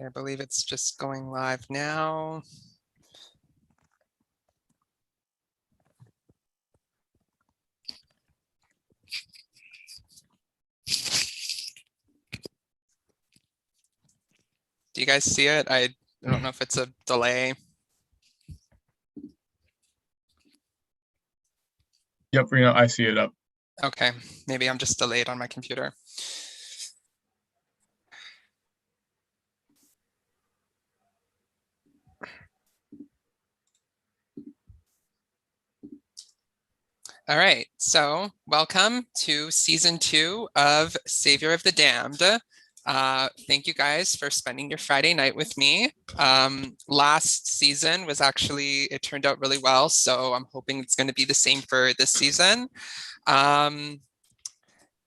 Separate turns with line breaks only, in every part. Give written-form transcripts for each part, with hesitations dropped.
Okay, I believe it's just going live now. Do you guys see it? I don't know if it's a delay.
Yep, Reno, I see it up.
Okay, maybe I'm just delayed on my computer. All right, so welcome to season 2 of Savior of the Damned. Thank you guys for spending your Friday night with me. Last season was actually, it turned out really well, so I'm hoping it's going to be the same for this season. And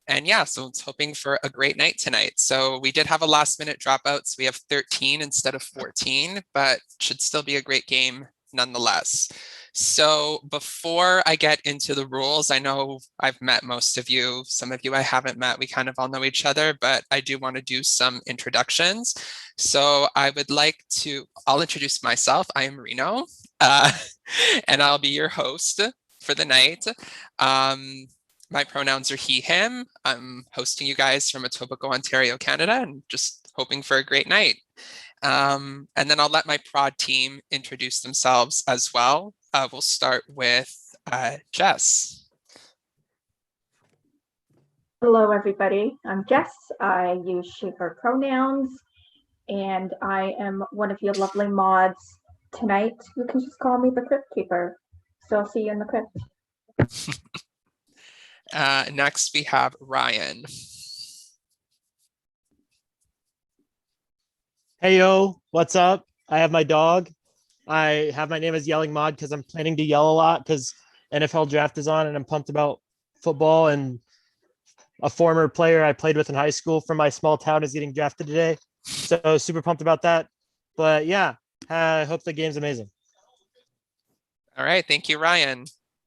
yeah, so it's hoping for a great night tonight. So we did have a last minute dropout, so we have 13 instead of 14, but should still be a great game nonetheless. So before I get into the rules, I know I've met most of you. Some of you I haven't met. We kind of all know each other, but I do want to do some introductions. So I would like to, I'll introduce myself. I am Reno, and I'll be your host for the night. My pronouns are he, him. I'm hosting you guys from Etobicoke, Ontario, Canada, and just hoping for a great night. And then I'll let my prod team introduce themselves as well. We'll start with Jess.
Hello, everybody. I'm Jess. I use she, her pronouns, and I am one of your lovely mods tonight. You can just call me the Crypt Keeper. So I'll see you in the crypt.
Next, we have Ryan.
Hey, yo, what's up? I have my dog. I have my name as Yelling Mod because I'm planning to yell a lot because NFL draft is on and I'm pumped about football, and a former player I played with in high school from my small town is getting drafted today. So super pumped about that. But yeah, I hope the game's amazing.
All right, thank you, Ryan.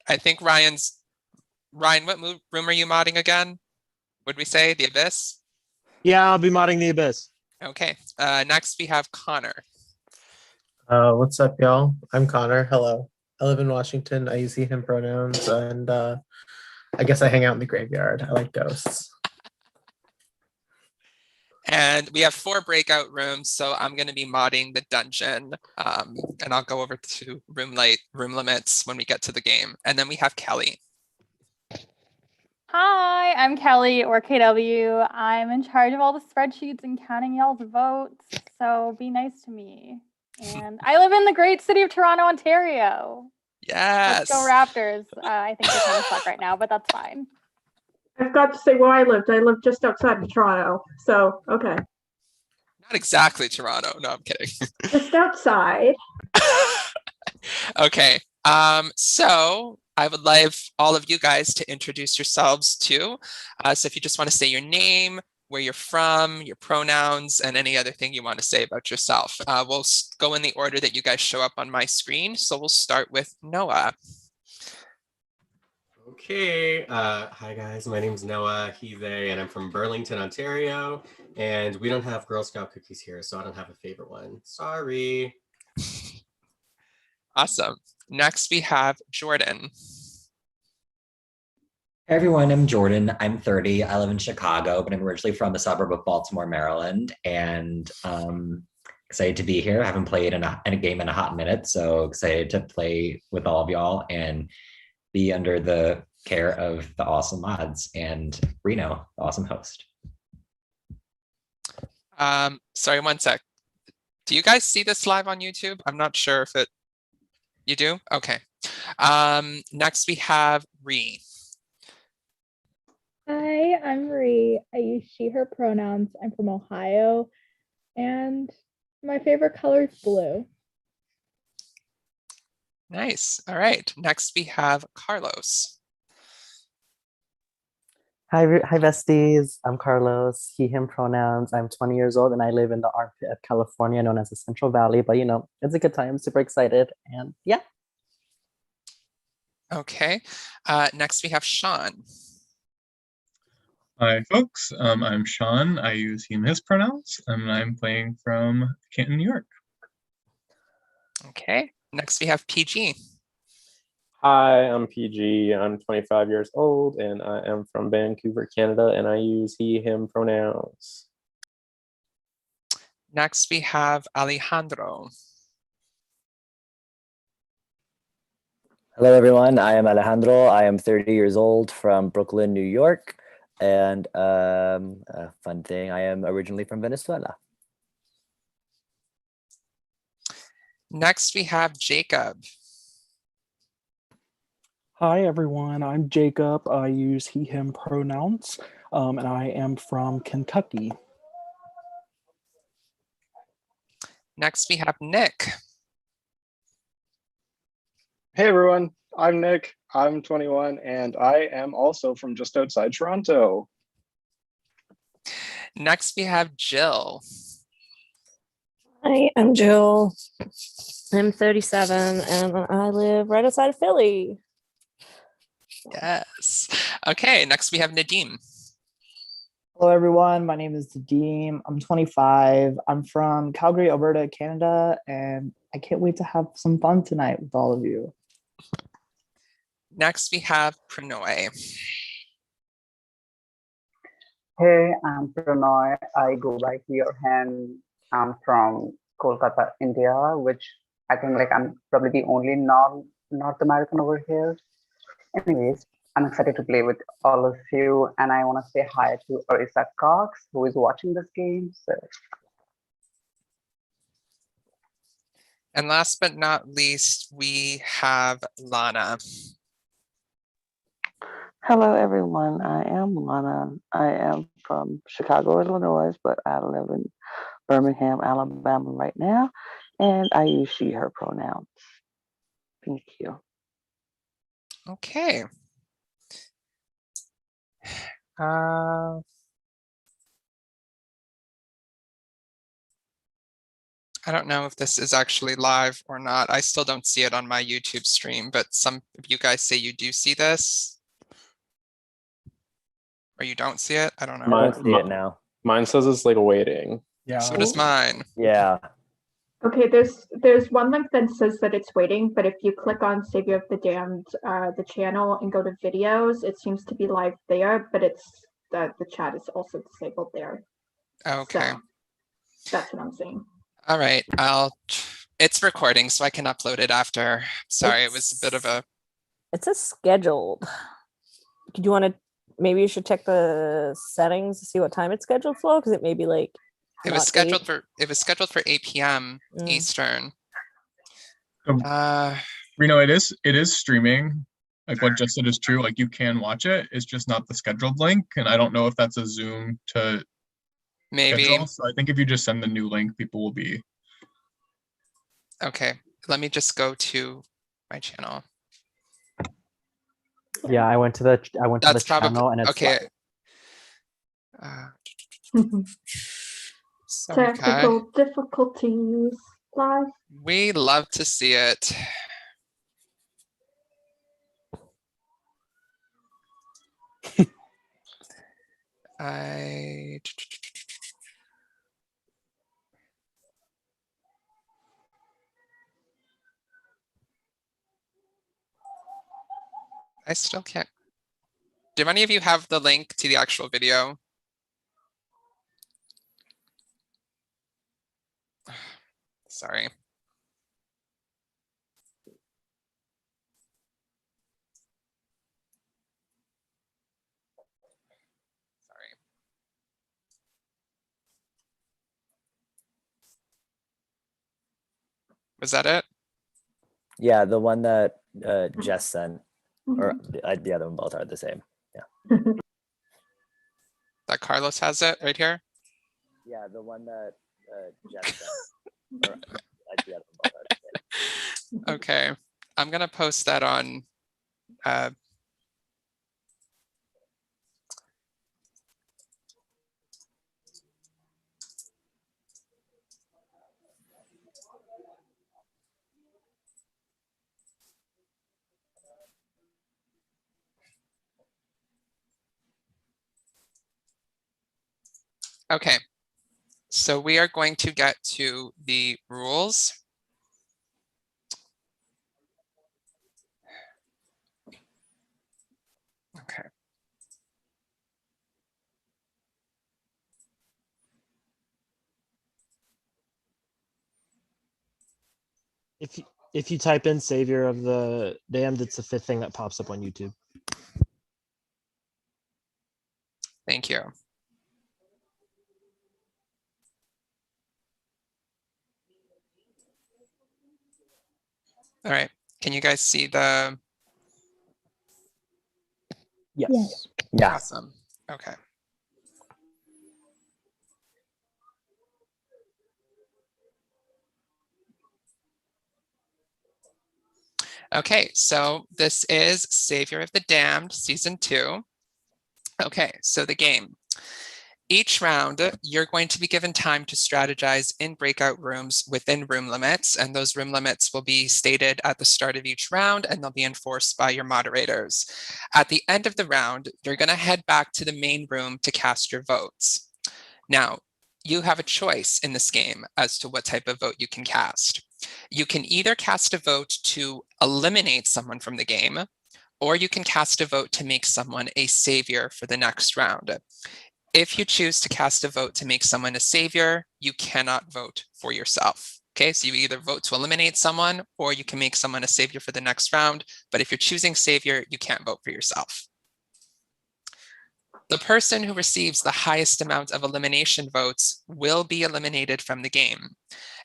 I think Ryan, what room are you modding again? Would we say the Abyss?
Yeah, I'll be modding the Abyss.
Okay, next we have Connor.
What's up, y'all? I'm Connor. Hello. I live in Washington. I use he, him pronouns, and I guess I hang out in the graveyard. I like ghosts.
And we have 4 breakout rooms, so I'm going to be modding the dungeon, and I'll go over to room limits when we get to the game. And then we have Kelly.
Hi, I'm Kelly, or KW. I'm in charge of all the spreadsheets and counting y'all's votes, so be nice to me. And I live in the great city of Toronto, Ontario.
Yes.
Let's go Raptors. I think they kind of suck right now, but that's fine.
I've got to say where I lived. I lived just outside of Toronto. So, okay.
Not exactly Toronto. No, I'm kidding.
Just outside.
Okay. So I would like all of you guys to introduce yourselves too. So if you just want to say your name, where you're from, your pronouns, and any other thing you want to say about yourself. We'll go in the order that you guys show up on my screen. So we'll start with Noah.
Okay, hi guys, my name is Noah, he, they, and I'm from Burlington, Ontario, and we don't have Girl Scout cookies here, so I don't have a favorite one. Sorry.
Awesome. Next we have Jordan.
Hey everyone, I'm Jordan. I'm 30. I live in Chicago, but I'm originally from the suburb of Baltimore, Maryland, and excited to be here. I haven't played in a game in a hot minute, so excited to play with all of y'all and be under the care of the awesome mods and Reno, the awesome host.
Sorry, one sec. Do you guys see this live on YouTube? I'm not sure if it, you do? Okay. Next we have Ree.
Hi, I'm Ree. I use she, her pronouns. I'm from Ohio, and my favorite color is blue.
Nice. All right. Next we have Carlos.
Hi, besties. I'm Carlos, he, him pronouns. I'm 20 years old and I live in the armpit of California, known as the Central Valley. But you know, it's a good time. Super excited. And yeah.
Okay. Next we have Sean.
Hi, folks. I'm Sean. I use him, his pronouns, and I'm playing from Canton, New York.
Okay, next we have PG.
Hi, I'm PG. I'm 25 years old and I am from Vancouver, Canada, and I use he, him pronouns.
Next we have Alejandro.
Hello, everyone. I am Alejandro. I am 30 years old from Brooklyn, New York. And a fun thing, I am originally from Venezuela.
Next we have Jacob.
Hi everyone, I'm Jacob. I use he, him pronouns, and I am from Kentucky.
Next we have Nick.
Hey everyone, I'm Nick. I'm 21 and I am also from just outside Toronto.
Next we have Jill.
Hi, I'm Jill. I'm 37 and I live right outside of Philly.
Yes. Okay, next we have Nadim.
Hello, everyone. My name is Nadim. I'm 25. I'm from Calgary, Alberta, Canada, and I can't wait to have some fun tonight with all of you.
Next we have Pranoy.
Hey, I'm Pranoy. I go by he or him. I'm from Kolkata, India, which I think like I'm probably the only North American over here. Anyways, I'm excited to play with all of you, and I want to say hi to Arisa Cox, who is watching this game. So,
And last but not least, we have Lana.
Hello, everyone. I am Lana. I am from Chicago, Illinois, but I live in Birmingham, Alabama right now, and I use she, her pronouns. Thank you.
Okay. I don't know if this is actually live or not. I still don't see it on my YouTube stream, but some of you guys say you do see this. Or you don't see it? I don't know.
I don't see it now.
Mine says it's like waiting.
Yeah.
So does mine.
Yeah.
Okay, there's one link that says that it's waiting, but if you click on Savior of the Damned, the channel, and go to videos, it seems to be live there, but it's the chat is also disabled there.
Okay.
So that's what I'm saying.
All right. It's recording, so I can upload it after. Sorry, it was a bit of a.
It says scheduled. Do you want to, maybe you should check the settings to see what time it's scheduled for? Because it may be like.
It was scheduled for 8 p.m. Eastern.
Reno, it is streaming. Like what Jess said is true. Like you can watch it. It's just not the scheduled link, and I don't know if that's a Zoom to
maybe.
schedule. So I think if you just send the new link, people will be.
Okay, let me just go to my channel.
Yeah, I went to the channel and it's
okay. Sorry,
Technical difficulties live.
We love to see it. I still can't. Do any of you have the link to the actual video? Sorry. Was that it?
Yeah, the one that Jess sent, or the other one, both are the same. Yeah.
That Carlos has it right here?
Yeah, the one that Jess sent, or the other one, both are the same.
Okay, I'm gonna post that on Okay, so we are going to get to the rules. Okay.
If you type in Savior of the Damned, it's the 5th thing that pops up on YouTube.
Thank you. All right, can you guys see the?
Yes.
Yeah.
Awesome, okay. Okay, so this is Savior of the Damned, Season 2. Okay, so the game. Each round, you're going to be given time to strategize in breakout rooms within room limits, and those room limits will be stated at the start of each round, and they'll be enforced by your moderators. At the end of the round, you're going to head back to the main room to cast your votes. Now, you have a choice in this game as to what type of vote you can cast. You can either cast a vote to eliminate someone from the game, or you can cast a vote to make someone a savior for the next round. If you choose to cast a vote to make someone a savior, you cannot vote for yourself. Okay, so you either vote to eliminate someone or you can make someone a savior for the next round. But if you're choosing savior, you can't vote for yourself. The person who receives the highest amount of elimination votes will be eliminated from the game.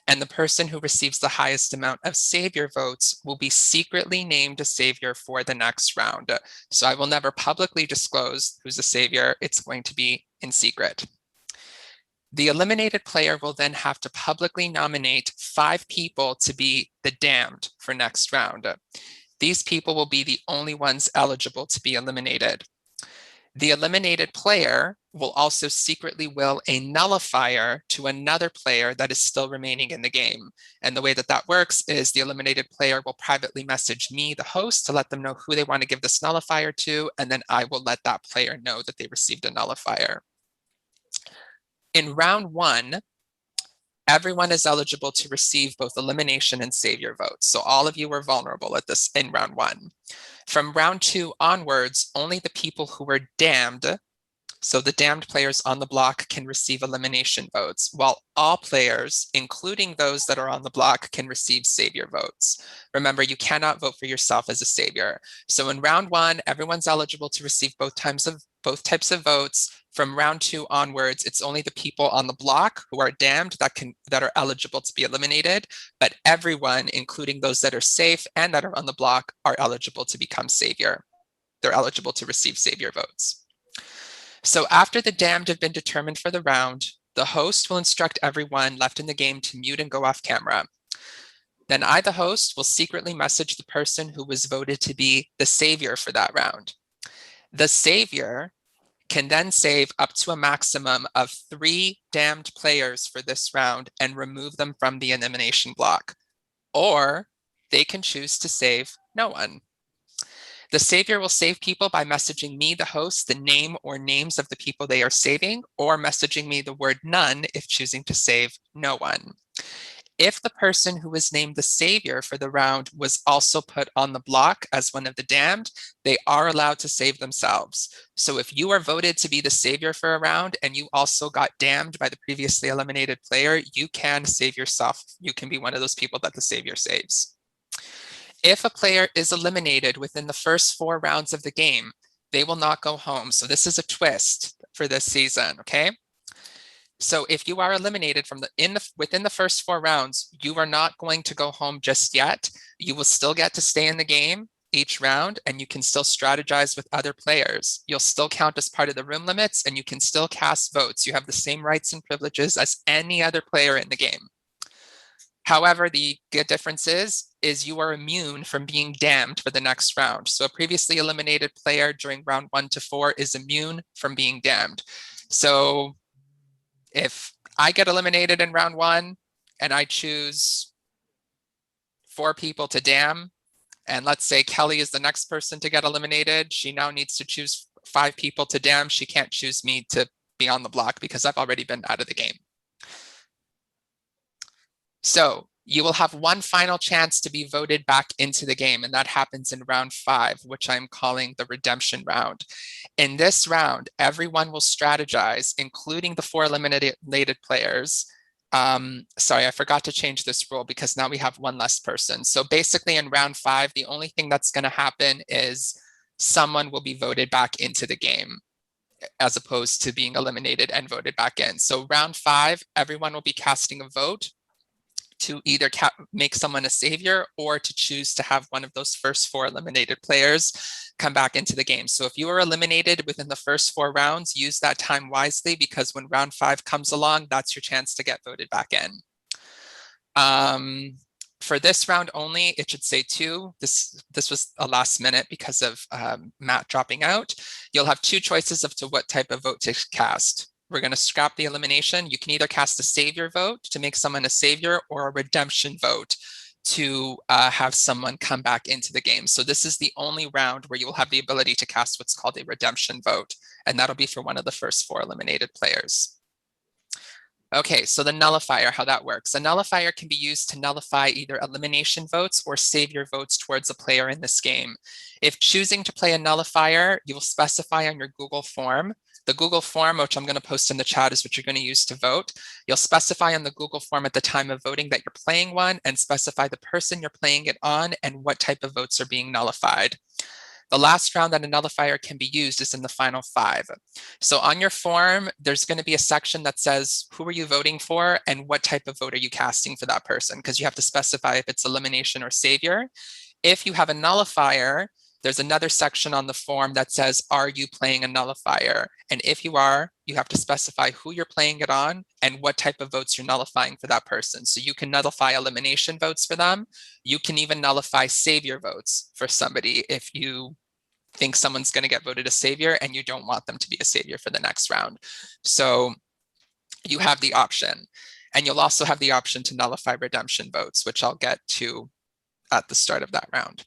And the person who receives the highest amount of savior votes will be secretly named a savior for the next round. So I will never publicly disclose who's a savior. It's going to be in secret. The eliminated player will then have to publicly nominate 5 people to be the damned for next round. These people will be the only ones eligible to be eliminated. The eliminated player will also secretly will a nullifier to another player that is still remaining in the game. And the way that that works is the eliminated player will privately message me, the host, to let them know who they want to give this nullifier to, and then I will let that player know that they received a nullifier. In round 1, everyone is eligible to receive both elimination and savior votes. So all of you are vulnerable at this in round 1. From round 2 onwards, only the people who were damned, so the damned players on the block, can receive elimination votes, while all players, including those that are on the block, can receive savior votes. Remember, you cannot vote for yourself as a savior. So in round 1, everyone's eligible to receive both types of votes. From round 2 onwards, it's only the people on the block who are damned that are eligible to be eliminated, but everyone, including those that are safe and that are on the block, are eligible to become savior. They're eligible to receive savior votes. So after the damned have been determined for the round, the host will instruct everyone left in the game to mute and go off camera. Then I, the host, will secretly message the person who was voted to be the savior for that round. The savior can then save up to a maximum of 3 damned players for this round and remove them from the elimination block. Or they can choose to save no one. The savior will save people by messaging me, the host, the name or names of the people they are saving, or messaging me the word none if choosing to save no one. If the person who was named the savior for the round was also put on the block as one of the damned, they are allowed to save themselves. So if you are voted to be the savior for a round and you also got damned by the previously eliminated player, you can save yourself. You can be one of those people that the savior saves. If a player is eliminated within the first 4 rounds of the game, they will not go home. So this is a twist for this season, okay? So if you are eliminated from within the first 4 rounds, you are not going to go home just yet. You will still get to stay in the game each round, and you can still strategize with other players. You'll still count as part of the room limits, and you can still cast votes. You have the same rights and privileges as any other player in the game. However, the difference is you are immune from being damned for the next round. So a previously eliminated player during round 1 to 4 is immune from being damned. So if I get eliminated in round 1 and I choose 4 people to damn, and let's say Kelly is the next person to get eliminated, she now needs to choose 5 people to damn. She can't choose me to be on the block because I've already been out of the game. So you will have one final chance to be voted back into the game, and that happens in round 5, which I'm calling the redemption round. In this round, everyone will strategize, including the 4 eliminated players. Sorry, I forgot to change this rule because now we have one less person. So basically in round 5, the only thing that's going to happen is someone will be voted back into the game as opposed to being eliminated and voted back in. So round 5, everyone will be casting a vote to either make someone a savior or to choose to have one of those first 4 eliminated players come back into the game. So if you were eliminated within the first 4 rounds, use that time wisely, because when round 5 comes along, that's your chance to get voted back in. For this round only, it should say 2. This was a last minute because of Matt dropping out. You'll have 2 choices of to what type of vote to cast. We're going to scrap the elimination. You can either cast a savior vote to make someone a savior, or a redemption vote to have someone come back into the game. So this is the only round where you will have the ability to cast what's called a redemption vote, and that'll be for one of the first 4 eliminated players. Okay, so the nullifier, how that works. A nullifier can be used to nullify either elimination votes or savior votes towards a player in this game. If choosing to play a nullifier, you will specify on your Google form. The Google form, which I'm going to post in the chat, is what you're going to use to vote. You'll specify on the Google form at the time of voting that you're playing one, and specify the person you're playing it on and what type of votes are being nullified. The last round that a nullifier can be used is in the final 5. So on your form, there's going to be a section that says, who are you voting for and what type of vote are you casting for that person? Because you have to specify if it's elimination or savior. If you have a nullifier, there's another section on the form that says, are you playing a nullifier? And if you are, you have to specify who you're playing it on and what type of votes you're nullifying for that person. So you can nullify elimination votes for them. You can even nullify savior votes for somebody if you think someone's going to get voted a savior and you don't want them to be a savior for the next round. So you have the option. And you'll also have the option to nullify redemption votes, which I'll get to at the start of that round.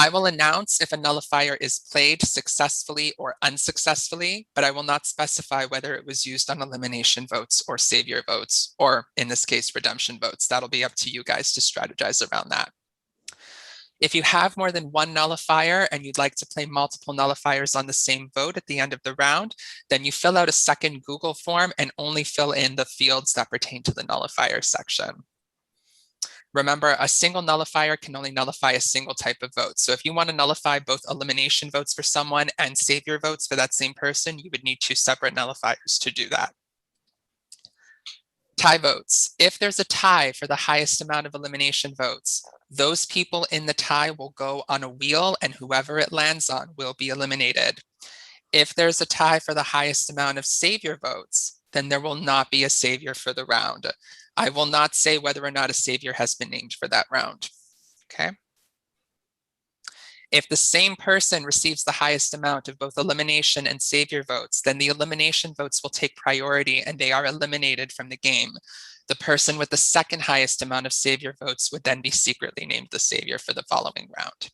I will announce if a nullifier is played successfully or unsuccessfully, but I will not specify whether it was used on elimination votes or savior votes, or in this case, redemption votes. That'll be up to you guys to strategize around that. If you have more than one nullifier and you'd like to play multiple nullifiers on the same vote at the end of the round, then you fill out a second Google form and only fill in the fields that pertain to the nullifier section. Remember, a single nullifier can only nullify a single type of vote. So if you want to nullify both elimination votes for someone and savior votes for that same person, you would need 2 separate nullifiers to do that. Tie votes. If there's a tie for the highest amount of elimination votes, those people in the tie will go on a wheel, and whoever it lands on will be eliminated. If there's a tie for the highest amount of savior votes, then there will not be a savior for the round. I will not say whether or not a savior has been named for that round. Okay. If the same person receives the highest amount of both elimination and savior votes, then the elimination votes will take priority and they are eliminated from the game. The person with the second highest amount of savior votes would then be secretly named the savior for the following round.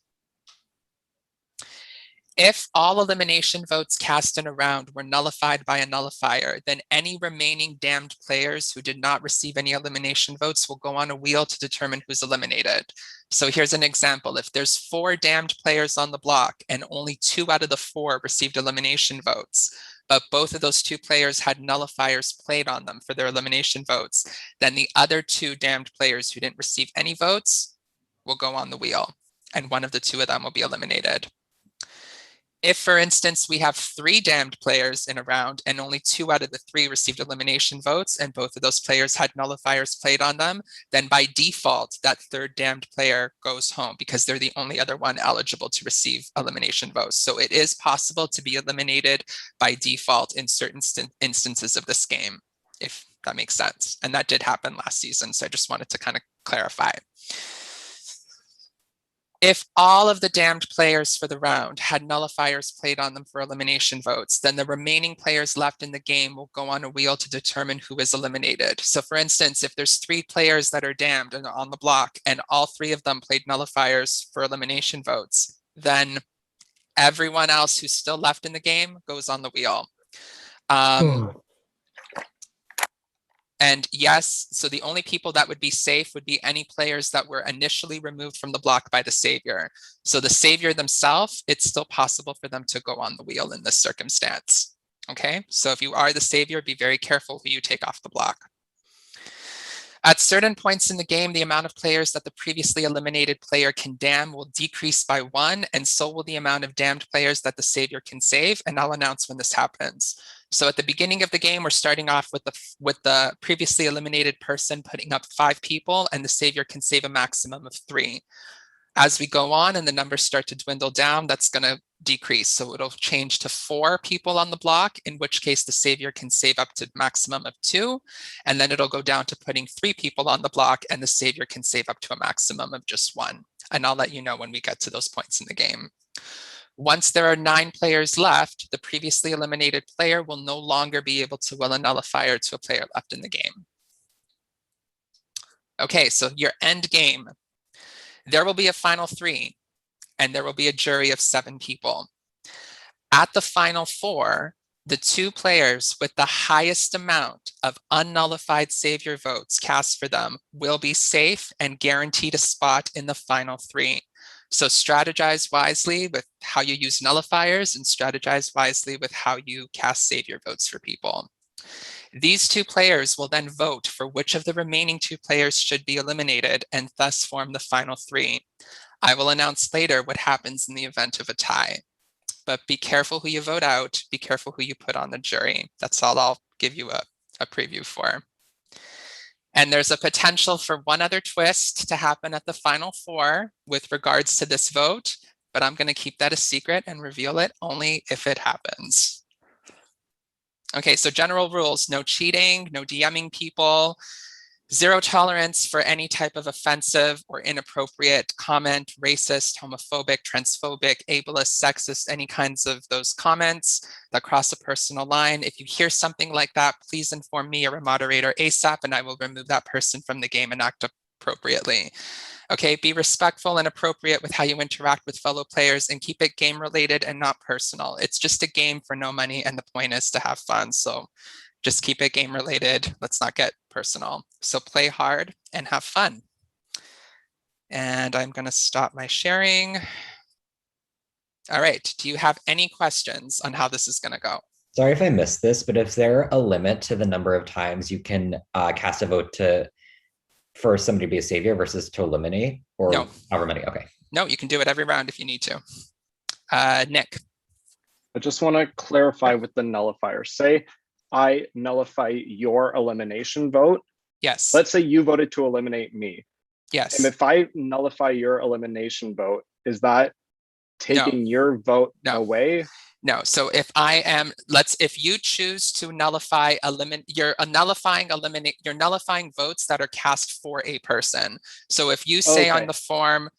If all elimination votes cast in a round were nullified by a nullifier, then any remaining damned players who did not receive any elimination votes will go on a wheel to determine who's eliminated. So here's an example. If there's 4 damned players on the block and only 2 out of the 4 received elimination votes, but both of those 2 players had nullifiers played on them for their elimination votes, then the other 2 damned players who didn't receive any votes will go on the wheel, and one of the 2 of them will be eliminated. If, for instance, we have 3 damned players in a round and only 2 out of the 3 received elimination votes and both of those players had nullifiers played on them, then by default, that 3rd damned player goes home because they're the only other one eligible to receive elimination votes. So it is possible to be eliminated by default in certain instances of this game, if that makes sense. And that did happen last season, so I just wanted to kind of clarify. If all of the damned players for the round had nullifiers played on them for elimination votes, then the remaining players left in the game will go on a wheel to determine who is eliminated. So for instance, if there's 3 players that are damned and on the block and all 3 of them played nullifiers for elimination votes, then Everyone else who's still left in the game goes on the wheel. And yes, so the only people that would be safe would be any players that were initially removed from the block by the Savior. So the Savior themselves, it's still possible for them to go on the wheel in this circumstance. Okay, so if you are the Savior, be very careful who you take off the block. At certain points in the game, the amount of players that the previously eliminated player can damn will decrease by 1, and so will the amount of damned players that the Savior can save, and I'll announce when this happens. So at the beginning of the game, we're starting off with the previously eliminated person putting up 5 people, and the Savior can save a maximum of 3. As we go on and the numbers start to dwindle down, that's going to decrease. So it'll change to 4 people on the block, in which case the Savior can save up to maximum of 2. And then it'll go down to putting 3 people on the block, and the Savior can save up to a maximum of just 1. And I'll let you know when we get to those points in the game. Once there are 9 players left, the previously eliminated player will no longer be able to will a nullifier to a player left in the game. Okay, so your end game. There will be a final 3, and there will be a jury of 7 people. At the final 4, the 2 players with the highest amount of unnullified Savior votes cast for them will be safe and guaranteed a spot in the final 3. So strategize wisely with how you use nullifiers, and strategize wisely with how you cast Savior votes for people. These 2 players will then vote for which of the remaining 2 players should be eliminated, and thus form the final 3. I will announce later what happens in the event of a tie. But be careful who you vote out, be careful who you put on the jury. That's all I'll give you a preview for. And there's a potential for one other twist to happen at the final 4 with regards to this vote, but I'm going to keep that a secret and reveal it only if it happens. Okay, so general rules: no cheating, no DMing people, 0 tolerance for any type of offensive or inappropriate comment, racist, homophobic, transphobic, ableist, sexist, any kinds of those comments that cross a personal line. If you hear something like that, please inform me or a moderator ASAP, and I will remove that person from the game and act appropriately. Okay, be respectful and appropriate with how you interact with fellow players, and keep it game related and not personal. It's just a game for no money, and the point is to have fun. So just keep it game related. Let's not get personal. So play hard and have fun. And I'm going to stop my sharing. All right, do you have any questions on how this is going to go?
Sorry if I missed this, but is there a limit to the number of times you can cast a vote for somebody to be a Savior versus to eliminate, or
No.
however many? Okay.
No, you can do it every round if you need to. Nick.
I just want to clarify with the nullifier. Say I nullify your elimination vote.
Yes.
Let's say you voted to eliminate me.
Yes.
And if I nullify your elimination vote, is that taking your vote away?
No. So if if you choose to nullify, you're nullifying votes that are cast for a person. So if you say on the form,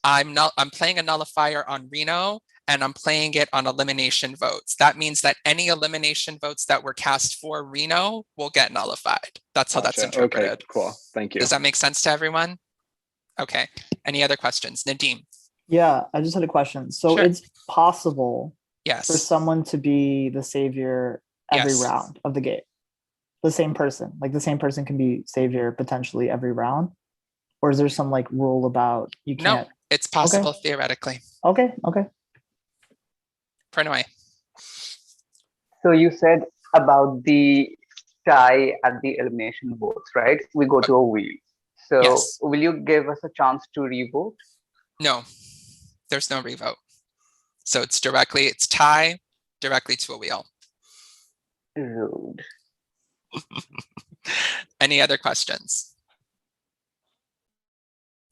I'm playing a nullifier on Reno, and I'm playing it on elimination votes, that means that any elimination votes that were cast for Reno will get nullified. That's how that's interpreted.
Okay, cool. Thank you.
Does that make sense to everyone? Okay. Any other questions? Nadeem.
Yeah, I just had a question. So
Sure.
it's possible
Yes.
for someone to be the Savior every round of the game. The same person. Like the same person can be Savior potentially every round? Or is there some like rule about you can't?
No, it's possible theoretically.
Okay.
Prannoy.
So you said about the tie at the elimination votes, right? We go to a wheel. So will you give us a chance to revote?
No, there's no revote. So it's tie directly to a wheel.
Rude.
Any other questions?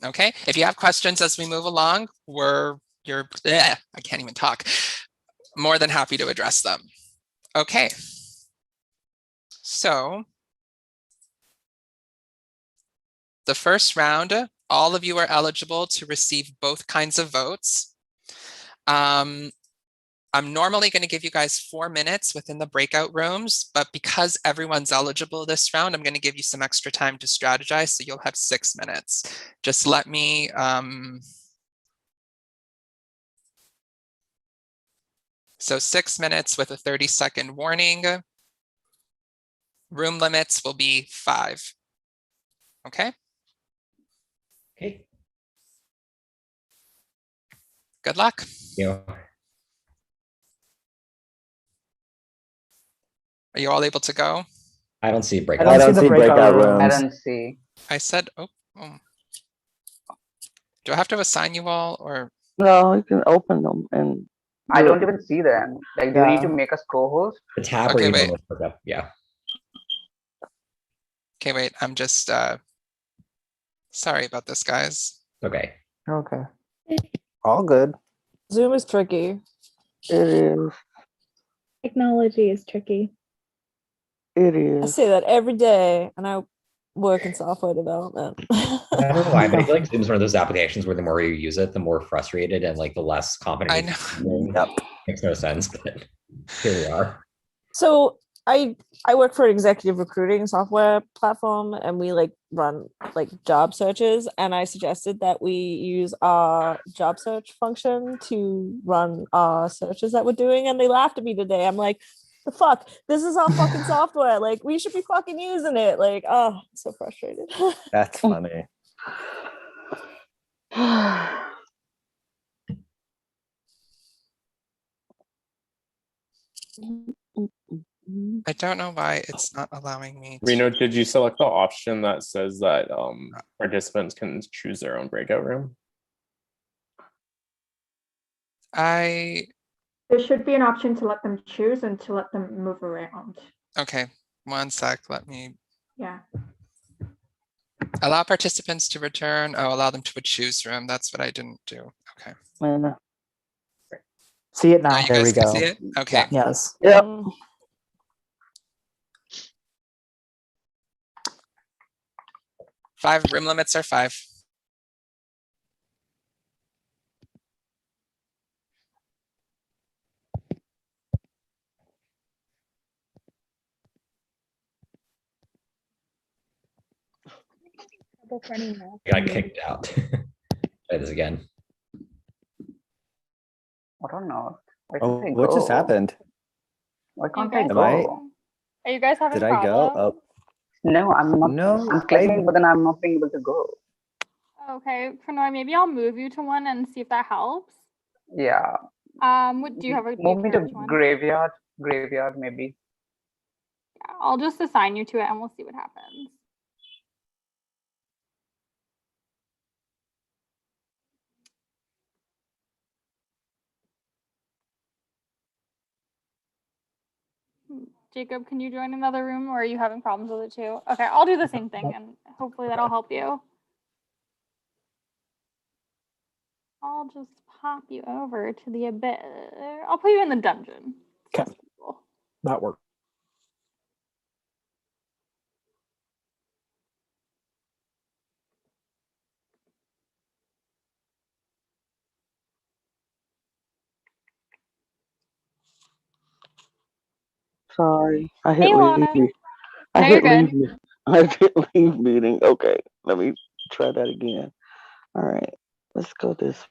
Okay, if you have questions as we move along, I can't even talk. More than happy to address them. Okay. So the first round, all of you are eligible to receive both kinds of votes. I'm normally going to give you guys 4 minutes within the breakout rooms, but because everyone's eligible this round, I'm going to give you some extra time to strategize, so you'll have 6 minutes. Just let me So 6 minutes with a 30-second warning. Room limits will be 5. Okay?
Okay.
Good luck.
You.
Are you all able to go?
I don't see
I
breakout.
don't see the breakout
I
rooms.
don't see.
I said, oh. Do I have to assign you all or?
No, you can open them and.
I don't even see them. Like, do you need to
Yeah.
make us co-host?
The tab
Okay,
or
wait.
email is up. Yeah.
Okay, wait, I'm just, sorry about this, guys.
Okay.
Okay. All good.
Zoom is tricky.
It is.
Technology is tricky.
It
I
is.
say that every day, and I work in software development.
I don't know why, but I feel like Zoom's one of those applications where the more you use it, the more frustrated and like the less confident.
I know.
Yep. Makes no sense, but here we are.
So I work for an executive recruiting software platform, and we like run like job searches, and I suggested that we use our job search function to run our searches that we're doing, and they laughed at me today. I'm like, the fuck, this is our fucking software, like we should be fucking using it. Like, oh, I'm so frustrated.
That's funny.
I don't know why it's not allowing me to.
Reno, did you select the option that says that participants can choose their own breakout room?
There should be an option to let them choose and to let them move around.
Okay, one sec, let me.
Yeah.
Allow participants to return. Oh, allow them to a choose room. That's what I didn't do. Okay.
See it now.
Now you
There
guys
we
can
go.
see it? Okay.
Yes.
Yep.
5 room limits are 5.
Got kicked out. Try this again.
I don't know. Why
Oh,
can't I
what just
go?
happened?
Why
You
can't I
guys
Am I?
go?
Are you guys having
Did I go?
problems?
Oh,
No, I'm not.
no.
I'm clicking, but then I'm not being able to go.
Okay, Prannoy, maybe I'll move you to one and see if that helps.
Yeah.
What do you have? Do you
Move me to
care which one?
graveyard. Graveyard, maybe.
Yeah, I'll just assign you to it and we'll see what happens. Jacob, can you join another room or are you having problems with it too? Okay, I'll do the same thing and hopefully that'll help you. I'll just pop you over to the abyss. I'll put you in the dungeon.
Okay. That works.
Sorry, I
Hey,
hit
Lana.
leave. I
No, you're
hit leave.
good.
I hit leave meeting. Okay, let me try that again. All right, let's go this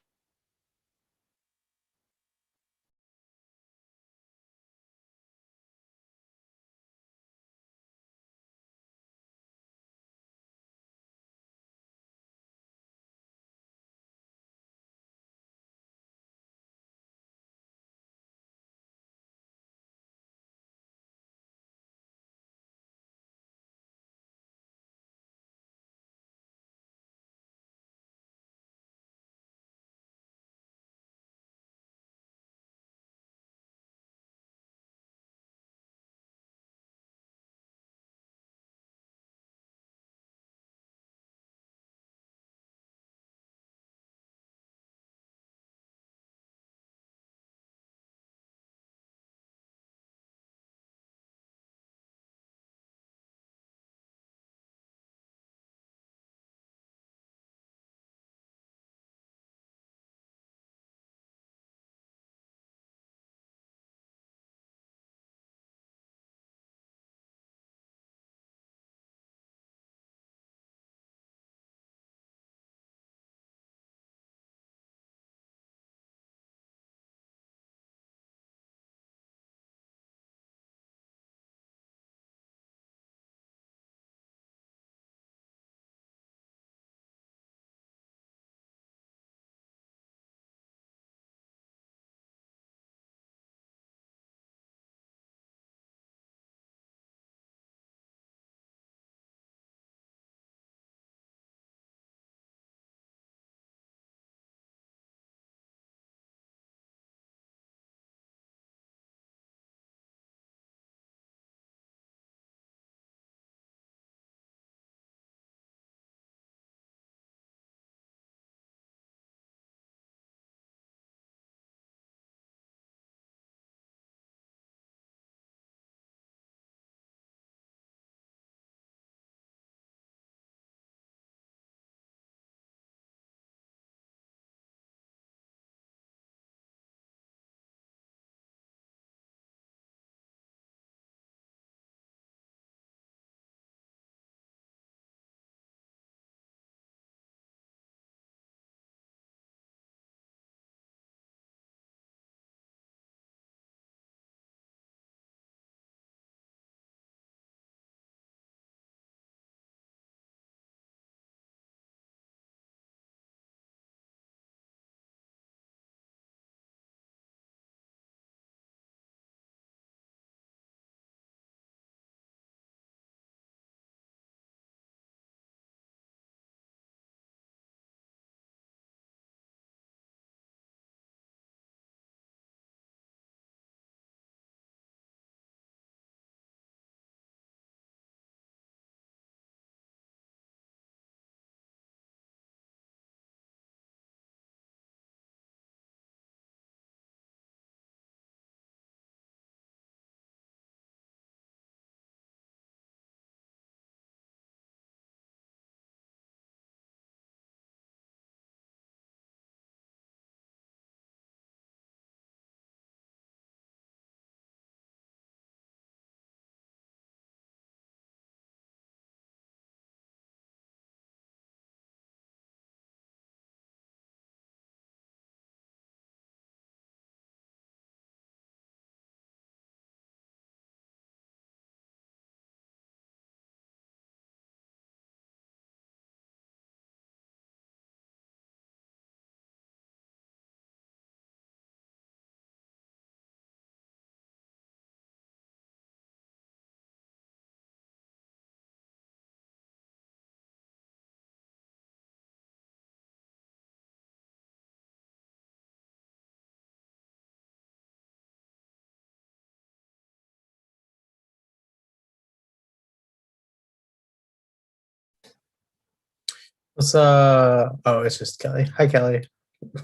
What's oh, it's just Kelly. Hi, Kelly.
It's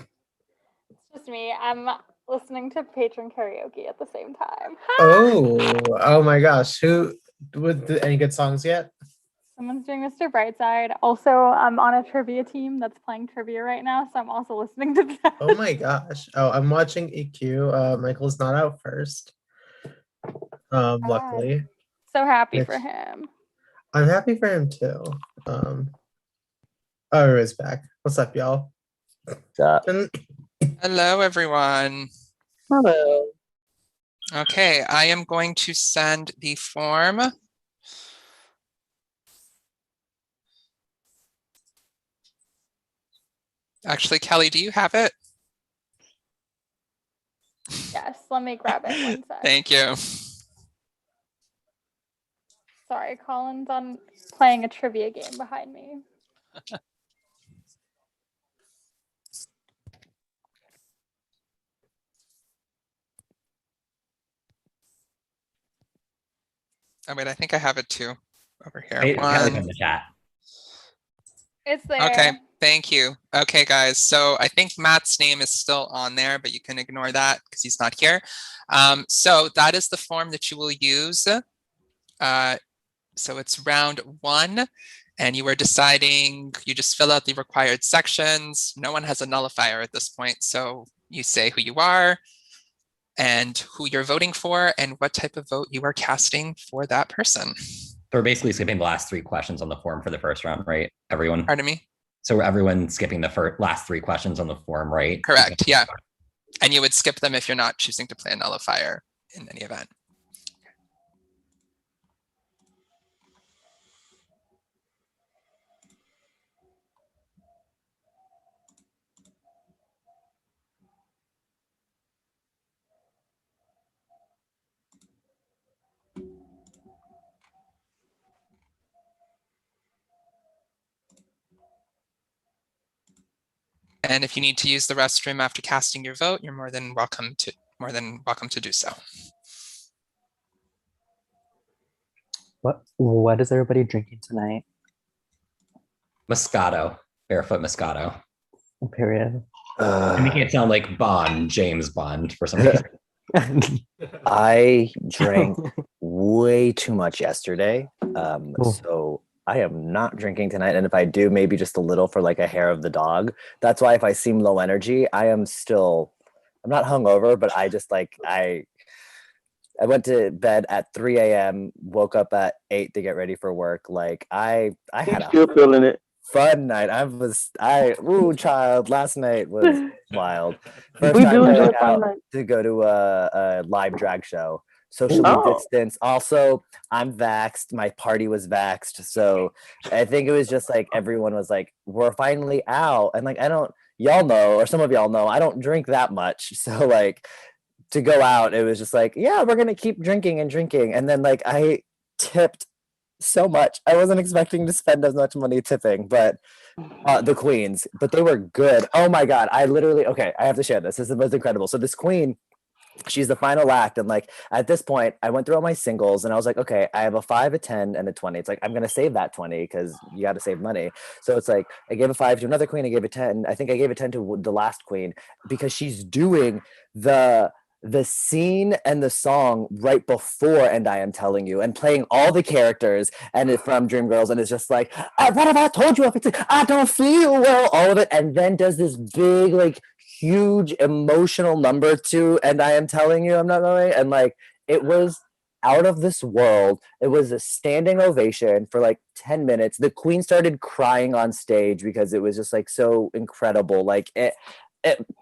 just me. I'm listening to patron karaoke at the same time.
Oh my gosh. Who with any good songs yet?
Someone's doing Mr. Brightside. Also, I'm on a trivia team that's playing trivia right now, so I'm also listening to that.
Oh my gosh. Oh, I'm watching EQ. Michael's not out first. Luckily.
So happy
Which-
for him.
I'm happy for him too. Oh, it's back. What's up, y'all?
What's up?
Hello, everyone.
Hello.
Okay, I am going to send the form. Actually, Kelly, do you have it?
Yes, let me grab it one sec.
Thank you.
Sorry, Colin's on playing a trivia game behind me.
Oh, wait, I think I have it too over here.
Hey, Kelly's in
One.
the chat.
It's there.
Okay, thank you. Okay, guys, so I think Matt's name is still on there, but you can ignore that because he's not here. So that is the form that you will use. So it's round 1, and you are deciding, you just fill out the required sections. No one has a nullifier at this point, so you say who you are and who you're voting for and what type of vote you are casting for that person.
So we're basically skipping the last 3 questions on the form for the first round, right? Everyone?
Pardon me?
So everyone's skipping the last 3 questions on the form, right?
Correct, yeah. And you would skip them if you're not choosing to play a nullifier in any event. And if you need to use the restroom after casting your vote, you're more than welcome to do so.
What is everybody drinking tonight?
Moscato, barefoot Moscato.
Period.
Uh,
I'm making it sound like Bond, James Bond, for some reason.
I drank way too much yesterday. So I am not drinking tonight. And if I do, maybe just a little for like a hair of the dog. That's why if I seem low energy, I'm not hungover, but I just like, I went to bed at 3 a.m., woke up at 8 to get ready for work. Like I had a
Still feeling it.
fun night. Child, last night was wild. First
We
time
do enjoy
going
fun
out
night.
to go to a live drag show. Socially
Oh.
distanced. Also, I'm vaxxed. My party was vaxxed. So I think it was just like everyone was like, we're finally out. And like, y'all know, or some of y'all know, I don't drink that much. So like to go out, it was just like, yeah, we're gonna keep drinking and drinking. And then like I tipped so much. I wasn't expecting to spend as much money tipping, but the queens, but they were good. Oh my god, I have to share this. This is the most incredible. So this queen, she's the final act, and like at this point, I went through all my singles, and I was like, okay, I have a 5, a 10, and a 20. It's like I'm gonna save that 20 because you got to save money. So it's like I gave a 5 to another queen, I gave a 10. I think I gave a 10 to the last queen because she's doing the scene and the song right before And I Am Telling You and playing all the characters and it from Dreamgirls, and it's just like, what have I told you? If it's I don't feel well, all of it, and then does this big like huge emotional number to And I Am Telling You I'm Not Going, and like it was out of this world. It was a standing ovation for like 10 minutes. The queen started crying on stage because it was just like so incredible. Like it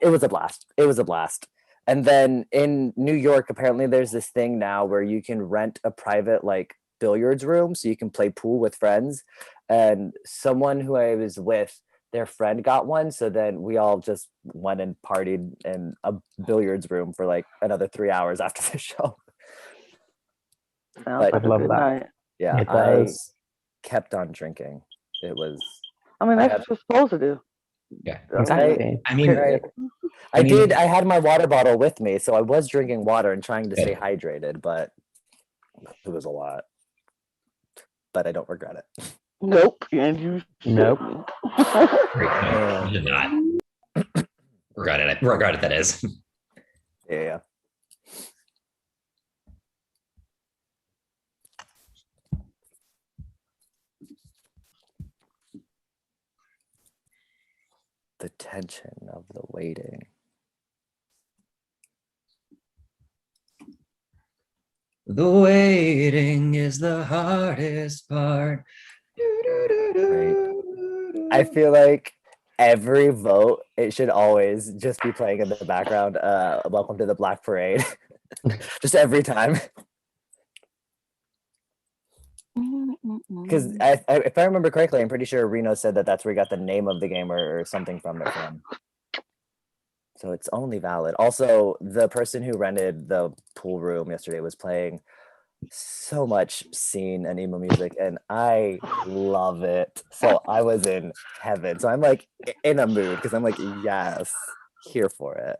was a blast. It was a blast. And then in New York, apparently there's this thing now where you can rent a private like billiards room so you can play pool with friends. And someone who I was with, their friend got one. So then we all just went and partied in a billiards room for like another 3 hours after the show.
Sounds like a good night.
Yeah,
It
I
does.
kept on drinking. It was.
I mean,
I
that's
had-
what you're supposed to do.
Yeah,
exactly.
I mean,
Right. I did. I had my water bottle with me, so I was drinking water and trying to stay hydrated, but it was a lot. But I don't regret it.
Nope. And you
Nope.
You did not. Regret it, that is.
Yeah. The tension of the waiting.
The waiting is the hardest part.
I feel like every vote, it should always just be playing in the background. Welcome to the Black Parade. Just every time. Because if I remember correctly, I'm pretty sure Reno said that that's where he got the name of the game or something from it from. So it's only valid. Also, the person who rented the pool room yesterday was playing so much scene and emo music, and I love it. So I was in heaven. So I'm like in a mood because I'm like, yes, here for it.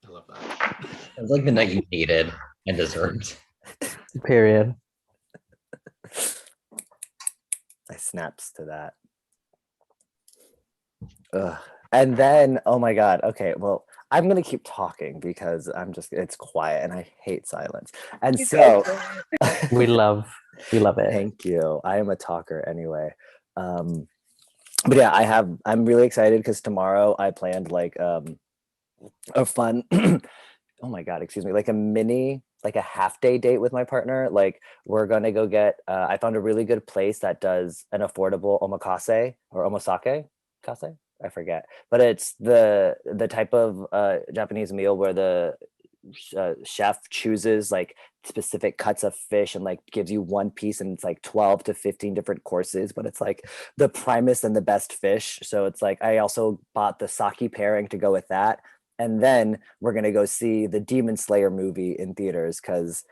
I love that.
It's like the night you needed and deserved.
Period.
I snaps to that. Ugh. And then, oh my God. Okay, well, I'm gonna keep talking because it's quiet and I hate silence. And so
we love it.
Thank you. I am a talker anyway. But yeah, I'm really excited because tomorrow I planned like a fun oh my God, excuse me, like a half day date with my partner. Like we're gonna go get I found a really good place that does an affordable omakase or omasake kase. I forget, but it's the type of Japanese meal where the chef chooses like specific cuts of fish and like gives you one piece, and it's like 12 to 15 different courses, but it's like the primest and the best fish. So it's like I also bought the sake pairing to go with that. And then we're gonna go see the Demon Slayer movie in theaters because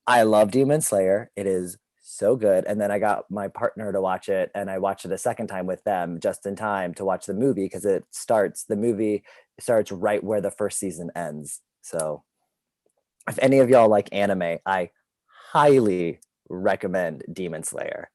I love Demon Slayer. It is so good. And then I got my partner to watch it, and I watched it a second time with them just in time to watch the movie because the movie starts right where the first season ends. So if any of y'all like anime, I highly recommend Demon Slayer.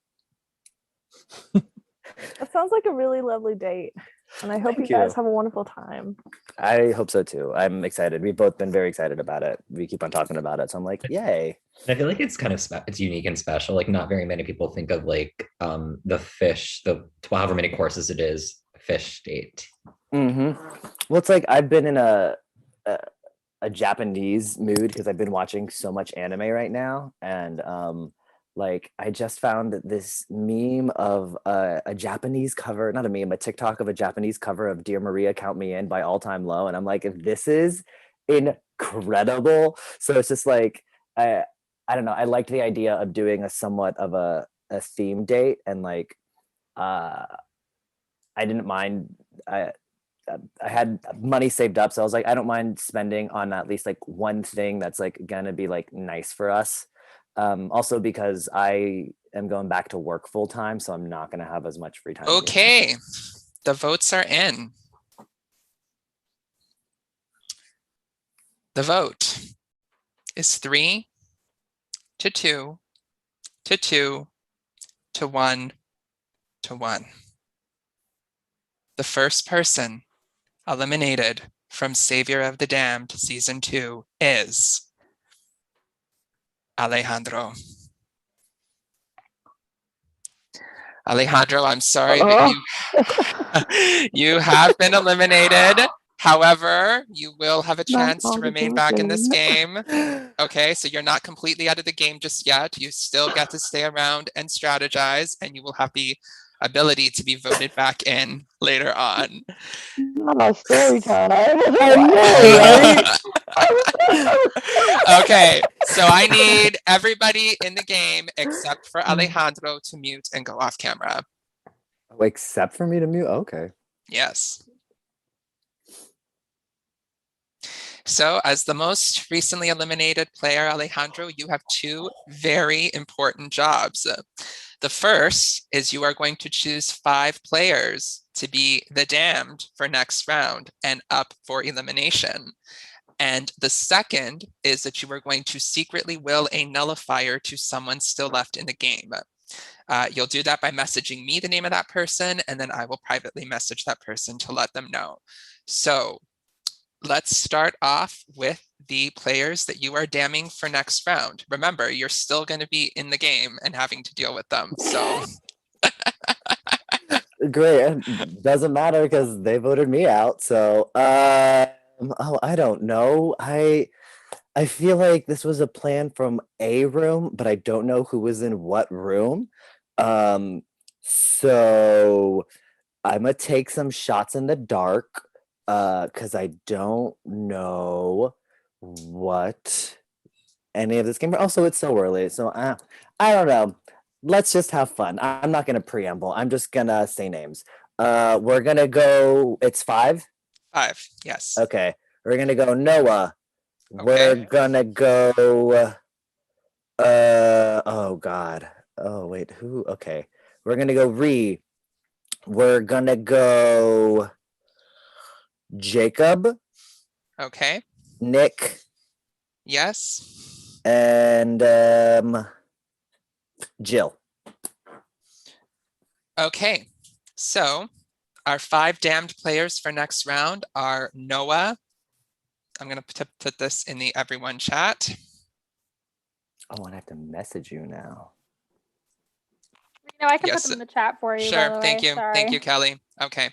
That sounds like a really lovely date. And I hope you
Thank
guys
you.
have a wonderful time.
I hope so too. I'm excited. We've both been very excited about it. We keep on talking about it. So I'm like, yay.
And I feel like it's kind of it's unique and special. Like not very many people think of like the fish, the however many courses it is, fish date.
Well, it's like I've been in a Japanese mood because I've been watching so much anime right now, and like I just found this meme of a Japanese cover, not a meme, a TikTok of a Japanese cover of Dear Maria Count Me In by All Time Low, and I'm like, this is incredible. So it's just like I don't know, I liked the idea of doing a somewhat of a theme date, and like I didn't mind. I had money saved up, so I was like, I don't mind spending on at least like one thing that's like gonna be like nice for us. Also because I am going back to work full time, so I'm not gonna have as much free time.
Okay, the votes are in. The vote is 3 to 2 to 2 to 1 to 1. The first person eliminated from Saviour of the Damned Season 2 is Alejandro. Alejandro, I'm sorry, but you have been eliminated. However, you will have a chance to remain back in this game. Okay, so you're not completely out of the game just yet. You still get to stay around and strategize, and you will have the ability to be voted back in later on.
Not a story time.
Okay, so I need everybody in the game except for Alejandro to mute and go off camera.
Oh, except for me to mute? Okay.
Yes. So as the most recently eliminated player, Alejandro, you have two very important jobs. The first is you are going to choose 5 players to be the damned for next round and up for elimination. And the second is that you are going to secretly will a nullifier to someone still left in the game. You'll do that by messaging me the name of that person, and then I will privately message that person to let them know. So let's start off with the players that you are damning for next round. Remember, you're still going to be in the game and having to deal with them. So
Great. Doesn't matter because they voted me out. So, oh, I don't know. I feel like this was a plan from a room, but I don't know who was in what room. So I'm gonna take some shots in the dark, because I don't know what any of this game. Also, it's so early, so I don't know. Let's just have fun. I'm not gonna preamble. I'm just gonna say names. We're gonna go. It's 5.
5, yes.
Okay, we're gonna go Noah. We're
Okay.
gonna go. Oh God. Oh wait. Who? Okay. We're gonna go Ree. We're gonna go Jacob.
Okay.
Nick.
Yes.
And Jill.
Okay. So our 5 damned players for next round are Noah. I'm going to put this in the everyone chat.
Oh, and I have to message you now.
No, I can
Yes.
put them in the chat for you.
Sure.
By the
Thank
way.
you.
Sorry.
Thank you, Kelly. Okay.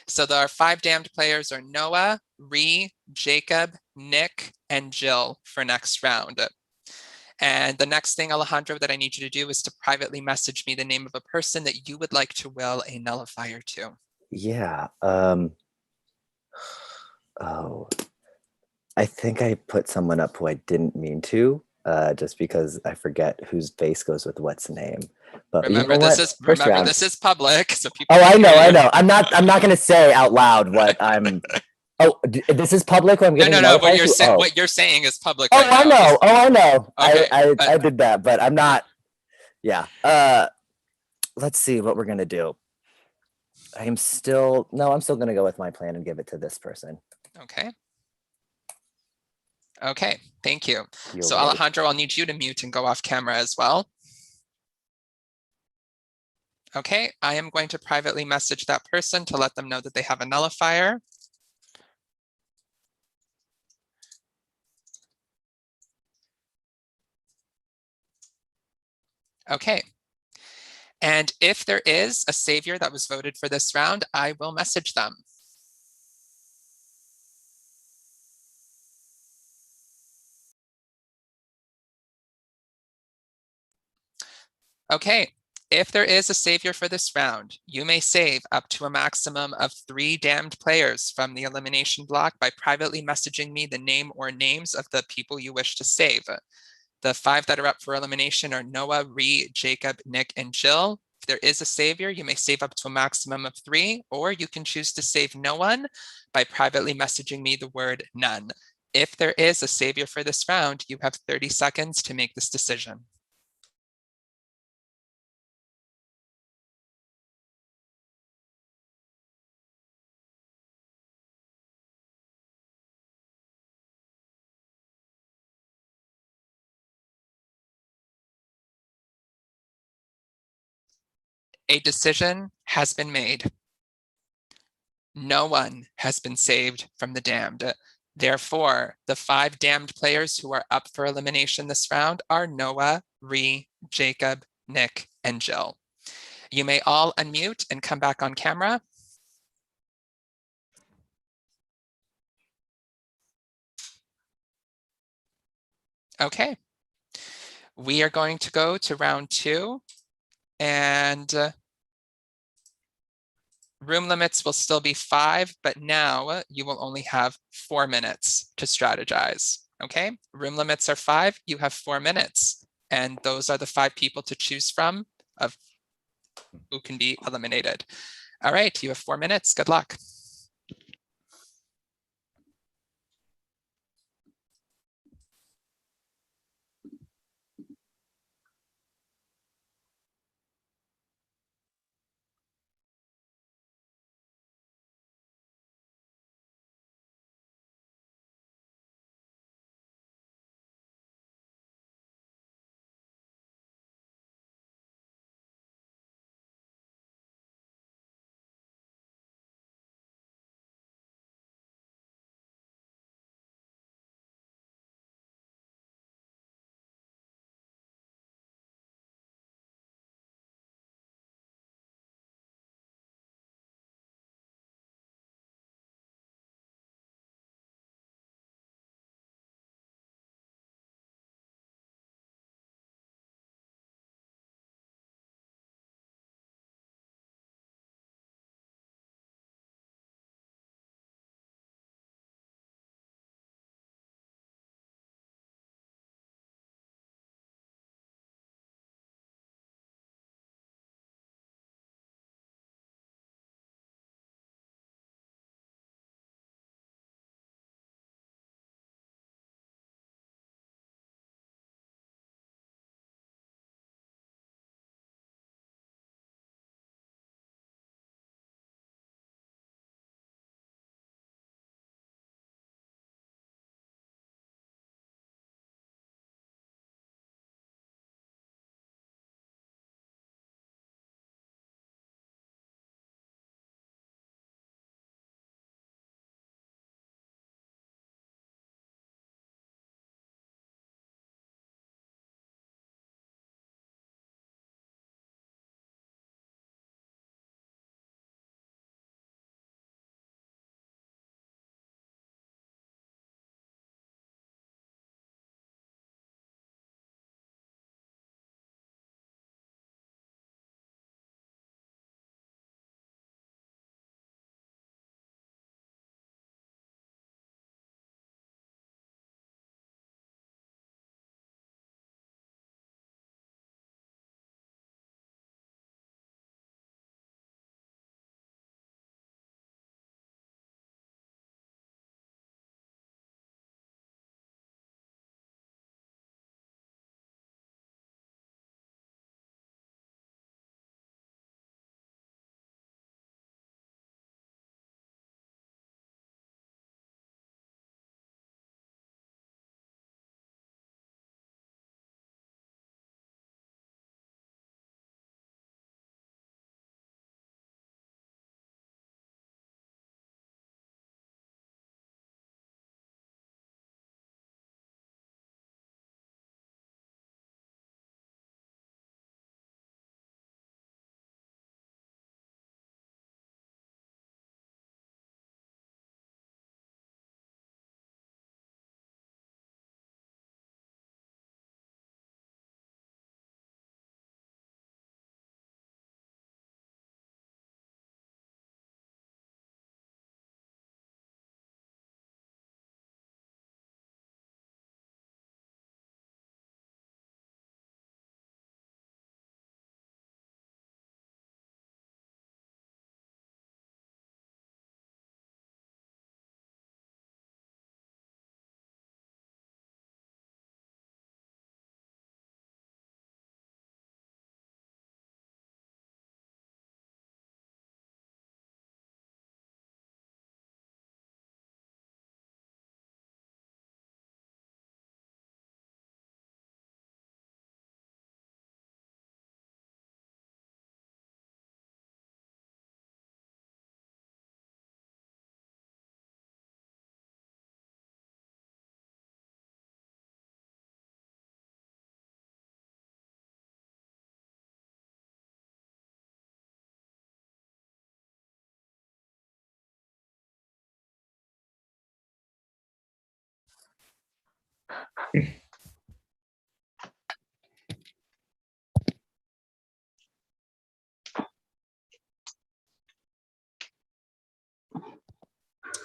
So our 5 damned players are Noah, Ree, Jacob, Nick, and Jill for next round. And the next thing, Alejandro, that I need you to do is to privately message me the name of a person that you would like to will a nullifier to.
Yeah. Oh, I think I put someone up who I didn't mean to, just because I forget whose face goes with what's name. But
Remember,
you know
this
what?
is
First round.
this is public, so people.
Oh, I
can
know,
hear
I
you.
know. I'm not gonna say out loud what I'm. Oh, this is public. Where I'm
No,
getting
no, no. What
nullifiers to? Oh.
what you're saying is public.
Oh,
right
I
now.
know.
Just-
Oh, I know.
Okay,
I did that, but I'm not. Yeah. Let's see what we're gonna do. I'm still gonna go with my plan and give it to this person.
Okay. Okay. Thank you.
You're
So
welcome.
Alejandro, I'll need you to mute and go off camera as well. Okay. I am going to privately message that person to let them know that they have a nullifier. Okay. And if there is a savior that was voted for this round, I will message them. Okay, if there is a savior for this round, you may save up to a maximum of 3 damned players from the elimination block by privately messaging me the name or names of the people you wish to save. The 5 that are up for elimination are Noah, Ree, Jacob, Nick, and Jill. If there is a savior, you may save up to a maximum of 3, or you can choose to save no one by privately messaging me the word none. If there is a savior for this round, you have 30 seconds to make this decision. A decision has been made. No one has been saved from the damned. Therefore, the 5 damned players who are up for elimination this round are Noah, Ree, Jacob, Nick, and Jill. You may all unmute and come back on camera. Okay. We are going to go to round 2, and room limits will still be 5, but now you will only have 4 minutes to strategize. Okay, room limits are 5, you have 4 minutes, and those are the 5 people to choose from of who can be eliminated. All right, you have 4 minutes. Good luck.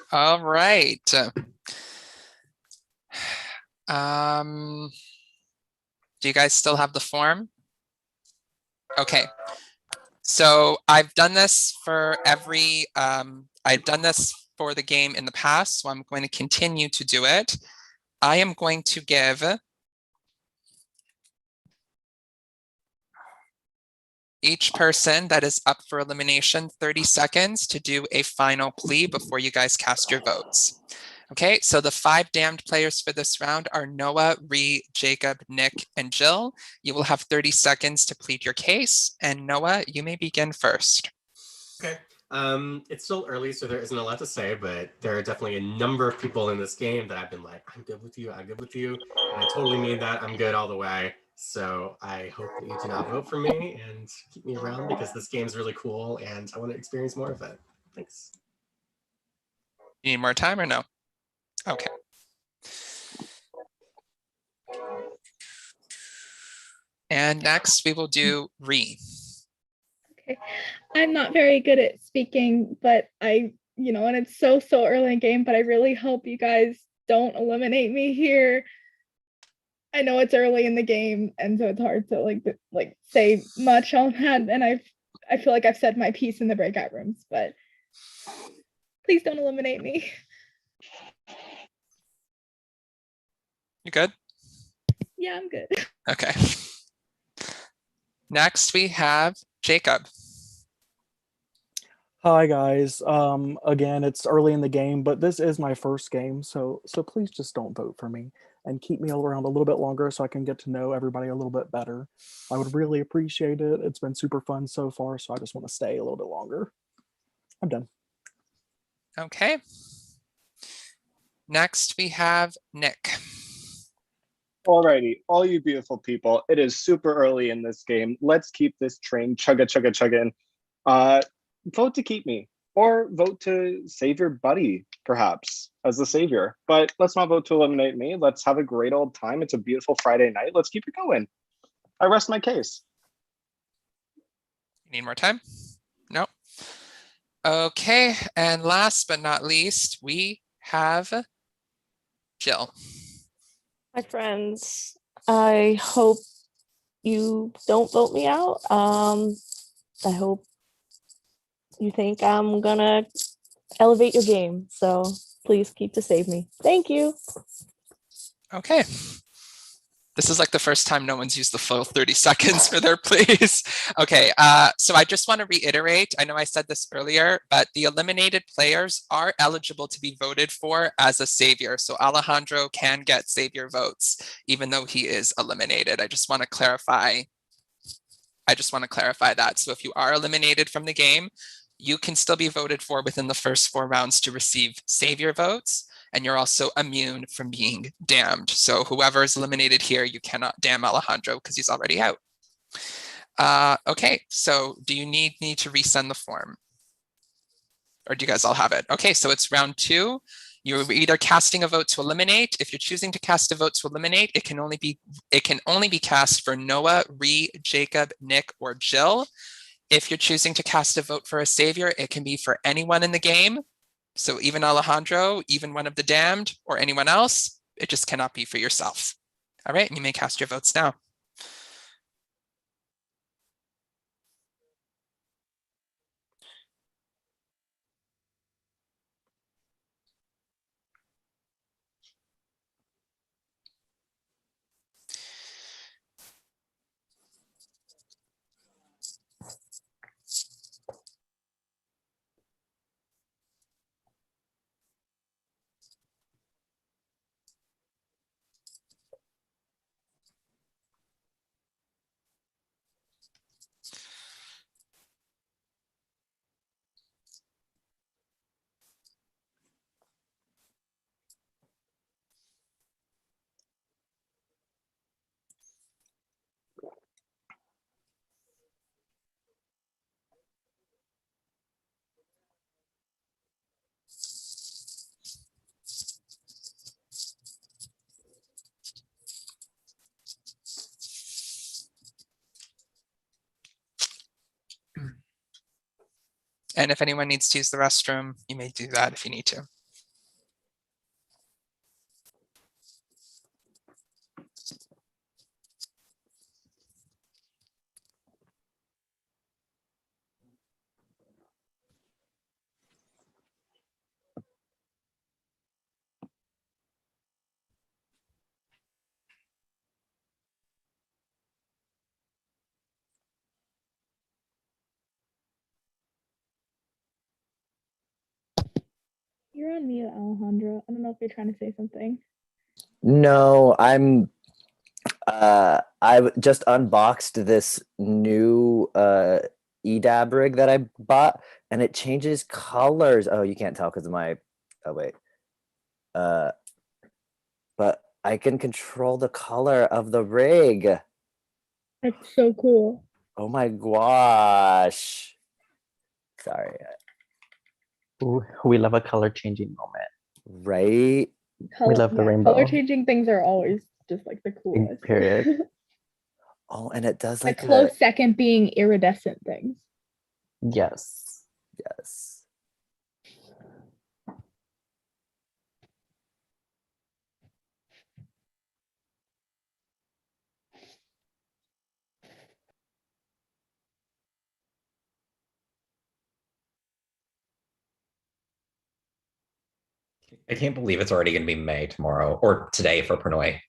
All right. Do you guys still have the form? Okay. So I've done this for I've done this for the game in the past, so I'm going to continue to do it. I am going to give each person that is up for elimination 30 seconds to do a final plea before you guys cast your votes. Okay, so the 5 damned players for this round are Noah, Ree, Jacob, Nick, and Jill. You will have 30 seconds to plead your case. And Noah, you may begin first.
Okay. It's still early, so there isn't a lot to say, but there are definitely a number of people in this game that I've been like, I'm good with you, I'm good with you. And I totally mean that. I'm good all the way. So I hope that you do not vote for me and keep me around because this game is really cool and I want to experience more of it. Thanks.
You need more time or no? Okay. And next we will do Ree.
Okay. I'm not very good at speaking, but and it's so early in the game, but I really hope you guys don't eliminate me here. I know it's early in the game, and so it's hard to like say much on that. And I feel like I've said my piece in the breakout rooms, but please don't eliminate me.
You good?
Yeah, I'm good.
Okay. Next we have Jacob.
Hi guys. Again, it's early in the game, but this is my first game, so please just don't vote for me and keep me around a little bit longer so I can get to know everybody a little bit better. I would really appreciate it. It's been super fun so far, so I just want to stay a little bit longer. I'm done.
Okay. Next we have Nick.
Alrighty, all you beautiful people, it is super early in this game. Let's keep this train chugging. Vote to keep me, or vote to save your buddy, perhaps, as the savior. But let's not vote to eliminate me. Let's have a great old time. It's a beautiful Friday night. Let's keep it going. I rest my case.
You need more time? No. Okay, and last but not least, we have Jill.
My friends, I hope you don't vote me out. I hope you think I'm gonna elevate your game. So please keep to save me. Thank you.
Okay. This is like the first time no one's used the full 30 seconds for their pleas. Okay, so I just want to reiterate, I know I said this earlier, but the eliminated players are eligible to be voted for as a savior. So Alejandro can get savior votes, even though he is eliminated. I just want to clarify that. So if you are eliminated from the game, you can still be voted for within the first 4 rounds to receive savior votes. And you're also immune from being damned. So whoever is eliminated here, you cannot damn Alejandro because he's already out. Okay, so do you need me to resend the form? Or do you guys all have it? Okay, so it's round 2. You're either casting a vote to eliminate. If you're choosing to cast a vote to eliminate, it can only be cast for Noah, Ree, Jacob, Nick, or Jill. If you're choosing to cast a vote for a savior, it can be for anyone in the game. So even Alejandro, even one of the damned, or anyone else, it just cannot be for yourself. All right, and you may cast your votes now. And if anyone needs to use the restroom, you may do that if you need to.
You're on mute, Alejandro. I don't know if you're trying to say something.
No, I've just unboxed this new EDAB rig that I bought, and it changes colors. Oh, you can't tell because of my. Oh wait. But I can control the color of the rig.
That's so cool.
Oh my gosh. Sorry.
Ooh, we love a color changing moment.
Right?
We love the rainbow.
Color changing things are always just like the coolest.
Period.
Oh, and it does
A
like
close second being iridescent things.
Yes.
Yes.
I can't believe it's already going to be May tomorrow or today for Prannoy.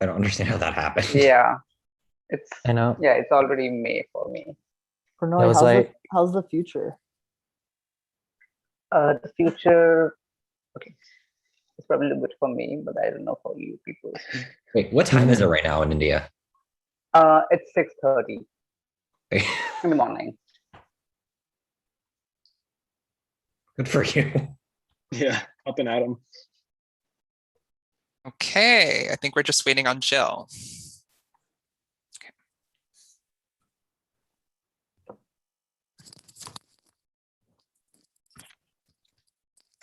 I don't understand how that happened.
Yeah, it's
I know.
yeah, it's already May for me.
Prannoy,
how's the future?
The future, okay, it's probably good for me, but I don't know for you people.
Wait, what time is it right now in India?
It's 6:30 in the morning.
Good for you.
Yeah, up and at 'em.
Okay, I think we're just waiting on Jill.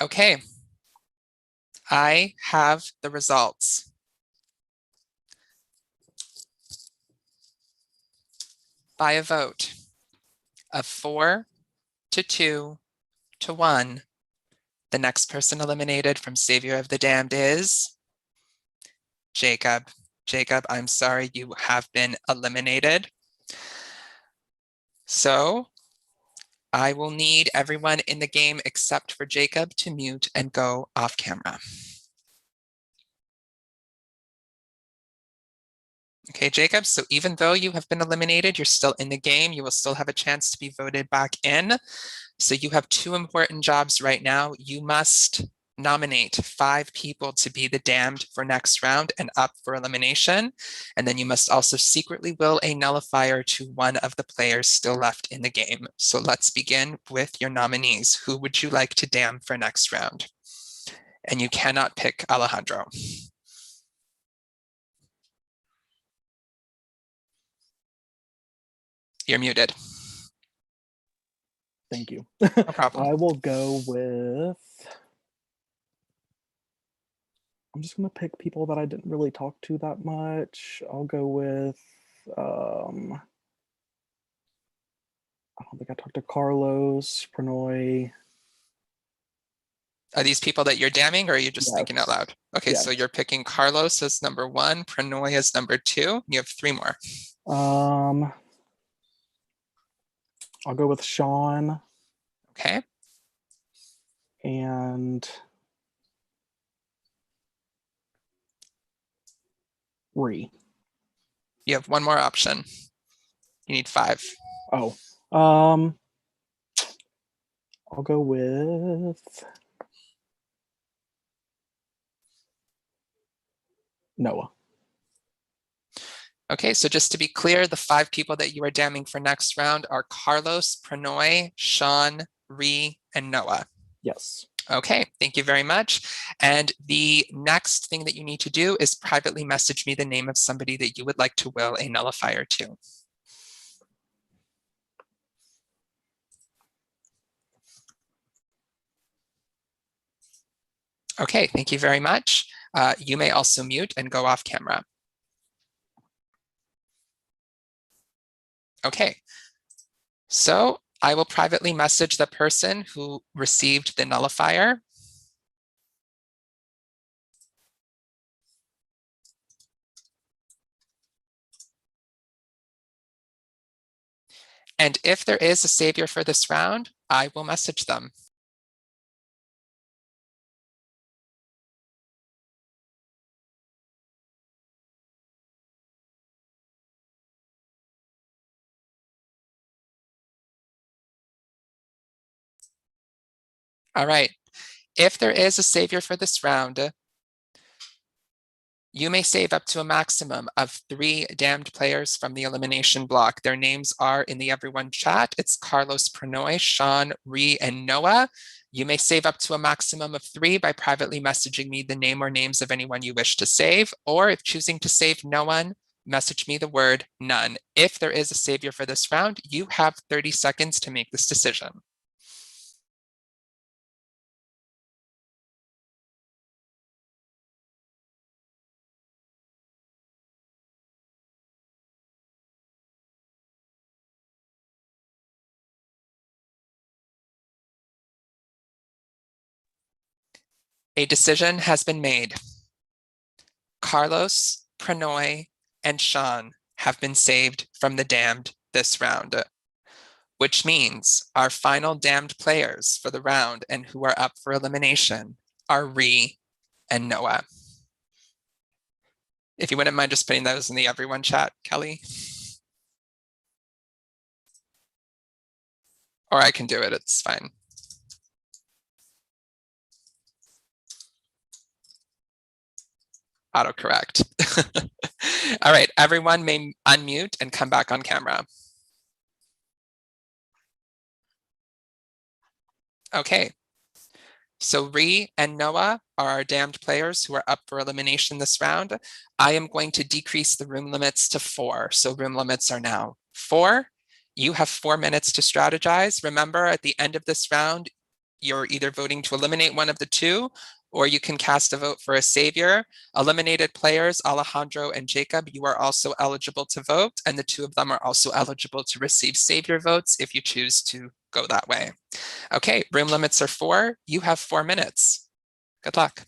Okay, I have the results. By a vote of 4 to 2 to 1, the next person eliminated from Savior of the Damned is Jacob. Jacob, I'm sorry, you have been eliminated. So I will need everyone in the game except for Jacob to mute and go off camera. Okay, Jacob, so even though you have been eliminated, you're still in the game. You will still have a chance to be voted back in. So you have 2 important jobs right now. You must nominate 5 people to be the damned for next round and up for elimination. And then you must also secretly will a nullifier to one of the players still left in the game. So let's begin with your nominees. Who would you like to damn for next round? And you cannot pick Alejandro. You're muted.
Thank you.
No problem.
I will go with. I'm just gonna pick people that I didn't really talk to that much. I'll go with. I don't think I talked to Carlos, Prannoy.
Are these people that you're damning, or are you just thinking out loud? Okay, so
Yes.
you're picking Carlos as number 1, Prannoy as number 2. You have 3 more.
I'll go with Sean.
Okay.
And Ree.
You have 1 more option. You need 5.
Oh, I'll go with Noah.
Okay, so just to be clear, the 5 people that you are damning for next round are Carlos, Prannoy, Sean, Ree, and Noah.
Yes.
Okay, thank you very much. And the next thing that you need to do is privately message me the name of somebody that you would like to will a nullifier to. Okay, thank you very much. You may also mute and go off camera. Okay, so I will privately message the person who received the nullifier. And if there is a savior for this round, I will message them. All right, if there is a savior for this round, you may save up to a maximum of 3 damned players from the elimination block. Their names are in the everyone chat. It's Carlos Pranoy, Sean, Ree, and Noah. You may save up to a maximum of 3 by privately messaging me the name or names of anyone you wish to save, or if choosing to save no one, message me the word none. If there is a savior for this round, you have 30 seconds to make this decision. A decision has been made. Carlos, Pranoy, and Sean have been saved from the damned this round, which means our final damned players for the round and who are up for elimination are Ree and Noah. If you wouldn't mind just putting those in the everyone chat, Kelly. Or I can do it, it's fine. Autocorrect. All right, everyone may unmute and come back on camera. Okay, so Ree and Noah are our damned players who are up for elimination this round. I am going to decrease the room limits to 4. So room limits are now 4. You have 4 minutes to strategize. Remember, at the end of this round, you're either voting to eliminate one of the 2, or you can cast a vote for a savior. Eliminated players, Alejandro and Jacob, you are also eligible to vote, and the 2 of them are also eligible to receive savior votes if you choose to go that way. Okay, room limits are 4. You have 4 minutes. Good luck.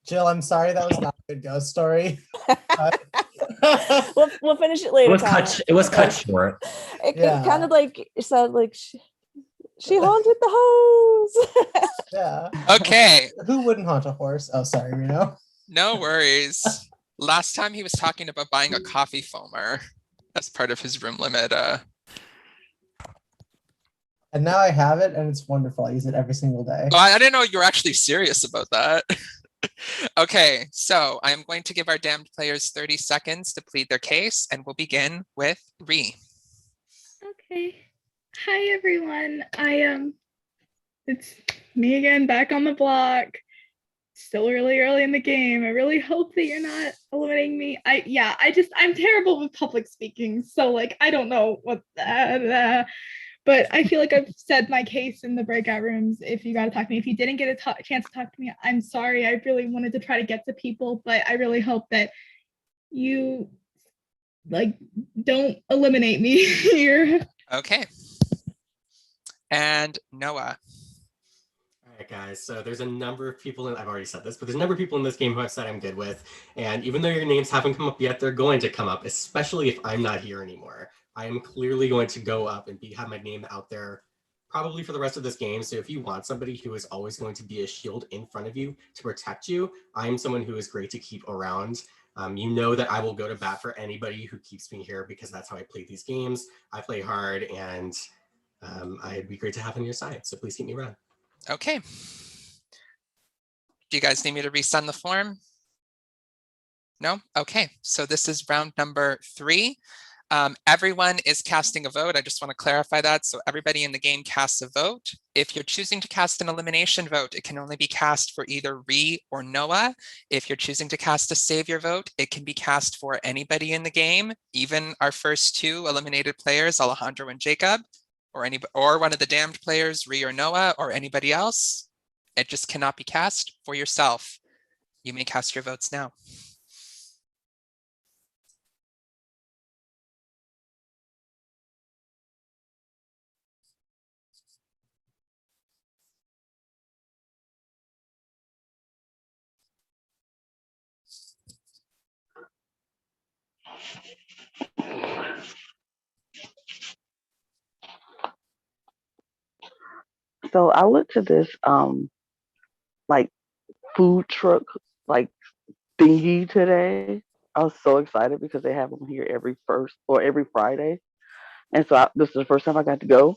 Jill, I'm sorry that was not a good ghost story.
We'll finish it later.
It was
Connor.
cut. It was cut short.
It
Yeah.
kind of like it sounded like she haunted the hose.
Yeah.
Okay.
Who wouldn't haunt a horse? Oh, sorry, Reno.
No worries. Last time he was talking about buying a coffee foamer as part of his room limit.
And now I have it, and it's wonderful. I use it every single day.
Oh, I didn't know you were actually serious about that. Okay, so I am going to give our damned players 30 seconds to plead their case, and we'll begin with Ree.
Okay. Hi everyone. It's me again, back on the block. Still really early in the game. I really hope that you're not eliminating me. I'm terrible with public speaking, so like I don't know what that. But I feel like I've said my case in the breakout rooms. If you got to talk to me, if you didn't get a chance to talk to me, I'm sorry. I really wanted to try to get to people, but I really hope that you like don't eliminate me here.
Okay. And Noah.
All right, guys. So there's a number of people, I've already said this, but there's a number of people in this game who I've said I'm good with. And even though your names haven't come up yet, they're going to come up, especially if I'm not here anymore. I am clearly going to go up and have my name out there probably for the rest of this game. So if you want somebody who is always going to be a shield in front of you to protect you, I'm someone who is great to keep around. You know that I will go to bat for anybody who keeps me here because that's how I play these games. I play hard, and I'd be great to have on your side. So please keep me around.
Okay. Do you guys need me to resend the form? No? Okay, so this is round number 3. Everyone is casting a vote. I just want to clarify that. So everybody in the game casts a vote. If you're choosing to cast an elimination vote, it can only be cast for either Ree or Noah. If you're choosing to cast a savior vote, it can be cast for anybody in the game, even our first 2 eliminated players, Alejandro and Jacob, or one of the damned players, Ree or Noah, or anybody else. It just cannot be cast for yourself. You may cast your votes now.
So I went to this like food truck like thingy today. I was so excited because they have them here every Friday, and so this is the first time I got to go.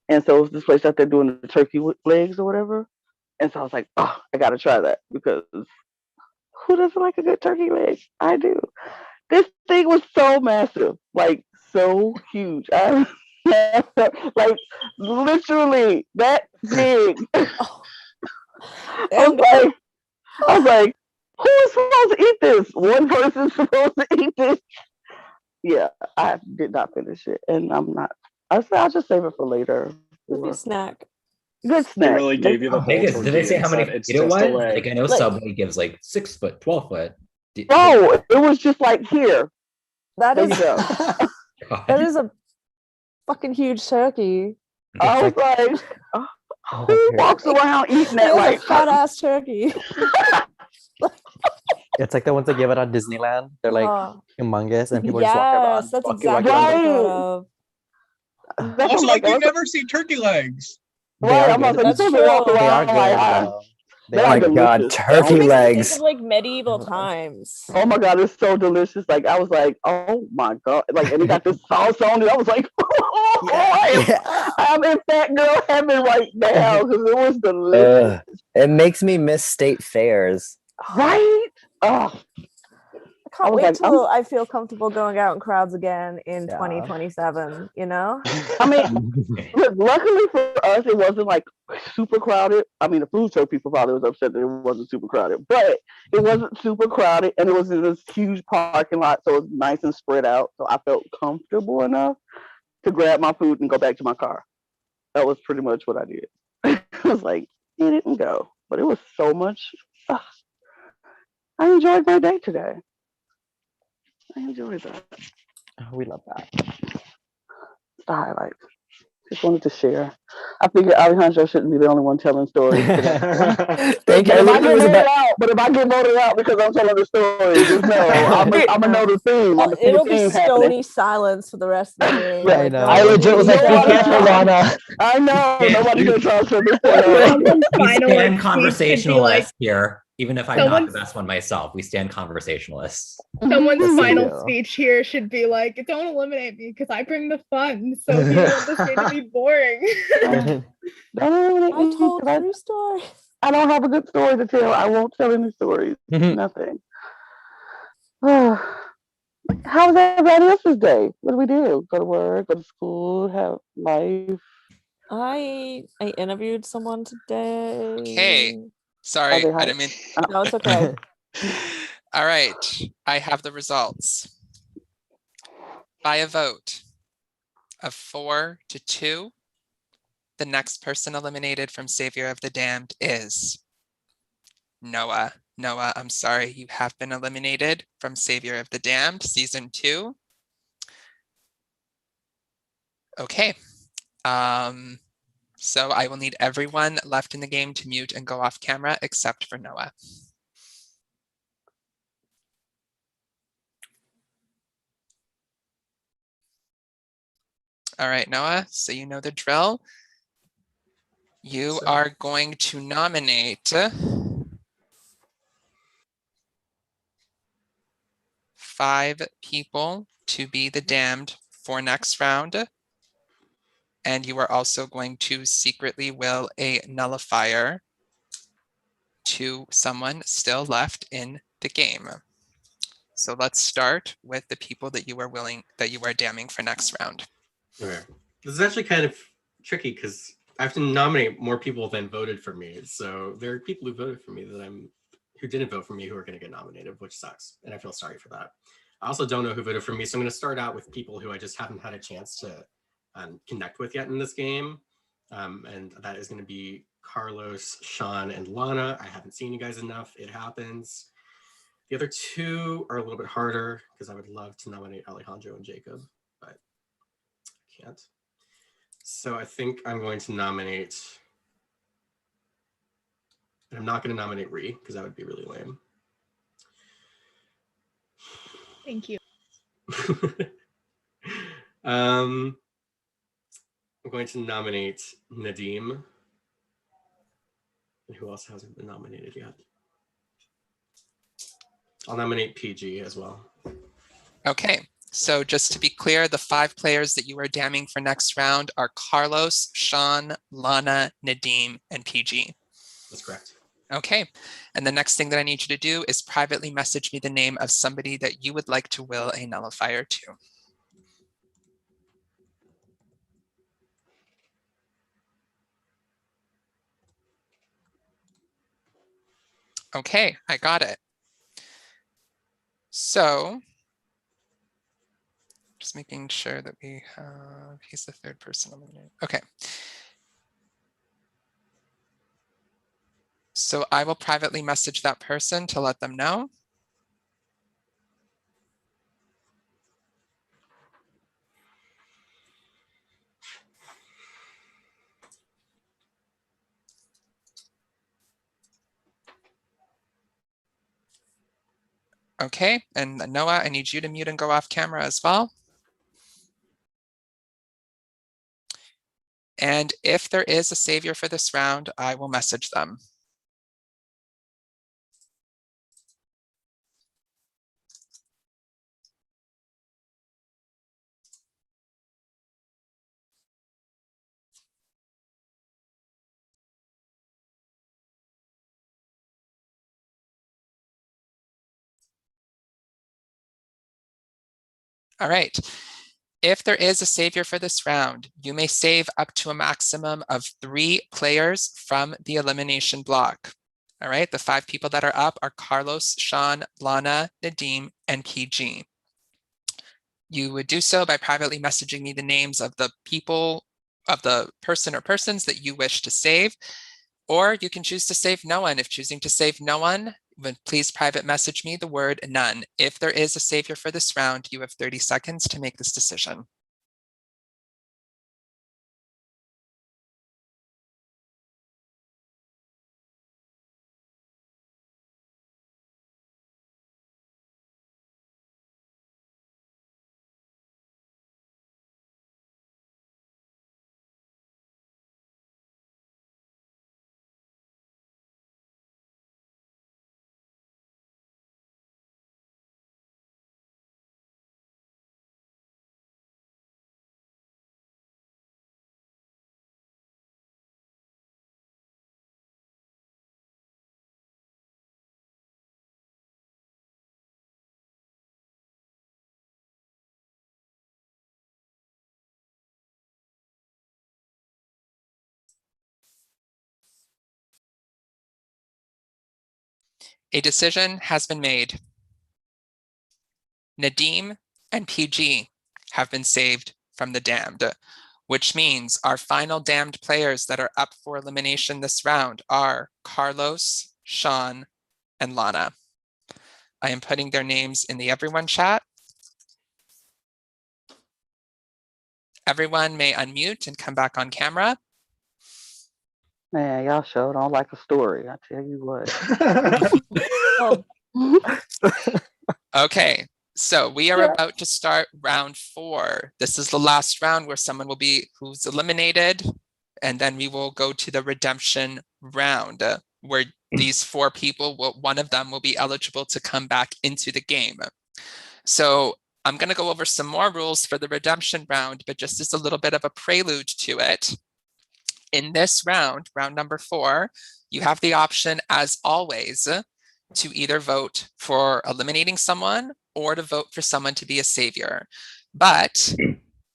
And so it was this place out there doing the turkey legs or whatever. And so I was like, oh, I gotta try that because who doesn't like a good turkey leg? I do. This thing was so massive, like so huge. I like literally that big. I was like, who is supposed to eat this? One person's supposed to eat this. Yeah, I did not finish it, and I'm not. I said I'll just save it for later.
It'll be a snack.
Good
They
snack.
really gave you the whole
Vegas, did they
tortilla
say
and
how many
said it's
feet it
just a
was?
leg.
Like I know
Like-
Subway gives like 6 foot, 12 foot.
No, it was just like here.
That
There
is
you go.
that is a fucking huge turkey.
I was like, who walks around eating that
It was
like
a fat ass turkey.
It's like the ones that give it on Disneyland. They're like humongous, and people just walk
Yes,
around.
that's
walkie,
exactly
walkie,
what I
walkie.
thought of.
That's
Also,
what I'm
like, you've
I was
never seen turkey legs.
They
right,
are
I'm about
good.
to say, you supposed to walk
They are
around
good,
like,
though. They
they're
are
my
good.
God,
delicious.
turkey
It makes me
legs.
think of like medieval times.
Oh my God, it's so delicious. Like I was like, oh my God. Like, and it got this sauce on it. I was like, I'm in fat girl heaven right now because it was delicious.
It makes me miss state fairs.
Right? Oh,
I can't
was
wait
like,
till I feel comfortable going out in crowds again in 2027, you know?
I mean, look, luckily for us, it wasn't like super crowded. I mean, the food truck people probably was upset that it wasn't super crowded, but it wasn't super crowded, and it was in this huge parking lot, so it was nice and spread out. So I felt comfortable enough to grab my food and go back to my car. That was pretty much what I did. I was like, it didn't go, but it was so much. I enjoyed my day today. I enjoyed that.
Oh, we love that.
The highlights. just wanted to share. I figure Alejandro shouldn't be the only one telling stories today.
Thank you.
But if I
It
get
was
voted
about
out, because I'm telling the story, just know I'm gonna know the theme. I'm
Well,
gonna see the
it'll be
theme happening.
stony silence for the rest of the game.
Yeah,
Like no
I
one will
legit was
even
like, be
shut
careful,
up.
Lana.
I know
Yeah,
nobody's gonna try to shut this one
Right.
up.
Someone's
We
final
stand
speech should be like
conversationalists here, even if I'm not the
someone's
best one myself. We stand conversationalists.
someone's
Yes, we
final
do.
speech here should be like, don't eliminate me because I bring the fun. So do you want this game to be boring?
Don't eliminate
I
me
told
'cause
true stories.
I don't have a good story to tell. I won't tell any stories. Nothing. How was everybody else's day? What do we do? Go to work, go to school, have life.
I interviewed someone today.
Okay.
Are
Sorry,
they
I
hot?
didn't mean.
No, it's okay.
All right, I have the results. By a vote of 4-2, the next person eliminated from Savior of the Damned is Noah. Noah, I'm sorry, you have been eliminated from Savior of the Damned, Season 2. Okay. So I will need everyone left in the game to mute and go off camera except for Noah. All right, Noah, so you know the drill. You are going to nominate 5 people to be the damned for next round. And you are also going to secretly will a nullifier to someone still left in the game. So let's start with the people that you are damning for next round.
Okay. This is actually kind of tricky because I have to nominate more people than voted for me. So there are people who voted for me who didn't vote for me who are going to get nominated, which sucks. And I feel sorry for that. I also don't know who voted for me. So I'm going to start out with people who I just haven't had a chance to connect with yet in this game. And that is going to be Carlos, Sean, and Lana. I haven't seen you guys enough. It happens. The other 2 are a little bit harder because I would love to nominate Alejandro and Jacob, but I can't. So I think I'm going to nominate, and I'm not going to nominate Ree because that would be really lame.
Thank you.
I'm going to nominate Nadim. And who else hasn't been nominated yet? I'll nominate PG as well.
Okay, so just to be clear, the 5 players that you are damning for next round are Carlos, Sean, Lana, Nadim, and PG.
That's correct.
Okay, and the next thing that I need you to do is privately message me the name of somebody that you would like to will a nullifier to. Okay, I got it. So, just making sure that we have, he's the 3rd person eliminated. Okay. So I will privately message that person to let them know. Okay, and Noah, I need you to mute and go off camera as well. And if there is a savior for this round, I will message them. All right. If there is a savior for this round, you may save up to a maximum of 3 players from the elimination block. All right, the 5 people that are up are Carlos, Sean, Lana, Nadim, and PG. You would do so by privately messaging me the names of the people, of the person or persons that you wish to save, or you can choose to save no one. If choosing to save no one, then please private message me the word none. If there is a savior for this round, you have 30 seconds to make this decision. A decision has been made. Nadim and PG have been saved from the damned, which means our final damned players that are up for elimination this round are Carlos, Sean, and Lana. I am putting their names in the everyone chat. Everyone may unmute and come back on camera.
Man, y'all sure don't like a story. I tell you what.
Okay, so we are about to start round 4. This is the last round where someone will be who's eliminated, and then we will go to the redemption round where these 4 people, one of them will be eligible to come back into the game. So I'm going to go over some more rules for the redemption round, but just as a little bit of a prelude to it. In this round, round number 4, you have the option, as always, to either vote for eliminating someone or to vote for someone to be a savior. But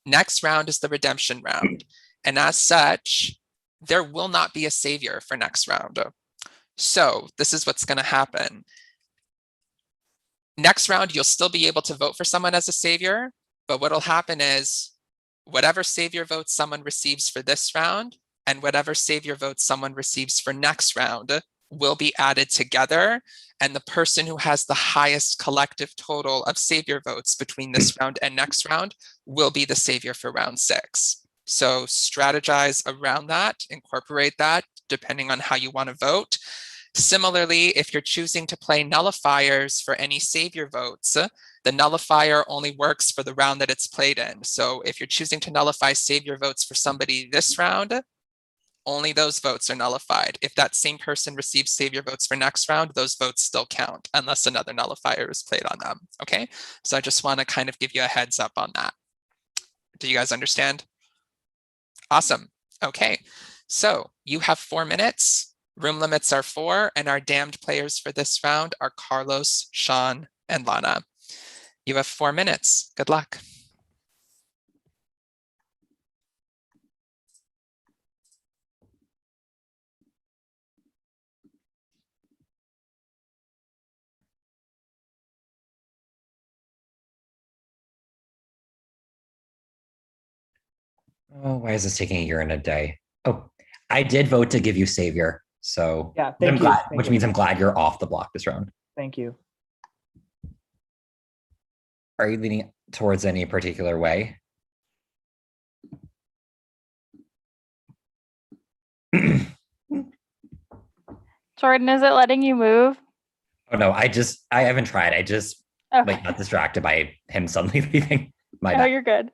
next round is the redemption round. And as such, there will not be a savior for next round. So this is what's going to happen. Next round, you'll still be able to vote for someone as a savior, but what'll happen is whatever savior votes someone receives for this round and whatever savior votes someone receives for next round will be added together, and the person who has the highest collective total of savior votes between this round and next round will be the savior for round 6. So strategize around that, incorporate that depending on how you want to vote. Similarly, if you're choosing to play nullifiers for any savior votes, the nullifier only works for the round that it's played in. So if you're choosing to nullify savior votes for somebody this round, only those votes are nullified. If that same person receives savior votes for next round, those votes still count unless another nullifier is played on them. Okay, so I just want to kind of give you a heads up on that. Do you guys understand? Awesome. Okay, so you have 4 minutes. Room limits are 4, and our damned players for this round are Carlos, Sean, and Lana. You have 4 minutes. Good luck.
Oh, why is this taking a year and a day? Oh, I did vote to give you savior. So
Yeah,
I'm
thank you.
glad,
Thank
which
you.
means I'm glad you're off the block this round.
Thank you.
Are you leaning towards any particular way?
Jordan, is it letting you move?
Oh no, I haven't tried. I just like got distracted by him suddenly leaving. My
No,
bad.
you're good.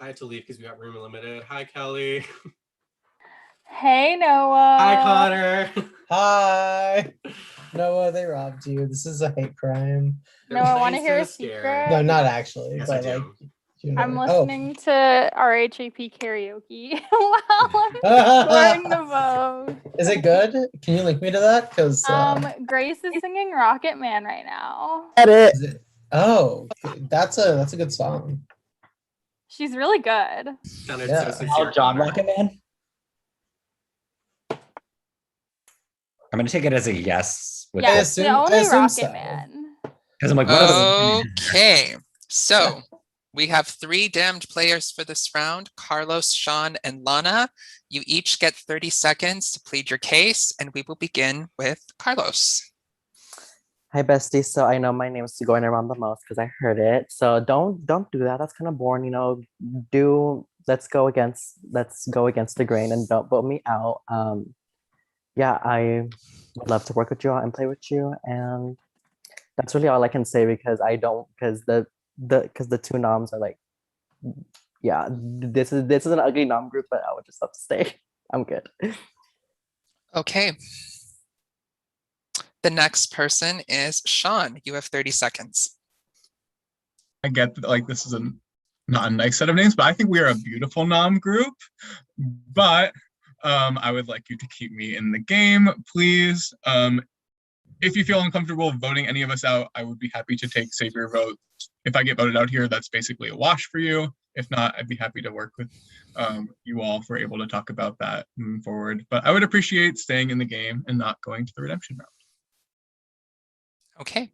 I had to leave because we got room limited. Hi, Kelly.
Hey, Noah.
Hi, Connor.
Hi. Noah, they robbed you. This is a hate crime.
Noah, want to
Nice
hear a
and scared.
secret?
No, not actually,
Yes, I
but like
do.
you know.
I'm
Oh.
listening to RHAP karaoke while I'm scoring the vote.
Is it good? Can you link me to that? Because
Grace is singing Rocket Man right now.
Edit.
oh, that's a good song.
She's really good.
Sounded
Yeah.
so sincere.
John
Connor.
Rocket Man. I'm gonna take it as a yes. With
Yeah,
this,
the only Rocket Man.
because I'm like, what else?
Okay, so we have 3 damned players for this round, Carlos, Sean, and Lana. You each get 30 seconds to plead your case, and we will begin with Carlos.
Hi, bestie. So I know my name's going around the most because I heard it. So don't do that. That's kind of boring. You know, let's go against the grain and don't vote me out. Yeah, I would love to work with you and play with you, and that's really all I can say because the 2 noms are like, yeah, this is an ugly nom group, but I would just have to stay. I'm good.
Okay. The next person is Sean. You have 30 seconds.
I get that, like, this is not a nice set of names, but I think we are a beautiful nom group. But I would like you to keep me in the game, please. If you feel uncomfortable voting any of us out, I would be happy to take Saviour vote. If I get voted out here, that's basically a wash for you. If not, I'd be happy to work with you all if we're able to talk about that moving forward. But I would appreciate staying in the game and not going to the redemption round.
Okay.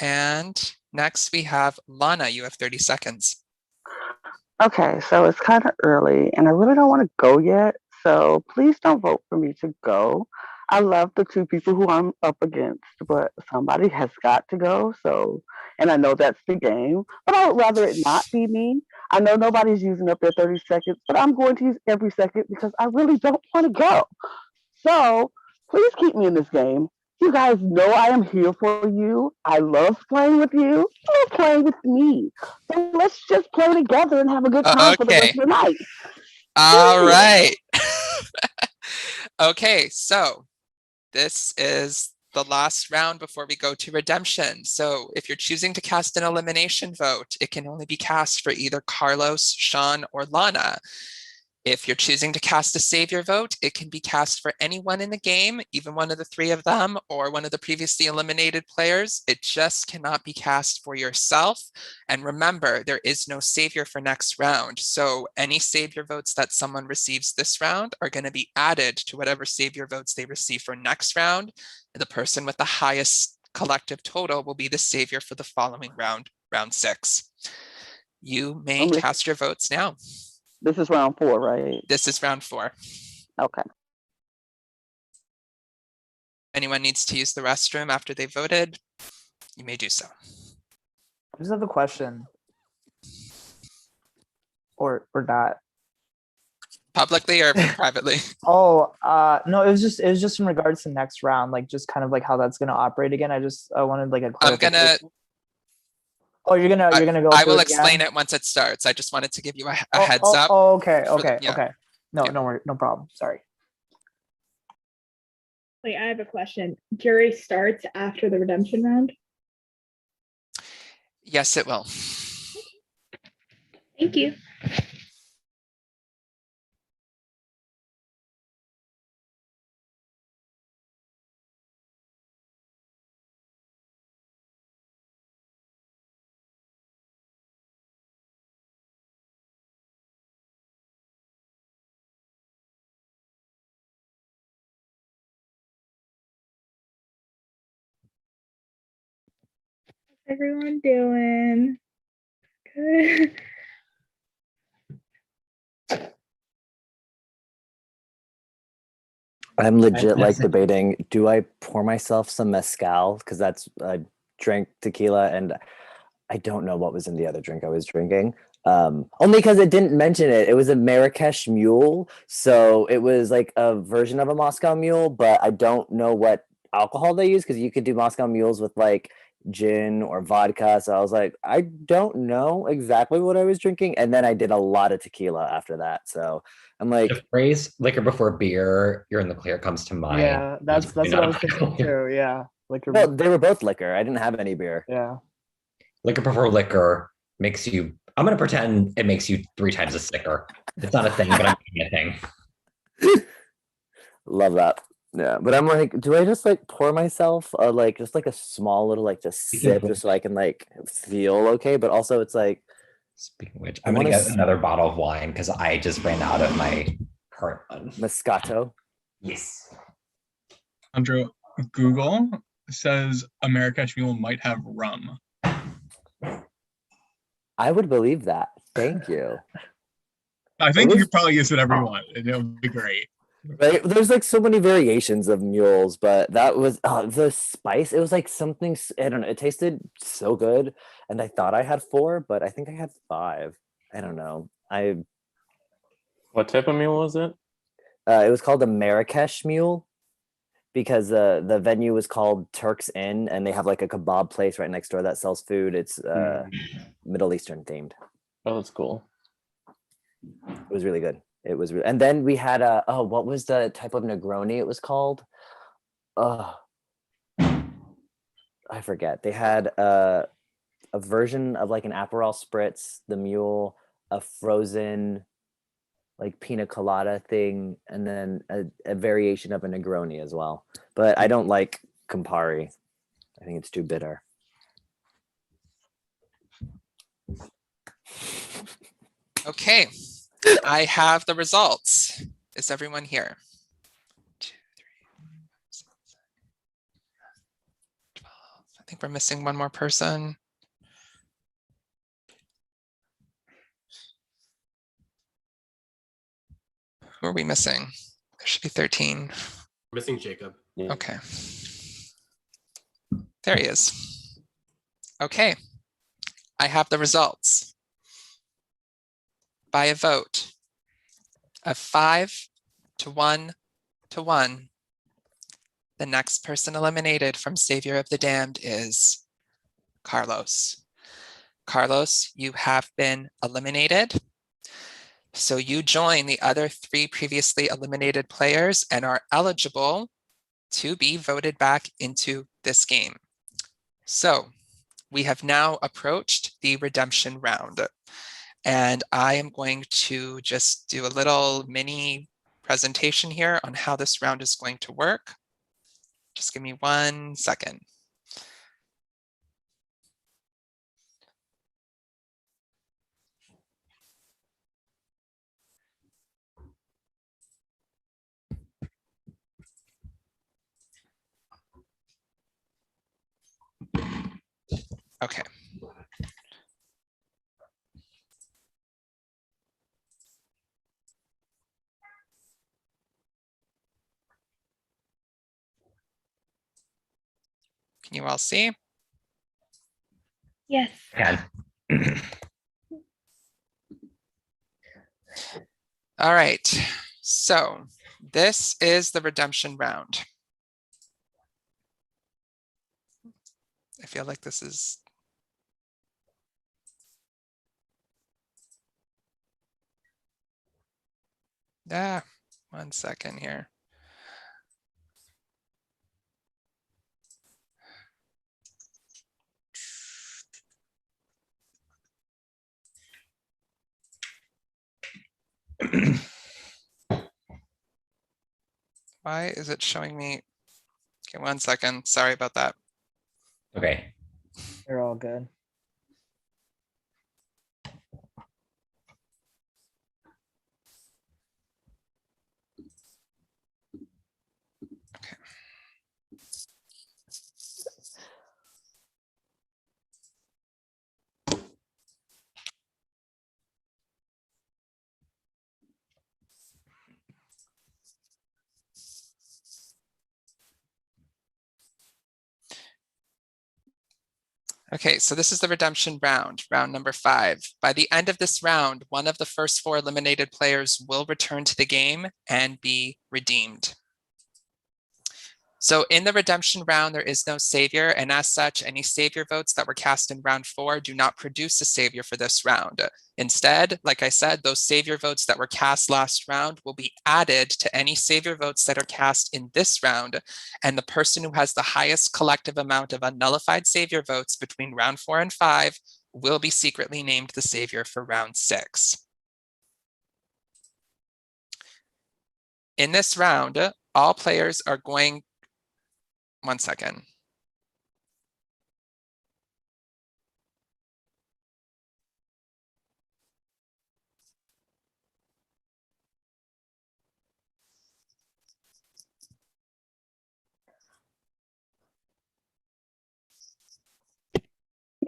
And next we have Lana. You have 30 seconds.
Okay, so it's kind of early and I really don't want to go yet. So please don't vote for me to go. I love the 2 people who I'm up against, but somebody has got to go. So, and I know that's the game, but I would rather it not be me. I know nobody's using up their 30 seconds, but I'm going to use every second because I really don't want to go. So please keep me in this game. You guys know I am here for you. I love playing with you. You love playing with me. So let's just play together and have a good time for the rest
Okay.
of the night.
All right. Okay, so this is the last round before we go to redemption. So if you're choosing to cast an elimination vote, it can only be cast for either Carlos, Sean, or Lana. If you're choosing to cast a Saviour vote, it can be cast for anyone in the game, even one of the 3 of them, or one of the previously eliminated players. It just cannot be cast for yourself. And remember, there is no Saviour for next round. So any Saviour votes that someone receives this round are going to be added to whatever Saviour votes they receive for next round. The person with the highest collective total will be the Saviour for the following round, round 6. You may cast your votes now.
This is round 4, right?
This is round 4.
Okay.
Anyone needs to use the restroom after they voted, you may do so.
I just have a question. Or not.
Publicly or privately?
Oh, no, it was just in regards to next round, like just kind of like how that's gonna operate again. I wanted like a clarification. Oh, you're gonna go.
I
through
will
it
explain
again?
it once it starts. I just wanted to give you a heads up.
Oh, okay, okay,
yeah.
okay. No, no worry, no problem. Sorry.
Wait, I have a question. Jury starts after the redemption round?
Yes, it will.
Thank you. How's everyone doing? Good.
I'm legit like debating, do I pour myself some mezcal? Because that's I drank tequila and I don't know what was in the other drink I was drinking. Only because it didn't mention it. It was a Marrakesh mule. So it was like a version of a Moscow mule, but I don't know what alcohol they use because you could do Moscow mules with like gin or vodka. So I was like, I don't know exactly what I was drinking. And then I did a lot of tequila after that. So I'm like,
The phrase liquor before beer, you're in the clear comes to mind.
Yeah, that's what I was thinking too. Yeah,
well, they were both liquor. I didn't have any beer.
Yeah.
Liquor before liquor makes you, I'm going to pretend it makes you 3 times as sicker. It's not a thing, but I'm making a thing.
Love that. Yeah, but I'm like, do I just like pour myself like just like a small little like just sip just so I can like feel okay? But also it's like,
speaking of which, I'm gonna get another bottle of wine because I just ran out of my current one.
Moscato.
Yes.
Andrew, Google says a Marrakesh Mule might have rum.
I would believe that. Thank you.
I think you could probably use whatever you want, and it'll be great.
Right? There's like so many variations of mules, but that was the spice. It was like something, I don't know. It tasted so good, and I thought I had 4, but I think I had 5. I don't know.
What type of mule was it?
It was called the Marrakesh Mule because the venue was called Turk's Inn, and they have like a kebab place right next door that sells food. It's Middle Eastern themed.
Oh, that's cool.
It was really good. It was really, and then we had what was the type of Negroni it was called? I forget. They had a version of like an Aperol Spritz, the mule, a frozen like pina colada thing, and then a variation of a Negroni as well. But I don't like Campari. I think it's too bitter.
Okay, I have the results. Is everyone here? 2, 3, 6, 12. I think we're missing one more person. Who are we missing? There should be 13.
Missing Jacob.
Okay. There he is. Okay, I have the results. By a vote of 5 to 1 to 1, the next person eliminated from Savior of the Damned is Carlos. Carlos, you have been eliminated. So you join the other 3 previously eliminated players and are eligible to be voted back into this game. So we have now approached the redemption round. And I am going to just do a little mini presentation here on how this round is going to work. Just give me 1 second. Okay. Can you all see?
Yes.
Can.
All right, so this is the redemption round. I feel like this is Ah, 1 second here. Why is it showing me? Okay, 1 second. Sorry about that.
Okay.
They're all good.
Okay, so this is the redemption round, round number 5. By the end of this round, one of the first 4 eliminated players will return to the game and be redeemed. So in the redemption round, there is no savior, and as such, any savior votes that were cast in round 4 do not produce a savior for this round. Instead, like I said, those savior votes that were cast last round will be added to any savior votes that are cast in this round, and the person who has the highest collective amount of unnullified savior votes between round 4 and 5 will be secretly named the savior for round 6. In this round, all players are going, one second.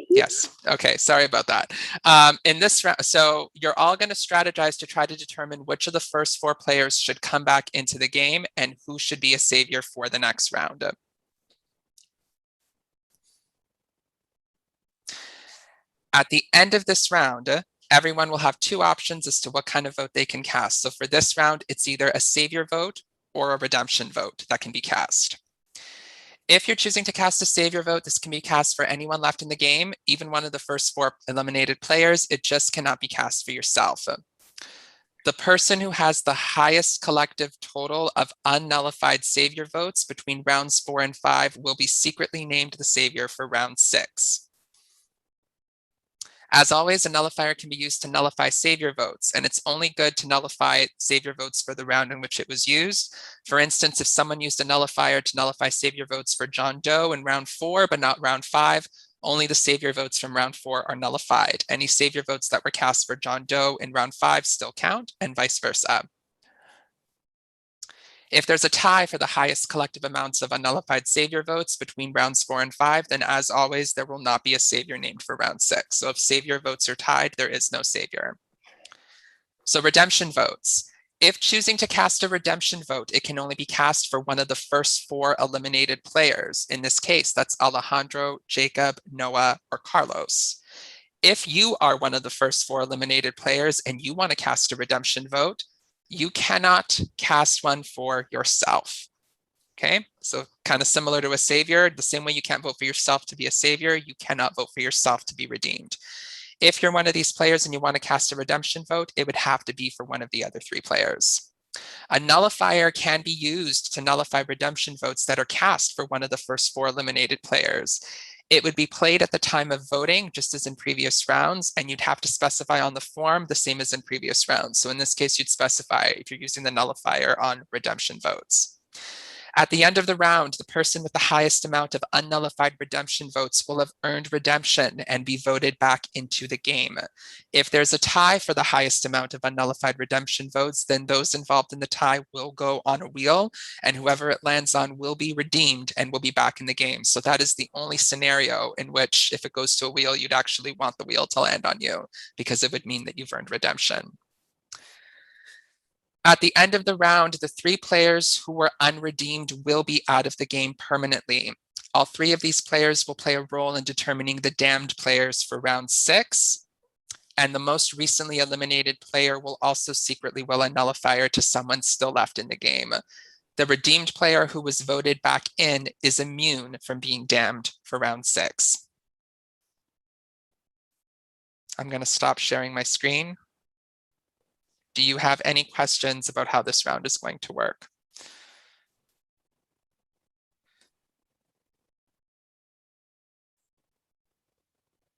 Yes. Okay. Sorry about that. In this round, so you're all going to strategize to try to determine which of the first 4 players should come back into the game and who should be a savior for the next round. At the end of this round, everyone will have 2 options as to what kind of vote they can cast. So for this round, it's either a savior vote or a redemption vote that can be cast. If you're choosing to cast a savior vote, this can be cast for anyone left in the game, even one of the first 4 eliminated players. It just cannot be cast for yourself. The person who has the highest collective total of unnullified savior votes between rounds 4 and 5 will be secretly named the savior for round 6. As always, a nullifier can be used to nullify savior votes, and it's only good to nullify savior votes for the round in which it was used. For instance, if someone used a nullifier to nullify savior votes for John Doe in round 4, but not round 5, only the savior votes from round 4 are nullified. Any savior votes that were cast for John Doe in round 5 still count, and vice versa. If there's a tie for the highest collective amounts of unnullified savior votes between rounds 4 and 5, then as always, there will not be a savior named for round 6. So if savior votes are tied, there is no savior. So redemption votes. If choosing to cast a redemption vote, it can only be cast for one of the first 4 eliminated players. In this case, that's Alejandro, Jacob, Noah, or Carlos. If you are one of the first 4 eliminated players and you want to cast a redemption vote, you cannot cast one for yourself. Okay, so kind of similar to a savior, the same way you can't vote for yourself to be a savior, you cannot vote for yourself to be redeemed. If you're one of these players and you want to cast a redemption vote, it would have to be for one of the other 3 players. A nullifier can be used to nullify redemption votes that are cast for one of the first 4 eliminated players. It would be played at the time of voting, just as in previous rounds, and you'd have to specify on the form the same as in previous rounds. So in this case, you'd specify if you're using the nullifier on redemption votes. At the end of the round, the person with the highest amount of unnullified redemption votes will have earned redemption and be voted back into the game. If there's a tie for the highest amount of unnullified redemption votes, then those involved in the tie will go on a wheel, and whoever it lands on will be redeemed and will be back in the game. So that is the only scenario in which, if it goes to a wheel, you'd actually want the wheel to land on you, because it would mean that you've earned redemption. At the end of the round, the 3 players who were unredeemed will be out of the game permanently. All 3 of these players will play a role in determining the damned players for round 6. And the most recently eliminated player will also secretly will a nullifier to someone still left in the game. The redeemed player who was voted back in is immune from being damned for round 6. I'm going to stop sharing my screen. Do you have any questions about how this round is going to work?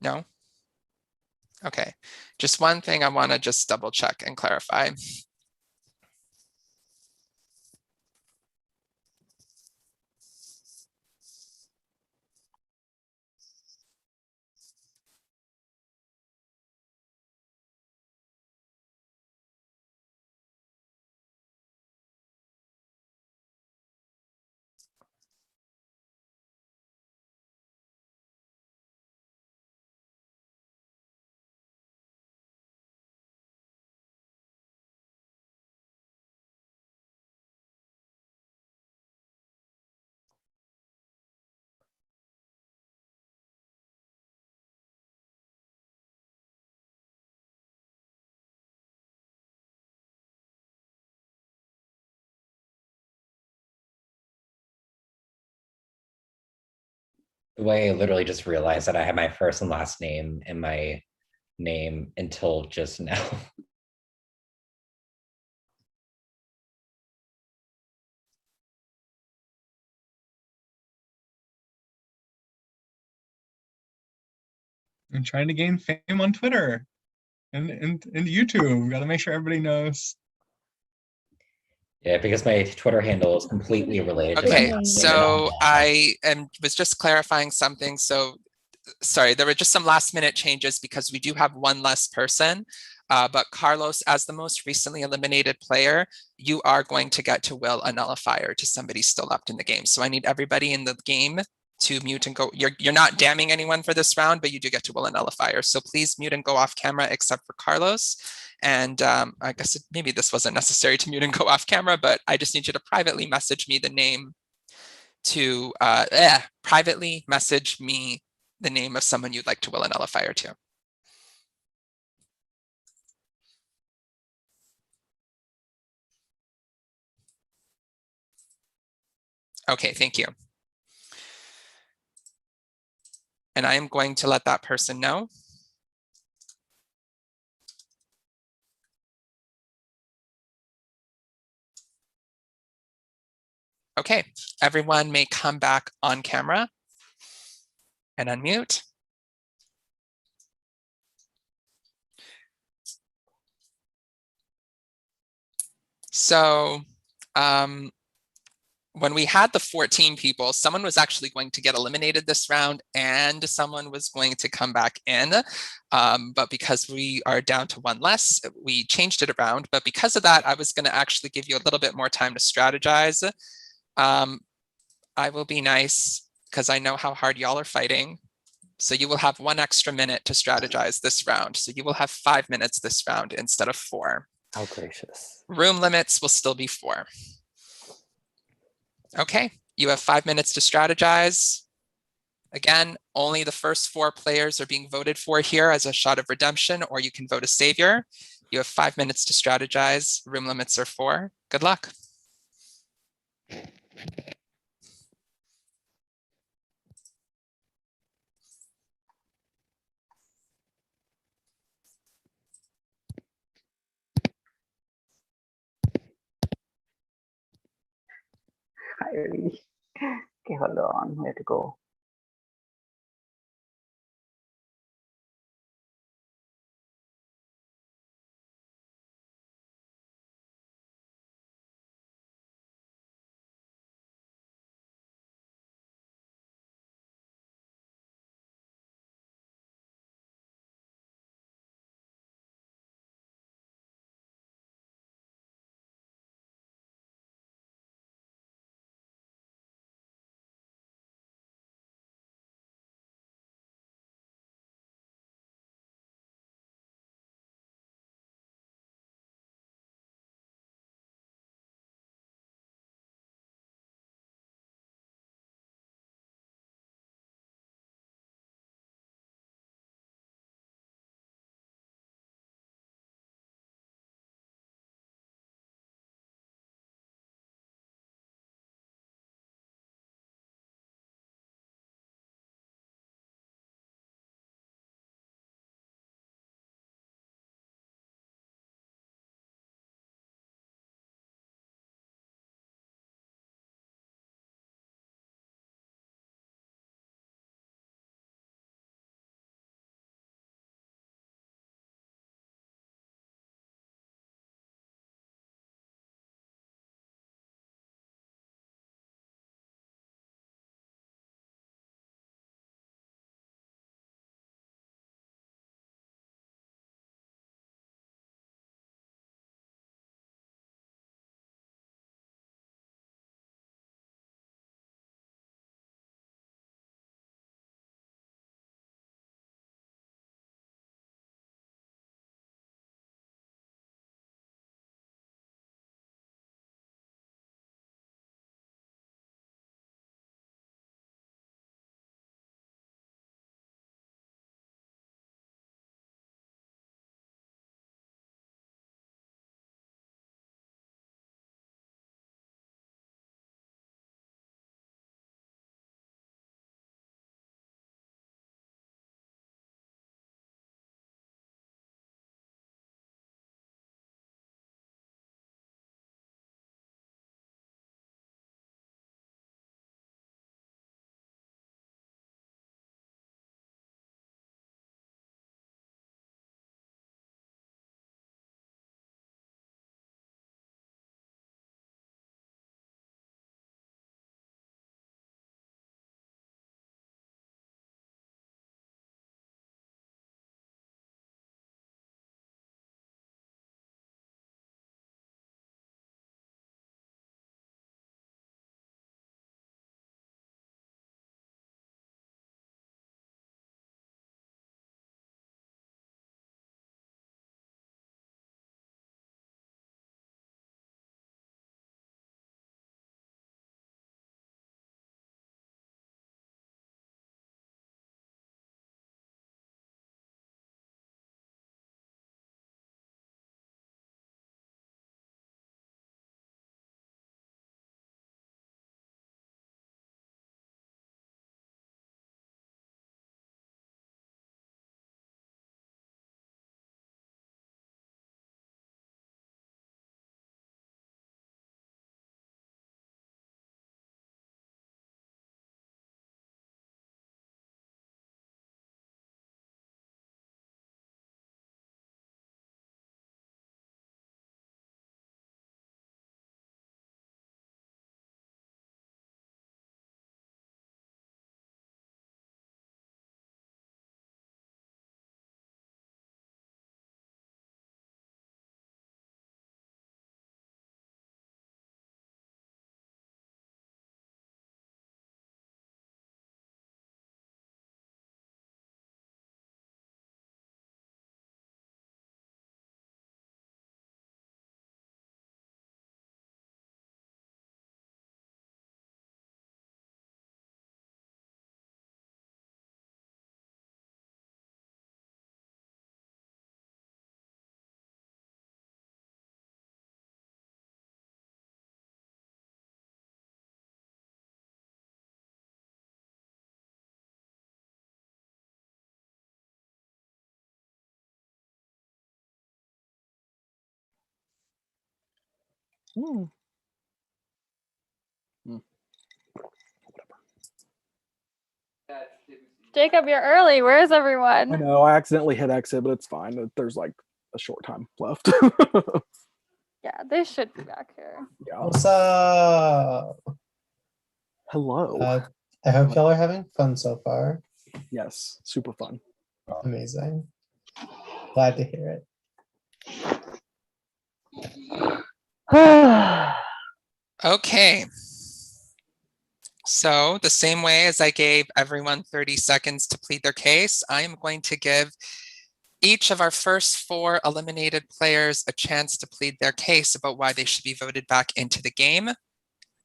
No? Okay, just one thing I want to just double check and clarify.
The way I literally just realized that I had my first and last name in my name until just now.
I'm trying to gain fame on Twitter and YouTube. Got to make sure everybody knows.
Yeah, because my Twitter handle is completely related to my
Okay,
last name.
so was just clarifying something. So sorry, there were just some last minute changes because we do have one less person. But Carlos, as the most recently eliminated player, you are going to get to will a nullifier to somebody still left in the game. So I need everybody in the game to mute and go. You're not damning anyone for this round, but you do get to will a nullifier. So please mute and go off camera except for Carlos. And I guess maybe this wasn't necessary to mute and go off camera, but I just need you to privately message me the name to privately message me the name of someone you'd like to will a nullifier to. Okay, thank you. And I am going to let that person know. Okay, everyone may come back on camera and unmute. So when we had the 14 people, someone was actually going to get eliminated this round and someone was going to come back in. But because we are down to one less, we changed it around. But because of that, I was going to actually give you a little bit more time to strategize. I will be nice because I know how hard y'all are fighting. So you will have 1 extra minute to strategize this round. So you will have 5 minutes this round instead of 4.
How gracious.
Room limits will still be 4. Okay, you have 5 minutes to strategize. Again, only the first 4 players are being voted for here as a shot of redemption, or you can vote a savior. You have 5 minutes to strategize. Room limits are 4. Good luck.
Hi, Ellie. Okay, hold on. Where to go?
Hmm.
Jacob, you're early. Where's
I
everyone?
know I accidentally hit exit, but it's fine. There's like a short time left.
Yeah, they should be back here.
Yeah.
What's up?
Hello.
I hope y'all are having fun so far.
Yes, super fun.
Amazing. Glad to hear it.
Okay. So the same way as I gave everyone 30 seconds to plead their case, I am going to give each of our first 4 eliminated players a chance to plead their case about why they should be voted back into the game.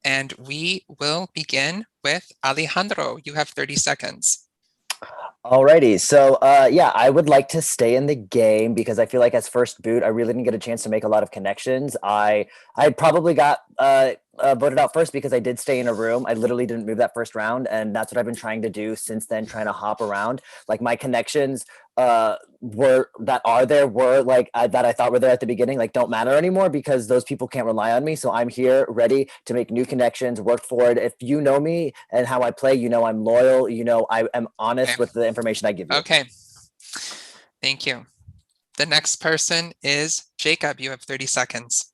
And we will begin with Alejandro. You have 30 seconds.
Alrighty, so yeah, I would like to stay in the game because I feel like as first boot, I really didn't get a chance to make a lot of connections. I probably got voted out first because I did stay in a room. I literally didn't move that first round, and that's what I've been trying to do since then, trying to hop around. Like my connections were that I thought were there at the beginning, like don't matter anymore because those people can't rely on me. So I'm here ready to make new connections, work for it. If you know me and how I play, you know I'm loyal, you know I am honest with the information I give you.
Okay. Thank you. The next person is Jacob. You have 30 seconds.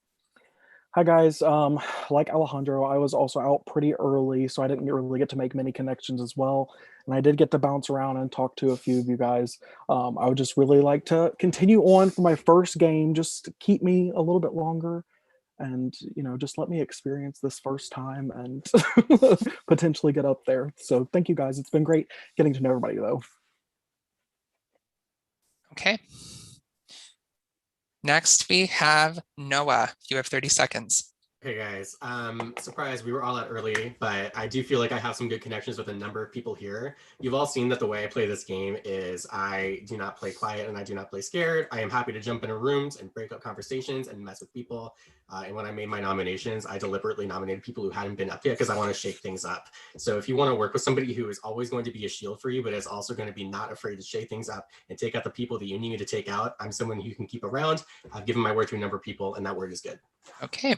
Hi guys. Like Alejandro, I was also out pretty early, so I didn't really get to make many connections as well. And I did get to bounce around and talk to a few of you guys. I would just really like to continue on for my first game. Just keep me a little bit longer, and just let me experience this first time and potentially get up there. So thank you guys. It's been great getting to know everybody though.
Okay. Next, we have Noah. You have 30 seconds.
Hey guys, surprise, we were all out early, but I do feel like I have some good connections with a number of people here. You've all seen that the way I play this game is I do not play quiet and I do not play scared. I am happy to jump into rooms and break up conversations and mess with people. And when I made my nominations, I deliberately nominated people who hadn't been up yet because I want to shake things up. So if you want to work with somebody who is always going to be a shield for you, but is also going to be not afraid to shake things up and take out the people that you need me to take out, I'm someone who can keep around. I've given my word to a number of people and that word is good.
Okay.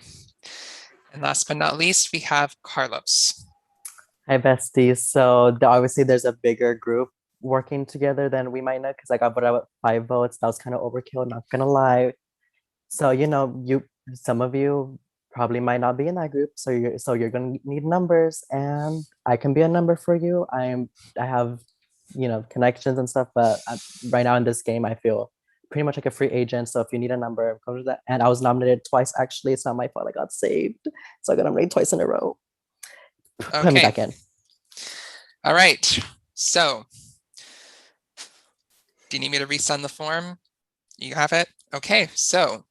And last but not least, we have Carlos.
Hi, besties. So obviously there's a bigger group working together than we might know because I got voted out with 5 votes. That was kind of overkill, not gonna lie. So some of you probably might not be in that group. So you're gonna need numbers, and I can be a number for you. I have connections and stuff, but right now in this game I feel pretty much like a free agent. So if you need a number, come to that. And I was nominated twice actually. It's not my fault I got saved. So I got nominated twice in a row. Put me back in.
All right. So do you need me to resend the form? You have it? Okay. So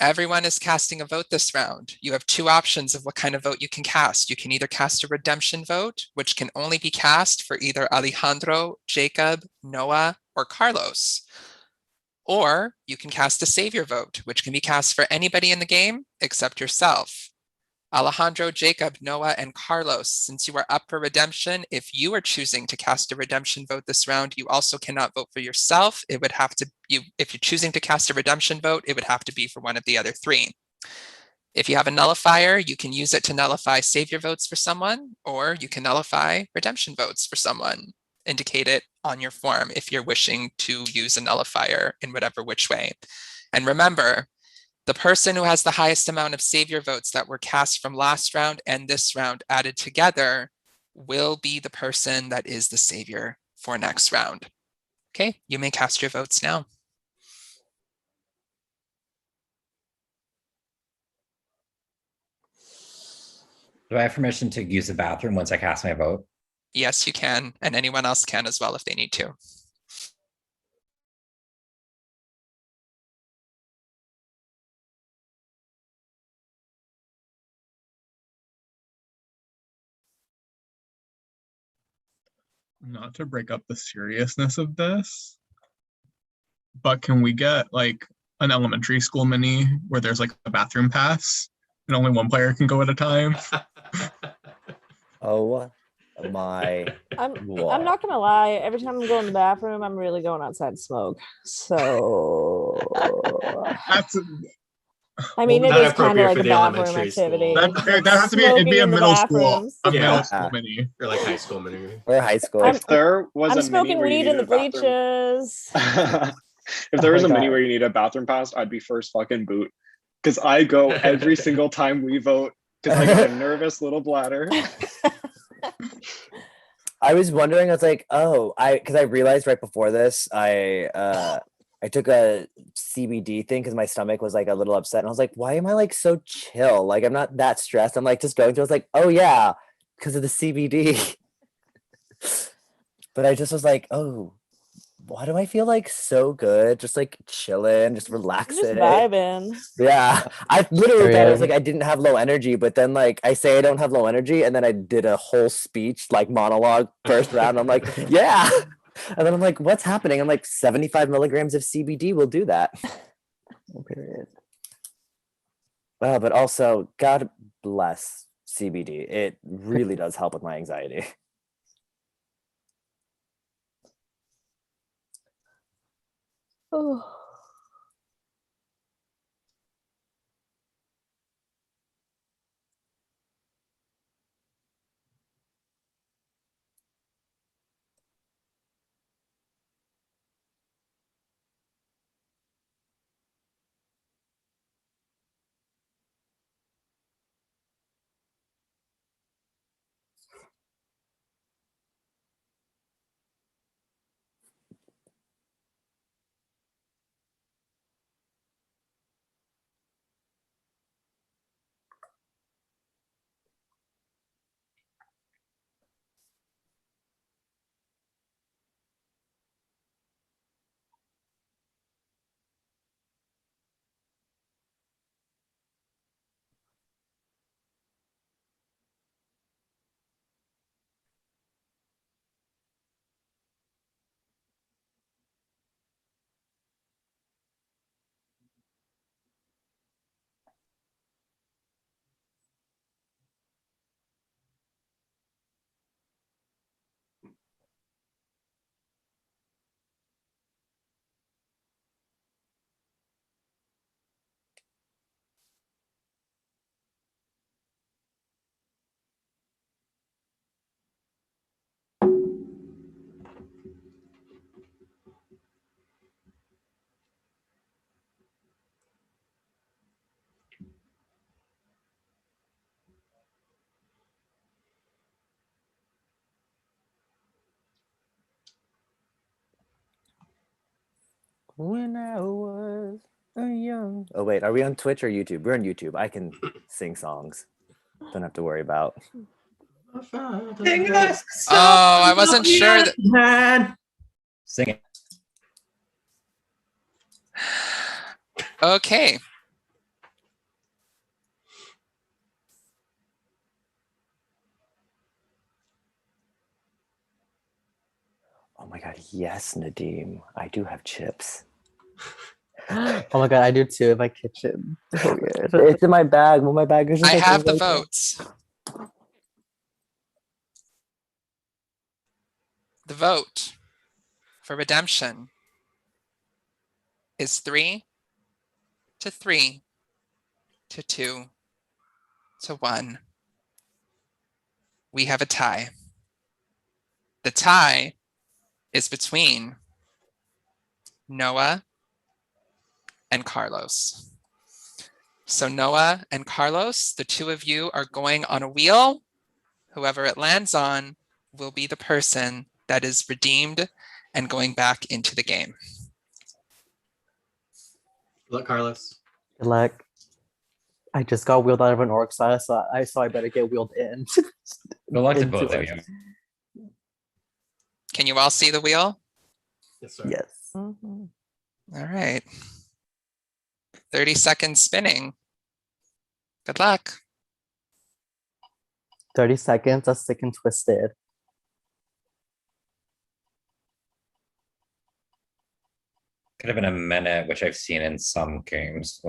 everyone is casting a vote this round. You have 2 options of what kind of vote you can cast. You can either cast a redemption vote, which can only be cast for either Alejandro, Jacob, Noah, or Carlos. Or you can cast a savior vote, which can be cast for anybody in the game except yourself. Alejandro, Jacob, Noah, and Carlos, since you are up for redemption, if you are choosing to cast a redemption vote this round, you also cannot vote for yourself. It would have to if you're choosing to cast a redemption vote, it would have to be for one of the other 3. If you have a nullifier, you can use it to nullify savior votes for someone, or you can nullify redemption votes for someone. Indicate it on your form if you're wishing to use a nullifier in whatever which way. And remember, the person who has the highest amount of savior votes that were cast from last round and this round added together will be the person that is the savior for next round. Okay, you may cast your votes now.
Do I have permission to use the bathroom once I cast my vote?
Yes, you can, and anyone else can as well if they need to.
Not to break up the seriousness of this, but can we get like an elementary school mini where there's like a bathroom pass and only one player can go at a time?
Oh my
I'm
God.
not gonna lie. Every time I'm going to the bathroom, I'm really going outside to smoke. So I mean, it
Not
is kind of
appropriate
like
for
a
the
bathroom
elementary
activity.
school.
Like
That has to be. It'd be
smoking
a
in the
middle school.
bathrooms.
A middle
Yeah.
school mini.
Or like high school mini.
Or high school.
I'm-
If there was
I'm
a mini
smoking
where you
weed in
needed
the
a bathroom,
bleachers.
if there
Oh
was
my
a mini
God.
where you need a bathroom pass, I'd be first fucking boot. Because I go every single time we vote because I got a nervous little bladder.
I was wondering, I was like, oh, because I realized right before this, I took a CBD thing because my stomach was like a little upset. And I was like, why am I like so chill? Like I'm not that stressed. I'm like just going through. I was like, oh yeah, because of the CBD. But I just was like, oh, why do I feel like so good? Just like chilling, just relaxing.
Just vibing.
Yeah. I literally thought I was
Period.
like I didn't have low energy, but then like I say I don't have low energy, and then I did a whole speech, like monologue first round. I'm like, yeah. And then I'm like, what's happening? I'm like, 75 milligrams of CBD will do that.
Period.
But also, God bless CBD. It really does help with my anxiety.
Oh.
When I was a young. Oh wait, are we on Twitch or YouTube? We're on YouTube. I can sing songs. Don't have to worry about.
Oh, I wasn't sure that.
Sing it.
Okay.
Oh my god, yes, Nadim. I do have chips.
Oh my God, I do too in my kitchen. So good.
It's in my bag. Well, my bag is just
I
like
have the
right there.
votes. The vote for redemption is 3 to 3 to 2 to 1. We have a tie. The tie is between Noah and Carlos. So Noah and Carlos, the two of you are going on a wheel. Whoever it lands on will be the person that is redeemed and going back into the game.
Look, Carlos.
Good luck. I just got wheeled out of an orc side, so I better get wheeled in.
Good luck to
into
both of
it.
you.
Can you all see the wheel?
Yes, sir.
Yes.
All right. 30 seconds spinning. Good luck.
30 seconds of sick and twisted.
Could have been a minute, which I've seen in some games.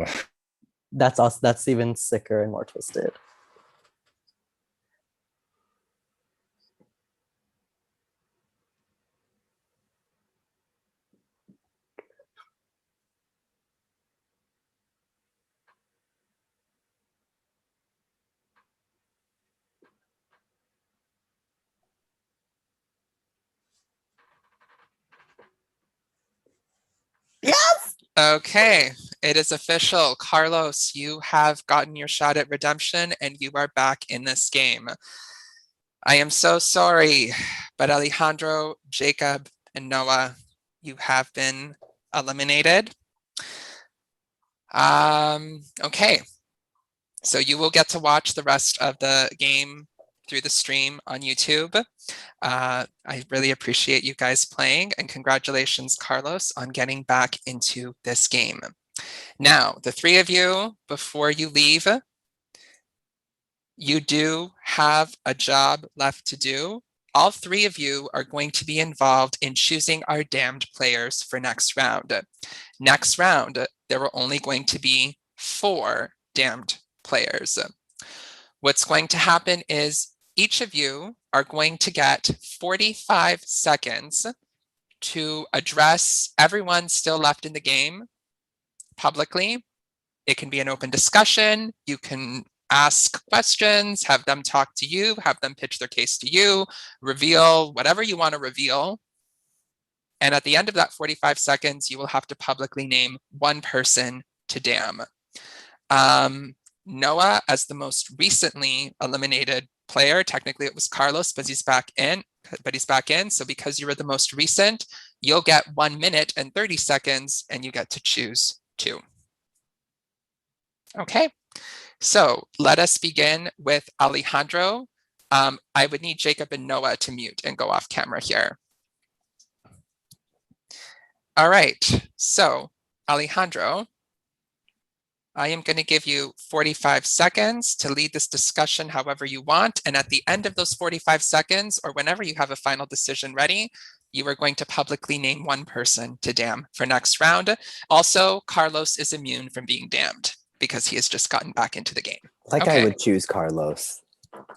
That's us. That's even sicker and more twisted.
Okay, it is official. Carlos, you have gotten your shot at redemption and you are back in this game. I am so sorry, but Alejandro, Jacob, and Noah, you have been eliminated. Okay, so you will get to watch the rest of the game through the stream on YouTube. I really appreciate you guys playing, and congratulations, Carlos, on getting back into this game. Now, the three of you, before you leave, you do have a job left to do. All three of you are going to be involved in choosing our damned players for next round. Next round, there are only going to be 4 damned players. What's going to happen is each of you are going to get 45 seconds to address everyone still left in the game publicly. It can be an open discussion. You can ask questions, have them talk to you, have them pitch their case to you, reveal whatever you want to reveal. And at the end of that 45 seconds, you will have to publicly name one person to damn. Noah, as the most recently eliminated player, technically it was Carlos, but he's back in. So because you were the most recent, you'll get 1 minute and 30 seconds, and you get to choose 2. Okay, so let us begin with Alejandro. I would need Jacob and Noah to mute and go off camera here. All right, so Alejandro, I am going to give you 45 seconds to lead this discussion however you want. And at the end of those 45 seconds, or whenever you have a final decision ready, you are going to publicly name one person to damn for next round. Also, Carlos is immune from being damned because he has just gotten back into the game.
Like I would choose Carlos.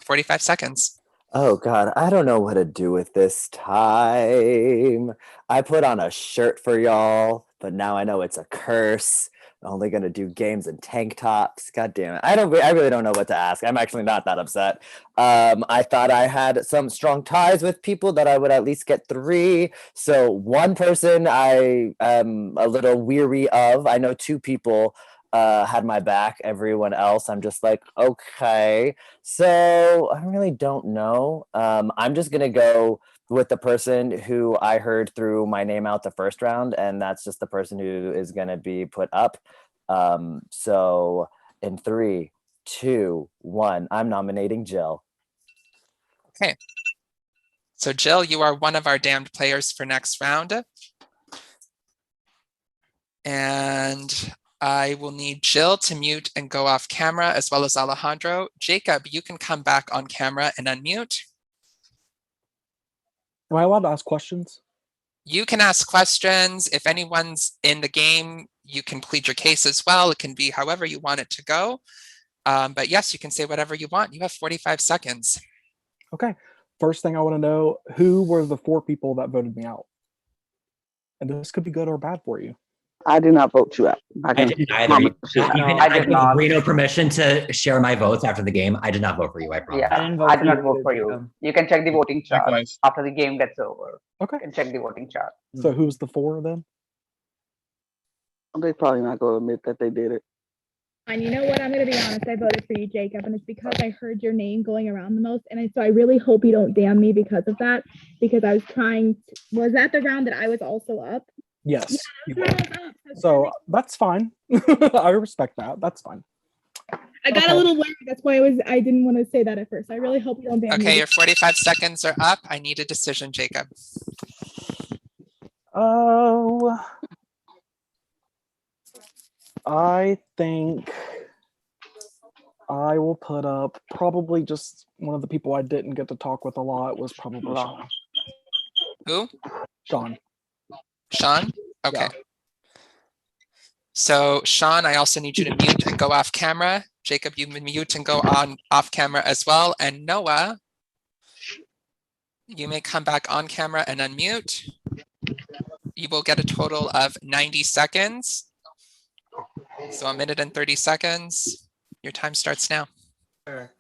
45 seconds.
Oh God, I don't know what to do with this time. I put on a shirt for y'all, but now I know it's a curse. I'm only gonna do games in tank tops. God damn it. I really don't know what to ask. I'm actually not that upset. I thought I had some strong ties with people that I would at least get 3. So one person I am a little weary of. I know 2 people had my back. Everyone else, I'm just like, okay. So I really don't know. I'm just gonna go with the person who I heard threw my name out the first round, and that's just the person who is gonna be put up. So in 3, 2, 1, I'm nominating Jill.
Okay. So Jill, you are one of our damned players for next round. And I will need Jill to mute and go off camera, as well as Alejandro. Jacob, you can come back on camera and unmute.
Am I allowed to ask questions?
You can ask questions. If anyone's in the game, you can plead your case as well. It can be however you want it to go. But yes, you can say whatever you want. You have 45 seconds.
Okay. First thing I want to know, who were the 4 people that voted me out? And this could be good or bad for you.
I did not vote you out.
I didn't either. I gave Reno permission to share my votes after the game. I did not vote for you, I promise.
Yeah, I did not vote for you. You can check the voting chart after the game gets over.
Okay.
You can check the voting chart.
So who's the 4 then?
They probably not going to admit that they did it.
And you know what? I'm going to be honest. I voted for you, Jacob, and it's because I heard your name going around the most. And so I really hope you don't damn me because of that, because I was trying to, was that the round that I was also up?
Yes.
Yeah,
so that's fine. I respect that. That's fine.
I got a little worried. That's why I didn't want to say that at first. I really hope you don't damn me.
Okay, your 45 seconds are up. I need a decision, Jacob.
Oh, I think I will put up probably just one of the people I didn't get to talk with a lot was probably Sean.
Who?
Sean.
Sean? Okay. Yeah. So Sean, I also need you to mute and go off camera. Jacob, you mute and go on off camera as well. And Noah, you may come back on camera and unmute. You will get a total of 90 seconds. So 1 minute and 30 seconds. Your time starts now.
Sure.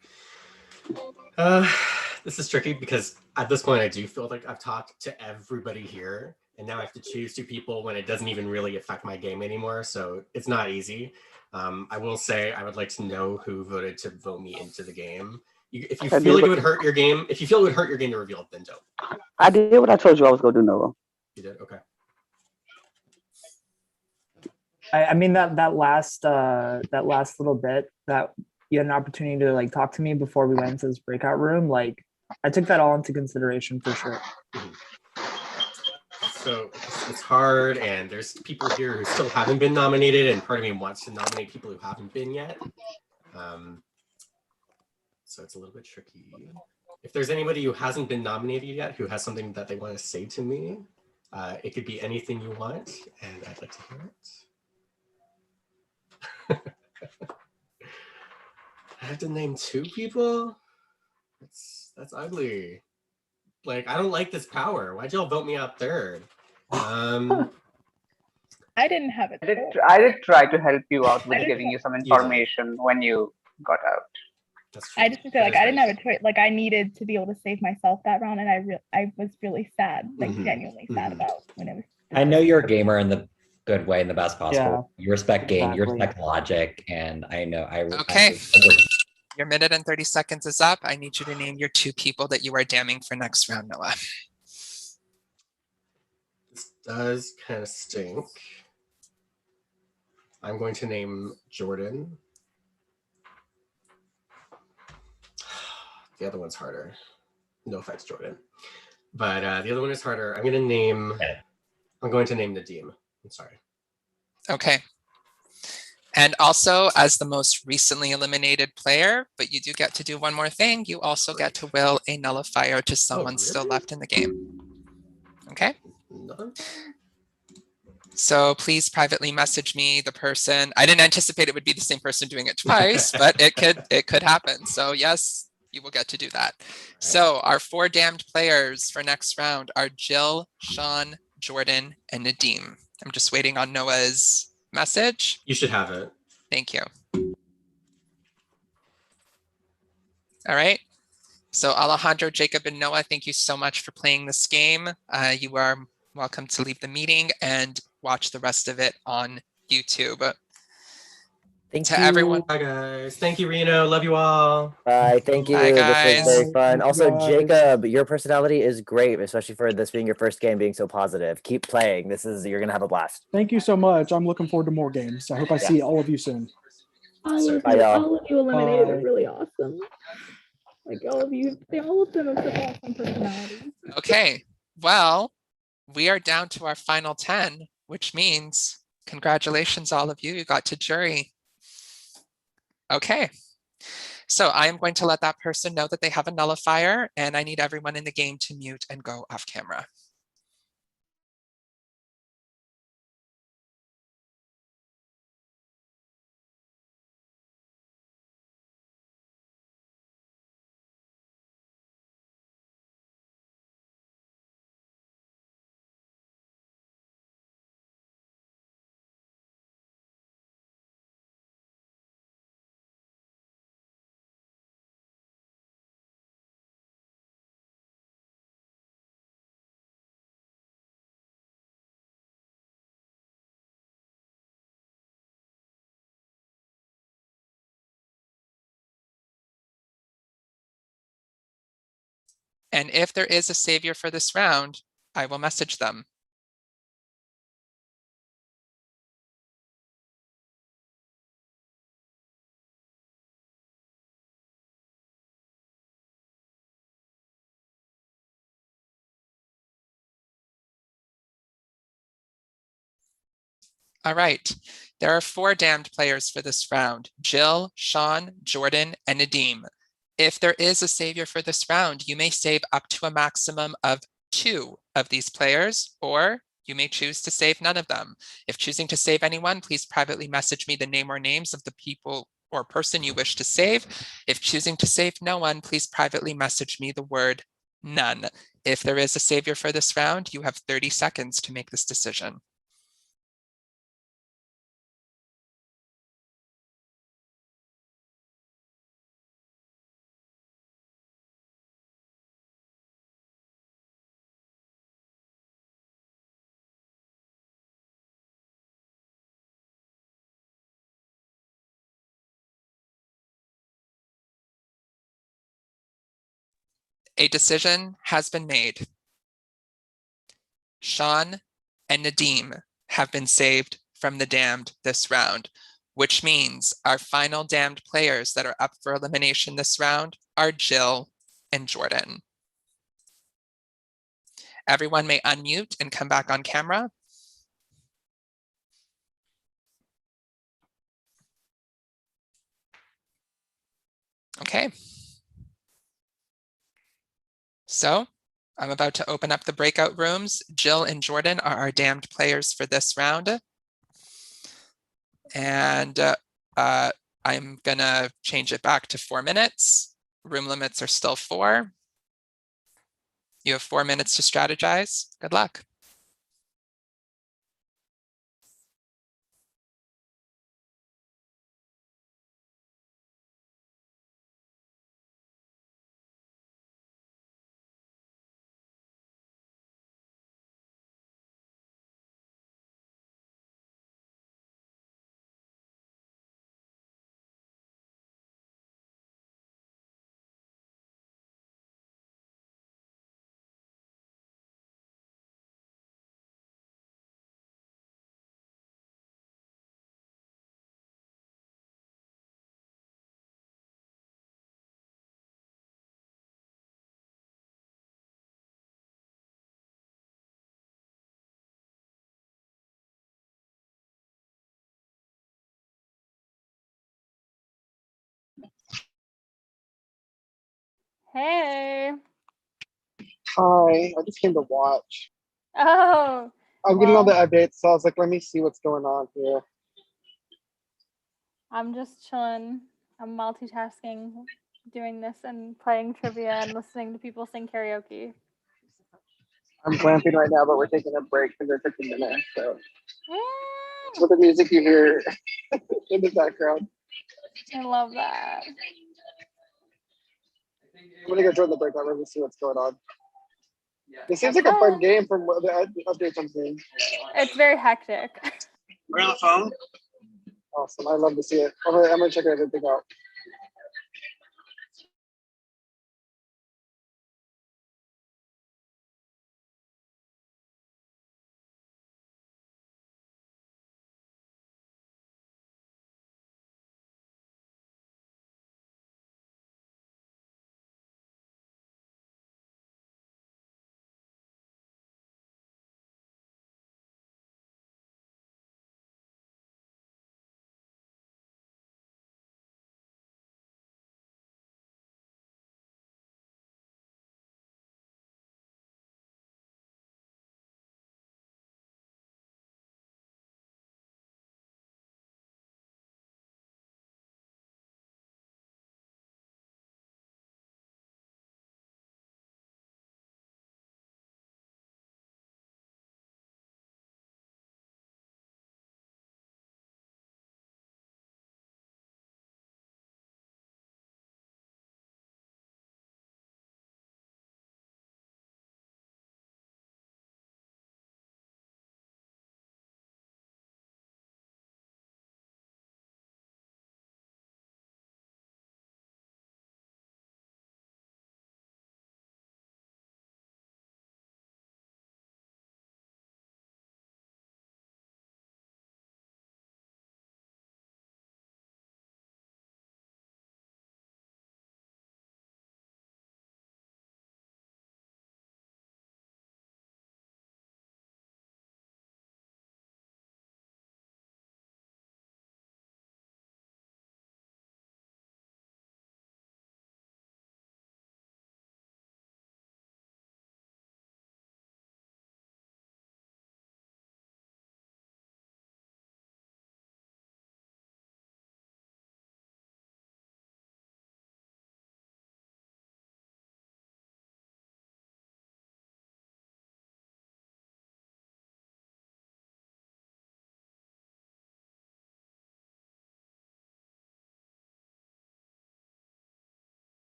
This is tricky because at this point I do feel like I've talked to everybody here and now I have to choose 2 people when it doesn't even really affect my game anymore. So it's not easy. I will say I would like to know who voted to vote me into the game. If you feel like it would hurt your game, if you feel it would hurt your game to reveal it, then don't.
I did what I told you I was gonna do, Noah.
You did? Okay.
I mean that last little bit that you had an opportunity to like talk to me before we went into this breakout room, like I took that all into consideration for sure.
So it's hard, and there's people here who still haven't been nominated, and part of me wants to nominate people who haven't been yet. So it's a little bit tricky. If there's anybody who hasn't been nominated yet, who has something that they want to say to me, it could be anything you want, and I'd like to hear it. I have to name 2 people? That's ugly. Like, I don't like this power. Why'd y'all vote me out third?
I didn't have it.
I did try to help you out with giving you some information when you got out.
I just feel like I didn't have a choice. Like I needed to be able to save myself that round, and I was really sad, like genuinely sad about when it was.
I know you're a gamer in the good way, in the best possible.
Yeah,
You respect game, you
exactly.
respect logic, and I know
Okay. Your minute and 30 seconds is up. I need you to name your 2 people that you are damning for next round, Noah.
This does kind of stink. I'm going to name Jordan. The other one's harder. No offense, Jordan. But the other one is harder. I'm going to name Nadim. I'm sorry.
Okay. And also, as the most recently eliminated player, but you do get to do one more thing, you also get to will a nullifier to someone still left in the game. Okay? So please privately message me the person. I didn't anticipate it would be the same person doing it twice, but it could happen. So yes, you will get to do that. So our 4 damned players for next round are Jill, Sean, Jordan, and Nadim. I'm just waiting on Noah's message.
You should have it.
Thank you. All right. So Alejandro, Jacob, and Noah, thank you so much for playing this game. You are welcome to leave the meeting and watch the rest of it on YouTube.
Thank
to
you.
everyone.
Bye, guys. Thank you, Reno. Love you all.
Bye. Thank you.
Bye,
This
guys.
was very fun.
Thank you,
Also,
guys.
Jacob, your personality is great, especially for this being your first game, being so positive. Keep playing. You're gonna have a blast.
Thank you so much. I'm looking forward to more games. I hope I see all of you soon.
Bye, y'all.
All of you eliminated
Bye.
are really awesome. Like all of you, all of them have such awesome personalities.
Okay, well, we are down to our final 10, which means congratulations, all of you. You got to jury. Okay, so I am going to let that person know that they have a nullifier, and I need everyone in the game to mute and go off camera. And if there is a savior for this round, I will message them. All right, there are 4 damned players for this round: Jill, Sean, Jordan, and Nadim. If there is a savior for this round, you may save up to a maximum of 2 of these players, or you may choose to save none of them. If choosing to save anyone, please privately message me the name or names of the people or person you wish to save. If choosing to save no one, please privately message me the word none. If there is a savior for this round, you have 30 seconds to make this decision. A decision has been made. Sean and Nadim have been saved from the damned this round, which means our final damned players that are up for elimination this round are Jill and Jordan. Everyone may unmute and come back on camera. Okay. So I'm about to open up the breakout rooms. Jill and Jordan are our damned players for this round. And I'm gonna change it back to 4 minutes. Room limits are still 4. You have 4 minutes to strategize. Good luck.
Hey.
Hi, I just came to watch.
Oh.
I'm getting all the
Well,
updates, so I was like, let me see what's going on here.
I'm just chilling. I'm multitasking, doing this and playing trivia and listening to people sing karaoke.
I'm glamping right now, but we're taking a break because they're taking dinner. So with the music you hear in the background.
I love that.
I'm gonna go join the breakout room and see what's going on. This seems like a
Okay.
fun game from what the updates I'm seeing.
It's very hectic.
We're on the phone. Awesome. I love to see it. I'm gonna check everything out.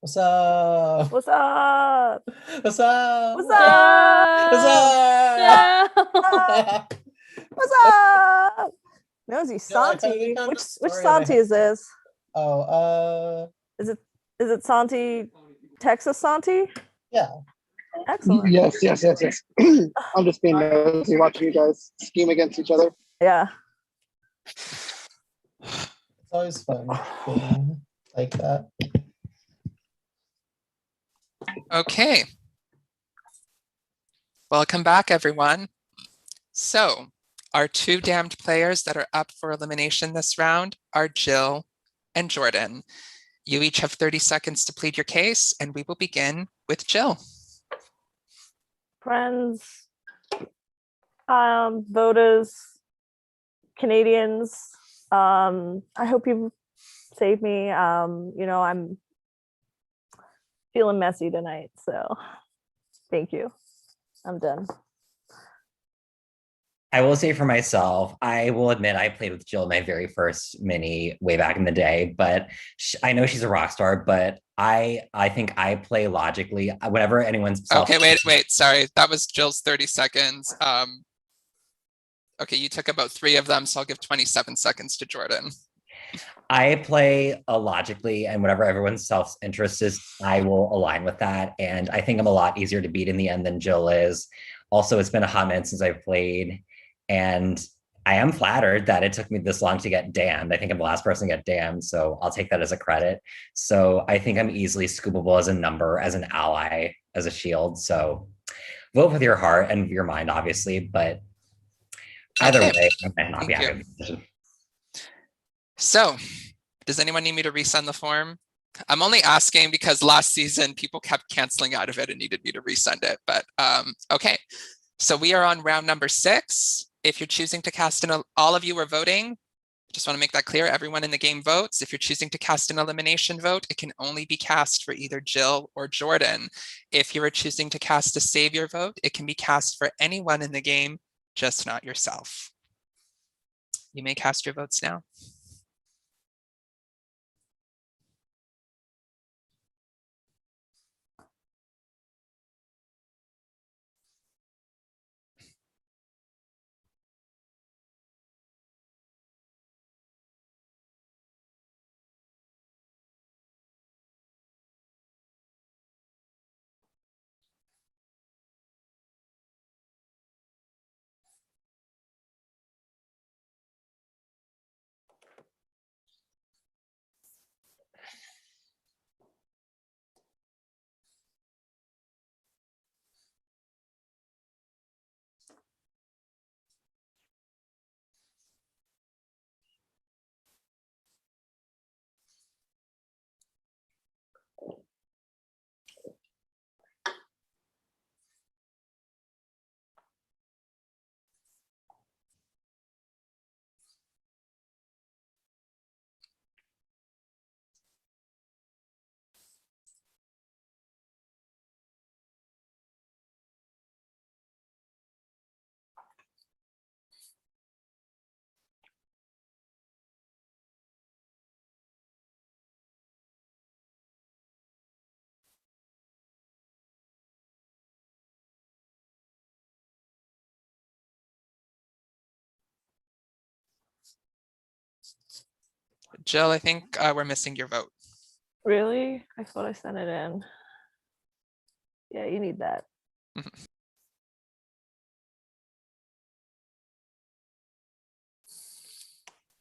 What's up?
What's up?
What's up?
What's up?
What's
What's up? Nosy
I finally
Santi.
found
Which
the
which
story and I
Santi
have-
is this?
Oh,
Is it Santi, Texas Santi?
yeah.
Excellent.
Yes. I'm just being nosy watching you guys scheme against each other.
Yeah.
It's always fun being like that.
Okay. Welcome back, everyone. So, our two damned players that are up for elimination this round are Jill and Jordan. You each have 30 seconds to plead your case, and we will begin with Jill.
Friends, voters, Canadians, I hope you save me. I'm feeling messy tonight, so thank you. I'm done.
I will say for myself, I will admit I played with Jill my very first mini way back in the day, but I know she's a rock star, but I think I play logically. Whenever anyone's
Okay, wait, sorry. That was Jill's 30 seconds. Okay, you took about 3 of them, so I'll give 27 seconds to Jordan.
I play logically, and whatever everyone's self-interest is, I will align with that. And I think I'm a lot easier to beat in the end than Jill is. Also, it's been a hot minute since I've played, and I am flattered that it took me this long to get damned. I think I'm the last person to get damned, so I'll take that as a credit. So I think I'm easily scoopable as a number, as an ally, as a shield. So vote with your heart and your mind, obviously, but either way, I might not be happy with the decision.
So, does anyone need me to resend the form? I'm only asking because last season people kept canceling out of it and needed me to resend it, but okay. So we are on round number 6. If you're choosing to cast all of you are voting. Just want to make that clear. Everyone in the game votes. If you're choosing to cast an elimination vote, it can only be cast for either Jill or Jordan. If you are choosing to cast a savior vote, it can be cast for anyone in the game, just not yourself. You may cast your votes now. Jill, I think we're missing your vote.
Really? I thought I sent it in. Yeah, you need that.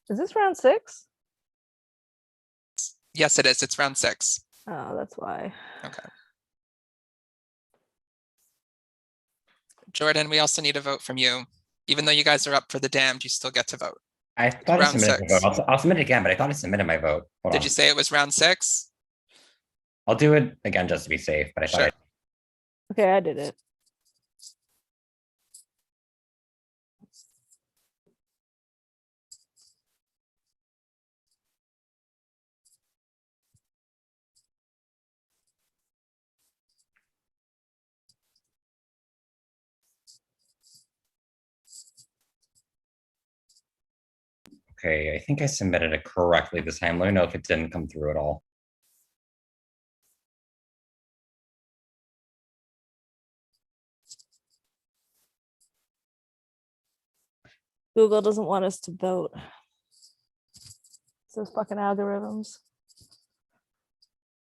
Is this round 6?
Yes, it is. It's round 6.
Oh, that's why.
Okay. Jordan, we also need a vote from you. Even though you guys are up for the damned, you still get to vote.
I thought I submitted my vote. I'll submit it again, but I thought I submitted my vote. Hold
Did
on.
you say it was round 6?
I'll do it again just to be safe, but I thought I
Okay, I did it.
Okay, I think I submitted it correctly this time. Let me know if it didn't come through at all.
Google doesn't want us to vote. It's those fucking algorithms.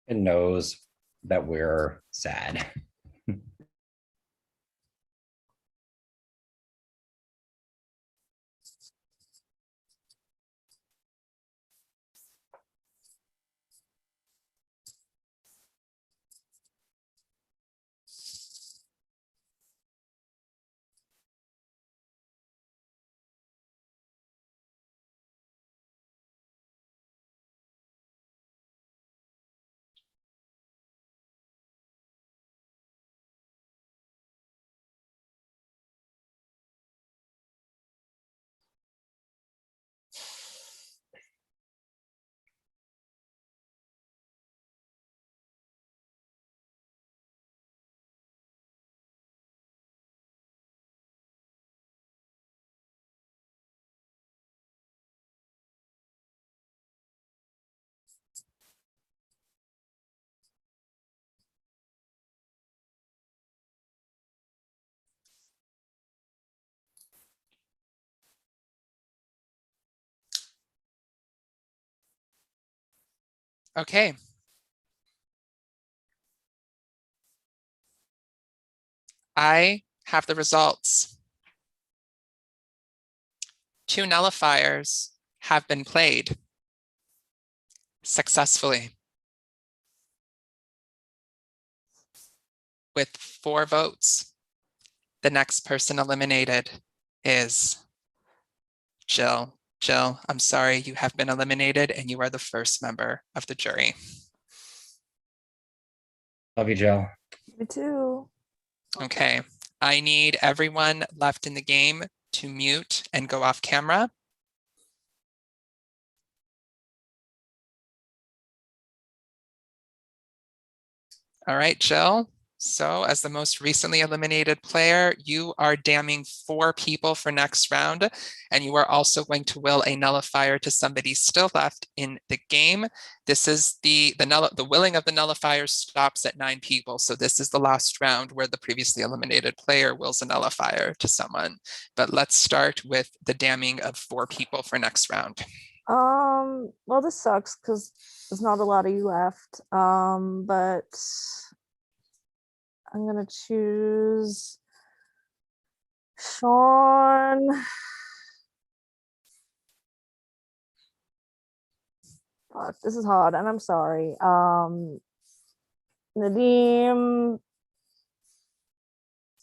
It knows that we're sad.
Okay. I have the results. 2 nullifiers have been played successfully with 4 votes. The next person eliminated is Jill. Jill, I'm sorry, you have been eliminated and you are the first member of the jury.
Love you, Jill.
Me too.
Okay, I need everyone left in the game to mute and go off camera. All right, Jill. So as the most recently eliminated player, you are damning 4 people for next round, and you are also going to will a nullifier to somebody still left in the game. This is the willing of the nullifier stops at 9 people. So this is the last round where the previously eliminated player wills a nullifier to someone. But let's start with the damning of 4 people for next round.
Well, this sucks because there's not a lot of you left. But I'm gonna choose Sean. Fuck, this is hard, and I'm sorry. Nadim,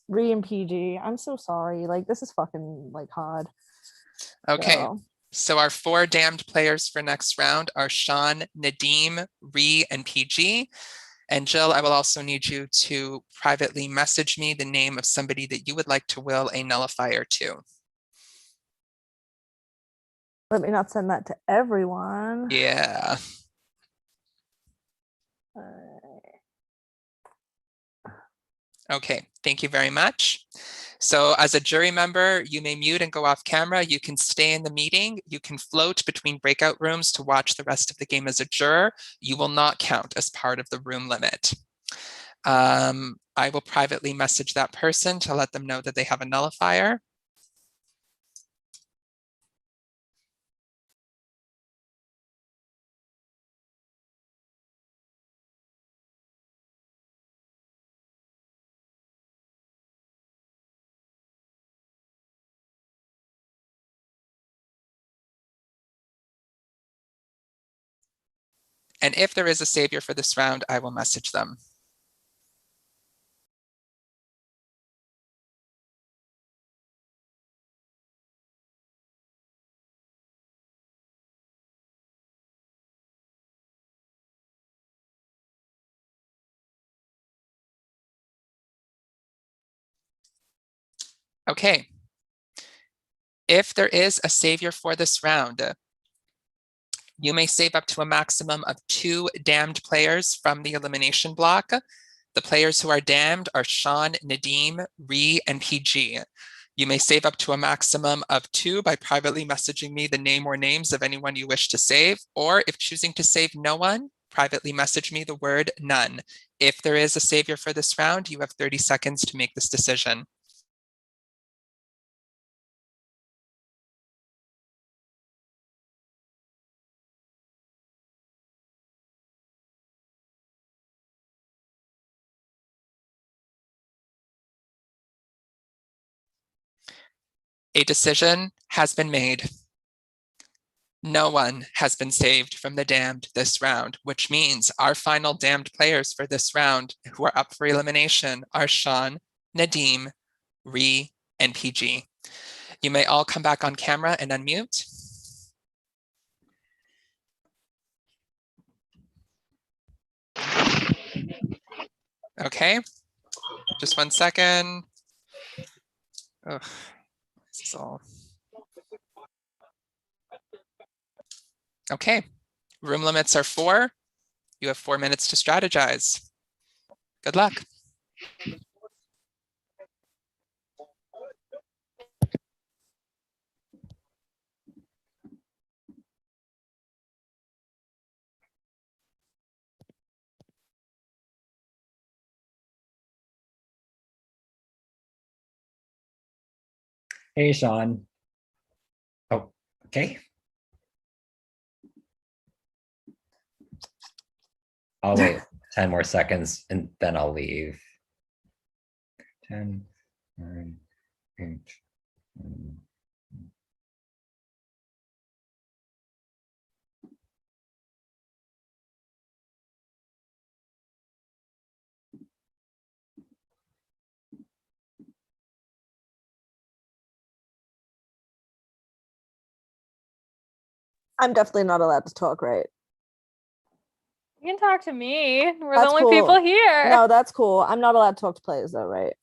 Ree, and PG. I'm so sorry. Like, this is fucking like hard.
Okay. So our 4 damned players for next round are Sean, Nadim, Ree, and PG. And Jill, I will also need you to privately message me the name of somebody that you would like to will a nullifier to.
Let me not send that to everyone.
Yeah. Okay, thank you very much. So as a jury member, you may mute and go off camera. You can stay in the meeting. You can float between breakout rooms to watch the rest of the game as a juror. You will not count as part of the room limit. I will privately message that person to let them know that they have a nullifier. And if there is a savior for this round, I will message them. Okay. If there is a savior for this round, you may save up to a maximum of 2 damned players from the elimination block. The players who are damned are Sean, Nadim, Ree, and PG. You may save up to a maximum of 2 by privately messaging me the name or names of anyone you wish to save, or if choosing to save no one, privately message me the word none. If there is a savior for this round, you have 30 seconds to make this decision. A decision has been made. No one has been saved from the damned this round, which means our final damned players for this round who are up for elimination are Sean, Nadim, Ree, and PG. You may all come back on camera and unmute. Okay, just 1 second. Ugh, this is all. Okay, room limits are 4. You have 4 minutes to strategize. Good luck.
Hey, Sean. Oh, okay. I'll wait 10 more seconds and then I'll leave. 10, 9, 8, 7.
I'm definitely not allowed to talk, right?
You can talk to me. We're
That's
the only
cool.
people here.
No, that's cool. I'm not allowed to talk to players though, right?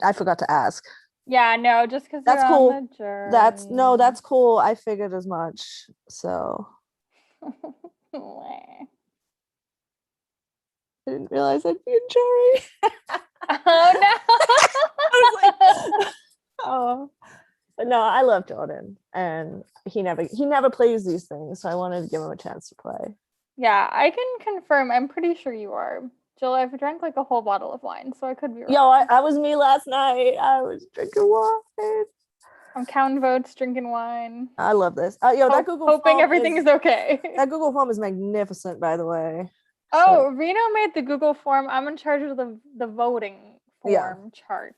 I forgot to ask.
Yeah, no, just because
That's
you're
cool.
on the journey.
That's cool. I figured as much. So I didn't realize I'd be in jury.
Oh no.
I was like, oh. But no, I love Jordan, and he never plays these things, so I wanted to give him a chance to play.
Yeah, I can confirm. I'm pretty sure you are. Jill, I've drank like a whole bottle of wine, so I could be wrong.
Yo, I was me last night. I was drinking wine.
I'm counting votes, drinking wine.
I love this. Yo, that Google
hoping
form
everything is okay.
That Google form is magnificent, by the way.
Oh, Reno made the Google form. I'm in charge of the voting form chart.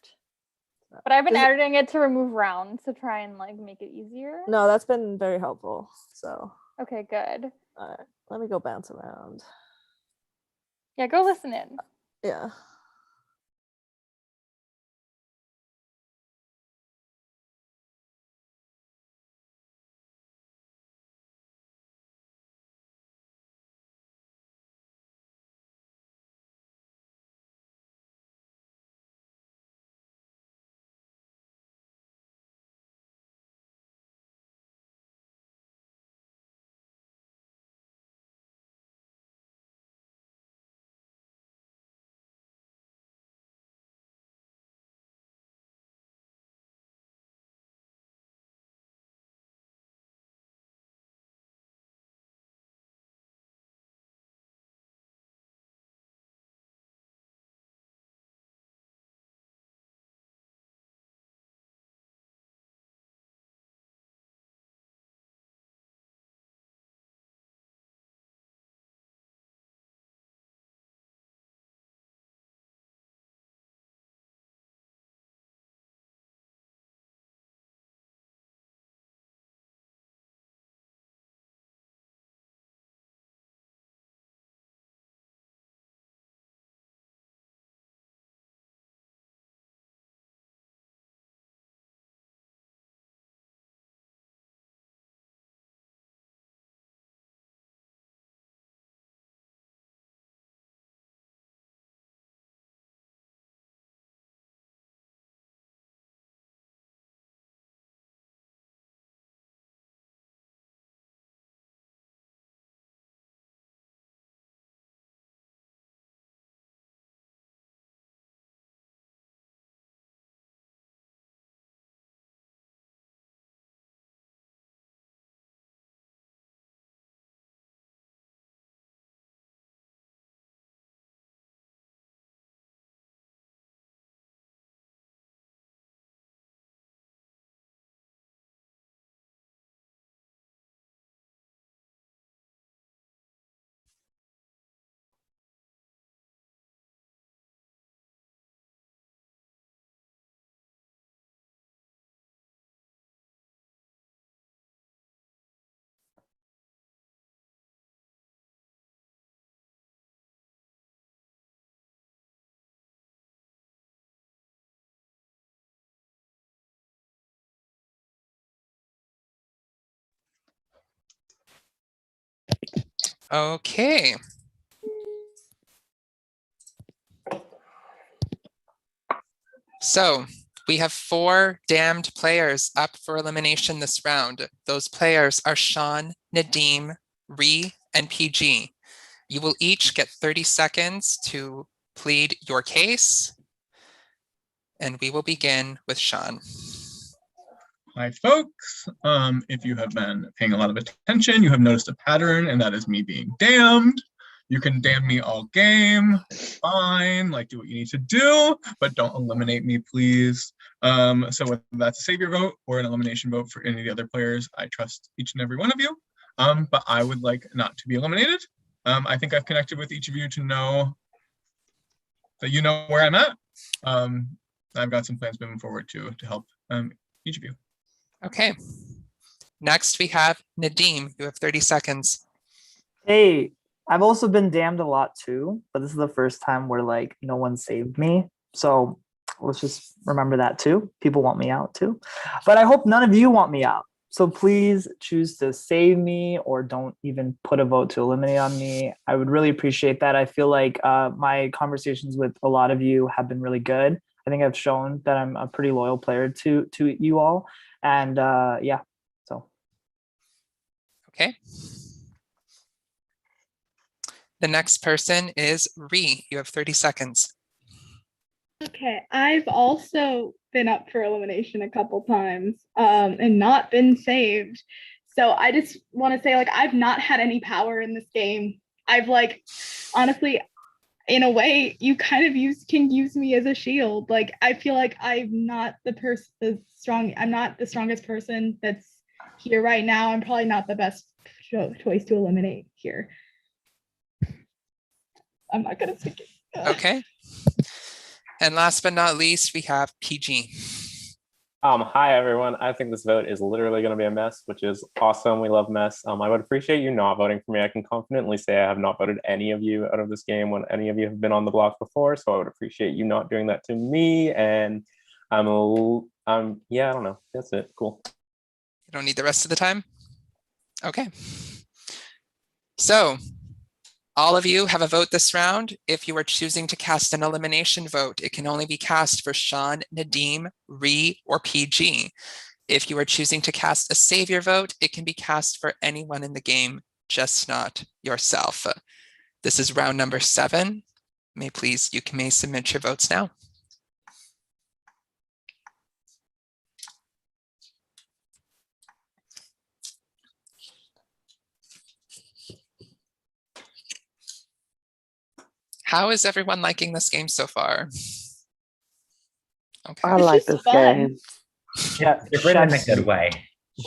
But I've been editing it to remove rounds to try and like make it easier.
No, that's been very helpful. So
okay, good.
All right, let me go bounce around.
Yeah, go listen in.
Yeah.
Okay. So we have 4 damned players up for elimination this round. Those players are Sean, Nadim, Ree, and PG. You will each get 30 seconds to plead your case. And we will begin with Sean.
Hi, folks. If you have been paying a lot of attention, you have noticed a pattern, and that is me being damned. You can damn me all game. It's fine. Like, do what you need to do, but don't eliminate me, please. So whether that's a savior vote or an elimination vote for any of the other players, I trust each and every one of you. But I would like not to be eliminated. I think I've connected with each of you to know that you know where I'm at. I've got some plans moving forward to help each of you.
Okay. Next, we have Nadim. You have 30 seconds.
Hey, I've also been damned a lot too, but this is the first time where like no one saved me. So let's just remember that too. People want me out too. But I hope none of you want me out. So please choose to save me or don't even put a vote to eliminate on me. I would really appreciate that. I feel like my conversations with a lot of you have been really good. I think I've shown that I'm a pretty loyal player to you all. And yeah, so.
Okay. The next person is Ree. You have 30 seconds.
Okay, I've also been up for elimination a couple times and not been saved. So I just want to say, like, I've not had any power in this game. I've like, honestly, in a way, you kind of can use me as a shield. Like, I feel like I'm not I'm not the strongest person that's here right now. I'm probably not the best choice to eliminate here. I'm not gonna speak it.
Okay. And last but not least, we have PG.
Hi everyone. I think this vote is literally going to be a mess, which is awesome. We love mess. I would appreciate you not voting for me. I can confidently say I have not voted any of you out of this game when any of you have been on the block before. So I would appreciate you not doing that to me. And yeah, I don't know. That's it. Cool.
You don't need the rest of the time? Okay. So all of you have a vote this round. If you are choosing to cast an elimination vote, it can only be cast for Sean, Nadim, Ree, or PG. If you are choosing to cast a savior vote, it can be cast for anyone in the game, just not yourself. This is round number 7. You may submit your votes now. How is everyone liking this game so far? Okay.
I like this game.
Yeah, different in a good way.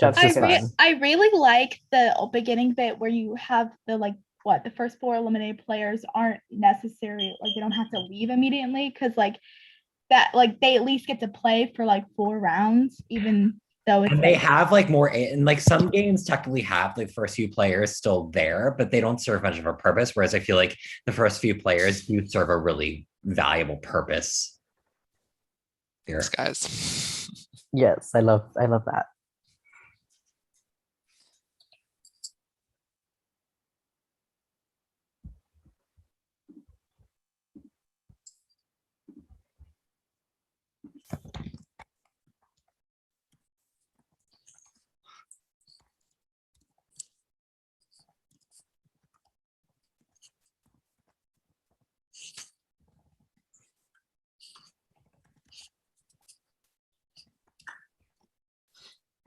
I really like the beginning bit where you have the the first 4 eliminated players aren't necessary, like they don't have to leave immediately, because like that, like they at least get to play for like 4 rounds, even though it's
And they have like more, and like some games technically have the first few players still there, but they don't serve much of a purpose. Whereas I feel like the first few players do serve a really valuable purpose. Here,
guys.
Yes, I love that.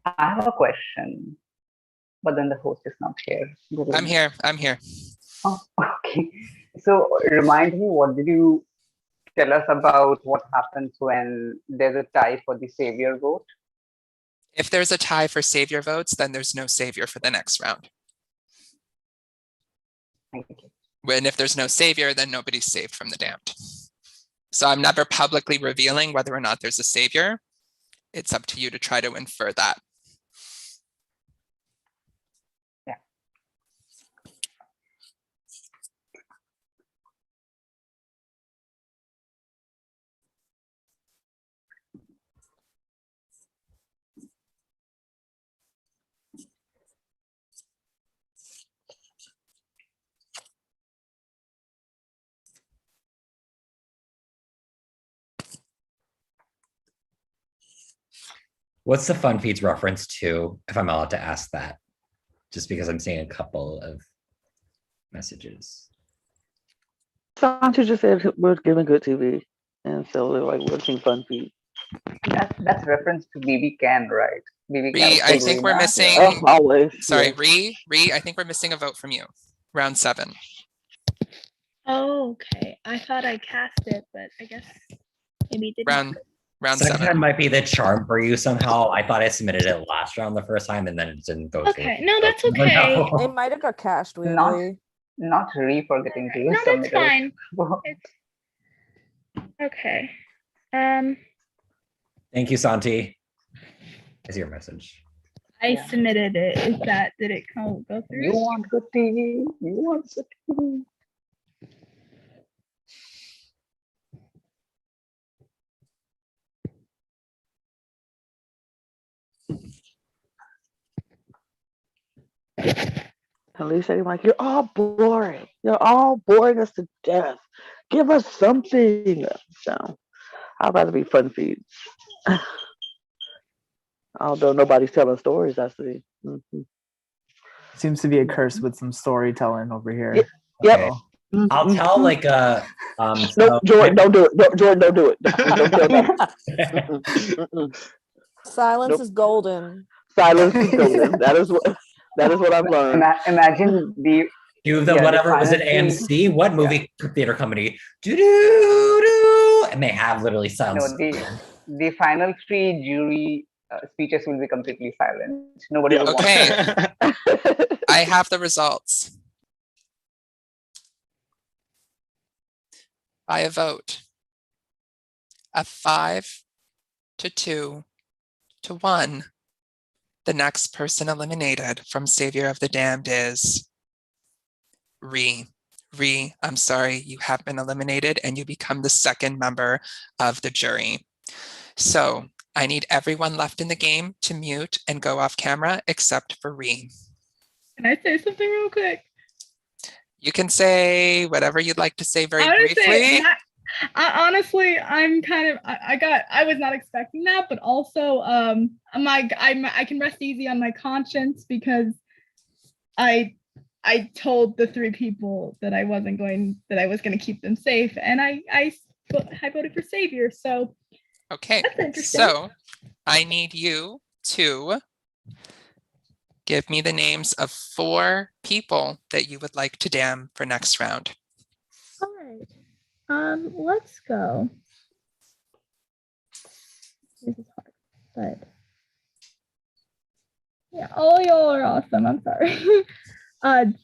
I have a question, but then the host is not here.
I'm here.
Oh, okay. So remind me, what did you tell us about what happens when there's a tie for the savior vote?
If there's a tie for savior votes, then there's no savior for the next round.
Thank you.
And if there's no savior, then nobody's saved from the damned. So I'm never publicly revealing whether or not there's a savior. It's up to you to try to infer that.
Yeah.
What's the fun feeds reference to, if I'm allowed to ask that? Just because I'm seeing a couple of messages.
Santi just said we're giving good TV, and so we're like watching fun feed.
That's reference to BB Can, right? BB Can.
Ree, I think we're missing.
Always.
Sorry,
yes.
Ree, I think we're missing a vote from you. Round 7.
Oh, okay. I thought I cast it, but I guess maybe it didn't.
Round
So that
7.
might be the charm for you somehow. I thought I submitted it last round the first time and then it didn't go through.
Okay, no, that's okay.
It might have got cached
Not
weirdly.
not re forgetting to
No, that's
submit it.
fine. It's okay.
Thank you, Santi. I see your message.
I submitted it. Did it go through?
You want good TV? You want good TV?
Alicia, you're like, you're all boring. You're all boring us to death. Give us something. So I'd rather be fun feeds. Although nobody's telling stories, I see. Mhm.
Seems to be a curse with some storytelling over here.
Yep.
Okay. I'll tell like
Nope, Jordan, don't do it. Jordan, don't do it. Don't tell that.
Silence is golden.
Silence is golden. That is what I've learned.
Imagine the
Do the
yeah, the
whatever was it
final three-
AMC? What movie theater company? Do do do, and they have literally
No,
sounds.
the final 3 jury speeches will be completely silent. Nobody will want
Okay.
to.
I have the results. By a vote of 5 to 2 to 1, the next person eliminated from Savior of the Damned is Ree. Ree, I'm sorry, you have been eliminated and you become the second member of the jury. So I need everyone left in the game to mute and go off camera except for Ree.
Can I say something real quick?
You can say whatever you'd like to say very
I would
briefly.
say honestly, I'm kind of I was not expecting that, but also I can rest easy on my conscience because I told the 3 people that I was going to keep them safe, and I voted for Savior. So
Okay,
that's interesting.
so I need you to give me the names of 4 people that you would like to damn for next round.
All right. Let's go. This is hard, but yeah, all y'all are awesome. I'm sorry.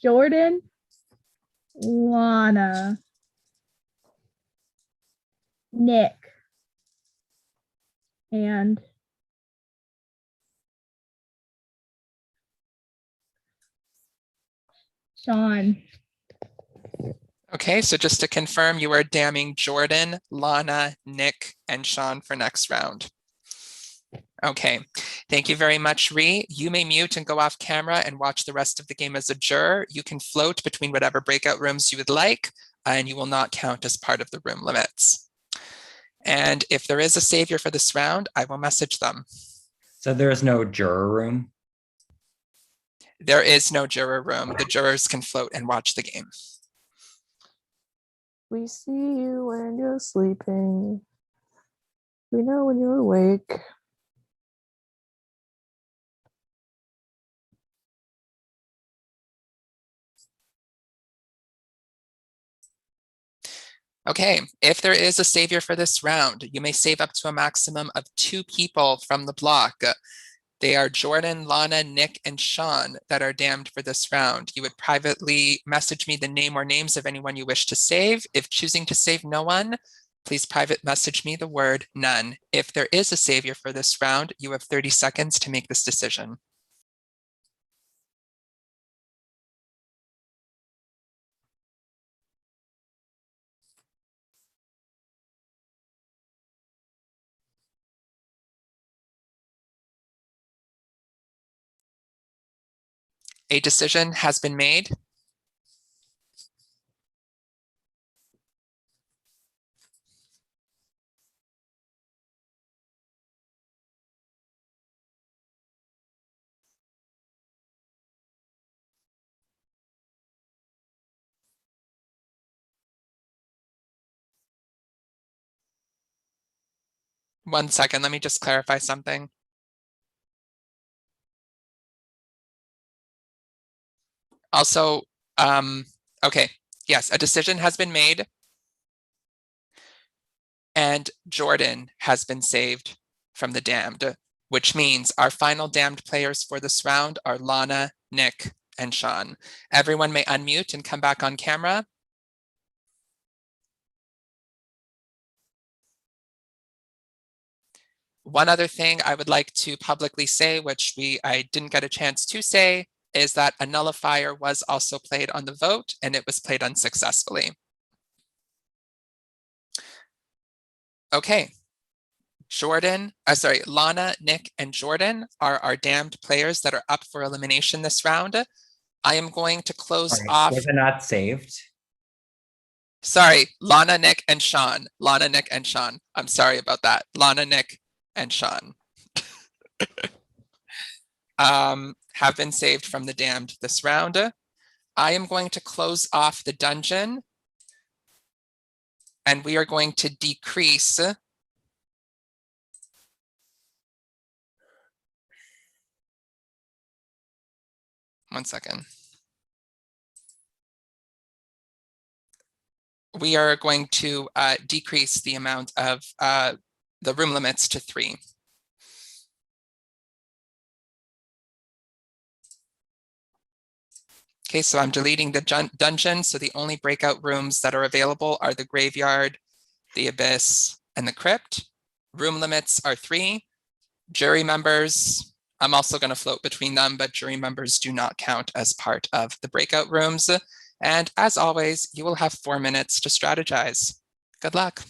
Jordan, Lana, Nick, and Sean.
Okay, so just to confirm, you are damning Jordan, Lana, Nick, and Sean for next round. Okay, thank you very much, Ree. You may mute and go off camera and watch the rest of the game as a juror. You can float between whatever breakout rooms you would like, and you will not count as part of the room limits. And if there is a savior for this round, I will message them.
So there is no juror room?
There is no juror room. The jurors can float and watch the game.
We see you when you're sleeping. We know when you're awake.
Okay, if there is a savior for this round, you may save up to a maximum of 2 people from the block. They are Jordan, Lana, Nick, and Sean that are damned for this round. You would privately message me the name or names of anyone you wish to save. If choosing to save no one, please private message me the word none. If there is a savior for this round, you have 30 seconds to make this decision. A decision has been made. 1 second, let me just clarify something. Also, okay, yes, a decision has been made. And Jordan has been saved from the damned, which means our final damned players for this round are Lana, Nick, and Sean. Everyone may unmute and come back on camera. One other thing I would like to publicly say, which I didn't get a chance to say, is that a nullifier was also played on the vote, and it was played unsuccessfully. Okay. Lana, Nick, and Jordan are our damned players that are up for elimination this round. I am going to close off.
Was it not saved?
Sorry, Lana, Nick, and Sean. Lana, Nick, and Sean. I'm sorry about that. Lana, Nick, and Sean have been saved from the damned this round. I am going to close off the dungeon, and we are going to decrease . 1 second. We are going to decrease the amount of the room limits to 3. Okay, so I'm deleting the dungeon. So the only breakout rooms that are available are the graveyard, the abyss, and the crypt. Room limits are 3. Jury members, I'm also going to float between them, but jury members do not count as part of the breakout rooms. And as always, you will have 4 minutes to strategize. Good luck.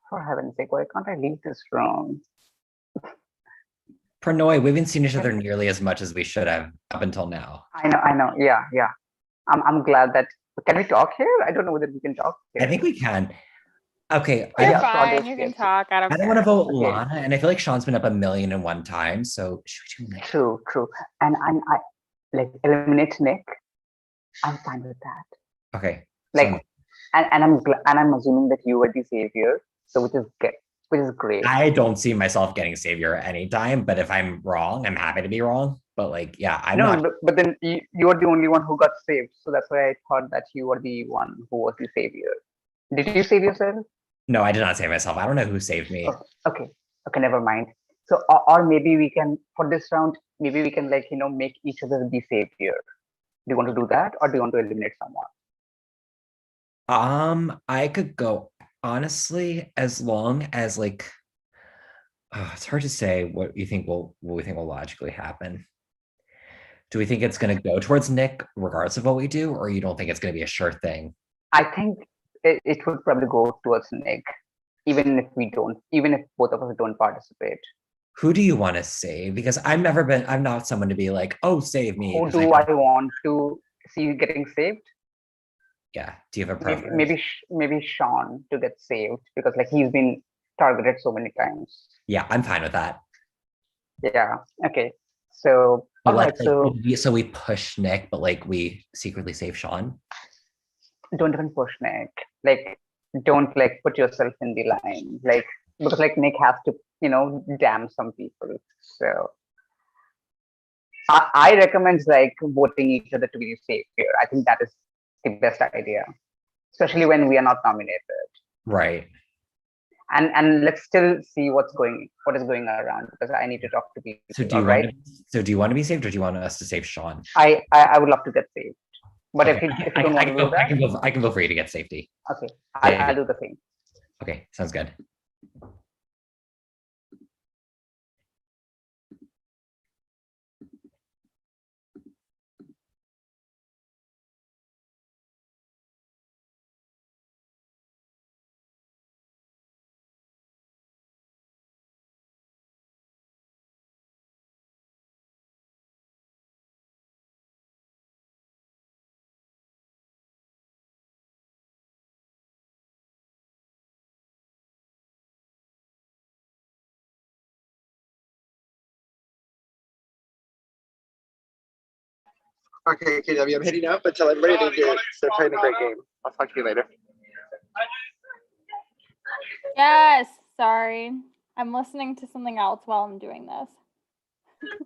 For heaven's sake, why can't I leave this room?
Pranoy, we haven't seen each other nearly as much as we should have up until now.
I know. Yeah. I'm glad that. Can we talk here? I don't know whether we can talk here.
I think we can. Okay.
You're fine. You can talk. I don't
I don't
care.
want to vote
Okay.
Lana, and I feel like Sean's been up 1,000,001 times. So should we do Nick?
True. And I like eliminate Nick. I'm fine with that.
Okay.
Like, and I'm assuming that you were the savior, so which is great.
I don't see myself getting savior anytime, but if I'm wrong, I'm happy to be wrong. But like, yeah, I'm not.
But then you are the only one who got saved, so that's why I thought that you were the one who was the savior. Did you save yourself?
No, I did not save myself. I don't know who saved me.
Oh, okay, never mind. So, or maybe we can, for this round, maybe we can make each other the savior. Do you want to do that, or do you want to eliminate someone?
I could go honestly, as long as like, it's hard to say what we think will logically happen. Do we think it's going to go towards Nick regardless of what we do, or you don't think it's going to be a sure thing?
I think it would probably go towards Nick, even if both of us don't participate.
Who do you want to save? Because I'm not someone to be like, oh, save me.
Who do I want to see getting saved?
Yeah. Do you have a preference?
Maybe Sean to get saved, because like he's been targeted so many times.
Yeah, I'm fine with that.
Yeah. Okay. So
But
all right.
So we push Nick, but like we secretly save Sean.
Don't even push Nick. Like, don't like put yourself in the line. Like, because like Nick has to, damn some people. So I recommend like voting each other to be safe here. I think that is the best idea, especially when we are not nominated.
Right.
And let's still see what is going around, because I need to talk to people.
So do you want to be saved, or do you want us to save Sean?
I would love to get saved, but
okay.
if you don't want to do that,
I can go for you to get safety.
Okay, I'll do the same.
Okay, sounds good.
Okay, KW, I'm heading up, but tell everybody they're playing a great game. I'll talk to you later.
Yes, sorry. I'm listening to something else while I'm doing this.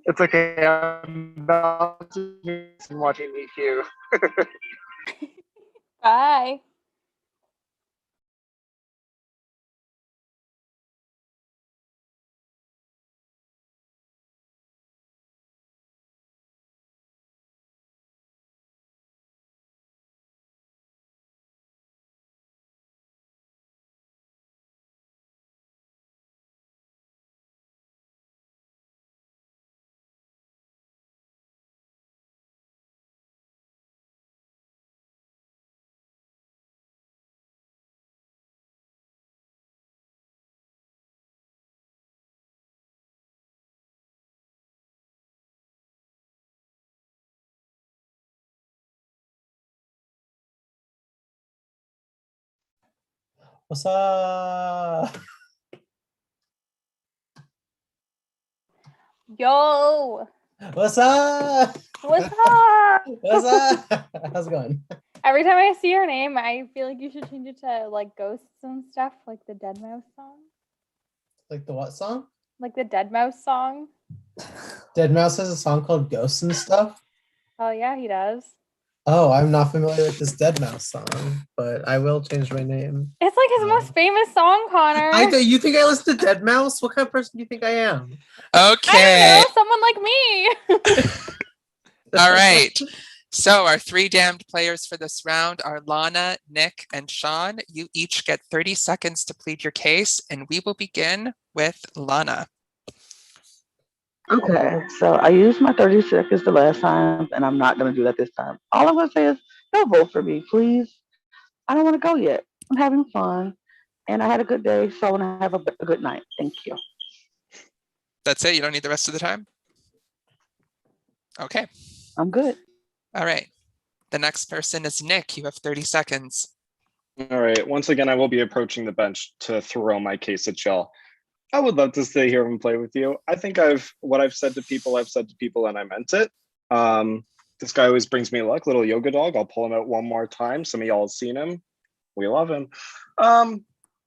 It's okay. I'm about to be watching EQ.
Bye.
What's up?
Yo,
What's up?
what's up?
What's up? How's it going?
Every time I see your name, I feel like you should change it to like ghosts and stuff, like the Dead Mouse song.
Like the what song?
Like the Dead Mouse song.
Dead Mouse has a song called Ghosts and Stuff.
Oh yeah, he does.
Oh, I'm not familiar with this Dead Mouse song, but I will change my name.
It's like his most famous song, Connor.
You think I listen to Dead Mouse? What kind of person do you think I am?
Okay.
I don't know, someone like me.
All right. So our 3 damned players for this round are Lana, Nick, and Sean. You each get 30 seconds to plead your case, and we will begin with Lana.
Okay, so I used my 30 seconds the last time, and I'm not going to do that this time. All I'm going to say is, don't vote for me, please. I don't want to go yet. I'm having fun, and I had a good day, so I want to have a good night. Thank you.
That's it? You don't need the rest of the time? Okay.
I'm good.
All right. The next person is Nick. You have 30 seconds.
All right. Once again, I will be approaching the bench to throw my case at y'all. I would love to stay here and play with you. I think what I've said to people, and I meant it. This guy always brings me luck, little yoga dog. I'll pull him out one more time. Some of y'all have seen him. We love him. How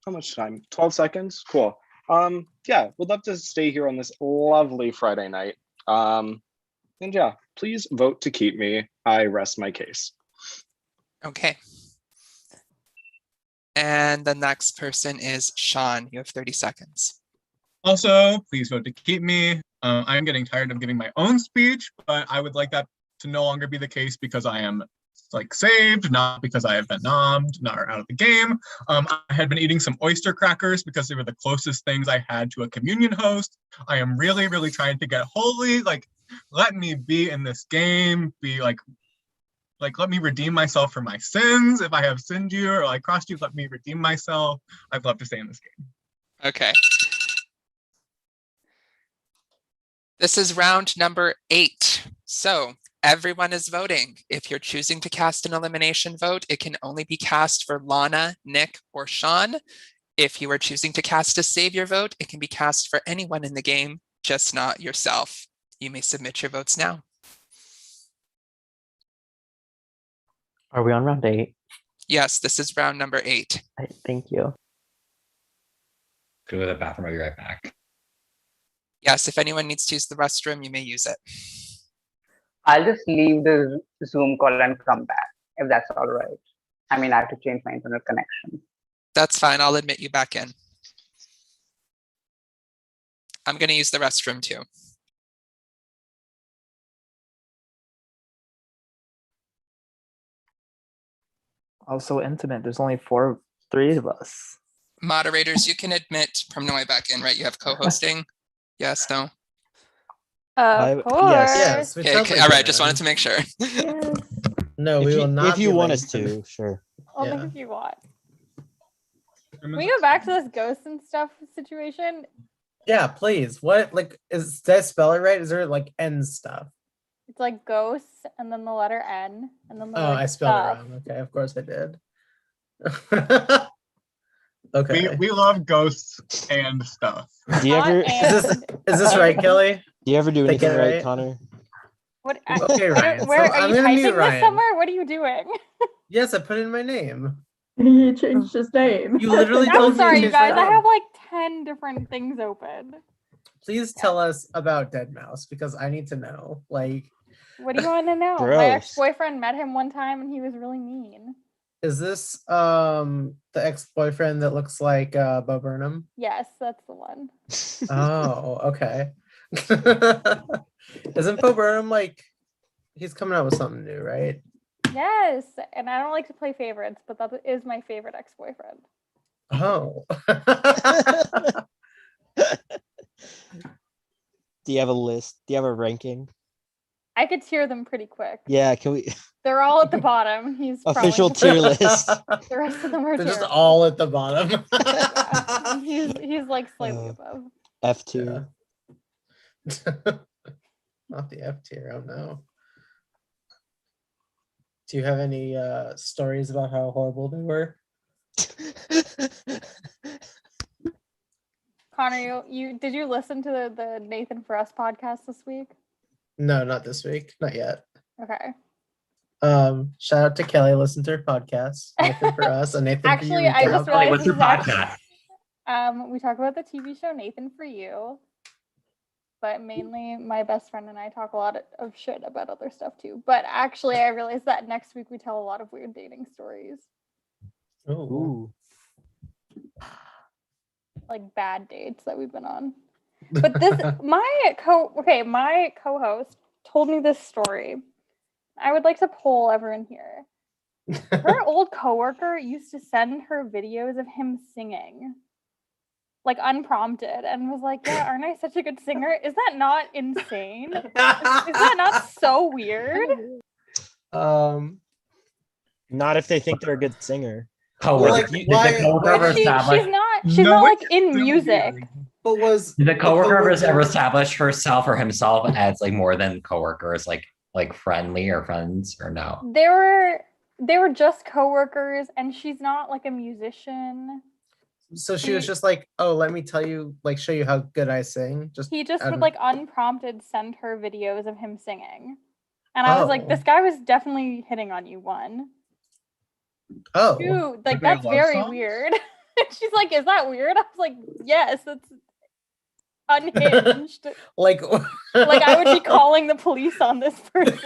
much time? 12 seconds? Cool. Yeah, would love to stay here on this lovely Friday night. And yeah, please vote to keep me. I rest my case.
Okay. And the next person is Sean. You have 30 seconds.
Also, please vote to keep me. I'm getting tired of giving my own speech, but I would like that to no longer be the case because I am saved, not because I have been nommed, not out of the game. I had been eating some oyster crackers because they were the closest things I had to a communion host. I am really, really trying to get holy. Let me be in this game. Be like let me redeem myself for my sins. If I have sinned you or crossed you, let me redeem myself. I'd love to stay in this game.
Okay. This is round number 8. So everyone is voting. If you're choosing to cast an elimination vote, it can only be cast for Lana, Nick, or Sean. If you are choosing to cast a savior vote, it can be cast for anyone in the game, just not yourself. You may submit your votes now.
Are we on round 8?
Yes, this is round number 8.
Thank you.
Go to the bathroom. I'll be right back.
Yes, if anyone needs to use the restroom, you may use it.
I'll just leave the Zoom call and come back, if that's all right. I mean, I have to change my internet connection.
That's fine. I'll admit you back in. I'm going to use the restroom too.
Oh, so intimate. There's only 3 of us.
Moderators, you can admit Promnoy back in, right? You have co-hosting? Yes, no?
Of course.
Yes.
Okay, all right, just wanted to make sure.
Yes.
No, we will not.
If you
be
want
late
us to, sure.
Only if you want. Can we go back to this ghosts and stuff situation?
Yeah, please. What did I spell it right? Is there N stuff?
It's like ghosts and then the letter N and then the
Oh,
word
I spelled
stuff.
it wrong. Okay, of course I did. Okay.
We love ghosts and stuff.
Do you ever
Is this right, Kelly?
Do you ever do
They
anything
get it
right,
right?
Connor?
What?
Okay, Ryan.
Where
so
are
I'm
you
gonna
typing
mute
this
Ryan.
somewhere? What are you doing?
Yes, I put in my name.
He changed his name.
You literally
I'm
told me to
sorry, you
change my
guys. I
name.
have like 10 different things open.
Please tell us about Dead Mouse because I need to know. Like,
What do you want to know? My
Gross.
ex-boyfriend met him one time and he was really mean.
is this the ex-boyfriend that looks like Bo Burnham?
Yes, that's the one.
Oh, okay. Isn't Bo Burnham like he's coming out with something new, right?
Yes, and I don't like to play favorites, but that is my favorite ex-boyfriend.
Oh.
Do you have a list? Do you have a ranking?
I could tier them pretty quick.
Yeah, can we?
They're all at the bottom. He's
Official
probably-
tier list.
The rest of them are
They're just
terrible.
all at the bottom.
Yeah. He's like slightly above.
F tier.
Not the F tier. Oh no. Do you have any stories about how horrible they were?
Connor, you did you listen to the Nathan for Us podcast this week?
No, not this week. Not yet.
Okay.
Shout out to Kelly. Listen to her podcast. Nathan for Us and Nathan
Actually,
for You.
I just realized
what's your
this is actually-
podcast?
We talk about the TV show Nathan for You, but mainly my best friend and I talk a lot of shit about other stuff too. But actually, I realized that next week we tell a lot of weird dating stories,
Ooh.
like bad dates that we've been on. But this, my co-host told me this story. I would like to poll everyone here. Her old coworker used to send her videos of him singing, like unprompted, and was like, "Yeah, aren't I such a good singer? Is that not insane? Is that not so weird?"
Not if they think they're a good singer.
Coworker.
Like,
Did
why-
the coworker ever
She's
establish?
not like in music.
But was
Did the coworker ever establish herself or himself as like more than coworkers, like friendly or friends, or no?
They were just coworkers, and she's not like a musician.
So she was just like, "Oh, let me tell you, like, show you how good I sing."
He just would
and-
like unprompted send her videos of him singing. And I was like,
Oh.
this guy was definitely hitting on you, one.
Oh.
Two, like
Were they
that's
love
very
songs?
weird. She's like, is that weird? I was like, yes, that's unhinged.
Like
Like I would be calling the police on this person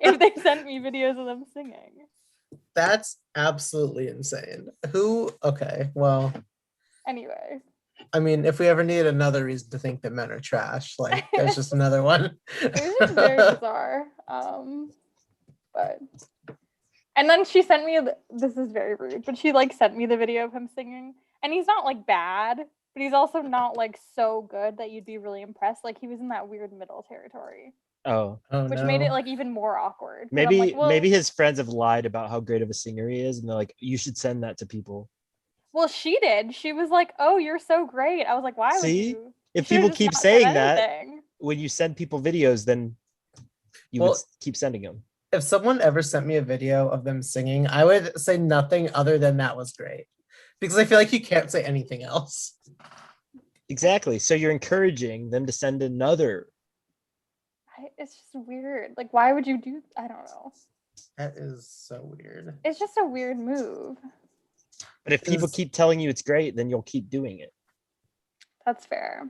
if they sent me videos of them singing.
That's absolutely insane. Who? Okay, well,
Anyway.
I mean, if we ever need another reason to think that men are trash, like there's just another one.
It was just very bizarre. But and then she sent me this is very rude, but she like sent me the video of him singing, and he's not like bad, but he's also not like so good that you'd be really impressed. Like he was in that weird middle territory,
Oh.
which made it like even more awkward. 'Cause I'm
Maybe
like, well,
maybe his friends have lied about how great of a singer he is, and they're like, you should send that to people.
well, she did. She was like, "Oh, you're so great." I was like, "Why would
See?
you?"
If
Should've
people
just
keep
not said
saying that,
anything.
when you send people videos, then you would
Well-
keep sending them.
If someone ever sent me a video of them singing, I would say nothing other than that was great. Because I feel like you can't say anything else.
Exactly. So you're encouraging them to send another.
It's just weird. Like, why would you do? I don't know.
That is so weird.
It's just a weird move.
But if people keep telling you it's great, then you'll keep doing it.
That's fair.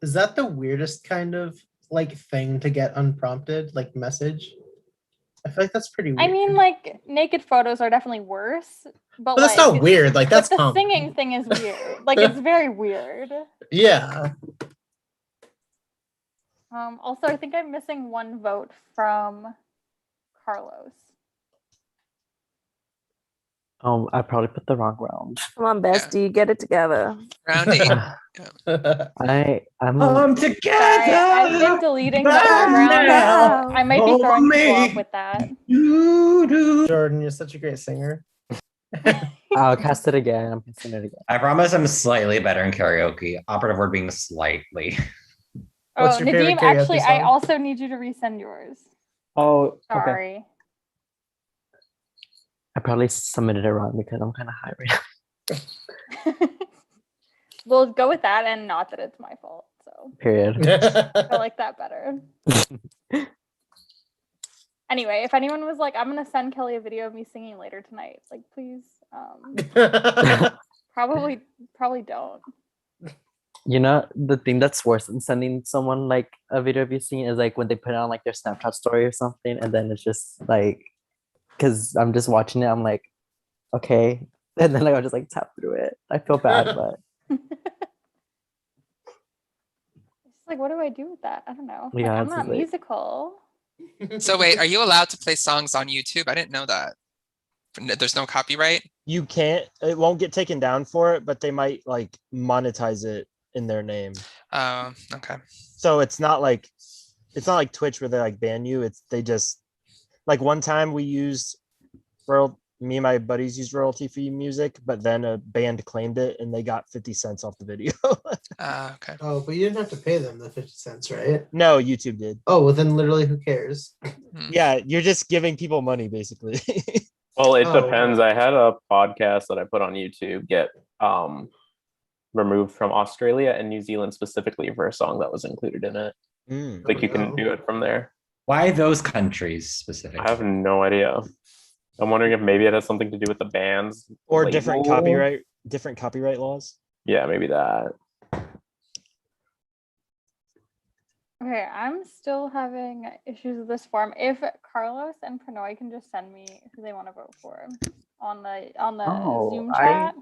Is that the weirdest kind of like thing to get unprompted, like message? I feel like that's pretty weird.
I mean, like naked photos are definitely worse, but
But that's
like,
not weird. Like
but
that's
the
common.
singing thing is weird. Like it's very weird.
Yeah.
Also, I think I'm missing one vote from Carlos.
I probably put the wrong round.
Come on, bestie, get it together.
Round 8.
I'm
Sorry, I've been deleting the background. I might be throwing people off with that.
Jordan, you're such a great singer.
I'll cast it again. I'm casting it again.
I promise I'm slightly better in karaoke. Operative word being slightly.
Oh, Nadim, actually, I also need you to resend yours.
Oh,
Sorry.
I probably submitted it wrong because I'm kind of high right now.
We'll go with that, and not that it's my fault. So
Period.
I like that better. Anyway, if anyone was like, I'm gonna send Kelly a video of me singing later tonight, like please, probably don't.
You know, the thing that's worse than sending someone like a video of you singing is like when they put it on like their Snapchat story or something, and then it's just like, because I'm just watching it, I'm like, okay, and then like I'll just like tap through it. I feel bad, but
It's like, what do I do with that? I don't know. Like,
yeah,
I'm
it's
not
like,
musical.
So wait, are you allowed to play songs on YouTube? I didn't know that. There's no copyright?
You can't. It won't get taken down for it, but they might like monetize it in their name.
Oh, okay.
So it's not like Twitch where they like ban you. It's they just like one time we used me and my buddies used royalty free music, but then a band claimed it and they got 50 cents off the video.
Okay.
Oh, but you didn't have to pay them the 50 cents, right?
No, YouTube did.
Oh, well then literally who cares?
Yeah, you're just giving people money basically.
Well, it
Oh,
depends. I had a podcast that I put on YouTube get removed from Australia and New Zealand specifically for a song that was included in it. Like you can do it from there.
Why those countries specifically?
I have no idea. I'm wondering if maybe it has something to do with the bands
Or
label.
different copyright laws.
Yeah, maybe that.
Okay, I'm still having issues with this form. If Carlos and Pranoy can just send me who they want to vote for on the
Oh,
Zoom chat.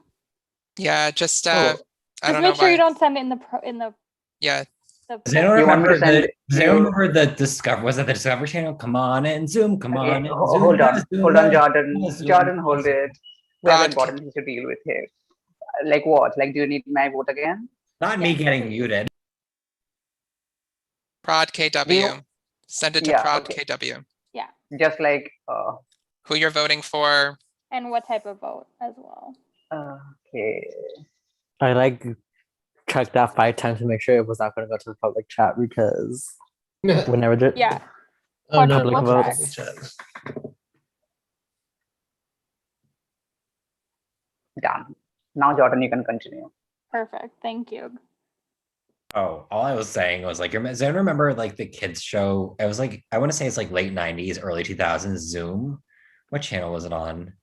Yeah, just
Just
I don't
make
know
sure
why.
you don't send it in the
Yeah.
Does anyone
You want me to
remember
send
does anyone
you-
remember the Discover? Was it the Discovery Channel? Come on in, Zoom. Come
Okay,
on in, Zoom.
hold on,
Zoom,
hold on,
Zoom,
Jordan.
Zoom.
Jordan, hold it. We have important things to deal with here. Like what? Like, do you need my vote again?
Not me getting muted.
Prod
Do
KW.
you-
Send it to
Yeah,
Prod
okay.
KW.
Yeah.
Just like
Who you're voting for.
And what type of vote as well.
okay.
I like checked that 5 times to make sure it was not going to go to the public chat because whenever the
Yeah.
Oh no,
public
not
votes,
public chat.
Done. Now, Jordan, you can continue.
Perfect. Thank you.
Oh, all I was saying was like, does anyone remember like the kids show? It was like, I want to say it's like late 90s, early 2000s, Zoom. What channel was it on?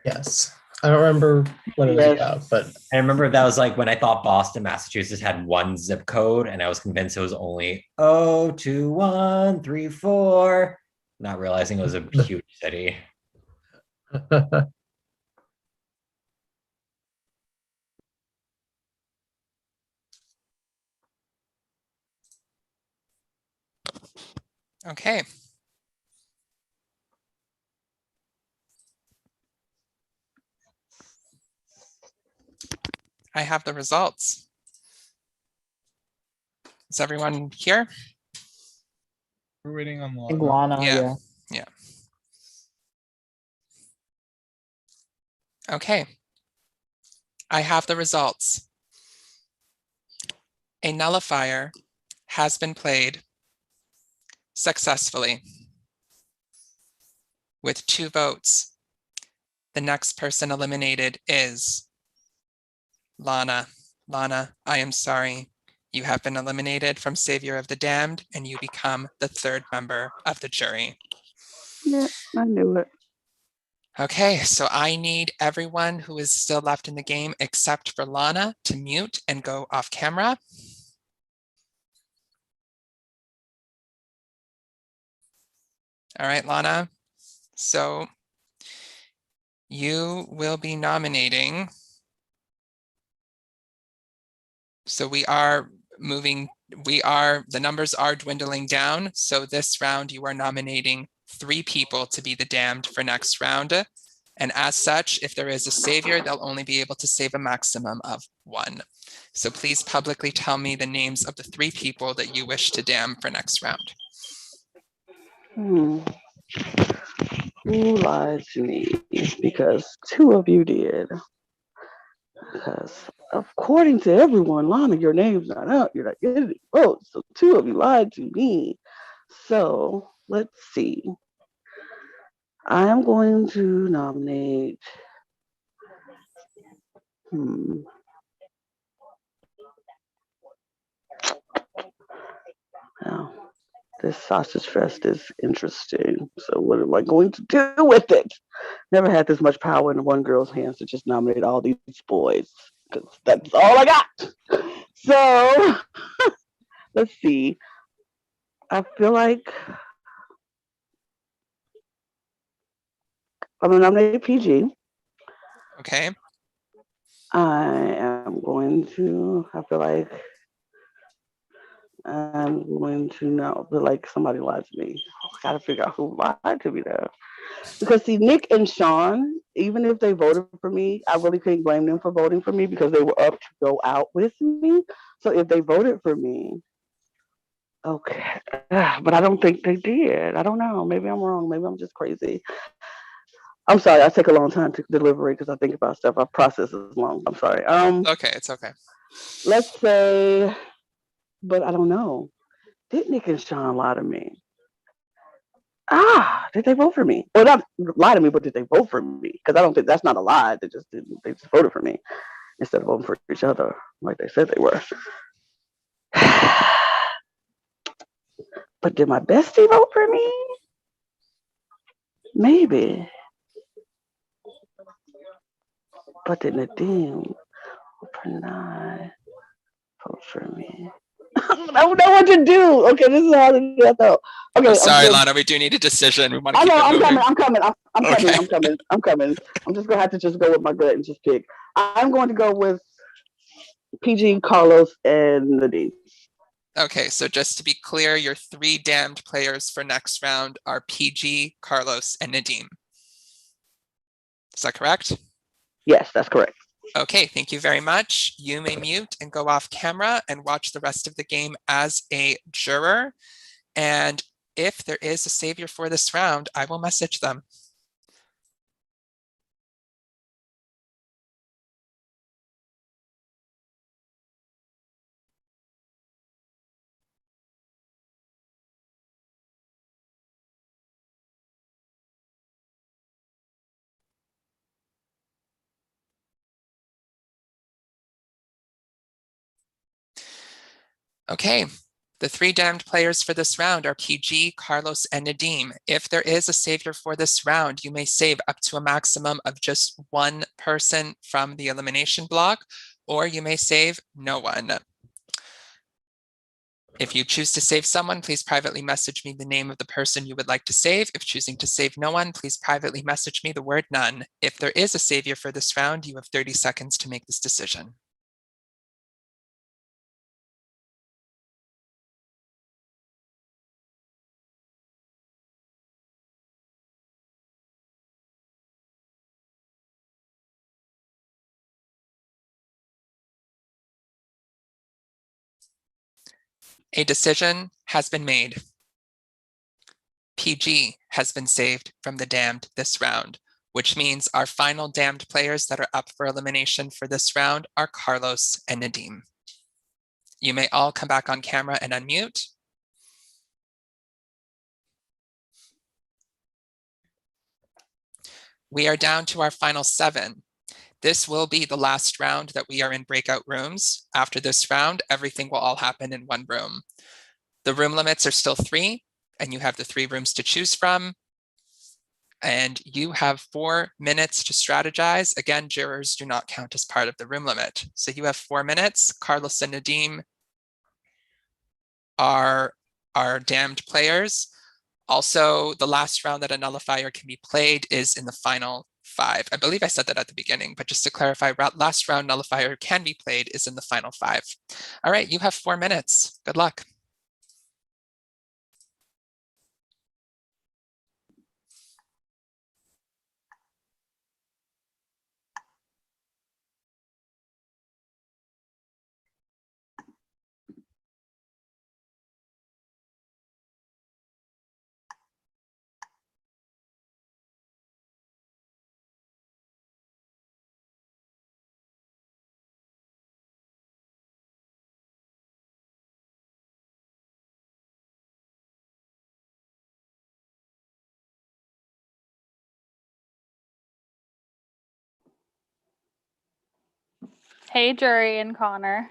Yes. I don't remember what it was about, but
I remember that was like when I thought Boston, Massachusetts had one zip code, and I was convinced it was only 02134, not realizing it was a huge city.
Okay. I have the results. Is everyone here?
We're waiting on
Lana, yeah.
Yeah. Okay. I have the results. A nullifier has been played successfully with 2 votes. The next person eliminated is Lana. Lana, I am sorry. You have been eliminated from Savior of the Damned, and you become the 3rd member of the jury.
Yeah, I knew it.
Okay, so I need everyone who is still left in the game except for Lana to mute and go off camera. All right, Lana. So you will be nominating. So the numbers are dwindling down. So this round you are nominating 3 people to be the damned for next round. And as such, if there is a savior, they'll only be able to save a maximum of 1. So please publicly tell me the names of the 3 people that you wish to damn for next round.
Who lied to me? Because 2 of you did. Because according to everyone, Lana, your name's not out. You're not getting any votes. So 2 of you lied to me. So let's see. I am going to nominate. Oh, This sausage fest is interesting. So what am I going to do with it? Never had this much power in one girl's hands to just nominate all these boys. Because that's all I got. So let's see. I feel like I'm gonna nominate PG.
Okay.
I am going to. I feel like I'm going to now feel like somebody lied to me. I gotta figure out who lied to me though. Because see, Nick and Sean, even if they voted for me, I really couldn't blame them for voting for me because they were up to go out with me. So if they voted for me, okay. But I don't think they did. I don't know. Maybe I'm wrong. Maybe I'm just crazy. I'm sorry. I take a long time to deliberate because I think about stuff. I process as long. I'm sorry.
Okay, it's okay.
Let's say, but I don't know. Did Nick and Sean lie to me? Did they vote for me? Well, not lie to me, but did they vote for me? Because I don't think that's not a lie. They just didn't. They just voted for me instead of voting for each other like they said they were. But did my bestie vote for me? Maybe. But did Nadine or Pranay vote for me? I don't know what to do. Okay, this is hard to do. I thought. Okay,
I'm sorry, Lana. We do need a decision. We want to
I
keep
know.
it
I'm
moving.
coming. I'm coming. I'm
Okay.
coming. I'm coming. I'm coming. I'm just gonna have to just go with my gut and just pick. I'm going to go with PG, Carlos, and Nadine.
Okay, so just to be clear, your 3 damned players for next round are PG, Carlos, and Nadim. Is that correct?
Yes, that's correct.
Okay, thank you very much. You may mute and go off camera and watch the rest of the game as a juror. And if there is a savior for this round, I will message them. Okay, the 3 damned players for this round are PG, Carlos, and Nadim. If there is a savior for this round, you may save up to a maximum of just 1 person from the elimination block, or you may save no one. If you choose to save someone, please privately message me the name of the person you would like to save. If choosing to save no one, please privately message me the word none. If there is a savior for this round, you have 30 seconds to make this decision. A decision has been made. PG has been saved from the damned this round, which means our final damned players that are up for elimination for this round are Carlos and Nadim. You may all come back on camera and unmute. We are down to our final 7. This will be the last round that we are in breakout rooms. After this round, everything will all happen in one room. The room limits are still 3, and you have the 3 rooms to choose from. And you have 4 minutes to strategize. Again, jurors do not count as part of the room limit. So you have 4 minutes. Carlos and Nadim are damned players. Also, the last round that a nullifier can be played is in the final 5. I believe I said that at the beginning, but just to clarify, last round nullifier can be played is in the final 5. All right, you have 4 minutes. Good luck.
Hey, Jury and Connor.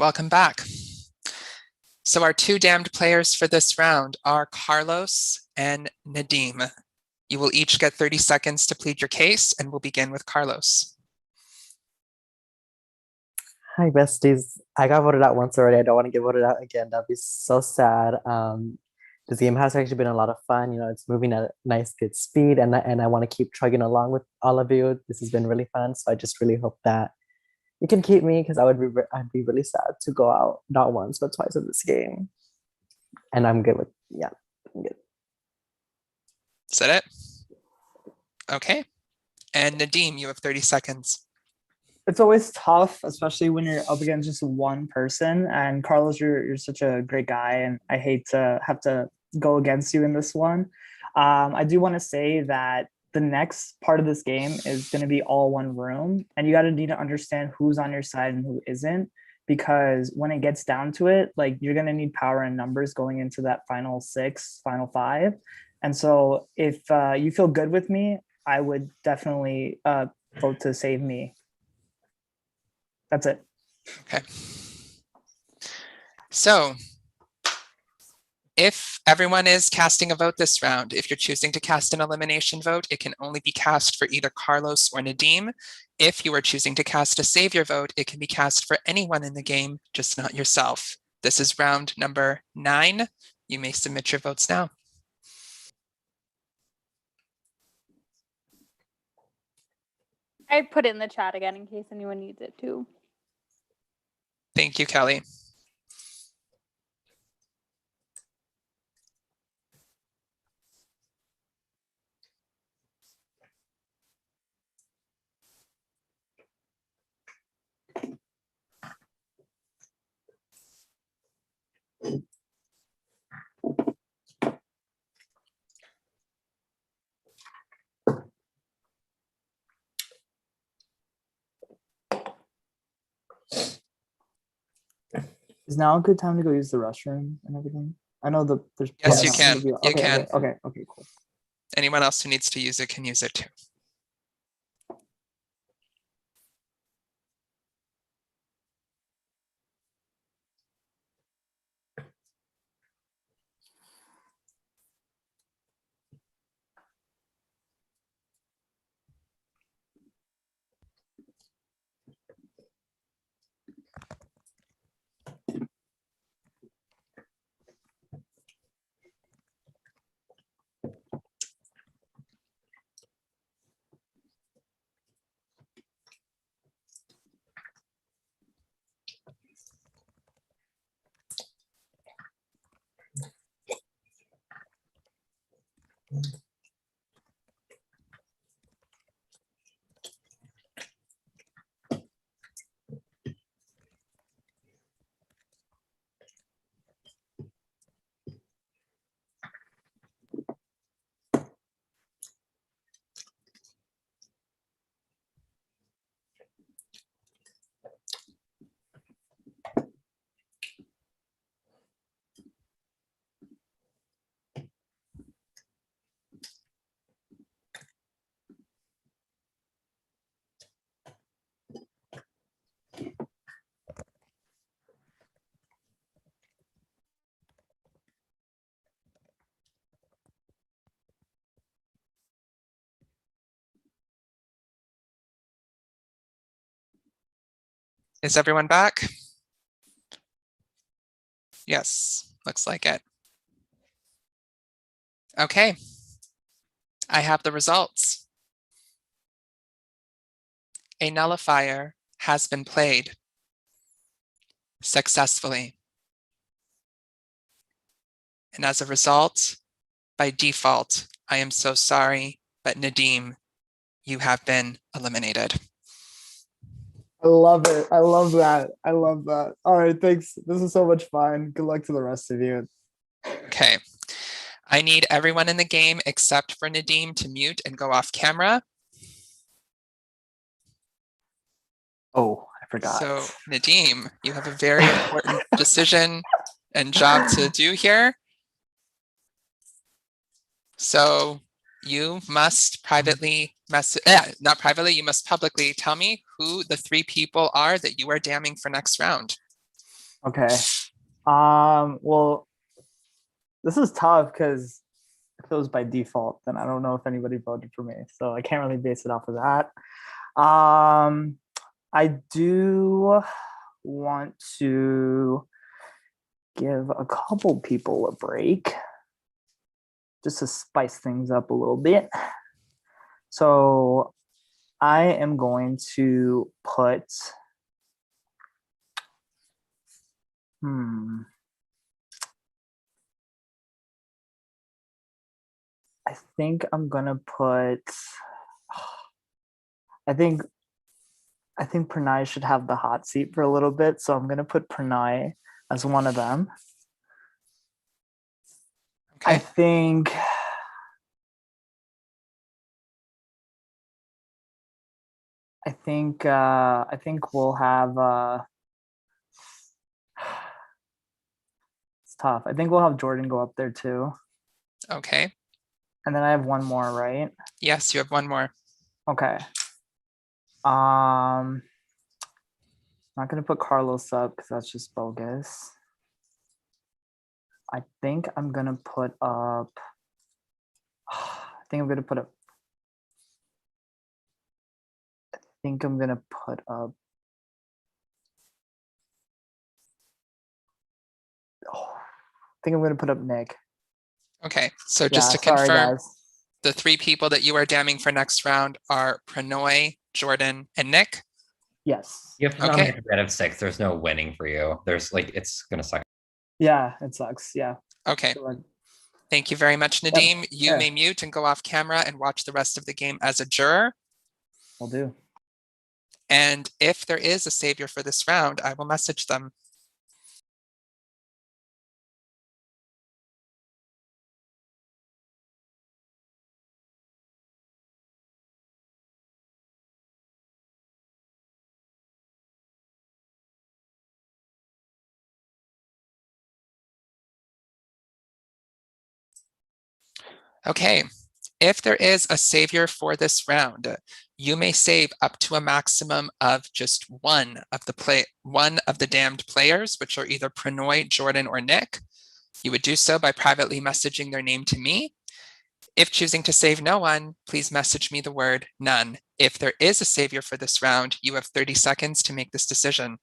welcome back. So our two damned players for this round are Carlos and Nadim. You will each get 30 seconds to plead your case, and we'll begin with Carlos.
Hi, besties. I got voted out once already. I don't want to get voted out again. That'd be so sad. This game has actually been a lot of fun. You know, it's moving at a nice, good speed, and I want to keep chugging along with all of you. This has been really fun. So I just really hope that you can keep me, because I'd be really sad to go out not once but twice in this game. And I'm good with I'm good.
Is that it? Okay. And Nadim, you have 30 seconds.
It's always tough, especially when you're up against just one person. And Carlos, you're such a great guy, and I hate to have to go against you in this one. I do want to say that the next part of this game is going to be all one room, and you got to need to understand who's on your side and who isn't, because when it gets down to it, like, you're going to need power in numbers going into that final 6, final 5. And so if you feel good with me, I would definitely vote to save me. That's it.
Okay. So if everyone is casting a vote this round, if you're choosing to cast an elimination vote, it can only be cast for either Carlos or Nadim. If you are choosing to cast a savior vote, it can be cast for anyone in the game, just not yourself. This is round number 9. You may submit your votes now.
I put it in the chat again in case anyone needs it too.
Thank you, Kelly.
Is now a good time to go use the restroom and everything? I know there's
Yes, you
not
can.
gonna be-
You
okay,
can.
okay, cool.
Anyone else who needs to use it can use it too. Is everyone back? Yes, looks like it. Okay, I have the results. A nullifier has been played successfully. And as a result, by default, I am so sorry, but Nadim, you have been eliminated.
I love it. I love that. I love that. All right, thanks. This is so much fun. Good luck to the rest of you.
Okay, I need everyone in the game except for Nadim to mute and go off camera.
Oh, I forgot.
So Nadim, you have a very important decision and job to do here. So you must privately not privately, you must publicly tell me who the 3 people are that you are damning for next round.
Okay. Well, this is tough because if it was by default, then I don't know if anybody voted for me. So I can't really base it off of that. I do want to give a couple people a break just to spice things up a little bit. So I am going to put I think I'm gonna put I think Pranay should have the hot seat for a little bit. So I'm gonna put Pranay as one of them.
Okay.
I think we'll have it's tough. I think we'll have Jordan go up there too.
Okay.
And then I have one more, right?
Yes, you have one more.
Okay. I'm not gonna put Carlos up because that's just bogus. I think I'm gonna put up. I think I'm gonna put up. I think I'm gonna put up. I think I'm gonna put up Nick.
Okay, so just
Yeah,
to
sorry,
confirm,
guys.
the three people that you are damning for next round are Pranoy, Jordan, and Nick.
Yes.
You have to
Okay.
nominate 3 out of 6. There's no winning for you. There's like, it's gonna suck.
Yeah, it sucks. Yeah.
Okay.
So,
Thank you very much, Nadeem. You
Yeah.
may mute and go off camera and watch the rest of the game as a juror.
Will do.
And if there is a savior for this round, I will message them. Okay, if there is a savior for this round, you may save up to a maximum of just one of the damned players, which are either Pranoy, Jordan, or Nick. You would do so by privately messaging their name to me. If choosing to save no one, please message me the word none. If there is a savior for this round, you have 30 seconds to make this decision.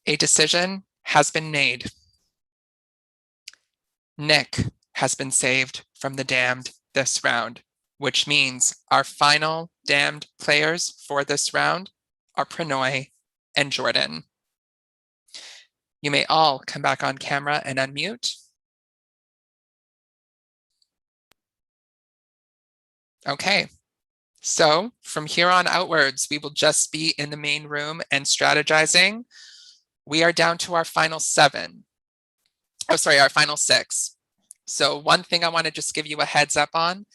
A decision has been made. Nick has been saved from the damned this round, which means our final damned players for this round are Pranoy and Jordan. You may all come back on camera and unmute. Okay, so from here on outwards, we will just be in the main room and strategizing. We are down to our final 7. Oh, sorry, our final 6. So one thing I want to just give you a heads up on,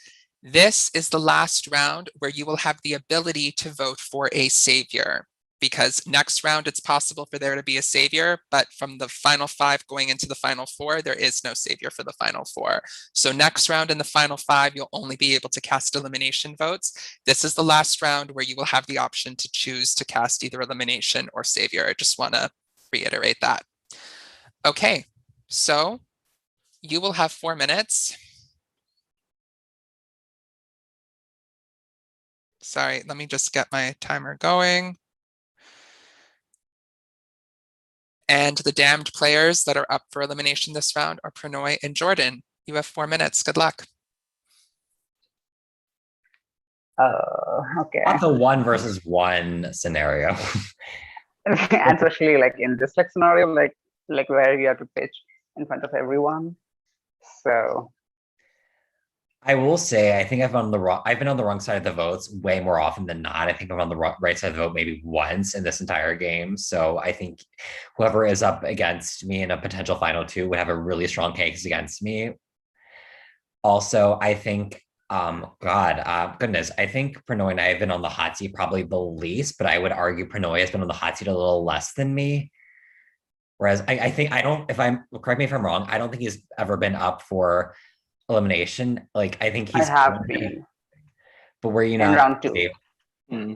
this is the last round where you will have the ability to vote for a savior, because next round it's possible for there to be a savior, but from the final 5 going into the final 4, there is no savior for the final 4. So next round in the final 5, you'll only be able to cast elimination votes. This is the last round where you will have the option to choose to cast either elimination or savior. I just want to reiterate that. Okay, so you will have 4 minutes. Sorry, let me just get my timer going. And the damned players that are up for elimination this round are Pranoy and Jordan. You have 4 minutes. Good luck.
Okay.
Not the 1 versus 1 scenario.
And especially like in this like scenario, like where you have to pitch in front of everyone. So
I will say, I think I've been on the wrong side of the votes way more often than not. I think I'm on the right side of the vote maybe once in this entire game. So I think whoever is up against me in a potential final two would have a really strong case against me. Also, I think, goodness, I think Pranoy and I have been on the hot seat probably the least, but I would argue Pranoy has been on the hot seat a little less than me. Whereas I think I don't, if I'm correct me if I'm wrong, I don't think he's ever been up for elimination. Like I think
I
he's
have been
but were you
in
not
round two.
saved?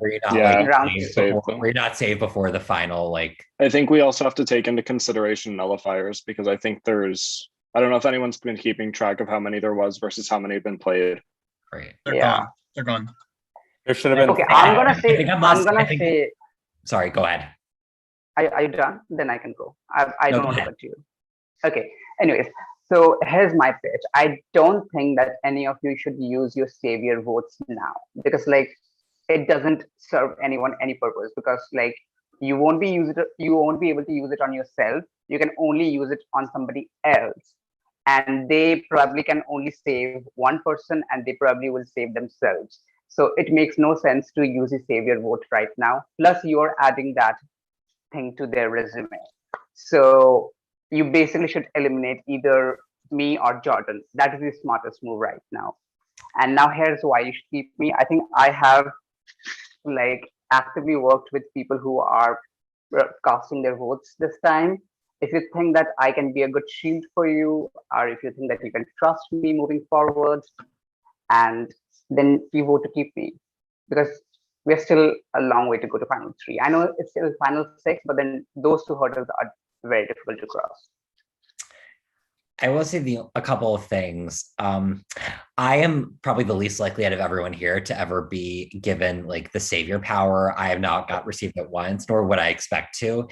Were you not
Yeah,
In round
saved
saved
before,
them.
were you not saved before the final? Like
I think we also have to take into consideration nullifiers because I think I don't know if anyone's been keeping track of how many there was versus how many have been played.
Right.
They're
Yeah.
gone. They're gone.
There should have been.
Okay, I'm gonna
I
say.
think I'm
I'm
lost.
gonna say.
Sorry, go ahead.
Are you done? Then I can go. I
No,
don't
go
want to
ahead.
cut you. Okay. Anyways, so here's my pitch. I don't think that any of you should use your savior votes now because like it doesn't serve anyone any purpose because like you won't be able to use it on yourself. You can only use it on somebody else. And they probably can only save one person and they probably will save themselves. So it makes no sense to use a savior vote right now. Plus you're adding that thing to their resume. So you basically should eliminate either me or Jordan. That is the smartest move right now. And now here's why you should keep me. I think I have like actively worked with people who are casting their votes this time. If you think that I can be a good shield for you, or if you think that you can trust me moving forward, and then you vote to keep me because we're still a long way to go to final three. I know it's still final six, but then those two hurdles are very difficult to cross.
I will say a couple of things. I am probably the least likely out of everyone here to ever be given like the savior power. I have not received it once, nor would I expect to.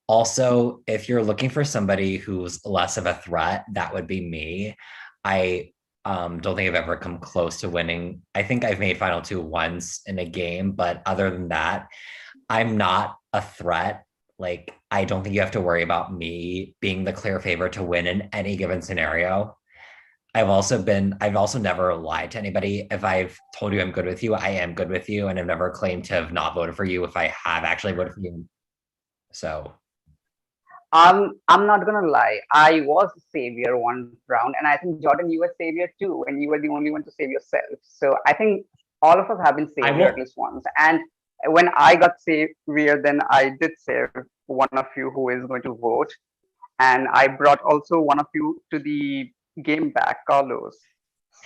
Also, if you're looking for somebody who's less of a threat, that would be me. I don't think I've ever come close to winning. I think I've made final two once in a game, but other than that, I'm not a threat. Like, I don't think you have to worry about me being the clear favorite to win in any given scenario. I've also never lied to anybody. If I've told you I'm good with you, I am good with you. And I've never claimed to have not voted for you if I have actually voted for you. So
I'm not gonna lie. I was a savior one round, and I think Jordan, you were savior too, when you were the only one to save yourself. So I think all of us have been savior at least once. And when I got savior, then I did save one of you who is going to vote, and I brought also one of you to the game back, Carlos.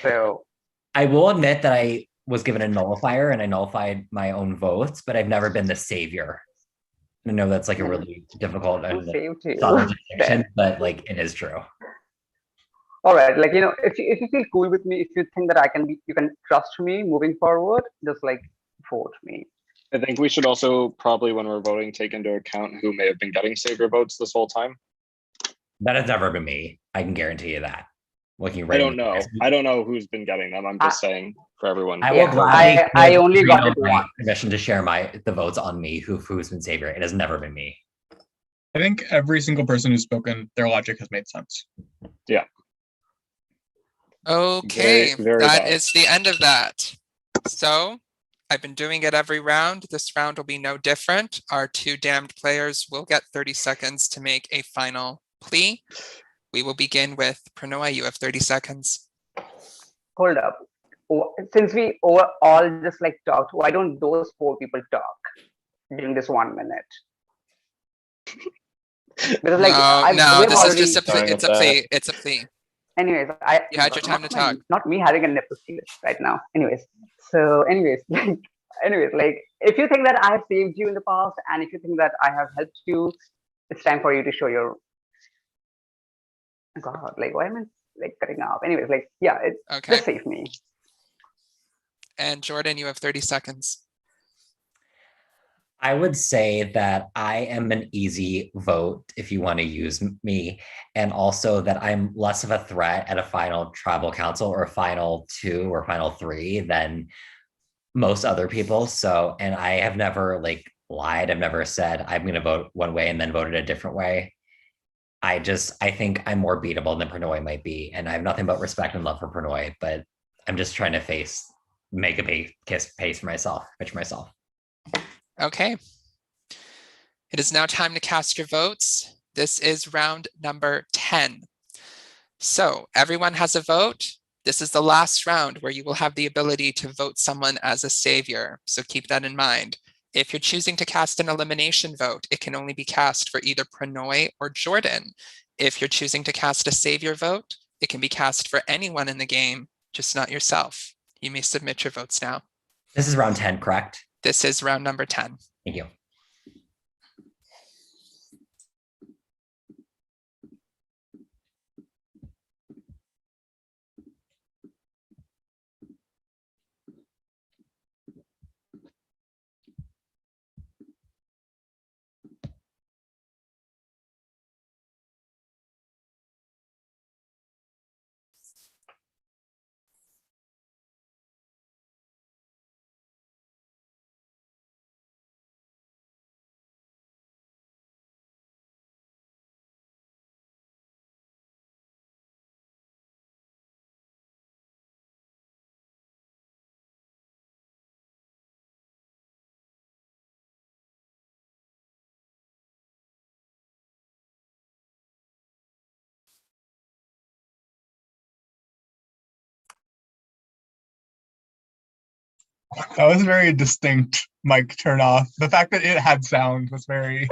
So
I will admit that I was given a nullifier and I nullified my own votes, but I've never been the savior. I know that's like a really difficult and
saved you
subtle distinction,
there.
but like it is true.
All right, like if you feel cool with me, if you think that you can trust me moving forward, just like vote me.
I think we should also probably, when we're voting, take into account who may have been getting savior votes this whole time.
That has never been me. I can guarantee you that. Looking
I don't know. I don't know who's been getting them. I'm just saying for everyone.
I will gladly
I only got it once.
permission to share the votes on me who's been savior. It has never been me.
I think every single person who's spoken, their logic has made sense.
Yeah.
Okay,
very
that
valid.
is the end of that. So I've been doing it every round. This round will be no different. Our two damned players will get 30 seconds to make a final plea. We will begin with Pranoy. You have 30 seconds.
Hold up. Since we all just like talked, why don't those four people talk during this 1 minute? Because like
no, this is just a plea. It's a plea. It's a plea.
Anyways,
you had your time to talk.
Not me having a nipple right now. Anyways, like if you think that I have saved you in the past, and if you think that I have helped you, it's time for you to show your. God, like why am I like cutting off? Anyways, like yeah, just save me.
And Jordan, you have 30 seconds.
I would say that I am an easy vote if you want to use me, and also that I'm less of a threat at a final tribal council or a final two or final three than most other people. So, and I have never like lied. I've never said I'm going to vote one way and then voted a different way. I think I'm more beatable than Pranoy might be. And I have nothing but respect and love for Pranoy, but I'm just trying to make a pace for myself, picture myself.
Okay. It is now time to cast your votes. This is round number 10. So everyone has a vote. This is the last round where you will have the ability to vote someone as a savior. So keep that in mind. If you're choosing to cast an elimination vote, it can only be cast for either Pranoy or Jordan. If you're choosing to cast a savior vote, it can be cast for anyone in the game, just not yourself. You may submit your votes now.
This is round 10, correct?
This is round number 10.
Thank you.
That was a very distinct mic turn off. The fact that it had sound was very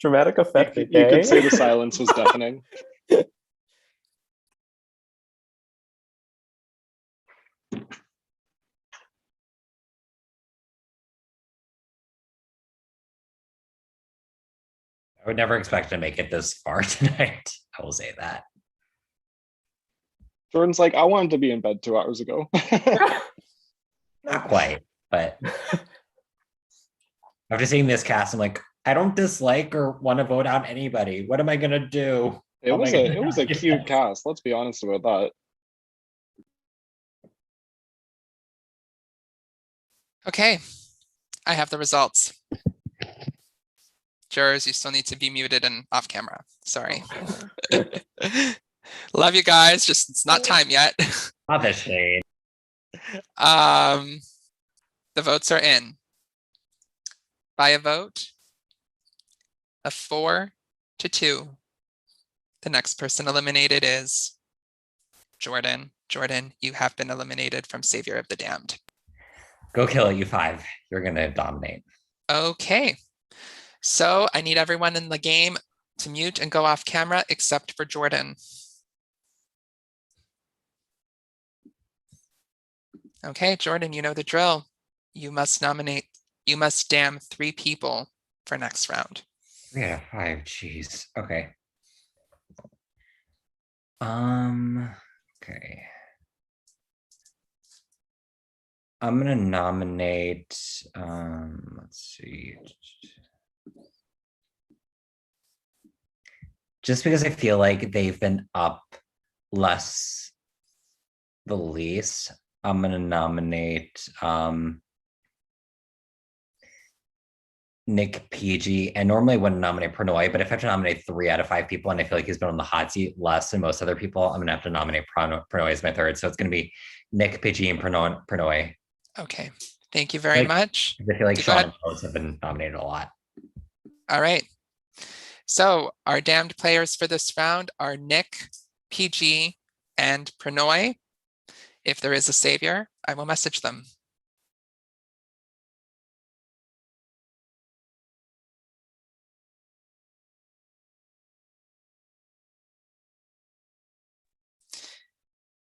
dramatic effect.
You could say the silence was deafening.
I would never expect to make it this far tonight. I will say that.
Jordan's like, I wanted to be in bed 2 hours ago.
Not quite, but after seeing this cast, I'm like, I don't dislike or want to vote out anybody. What am I gonna do?
It was a cute cast. Let's be honest about that.
Okay, I have the results. Jurors, you still need to be muted and off camera. Sorry. Love you guys. Just it's not time yet.
Not this shade.
The votes are in. By a vote of 4-2. The next person eliminated is Jordan. Jordan, you have been eliminated from Savior of the Damned.
Go kill it, you 5. You're gonna dominate.
Okay. So I need everyone in the game to mute and go off camera except for Jordan. Okay, Jordan, you know the drill. You must damn 3 people for next round.
Yeah, 5. Jeez. Okay. Okay. I'm gonna nominate. Let's see. Just because I feel like they've been up less the least, I'm gonna nominate Nick PG, and normally I wouldn't nominate Pranoy, but if I have to nominate 3 out of 5 people, and I feel like he's been on the hot seat less than most other people, I'm gonna have to nominate Pranoy as my 3rd. So it's gonna be Nick PG and Pranoy.
Okay, thank you very much.
I feel like
Go
Sean
ahead.
and Rose have been nominated a lot.
All right. So our damned players for this round are Nick, PG, and Pranoy. If there is a savior, I will message them.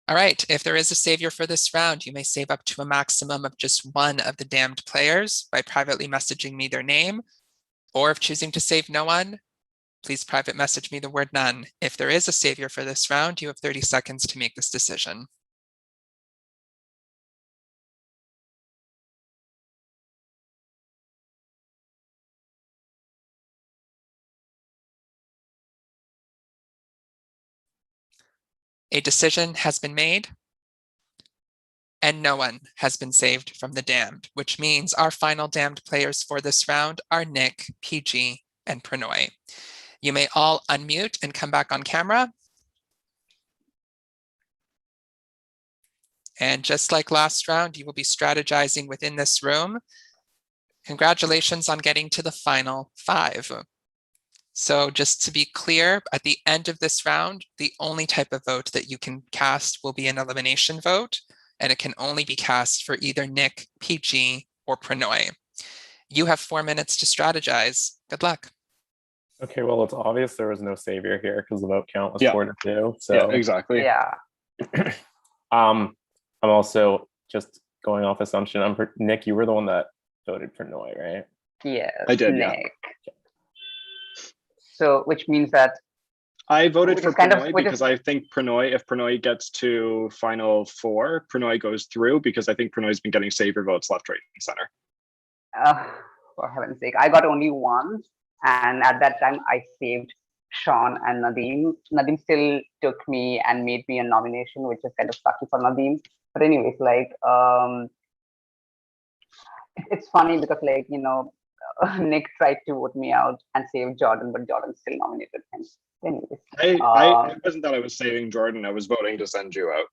All right, if there is a savior for this round, you may save up to a maximum of just 1 of the damned players by privately messaging me their name, or if choosing to save no one, please private message me the word none. If there is a savior for this round, you have 30 seconds to make this decision. A decision has been made, and no one has been saved from the damned, which means our final damned players for this round are Nick, PG, and Pranoy. You may all unmute and come back on camera. And just like last round, you will be strategizing within this room. Congratulations on getting to the final 5. So just to be clear, at the end of this round, the only type of vote that you can cast will be an elimination vote, and it can only be cast for either Nick, PG, or Pranoy. You have 4 minutes to strategize. Good luck.
Okay, well, it's obvious there was no savior here because the vote count was
Yeah.
4-2. So
Yeah, exactly.
Yeah.
I'm also just going off assumption. Nick, you were the one that voted for Noi, right?
Yes.
I did, yeah.
Nick. So, which means that
I voted
Which
for
is kind of-
Pranoy
which
because
is-
I think Pranoy, if Pranoy gets to final 4, Pranoy goes through because I think Pranoy's been getting savior votes left, right, and center.
for heaven's sake, I got only 1, and at that time I saved Sean and Nadeem. Nadeem still took me and made me a nomination, which is kind of sucky for Nadeem. But anyways, like it's funny because like Nick tried to vote me out and save Jordan, but Jordan still nominated him. Anyways,
It wasn't that I was saving Jordan. I was voting to send you out.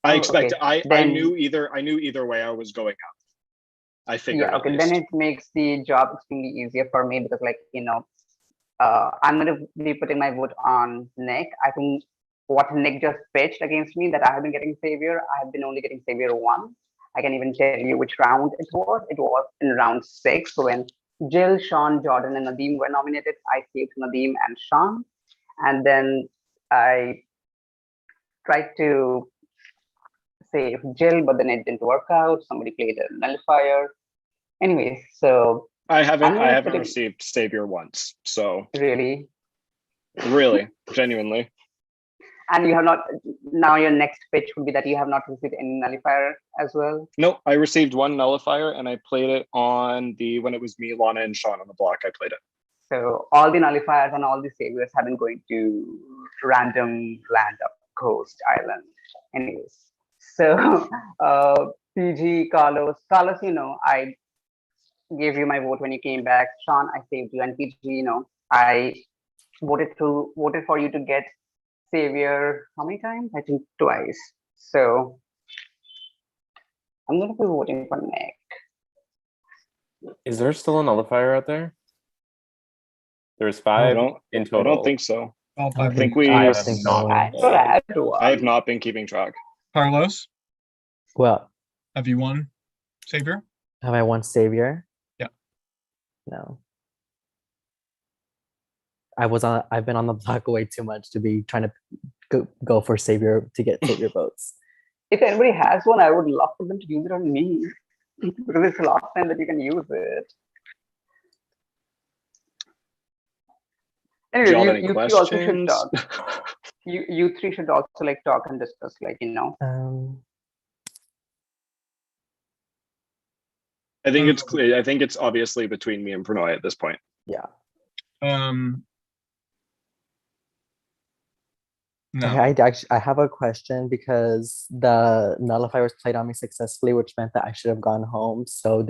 I expect.
okay.
I knew either way I was going out. I figured.
Yeah. Okay. Then it makes the job extremely easier for me because like I'm gonna be putting my vote on Nick. I think what Nick just pitched against me, that I have been getting savior. I have been only getting savior 1. I can even tell you which round it was. It was in round 6 when Jill, Sean, Jordan, and Nadeem were nominated. I saved Nadeem and Sean, and then I tried to save Jill, but then it didn't work out. Somebody played a nullifier. Anyways, so
I haven't
I'm really putting-
received savior once. So
really,
genuinely.
and you have not. Now your next pitch would be that you have not received any nullifier as well.
No, I received 1 nullifier and I played it on when it was me, Lana, and Sean on the block. I played it.
So all the nullifiers and all the saviors have been going to random land up coast island. Anyways, so PG, Carlos, I gave you my vote when you came back. Sean, I saved you, and PG, I voted for you to get savior. How many times? I think twice. So I'm gonna be voting for Nick.
Is there still a nullifier out there? There's 5 in total.
I don't think so. I think
I
I
have
have not been keeping track.
Carlos,
Well,
have you won savior?
have I won savior?
Yeah.
No. I've been on the block way too much to be trying to go for savior to get savior votes.
If anybody has one, I would love for them to use it on me because it's the last time that you can use it. Anyway,
Y'all any
you three also should
questions?
talk. You 3 should also like talk and discuss, like
I think it's clear. I think it's obviously between me and Pranoy at this point.
Yeah.
No.
I have a question because the nullifier was played on me successfully, which meant that I should have gone home. So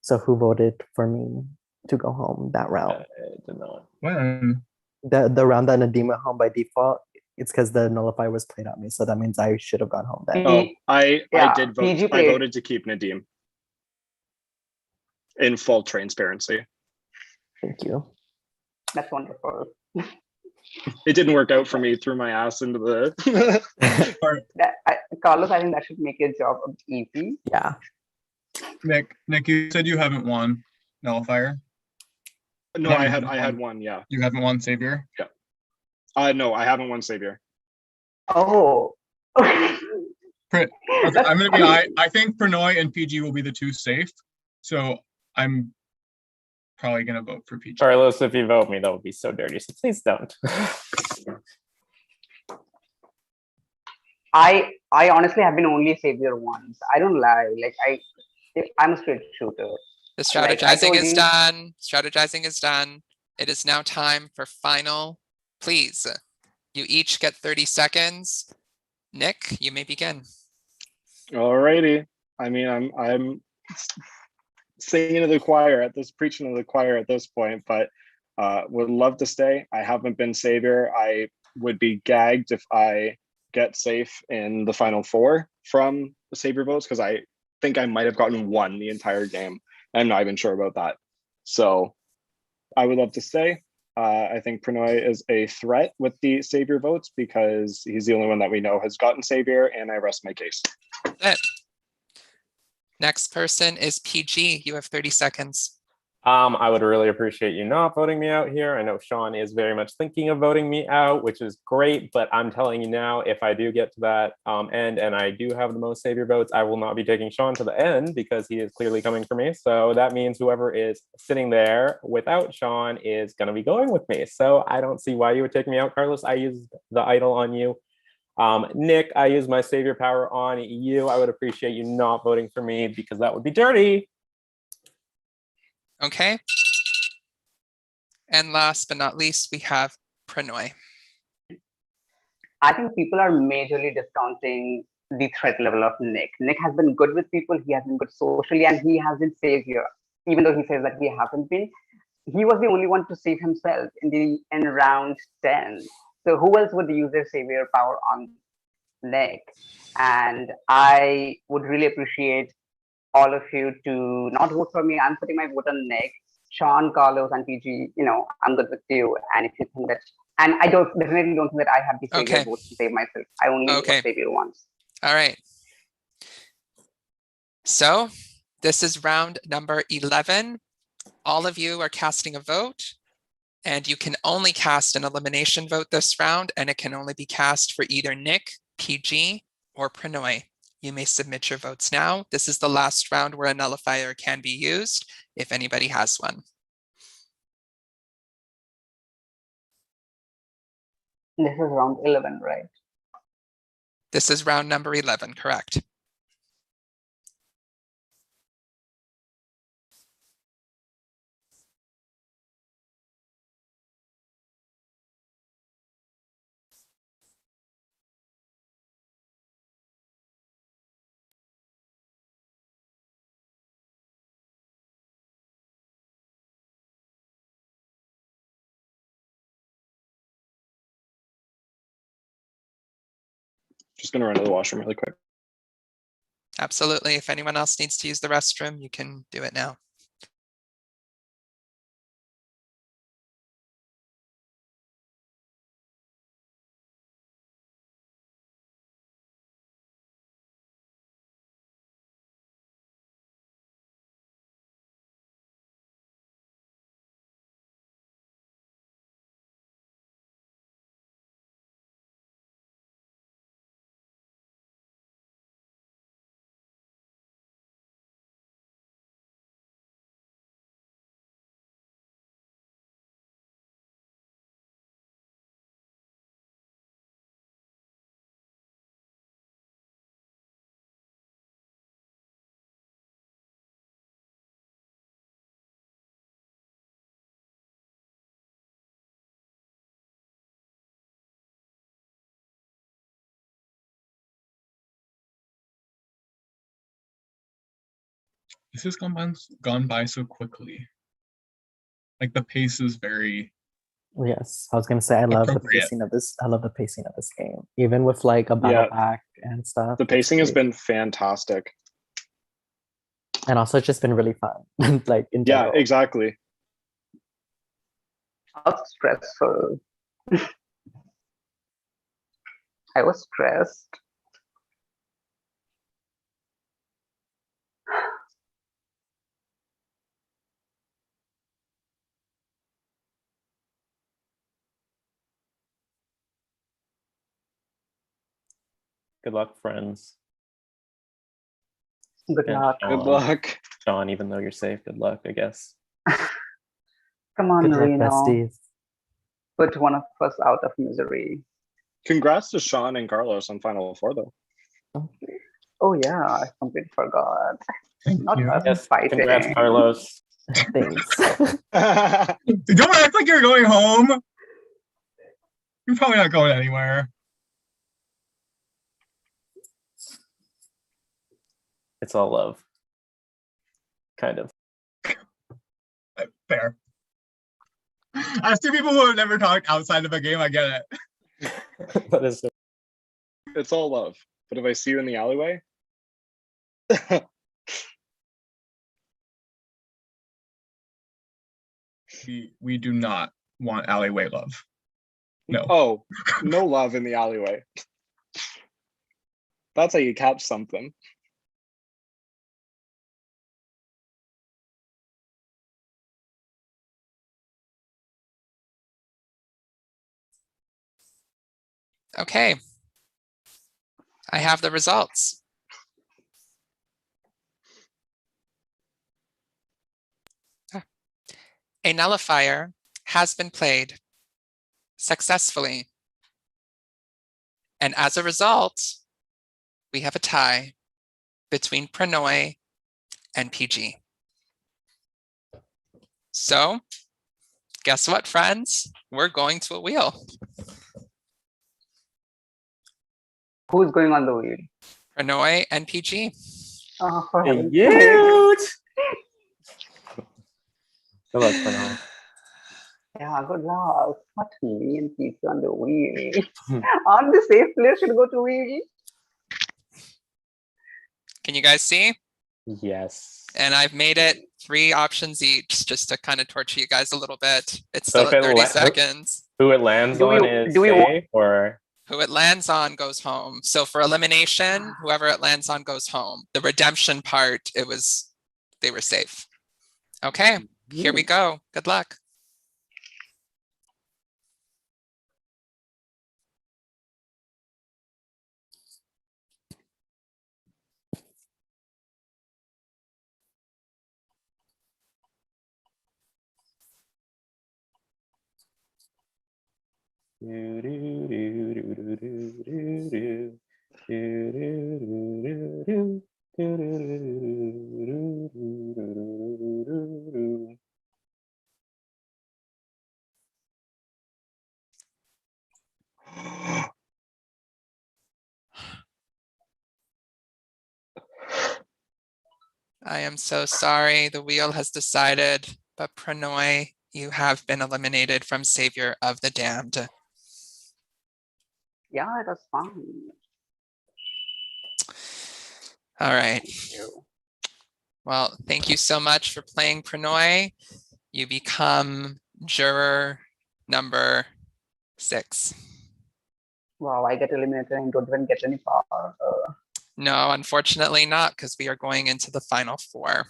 so who voted for me to go home that round?
I did not.
When?
The round that Nadeem went home by default, it's because the nullifier was played on me. So that means I should have gone home then.
Oh, I did vote.
PG
I
played.
voted to keep Nadeem. In full transparency.
Thank you.
That's wonderful.
It didn't work out for me. Threw my ass into the.
Carlos, I think that should make your job easy.
Yeah.
Nick, you said you haven't won nullifier.
No, I had one. Yeah.
You haven't won savior.
Yeah. No, I haven't won savior.
Oh.
Okay, I'm gonna be. I think Pranoy and PG will be the 2 safe. So I'm probably gonna vote for PG.
Carlos, if you vote me, that would be so dirty. So please don't.
I honestly have been only savior once. I don't lie. Like I'm a straight shooter.
The strategizing
told
is
you-
done. Strategizing is done. It is now time for final. Please, you each get 30 seconds. Nick, you may begin.
Alrighty. I mean, I'm singing to the choir preaching to the choir at this point, but would love to stay. I haven't been savior. I would be gagged if I get safe in the final four from the Savior votes, because I think I might have gotten one the entire game. I'm not even sure about that. So I would love to stay. I think Pranoy is a threat with the Savior votes because he's the only one that we know has gotten Savior, and I rest my case.
It. Next person is PG. You have 30 seconds.
I would really appreciate you not voting me out here. I know Sean is very much thinking of voting me out, which is great, but I'm telling you now, if I do get to that end and I do have the most Savior votes, I will not be taking Sean to the end because he is clearly coming for me. So that means whoever is sitting there without Sean is going to be going with me. So I don't see why you would take me out, Carlos. I used the idol on you. Nick, I use my Savior power on you. I would appreciate you not voting for me because that would be dirty.
Okay. And last but not least, we have Pranoy.
I think people are majorly discounting the threat level of Nick. Nick has been good with people. He has been good socially, and he has been Savior. Even though he says that he hasn't been, he was the only one to save himself in round 10. So who else would use their Savior power on Nick? And I would really appreciate all of you to not vote for me. I'm putting my vote on Nick. Sean, Carlos, and PG, I'm good with you. And if you think that, and I definitely don't think that I have the Savior vote to save myself. I only vote Savior once.
All right. So this is round number 11. All of you are casting a vote, and you can only cast an elimination vote this round, and it can only be cast for either Nick, PG, or Pranoy. You may submit your votes now. This is the last round where a nullifier can be used if anybody has one.
This is round 11, right?
This is round number 11, correct?
Just gonna run to the washroom really quick.
Absolutely. If anyone else needs to use the restroom, you can do it now.
This has gone by so quickly. Like the pace is very
Yes, I was gonna say I love the
appropriate.
pacing of this. I love the pacing of this game, even with like a battle pack and stuff.
The pacing has been fantastic.
And also it's just been really fun. Like in general.
Yeah, exactly.
That's stressful. I was stressed.
Good luck, friends.
Good luck.
Good luck.
Sean, even though you're safe, good luck, I guess.
Come on,
Good luck,
Reno.
besties.
Put one of us out of misery.
Congrats to Sean and Carlos on Final Four, though.
Oh yeah, I completely forgot. Not
you.
us
Yes,
fighting.
congrats, Carlos.
Thanks.
Don't act like you're going home. You're probably not going anywhere.
It's all love. Kind of.
Fair. As two people who have never talked outside of a game, I get it.
That is so
It's all love. But if I see you in the alleyway,
we do not want alleyway love. No.
Oh, no love in the alleyway. That's how you catch something.
Okay. I have the results. A nullifier has been played successfully. And as a result, we have a tie between Prannoy and PG. So, guess what, friends? We're going to a wheel.
Who's going on the wheel?
Prannoy and PG.
Oh,
Good luck, Prannoy.
yeah, good luck. Not me and pizza on the wheel. Aren't the safe players should go to wheel?
Can you guys see?
Yes.
And I've made it 3 options each just to kind of torture you guys a little bit. It's
So
still
if
at
it
30
la-
seconds.
Who it lands
Do we-
on is
do we wa-
safe, or
Who it lands on goes home. So for elimination, whoever it lands on goes home. The redemption part, they were safe. Okay, here we go. Good luck. I am so sorry. The wheel has decided, but Prannoy, you have been eliminated from Savior of the Damned.
Yeah, it was fun.
All right.
Thank you.
Well, thank you so much for playing, Prannoy. You become juror number 6.
Wow, I get eliminated and don't even get any power.
No, unfortunately not, because we are going into the final 4.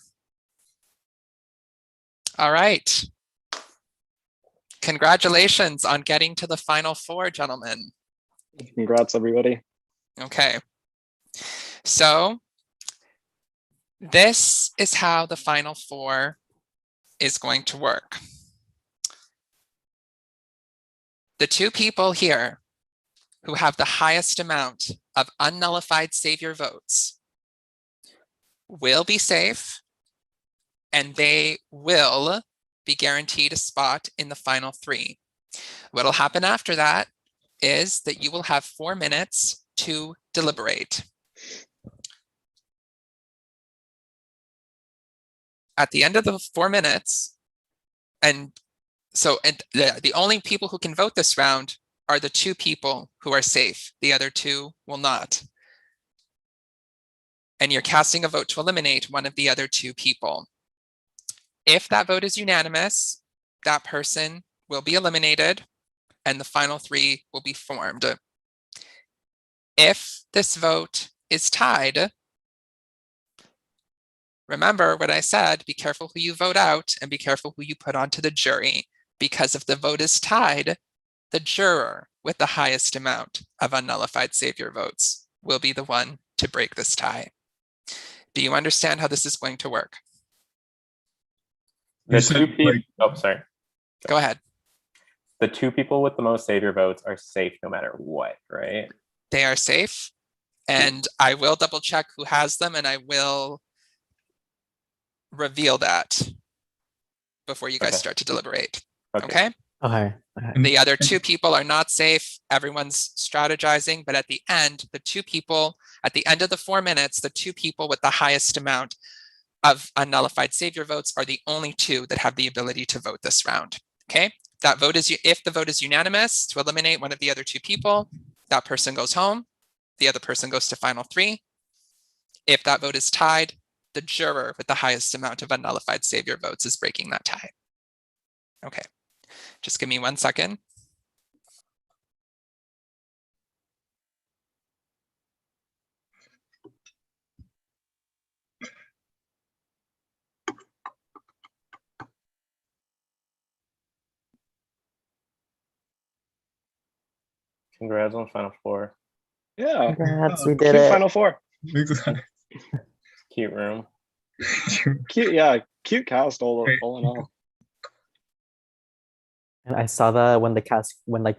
All right. Congratulations on getting to the final 4, gentlemen.
Congrats, everybody.
Okay. So this is how the final 4 is going to work. The 2 people here who have the highest amount of unnullified Savior votes will be safe, and they will be guaranteed a spot in the final 3. What'll happen after that is that you will have 4 minutes to deliberate. At the end of the 4 minutes, and the only people who can vote this round are the 2 people who are safe. The other 2 will not. And you're casting a vote to eliminate one of the other 2 people. If that vote is unanimous, that person will be eliminated and the final 3 will be formed. If this vote is tied, remember what I said, be careful who you vote out and be careful who you put onto the jury, because if the vote is tied, the juror with the highest amount of unnullified Savior votes will be the one to break this tie. Do you understand how this is going to work?
the 2 people? Oh, sorry.
Go ahead.
The 2 people with the most Savior votes are safe no matter what, right?
They are safe, and I will double check who has them, and I will reveal that before you guys start to deliberate. Okay?
Okay.
The other 2 people are not safe. Everyone's strategizing, but at the end, the 2 people, at the end of the 4 minutes, the 2 people with the highest amount of unnullified Savior votes are the only 2 that have the ability to vote this round. Okay? That vote is, if the vote is unanimous to eliminate one of the other 2 people, that person goes home. the other person goes to final three. If that vote is tied, the juror with the highest amount of unnullified Savior votes is breaking that tie. Okay, just give me 1 second.
Congrats on Final Four.
Yeah.
Congrats, we did
Cute
it.
Final Four.
Cute room.
Cute, yeah. Cute cast all in all.
And I saw that when like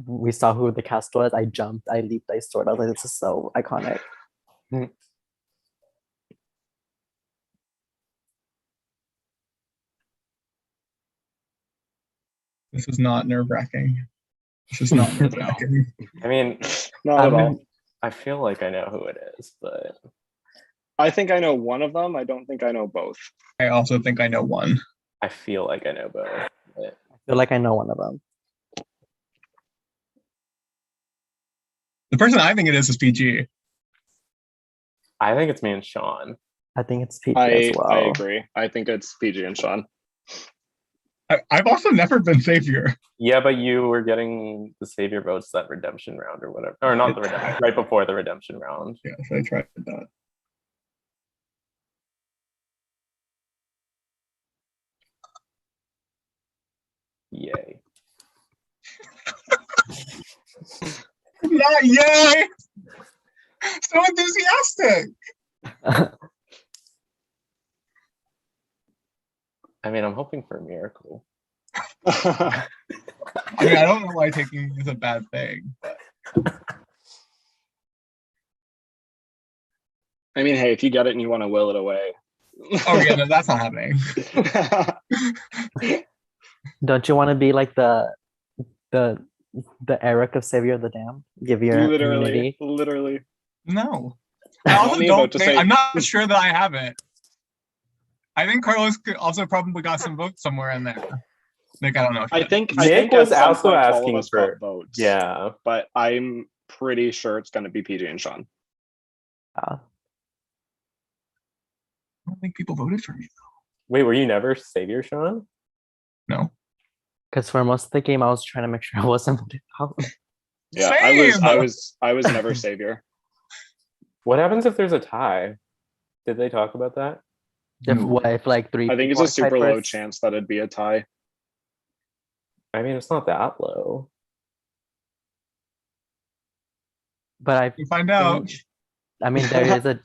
we saw who the cast was, I jumped, I leaped, I soared. I was like, this is so iconic.
This is not nerve-wracking. This is not nerve-wracking.
I mean,
Not at all.
I feel like I know who it is, but
I think I know one of them. I don't think I know both.
I also think I know one.
I feel like I know both. But
I feel like I know one of them.
The person I think it is PG.
I think it's me and Sean.
I think it's PG as well.
I agree. I think it's PG and Sean.
I've also never been Savior.
Yeah, but you were getting the Savior votes that redemption round or whatever. Or not the redemption, right before the redemption round.
Yes, I tried that.
Yay.
Not yay! So enthusiastic!
I mean, I'm hoping for a miracle.
I mean, I don't know why taking is a bad thing, but
I mean, hey, if you get it and you want to will it away.
oh yeah, no, that's not happening.
Don't you want to be like the Eric of Savior of the Damned? Give your community.
Literally.
No. I also don't think, I'm not sure that I have it. I think Carlos could also probably got some votes somewhere in there. Like, I don't know.
I think
Nick was
at some
also
point all of
asking
us
for
got votes.
Yeah.
But I'm pretty sure it's going to be PJ and Sean.
I don't think people voted for me though.
Wait, were you never Savior, Sean?
No.
Because for most of the game, I was trying to make sure I wasn't voted out.
Yeah,
Same.
I was never Savior.
What happens if there's a tie? Did they talk about that?
If like three?
I think it's
people
a
are tied
super low
first?
chance that it'd be a tie.
I mean, it's not that low.
But I
You find out.
I mean, there is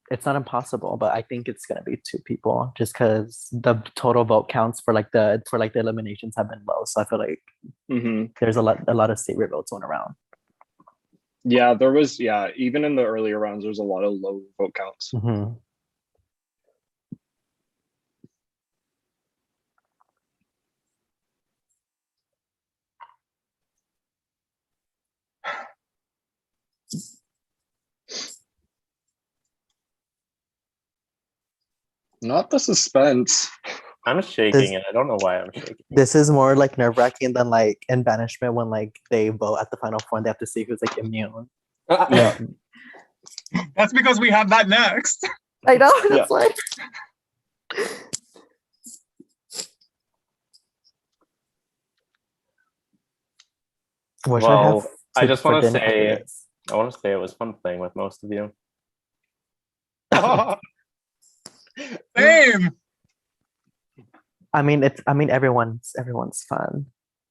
it's not impossible, but I think it's gonna be two people just because the total vote counts for the eliminations have been low. So I feel like there's a lot of Savior votes going around.
Yeah, there was. Yeah, even in the earlier rounds, there was a lot of low vote counts.
Mm-hmm.
Not the suspense.
I'm shaking and I don't know why I'm shaking.
This is more like nerve-wracking than like in Banishment when like they vote at the final four and they have to see who's like immune.
Yeah. That's because we have that next.
I know. That's like. What should I have
I just want to
dinner after
say,
this?
I want to say it was fun playing with most of you.
Same.
I mean, everyone's fun.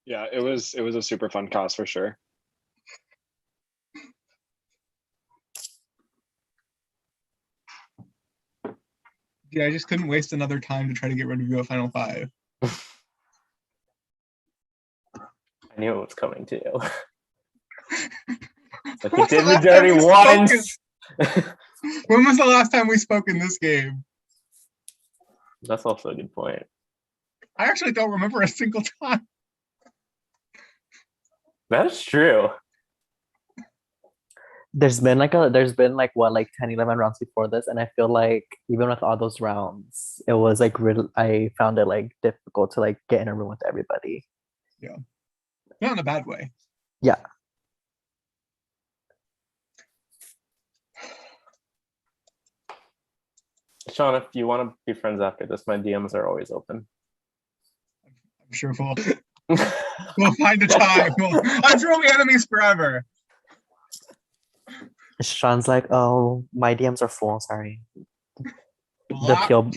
Yeah, it was a super fun cast for sure.
Yeah, I just couldn't waste another time to try to get rid of you at Final Five.
I knew it was coming to you. But you did me dirty once.
When was the last time we spoke in this game?
That's also a good point.
I actually don't remember a single time.
That's true.
There's been like 10, 11 rounds before this, and I feel like even with all those rounds, it was like really, I found it like difficult to like get in a room with everybody.
Yeah. Not in a bad way.
Yeah.
Sean, if you want to be friends after this, my DMs are always open.
I'm sure we'll find a time. I'm sure we'll be enemies forever.
Sean's like, oh, my DMs are full. Sorry. The
Block.
peel.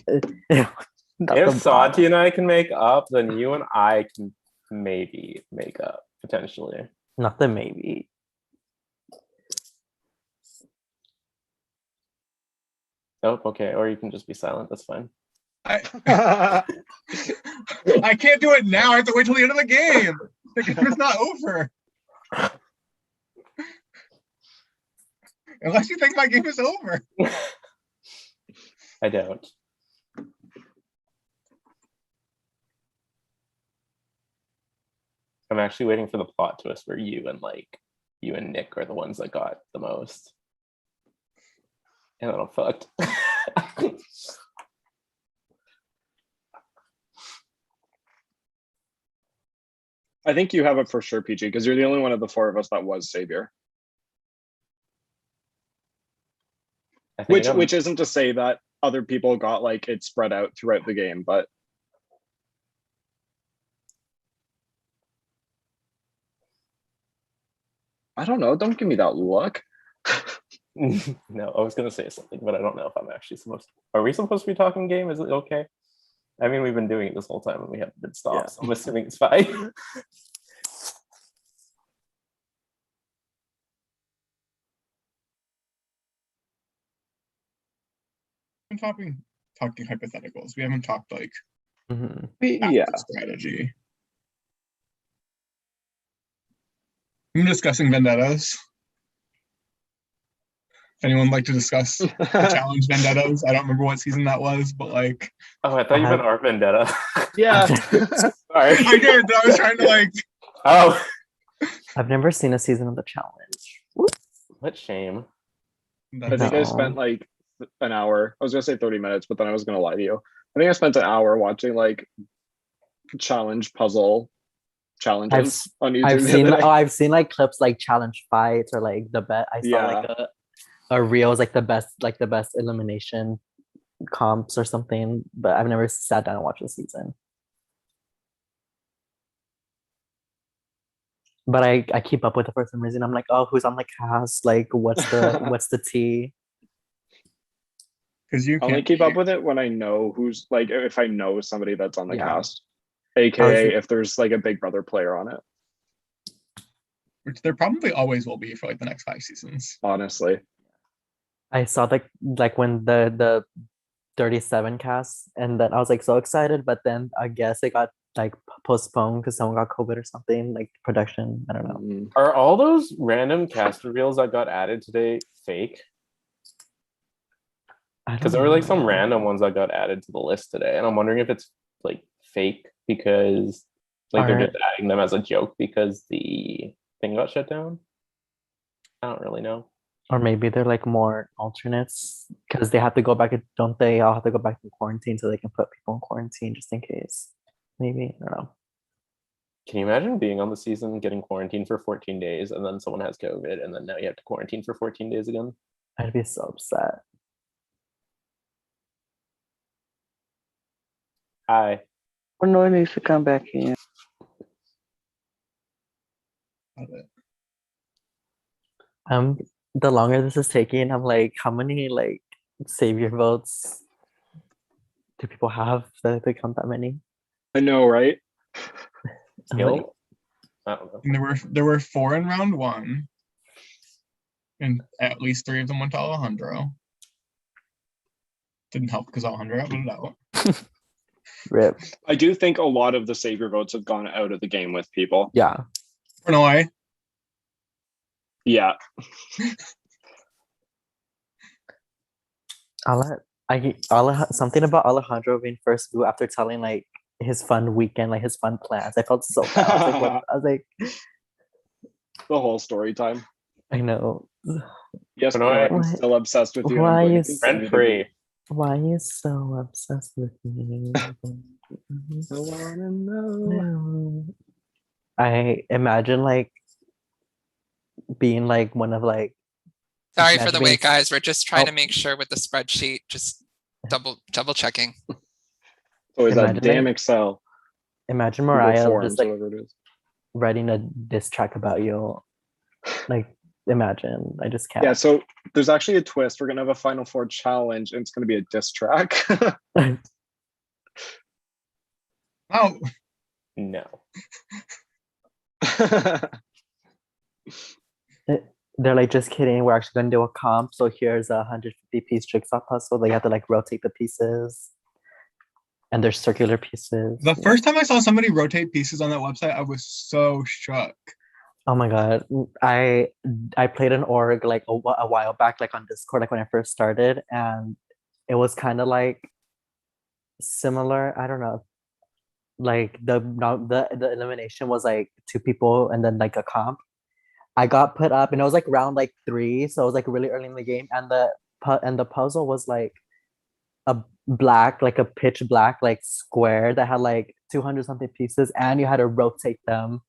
Not
If
the block.
Santi and I can make up, then you and I can maybe make up, potentially.
Not the maybe.
Oh, okay. Or you can just be silent. That's fine.
I can't do it now. I have to wait till the end of the game. The game is not over. Unless you think my game is over.
I don't. I'm actually waiting for the plot twist where you and Nick are the ones that got the most. And then I'm fucked.
I think you have it for sure, PG, because you're the only one of the four of us that was Savior. Which isn't to say that other people got like it spread out throughout the game, but I don't know. Don't give me that look.
No, I was gonna say something, but I don't know if I'm actually supposed to. Are we supposed to be talking game? Is it okay? I mean, we've been doing it this whole time and we haven't been stopped, so I'm assuming it's fine.
We're talking hypotheticals. We haven't talked like
yeah
strategy. I'm discussing vendettas. Anyone like to discuss the challenge vendettas? I don't remember what season that was, but like.
Oh, I thought you meant our vendetta.
Yeah.
Sorry.
I did, but I was trying to like.
Oh.
I've never seen a season of the challenge.
What shame.
I think I spent like an hour. I was gonna say 30 minutes, but then I was gonna lie to you. I think I spent an hour watching like challenge puzzle challenges on YouTube.
I've seen like clips like challenge fights or like the bet. I saw like a reel is like the best elimination comps or something, but I've never sat down and watched a season. But I keep up with it for some reason. I'm like, oh, who's on the cast? Like, what's the tea?
Because you
I only keep up with it when I know who's like if I know somebody that's on the
Yeah.
cast, aka if there's like a Big Brother player on it.
Which there probably always will be for like the next 5 seasons.
Honestly.
I saw like when the 37 cast, and then I was like so excited, but then I guess it got like postponed because someone got COVID or something, like production. I don't know.
Are all those random cast reveals that got added today fake? Because there were like some random ones that got added to the list today, and I'm wondering if it's like fake because like they're just adding them as a joke because the thing got shut down. I don't really know.
Or maybe they're like more alternates because they have to go back. Don't they all have to go back in quarantine so they can put people in quarantine just in case? Maybe, I don't know.
Can you imagine being on the season, getting quarantined for 14 days, and then someone has COVID, and then now you have to quarantine for 14 days again?
I'd be so upset.
Hi.
Bernard needs to come back in.
The longer this is taking, I'm like, how many like savior votes do people have that they count that many?
I know, right?
I'm like,
I don't know.
And there were 4 in round 1, and at least 3 of them went to Alejandro. Didn't help because Alejandro got voted out.
Rip.
I do think a lot of the savior votes have gone out of the game with people.
Yeah.
Prannoy.
Yeah.
Something about Alejandro being first blue after telling like his fun weekend, like his fun plans. I felt so bad. I was like,
the whole story time.
I know.
Yes, I'm still obsessed with you.
Why
I'm
are
going
you
to continue to be.
Why are you so obsessed with me?
I wanna know.
I imagine like being like one of like.
Sorry for the wait, guys. We're just trying to make sure with the spreadsheet. Just Double checking.
So is that
Imagine
damn
it.
Excel?
Imagine
Google
Mariah
Forms,
just like
whatever it is.
writing a diss track about you. Like, imagine. I just
Yeah,
can't.
so there's actually a twist. We're gonna have a Final Four challenge, and it's gonna be a diss track.
Oh,
No.
They're like, just kidding. We're actually gonna do a comp. So here's a 150-piece jigsaw puzzle. They have to like rotate the pieces, and there's circular pieces.
the first time I saw somebody rotate pieces on that website, I was so shook.
Oh my god, I played an org like a while back, like on Discord, like when I first started, and it was kind of like similar. I don't know, like the elimination was like 2 people and then like a comp. I got put up and it was like round like 3, so it was like really early in the game, and the puzzle was like a black, like a pitch black like square that had like 200 something pieces, and you had to rotate them,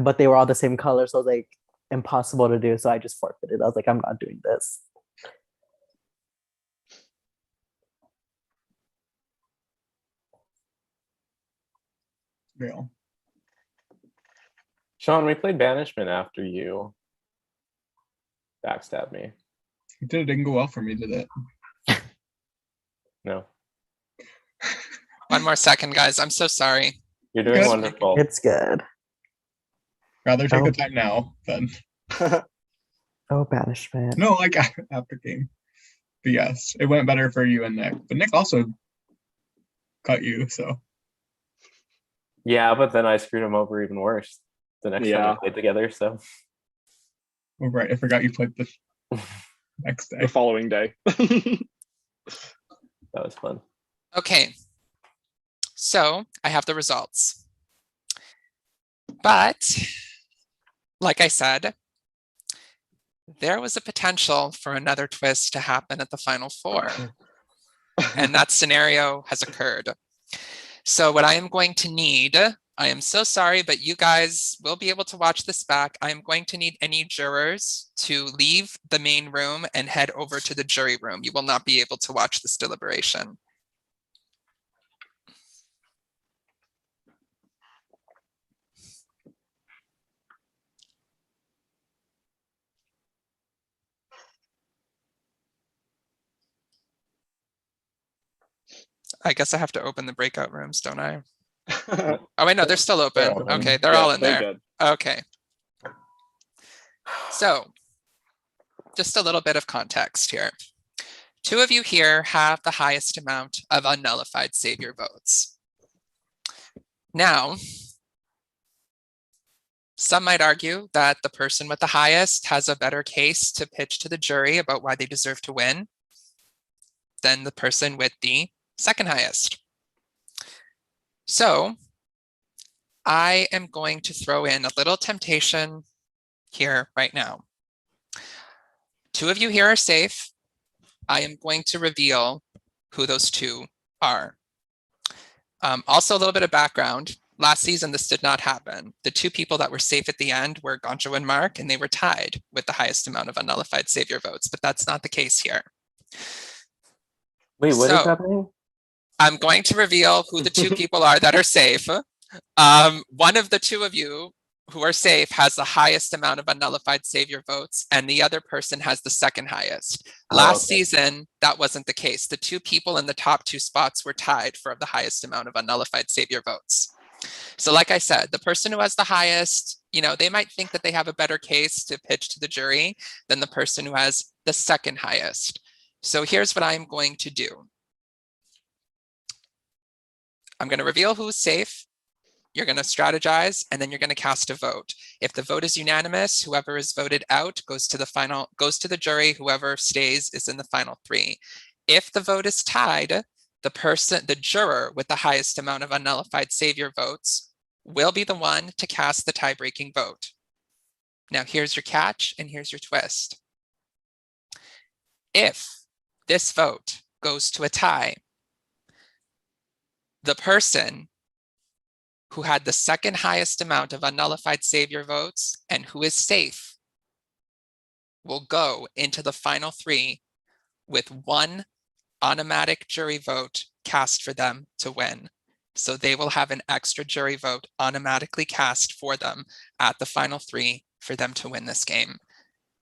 but they were all the same color, so it was like impossible to do. So I just forfeited. I was like, I'm not doing this.
Real.
Sean, we played Banishment after you backstabbed me.
It didn't go well for me, did it?
No.
One more second, guys. I'm so sorry.
You're doing
Good.
wonderful.
It's good.
Rather take the time now than
Oh, banishment.
no, like after game. But yes, it went better for you and Nick. But Nick also cut you, so
Yeah, but then I screwed him over even worse the next time we played together. So
oh, right. I forgot you played the next day.
The following day.
that was fun.
Okay. So I have the results. But like I said, there was a potential for another twist to happen at the Final Four. And that scenario has occurred. So what I am going to need, I am so sorry, but you guys will be able to watch this back. I am going to need any jurors to leave the main room and head over to the jury room. You will not be able to watch this deliberation. I guess I have to open the breakout rooms, don't I? Oh, wait, no, they're still open. Okay, they're all in there.
Good.
Okay. So, just a little bit of context here. 2 of you here have the highest amount of unnullified Saviour votes. Now, some might argue that the person with the highest has a better case to pitch to the jury about why they deserve to win than the person with the second highest. So I am going to throw in a little temptation here right now. 2 of you here are safe. I am going to reveal who those 2 are. Also, a little bit of background. Last season, this did not happen. The 2 people that were safe at the end were Goncho and Mark, and they were tied with the highest amount of unnullified Saviour votes, but that's not the case here.
Wait, what is happening?
I'm going to reveal who the 2 people are that are safe. One of the 2 of you who are safe has the highest amount of unnullified Saviour votes, and the other person has the second highest. Last season, that wasn't the case. The 2 people in the top 2 spots were tied for the highest amount of unnullified Saviour votes. So like I said, the person who has the highest, you know, they might think that they have a better case to pitch to the jury than the person who has the second highest. So here's what I'm going to do. I'm going to reveal who's safe. You're going to strategize, and then you're going to cast a vote. If the vote is unanimous, whoever is voted out goes to the jury. Whoever stays is in the final 3. If the vote is tied, the juror with the highest amount of unnullified Saviour votes will be the one to cast the tie-breaking vote. Now here's your catch and here's your twist. If this vote goes to a tie, the person who had the second highest amount of unnullified Saviour votes and who is safe will go into the final 3 with 1 automatic jury vote cast for them to win. So they will have an extra jury vote automatically cast for them at the final 3 for them to win this game,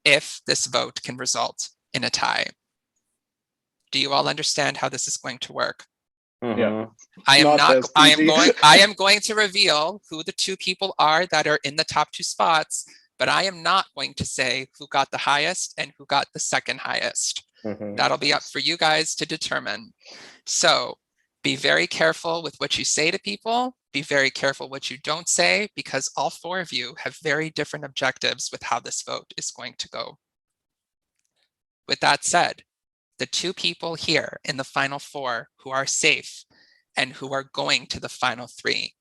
if this vote can result in a tie. Do you all understand how this is going to work?
Yeah.
I am
Not this,
I am
PG.
going I am going to reveal who the 2 people are that are in the top 2 spots, but I am not going to say who got the highest and who got the second highest. That'll be up for you guys to determine. So be very careful with what you say to people. Be very careful what you don't say, because all 4 of you have very different objectives with how this vote is going to go. With that said, the 2 people here in the final 4 who are safe and who are going to the final 3.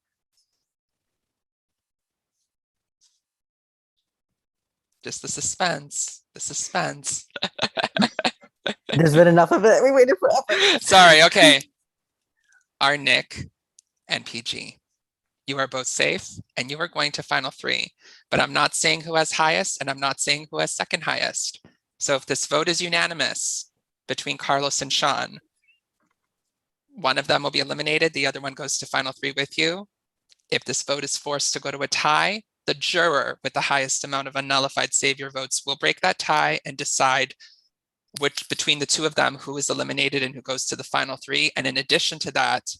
Just the suspense, the suspense.
There's been enough of it. We waited forever.
Sorry, okay. Are Nick and PG. You are both safe and you are going to final 3, but I'm not saying who has highest and I'm not saying who has second highest. So if this vote is unanimous between Carlos and Sean, one of them will be eliminated, the other one goes to final 3 with you. If this vote is forced to go to a tie, the juror with the highest amount of unnullified Saviour votes will break that tie and decide which between the 2 of them who is eliminated and who goes to the final 3. And in addition to that,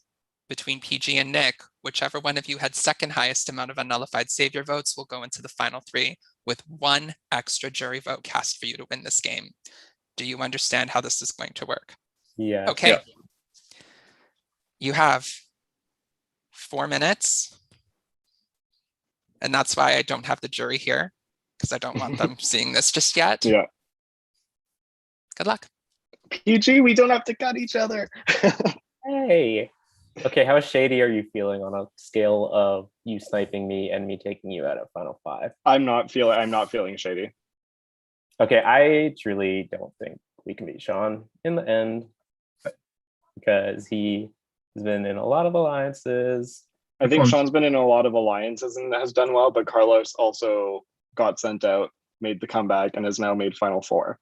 between PG and Nick, whichever one of you had second highest amount of unnullified Saviour votes will go into the final 3 with 1 extra jury vote cast for you to win this game. Do you understand how this is going to work?
Yeah.
Okay.
Yeah.
You have 4 minutes. And that's why I don't have the jury here, because I don't want them seeing this just yet.
Yeah.
Good luck.
PG, we don't have to cut each other.
Hey. Okay, how shady are you feeling on a scale of you sniping me and me taking you out at final 5?
I'm not feeling shady.
Okay, I truly don't think we can beat Sean in the end because he has been in a lot of alliances.
I think Sean's been in a lot of alliances and has done well, but Carlos also got sent out, made the comeback, and has now made final 4.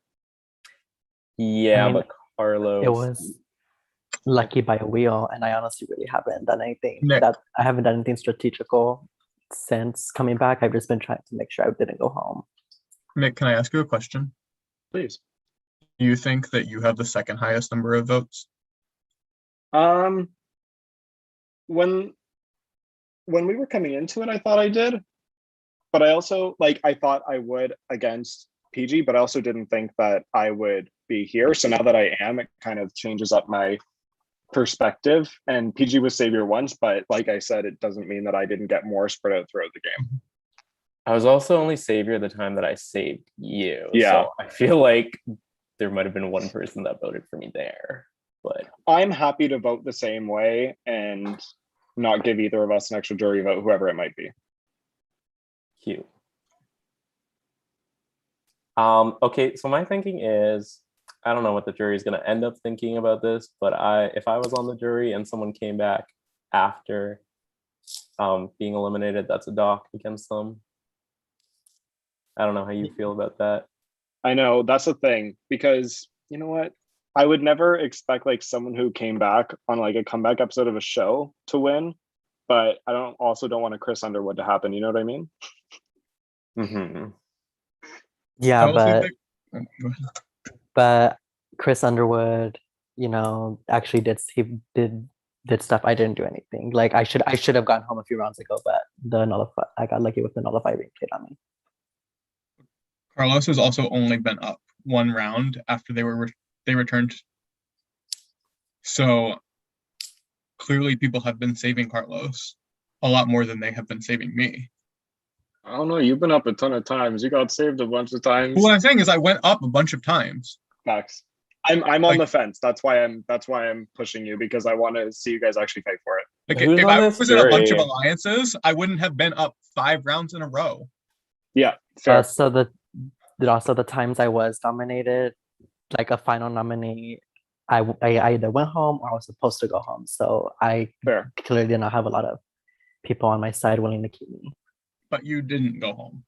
Yeah,
I mean,
but Carlos.
It was lucky by a wheel, and I honestly really haven't done anything
Nick.
that I haven't done anything strategical since coming back. I've just been trying to make sure I didn't go home.
Nick, can I ask you a question?
Please.
Do you think that you have the second highest number of votes?
When we were coming into it, I thought I did, but I also I thought I would against PG, but I also didn't think that I would be here. So now that I am, it kind of changes up my perspective. And PG was Saviour once, but like I said, it doesn't mean that I didn't get more spread out throughout the game.
I was also only Saviour the time that I saved you.
Yeah.
So I feel like there might have been one person that voted for me there. But
I'm happy to vote the same way and not give either of us an extra jury vote, whoever it might be.
Cute. Okay, so my thinking is, I don't know what the jury is going to end up thinking about this, but if I was on the jury and someone came back after being eliminated, that's a dock against them. I don't know how you feel about that.
I know, that's the thing, because you know what? I would never expect someone who came back on a comeback episode of a show to win, but I don't want a Chris Underwood to happen. You know what I mean?
Mm-hmm.
Yeah, but Chris Underwood, actually did stuff. I didn't do anything. I should have gone home a few rounds ago, but I got lucky with the nullify being played on me.
Carlos has also only been up 1 round after they returned. So clearly people have been saving Carlos a lot more than they have been saving me.
I don't know. You've been up a ton of times. You got saved a bunch of times.
What I'm saying is I went up a bunch of times.
Max, I'm on the fence. That's why I'm pushing you, because I want to see you guys actually fight for it.
If I was in a bunch of alliances, I wouldn't have been up 5 rounds in a row.
Yeah, fair.
So the times I was nominated, a final nominee, I either went home or I was supposed to go home. So I clearly did not have a lot of people on my side willing to keep me.
But you didn't go home.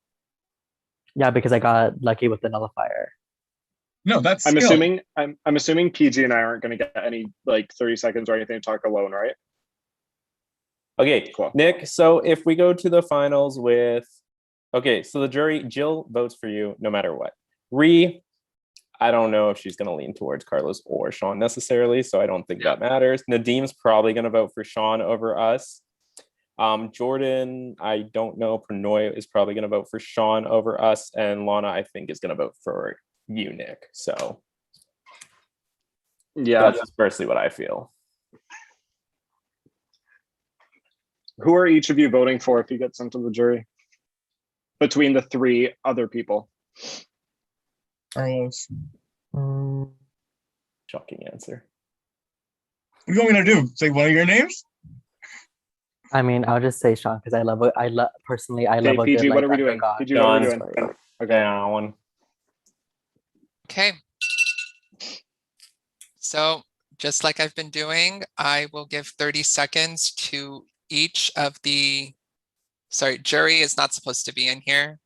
Yeah, because I got lucky with the nullifier.
No, that's
I'm
skill.
assuming PG and I aren't going to get any like 30 seconds or anything to talk alone, right?
Okay,
Cool.
Nick. So if we go to the finals with, okay, so the jury, Jill votes for you no matter what. I don't know if she's going to lean towards Carlos or Sean necessarily, so I don't think that matters. Nadim's probably going to vote for Sean over us. Jordan, I don't know. Pranoy is probably going to vote for Sean over us, and Lana, I think, is going to vote for you, Nick. So
yeah,
that's just personally what I feel.
Who are each of you voting for if you get sent to the jury? Between the three other people.
Carlos.
Shocking answer.
What do you want me to do? Say one of your names?
I mean, I'll just say Sean because I love personally. I
Okay,
love a
PG,
good
what
like
are we doing?
underdog.
PG, what are we doing?
Okay, on one.
Okay. So just like I've been doing, I will give 30 seconds to each of the, sorry, jury is not supposed to be in here.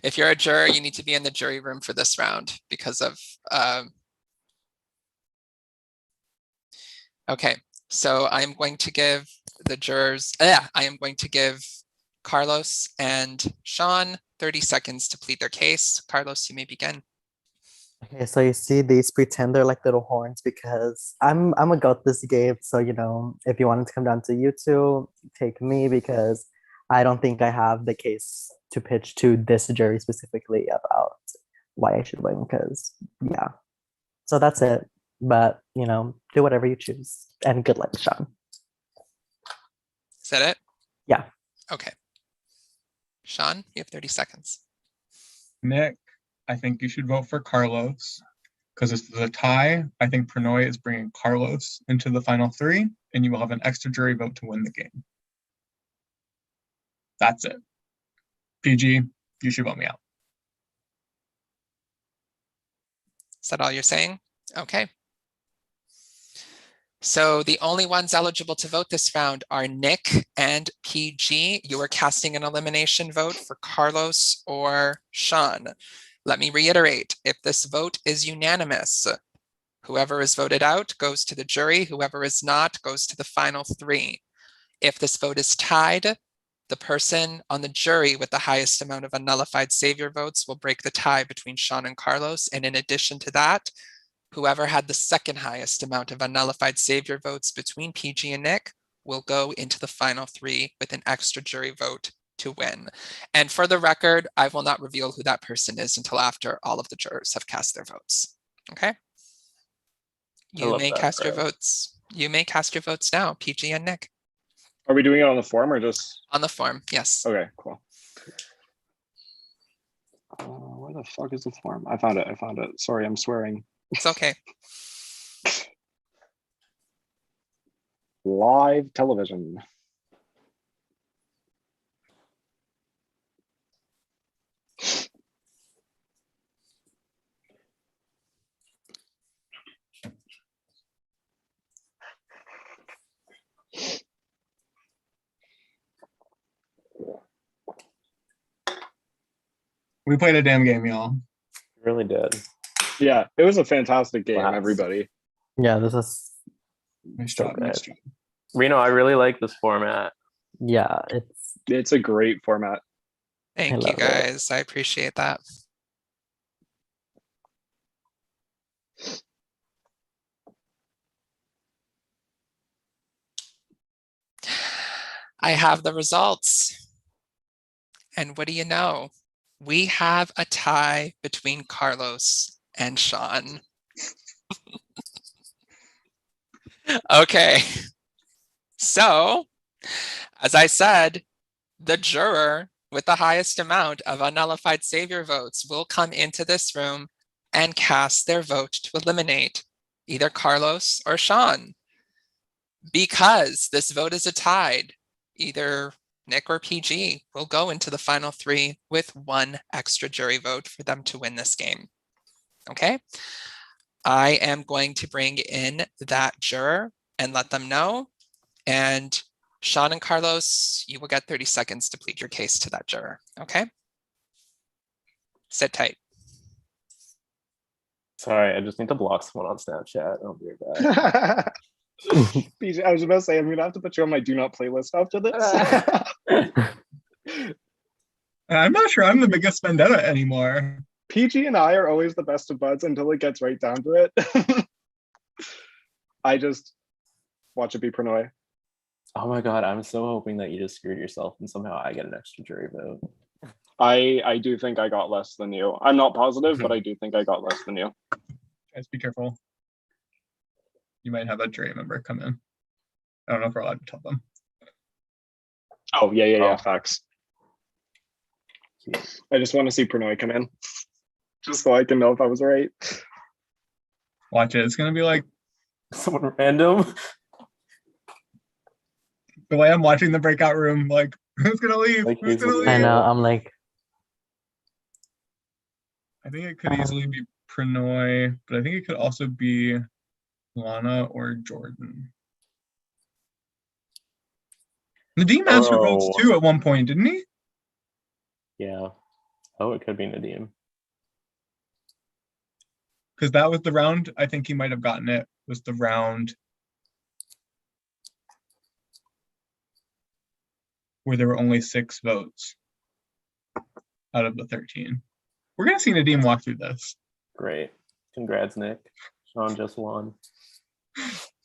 If you're a juror, you need to be in the jury room for this round because of, okay. So I'm going to give the jurors, I am going to give Carlos and Sean 30 seconds to plead their case. Carlos, you may begin.
Okay, so you see these pretend they're like little horns because I'm a goat this game. So you know, if you wanted to come down to you two, take me because I don't think I have the case to pitch to this jury specifically about why I should win. Because yeah, so that's it. But you know, do whatever you choose, and good luck, Sean.
Is that it?
Yeah.
Okay. Sean, you have 30 seconds.
Nick, I think you should vote for Carlos because it's the tie. I think Pranoy is bringing Carlos into the final three, and you will have an extra jury vote to win the game. That's it. PG, you should vote me out.
Is that all you're saying? Okay. So the only ones eligible to vote this round are Nick and PG. You are casting an elimination vote for Carlos or Sean. Let me reiterate, if this vote is unanimous, whoever is voted out goes to the jury. Whoever is not goes to the final three. If this vote is tied, the person on the jury with the highest amount of unnullified savior votes will break the tie between Sean and Carlos. And in addition to that, whoever had the second highest amount of unnullified savior votes between PG and Nick will go into the final three with an extra jury vote to win. And for the record, I will not reveal who that person is until after all of the jurors have cast their votes. Okay? You may cast your votes. You may cast your votes now, PG and Nick.
Are we doing it on the form or just?
On the form, yes.
Okay, cool. Where the fuck is the form? I found it. Sorry, I'm swearing.
It's okay.
Live television.
We played a damn game, y'all.
Really did.
Yeah, it was a fantastic game,
Wow.
everybody.
Yeah, this is
nice job. Nice job.
Reno, I really like this format.
Yeah,
it's a great format.
Thank you guys. I appreciate that. I have the results. And what do you know? We have a tie between Carlos and Sean. Okay. So, as I said, the juror with the highest amount of unnullified savior votes will come into this room and cast their vote to eliminate either Carlos or Sean. Because this vote is a tied, either Nick or PG will go into the final three with one extra jury vote for them to win this game. Okay? I am going to bring in that juror and let them know. And Sean and Carlos, you will get 30 seconds to plead your case to that juror. Okay? Sit tight.
Sorry, I just need to block someone on Snapchat. I'll be right back.
PG, I was about to say, I'm gonna have to put you on my do not playlist after this.
I'm not sure I'm the biggest vendetta anymore.
PG and I are always the best of buds until it gets right down to it. I just watch it be Pranoy.
Oh my god, I'm so hoping that you just screwed yourself and somehow I get an extra jury vote.
I do think I got less than you. I'm not positive, but I do think I got less than you.
Guys, be careful. You might have a jury member come in. I don't know if we're allowed to tell them.
Oh, yeah, facts. I just want to see Pranoy come in. Just so I can know if I was right.
Watch it. It's going to be like
someone random.
The way I'm watching the breakout room, like, who's going to leave?
Like,
who's going to leave?
I know. I'm like,
I think it could easily be Pranoy, but I think it could also be Lana or Jordan. Nadeem asked for votes too at one point, didn't he?
Yeah. Oh, it could be Nadeem.
Because that was the round, I think he might have gotten it, was the round where there were only 6 votes out of the 13. We're going to see Nadeem walk through this.
Great. Congrats, Nick. Sean just won.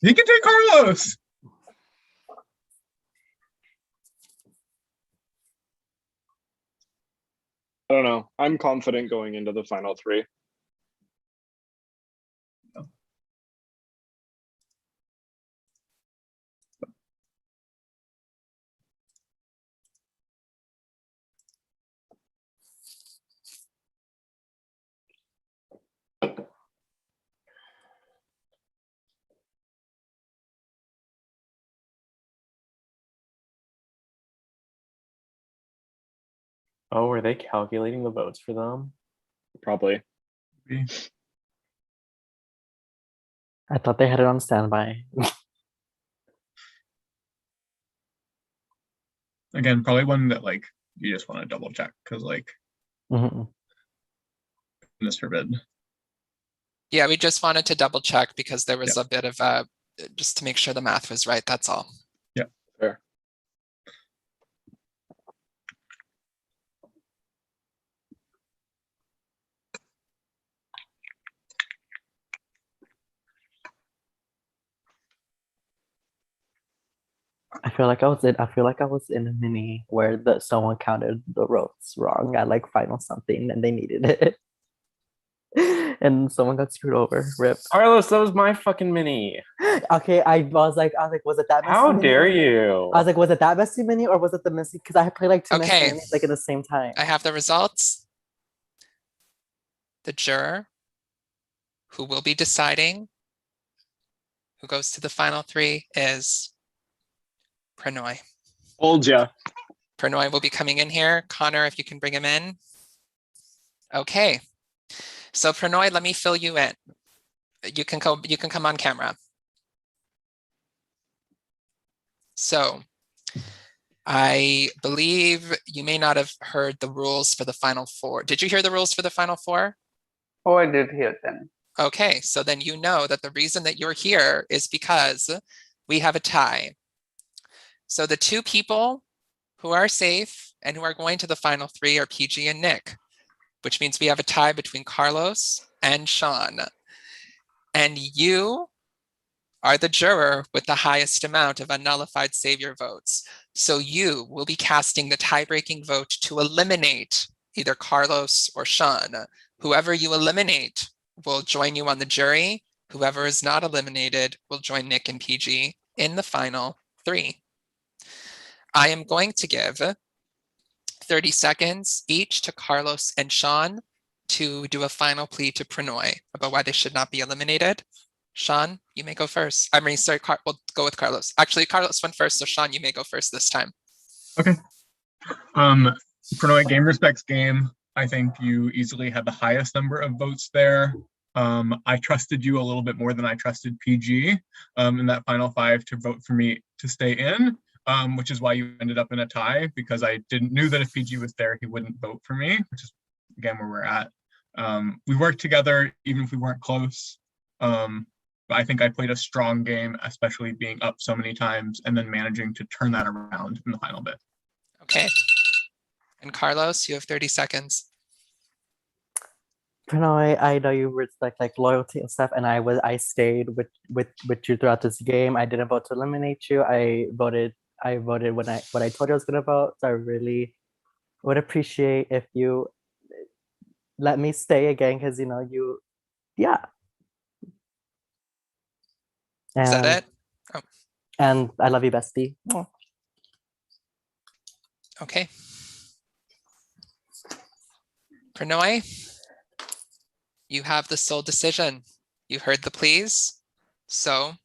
He can take Carlos!
I don't know. I'm confident going into the final 3.
Oh, were they calculating the votes for them?
Probably.
I thought they had it on standby.
Again, probably one that like you just want to double check because like goodness forbid.
Yeah, we just wanted to double check because there was a bit of just to make sure the math was right. That's all.
Yeah,
fair.
I feel like I was in a mini where someone counted the votes wrong at like final something and they needed it. And someone got screwed over. Rip.
Carlos, that was my fucking mini.
Okay, I was like, was it that messy?
How
mini?
dare you?
I was like, was it that messy mini or was it the messy? Because I played like 2 messy
Okay.
minis like at the same time.
I have the results. The juror who will be deciding who goes to the final 3 is Pranoy.
Told ya.
Pranoy will be coming in here. Connor, if you can bring him in. Okay. So Pranoy, let me fill you in. You can come on camera. So I believe you may not have heard the rules for the final 4. Did you hear the rules for the final 4?
Oh, I did hear them.
Okay, so then you know that the reason that you're here is because we have a tie. So the 2 people who are safe and who are going to the final 3 are PG and Nick, which means we have a tie between Carlos and Sean. And you are the juror with the highest amount of unnullified Saviour votes. So you will be casting the tie-breaking vote to eliminate either Carlos or Sean. Whoever you eliminate will join you on the jury. Whoever is not eliminated will join Nick and PG in the final 3. I am going to give 30 seconds each to Carlos and Sean to do a final plea to Pranoy about why they should not be eliminated. Sean, you may go first. I mean, sorry, we'll go with Carlos. Actually, Carlos went first, so Sean, you may go first this time.
Okay. Pranoy, game respects game. I think you easily had the highest number of votes there. I trusted you a little bit more than I trusted PG in that final 5 to vote for me to stay in, which is why you ended up in a tie, because I knew that if PG was there, he wouldn't vote for me, which is again where we're at. We worked together even if we weren't close. But I think I played a strong game, especially being up so many times and then managing to turn that around in the final bit.
Okay. And Carlos, you have 30 seconds.
Pranay, I know you respect like loyalty and stuff, and I stayed with you throughout this game. I didn't vote to eliminate you. I voted when I told you I was gonna vote. So I really would appreciate if you let me stay again, because you know yeah.
Is that
And
it? Oh,
and I love you, bestie. Mwah.
okay. Pranay, you have the sole decision. You heard the pleas. So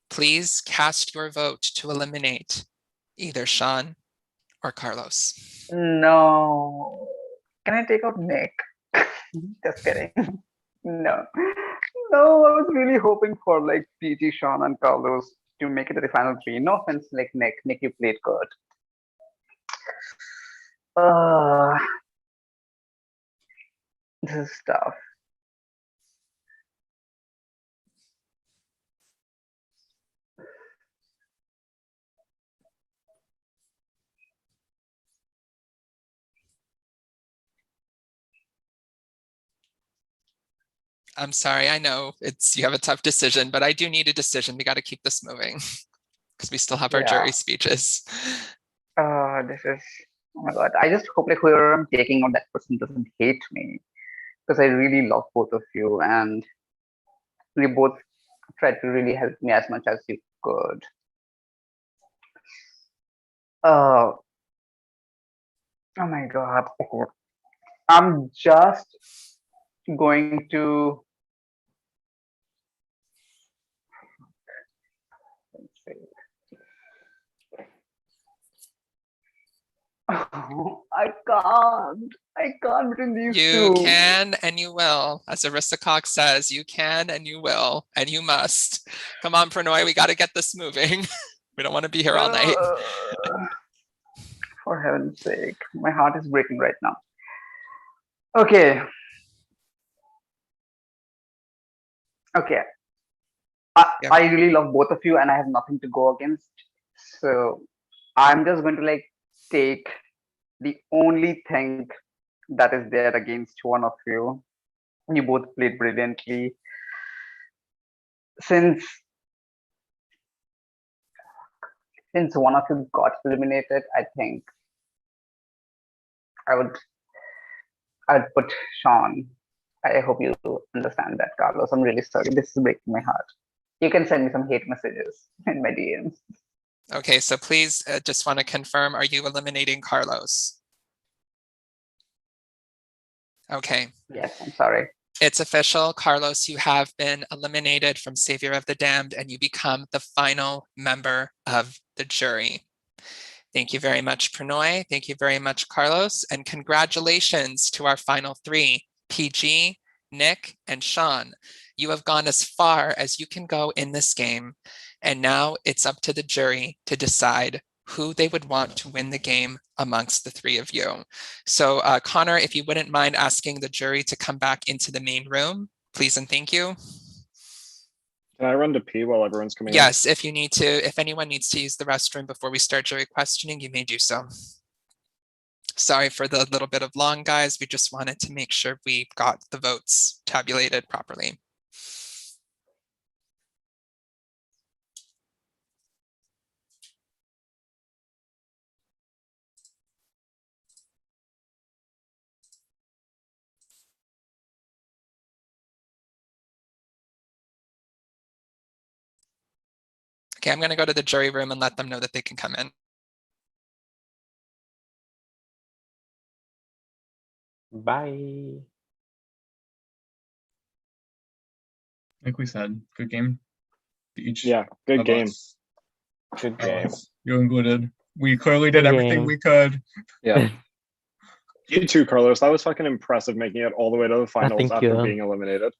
please cast your vote to eliminate either Sean or Carlos.
No. Can I take out Nick? Just kidding. No. No, I was really hoping for like PG, Sean, and Carlos to make it to the final three. No offense, like Nick. Nick, you played good. Uh, this is tough.
I'm sorry, I know you have a tough decision, but I do need a decision. We got to keep this moving because we still have our
Yeah.
jury speeches.
This is, oh my god. I just hope like whoever I'm taking out, that person doesn't hate me. Because I really love both of you and you both tried to really help me as much as you could. Oh my god. I'm just going to I can't between these
You
two.
can and you will. As Aristocox says, you can and you will and you must. Come on, Pranay, we got to get this moving. We don't want to be here all night.
For heaven's sake, my heart is breaking right now. Okay. Okay. I really love both of you and I have nothing to go against. So I'm just going to like take the only thing that is there against one of you. You both played brilliantly. Since one of you got eliminated, I think I'd put Sean. I hope you understand that, Carlos. I'm really sorry. This is breaking my heart. You can send me some hate messages in my DMs.
Okay, so please just want to confirm, are you eliminating Carlos? Okay.
Yes, I'm sorry.
It's official, Carlos, you have been eliminated from Savior of the Damned and you become the final member of the jury. Thank you very much, Pranay. Thank you very much, Carlos. And congratulations to our final three, PG, Nick, and Sean. You have gone as far as you can go in this game. And now it's up to the jury to decide who they would want to win the game amongst the three of you. So Connor, if you wouldn't mind asking the jury to come back into the main room, please and thank you.
Can I run to pee while everyone's coming in?
Yes, if anyone needs to use the restroom before we start jury questioning, you may do so. Sorry for the little bit of long, guys. We just wanted to make sure we got the votes tabulated properly. Okay, I'm going to go to the jury room and let them know that they can come in.
Bye.
Like we said, good game.
Yeah, good game.
Good game.
You included. We clearly did everything we could.
Yeah. You too, Carlos. That was fucking impressive making it all the way to the finals
thank
after
you.
being eliminated.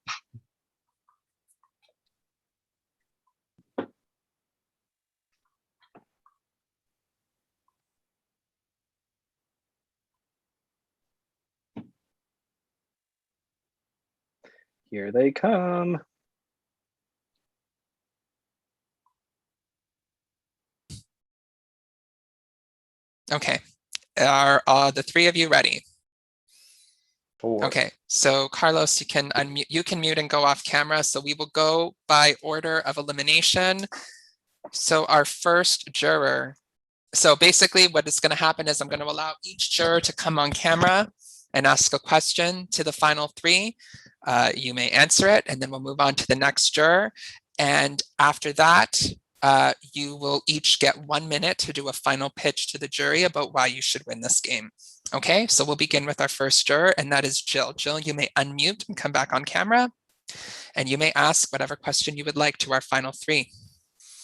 Here they come.
Okay. Are the three of you ready? Okay, so Carlos, you can unmute, you can mute and go off camera. So we will go by order of elimination. So our first juror, so basically what is going to happen is I'm going to allow each juror to come on camera and ask a question to the final three. You may answer it, and then we'll move on to the next juror. And after that, you will each get 1 minute to do a final pitch to the jury about why you should win this game. Okay, so we'll begin with our first juror, and that is Jill. Jill, you may unmute and come back on camera, and you may ask whatever question you would like to our final three.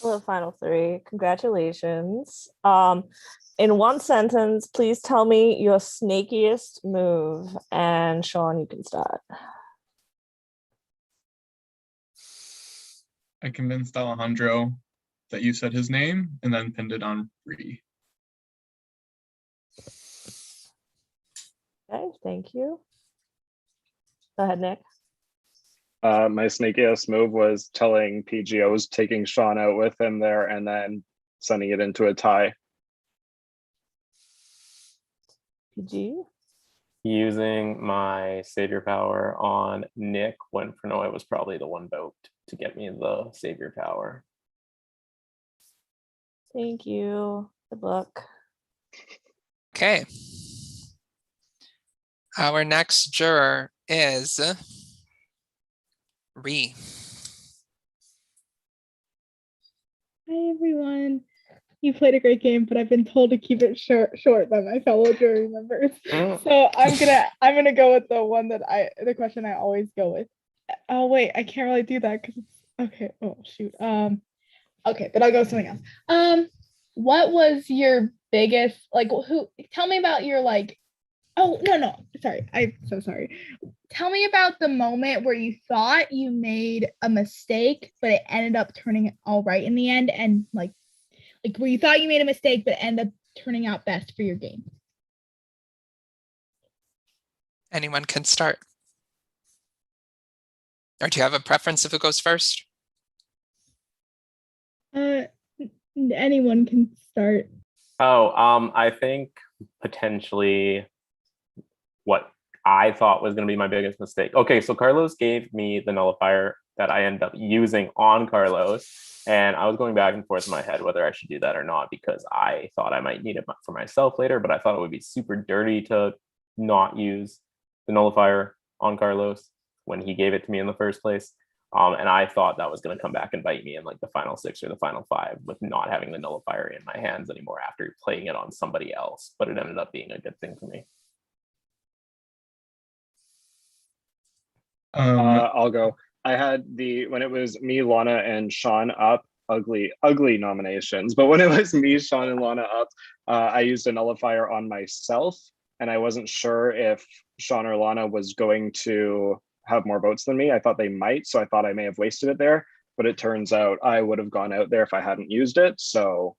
Hello, final three. Congratulations. In one sentence, please tell me your snakiest move. And Sean, you can start.
I convinced Alejandro that you said his name and then pinned it on Bree.
Okay, thank you. Go ahead, Nick.
My snakiest move was telling PG I was taking Sean out with him there and then sending it into a tie.
PG?
Using my savior power on Nick when Pranoy was probably the one vote to get me the savior power.
Thank you. Good luck.
Okay. Our next juror is Ree.
Hi everyone. You played a great game, but I've been told to keep it short by my fellow jury members. So I'm gonna go with the question I always go with. Oh wait, I can't really do that because it's okay. Oh shoot. Okay, but I'll go with something else. What was your biggest tell me about your oh no, sorry. I'm so sorry. Tell me about the moment where you thought you made a mistake, but it ended up turning all right in the end, and like where you thought you made a mistake, but ended up turning out best for your game.
Anyone can start. Or do you have a preference of who goes first?
Anyone can start.
I think potentially what I thought was going to be my biggest mistake. Okay, so Carlos gave me the nullifier that I ended up using on Carlos, and I was going back and forth in my head whether I should do that or not because I thought I might need it for myself later, but I thought it would be super dirty to not use the nullifier on Carlos when he gave it to me in the first place. And I thought that was going to come back and bite me in like the final 6 or the final 5 with not having the nullifier in my hands anymore after playing it on somebody else, but it ended up being a good thing for me.
I'll go. I had when it was me, Lana, and Sean up, ugly nominations. But when it was me, Sean, and Lana up, I used a nullifier on myself, and I wasn't sure if Sean or Lana was going to have more votes than me. I thought they might, so I thought I may have wasted it there. But it turns out I would have gone out there if I hadn't used it. So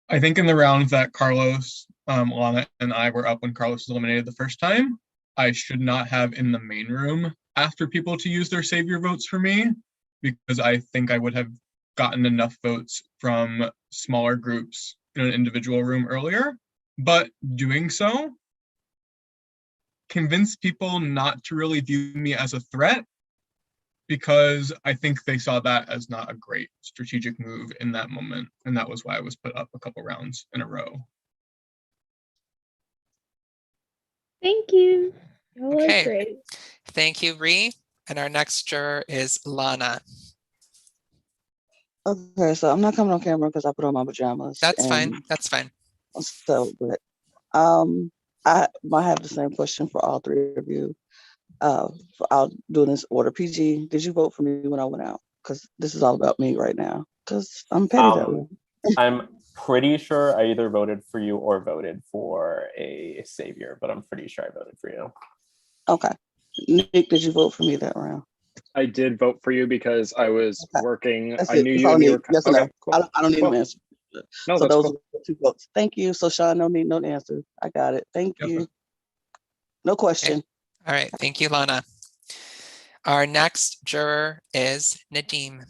I think in the round that Carlos, Lana, and I were up when Carlos was eliminated the first time, I should not have in the main room asked for people to use their savior votes for me because I think I would have gotten enough votes from smaller groups in an individual room earlier. But doing so convinced people not to really view me as a threat because I think they saw that as not a great strategic move in that moment. And that was why I was put up a couple rounds in a row.
Thank you. That was
Okay.
great.
Thank you, Ree. And our next juror is Lana.
Okay, so I'm not coming on camera because I put on my pajamas.
That's fine. That's fine.
So, but I have the same question for all three of you. I'll do this order. PG, did you vote for me when I went out? Because this is all about me right now. Because I'm petty that way.
I'm pretty sure I either voted for you or voted for a savior, but I'm pretty sure I voted for you.
Okay. Nick, did you vote for me that round?
I did vote for you because I was working.
That's
I
it.
knew
That's
you
all I
and you
need.
were
Yes or no? I don't need an answer.
No,
so
that's
those
cool.
are the 2 votes. Thank you. So Sean, no need no answer. I got it. Thank you. No question.
All right, thank you, Lana. Our next juror is Nadim.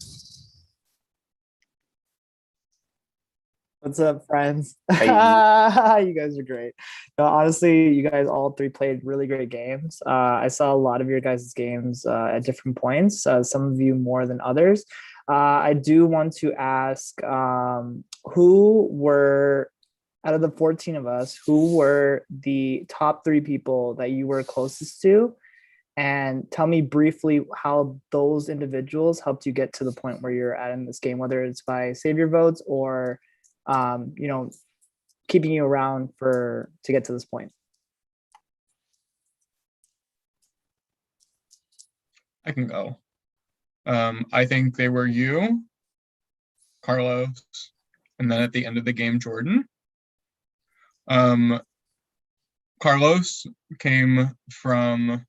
What's up, friends?
Hey.
You guys are great. No, honestly, you guys all three played really great games. I saw a lot of your guys' games at different points, some of you more than others. I do want to ask who were, out of the 14 of us, who were the top 3 people that you were closest to? And tell me briefly how those individuals helped you get to the point where you're at in this game, whether it's by Savior votes or you know, keeping you around to get to this point.
I can go. I think they were you, Carlos, and then at the end of the game, Jordan. Carlos came from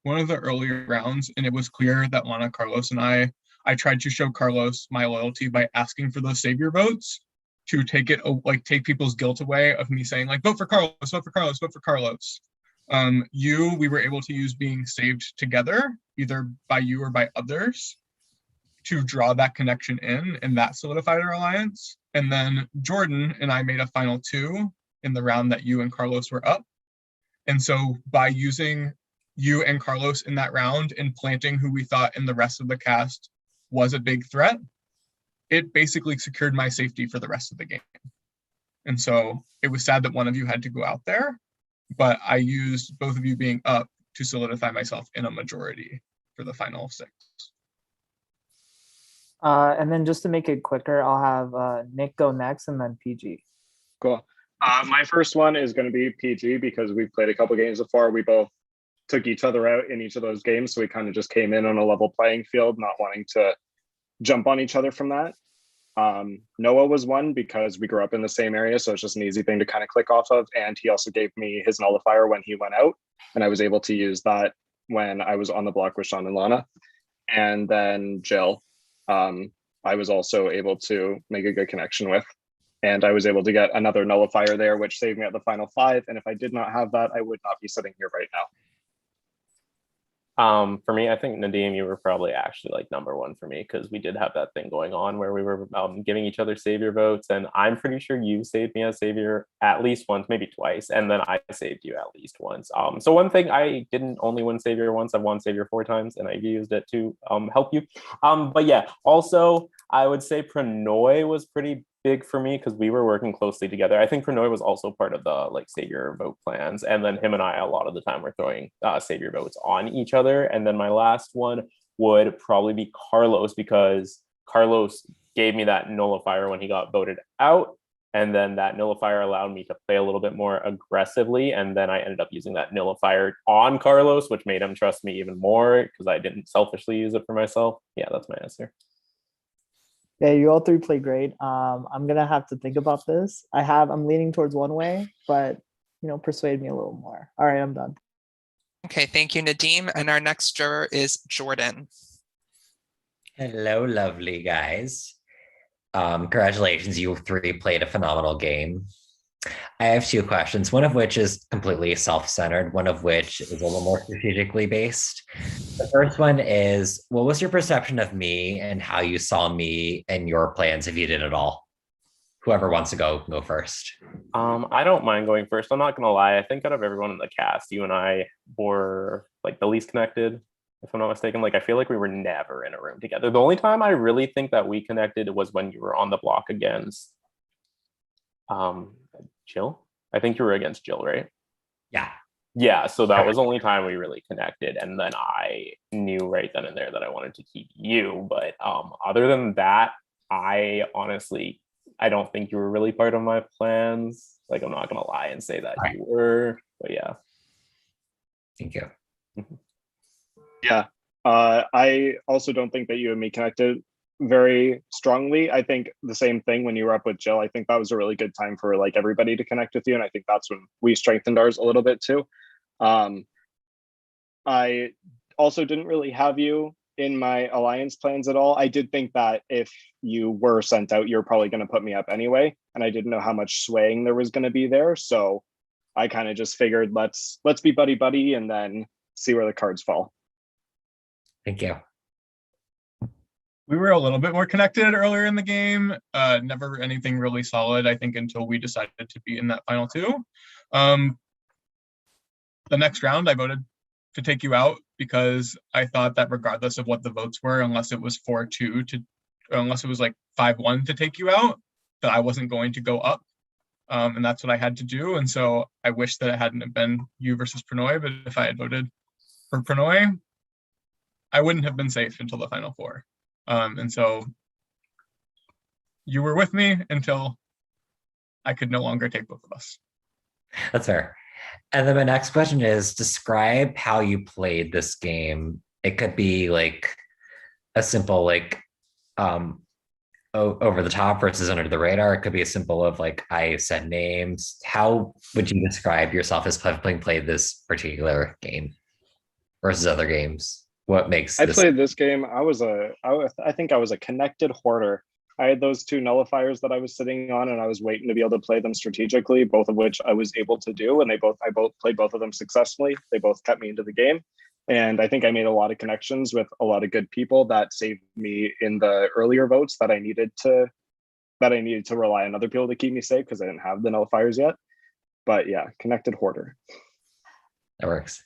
one of the earlier rounds, and it was clear that Lana, Carlos, and I tried to show Carlos my loyalty by asking for those Savior votes to take people's guilt away of me saying like, vote for Carlos, vote for Carlos, vote for Carlos. We were able to use being saved together, either by you or by others, to draw that connection in, and that solidified our alliance. And then Jordan and I made a final 2 in the round that you and Carlos were up. And so by using you and Carlos in that round and planting who we thought in the rest of the cast was a big threat, it basically secured my safety for the rest of the game. And so it was sad that one of you had to go out there, but I used both of you being up to solidify myself in a majority for the final 6.
And then just to make it quicker, I'll have Nick go next and then PG.
Cool. My first one is going to be PG because we've played a couple games before. We both took each other out in each of those games, so we kind of just came in on a level playing field, not wanting to jump on each other from that. Noah was one because we grew up in the same area, so it's just an easy thing to kind of click off of. And he also gave me his nullifier when he went out, and I was able to use that when I was on the block with Sean and Lana. And then Jill, I was also able to make a good connection with. And I was able to get another nullifier there, which saved me at the final 5. And if I did not have that, I would not be sitting here right now.
For me, I think Nadim, you were probably actually like number 1 for me because we did have that thing going on where we were giving each other savior votes, and I'm pretty sure you saved me as savior at least once, maybe twice, and then I saved you at least once. So one thing, I didn't only win savior once, I've won savior 4 times, and I used it to help you. But yeah, also I would say Pranoy was pretty big for me because we were working closely together. I think Pranoy was also part of the like savior vote plans, and then him and I a lot of the time were throwing savior votes on each other. And then my last one would probably be Carlos because Carlos gave me that nullifier when he got voted out, and then that nullifier allowed me to play a little bit more aggressively, and then I ended up using that nullifier on Carlos, which made him trust me even more because I didn't selfishly use it for myself. Yeah, that's my answer.
Yeah, you all three play great. I'm gonna have to think about this. I'm leaning towards one way, but persuade me a little more. All right, I'm done.
Okay, thank you, Nadim. And our next juror is Jordan.
Hello, lovely guys. Congratulations, you 3 played a phenomenal game. I have 2 questions, one of which is completely self-centered, one of which is a little more strategically based. The first one is, what was your perception of me and how you saw me and your plans, if you did at all? Whoever wants to go first.
I don't mind going first. I'm not gonna lie. I think out of everyone in the cast, you and I were like the least connected, if I'm not mistaken. Like I feel like we were never in a room together. The only time I really think that we connected was when you were on the block against Jill. I think you were against Jill, right? Yeah, so that was the only time we really connected, and then I knew right then and there that I wanted to keep you. But other than that, I honestly don't think you were really part of my plans. Like I'm not gonna lie and say that you were, but yeah.
Thank you.
Yeah, I also don't think that you and me connected very strongly. I think the same thing when you were up with Jill. I think that was a really good time for like everybody to connect with you, and I think that's when we strengthened ours a little bit too. I also didn't really have you in my alliance plans at all. I did think that if you were sent out, you're probably going to put me up anyway, and I didn't know how much swaying there was going to be there. So I kind of just figured let's be buddy buddy and then see where the cards fall.
Thank you.
We were a little bit more connected earlier in the game. Never anything really solid, I think, until we decided to be in that final two. The next round, I voted to take you out because I thought that regardless of what the votes were, unless it was 4-2 unless it was like 5-1 to take you out, that I wasn't going to go up. And that's what I had to do. And so I wish that it hadn't have been you versus Pranoy, but if I had voted for Pranoy, I wouldn't have been safe until the final four. And so you were with me until I could no longer take both of us.
That's fair. And then my next question is, describe how you played this game. It could be like a simple like over the top versus under the radar. It could be a simple of like I said names. How would you describe yourself as having played this particular game versus other games? What makes
I played this game. I think I was a connected hoarder. I had those two nullifiers that I was sitting on, and I was waiting to be able to play them strategically, both of which I was able to do, and I both played both of them successfully. They both kept me into the game. And I think I made a lot of connections with a lot of good people that saved me in the earlier votes that I needed to rely on other people to keep me safe because I didn't have the nullifiers yet. But yeah, connected hoarder.
That works.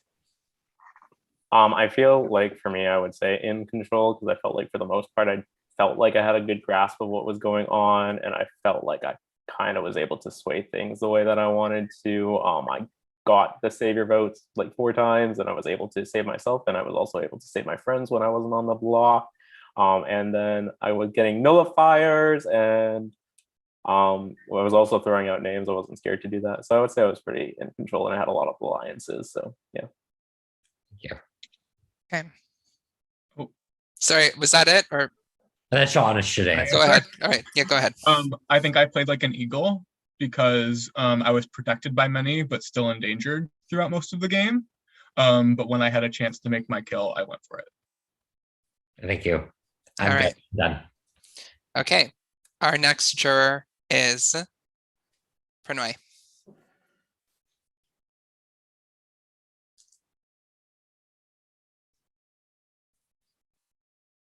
I feel like for me, I would say in control, because I felt like for the most part, I felt like I had a good grasp of what was going on, and I felt like I kind of was able to sway things the way that I wanted to. I got the savior votes like 4 times, and I was able to save myself, and I was also able to save my friends when I wasn't on the block. And then I was getting nullifiers, and I was also throwing out names. I wasn't scared to do that, so I would say I was pretty in control, and I had a lot of alliances. So yeah.
Yeah.
Okay. Sorry, was that it or?
And then Sean should answer.
Go ahead. All right. Yeah, go ahead.
I think I played like an eagle because I was protected by many, but still endangered throughout most of the game. But when I had a chance to make my kill, I went for it.
Thank you.
All right.
Done.
Okay. Our next juror is Pranoy.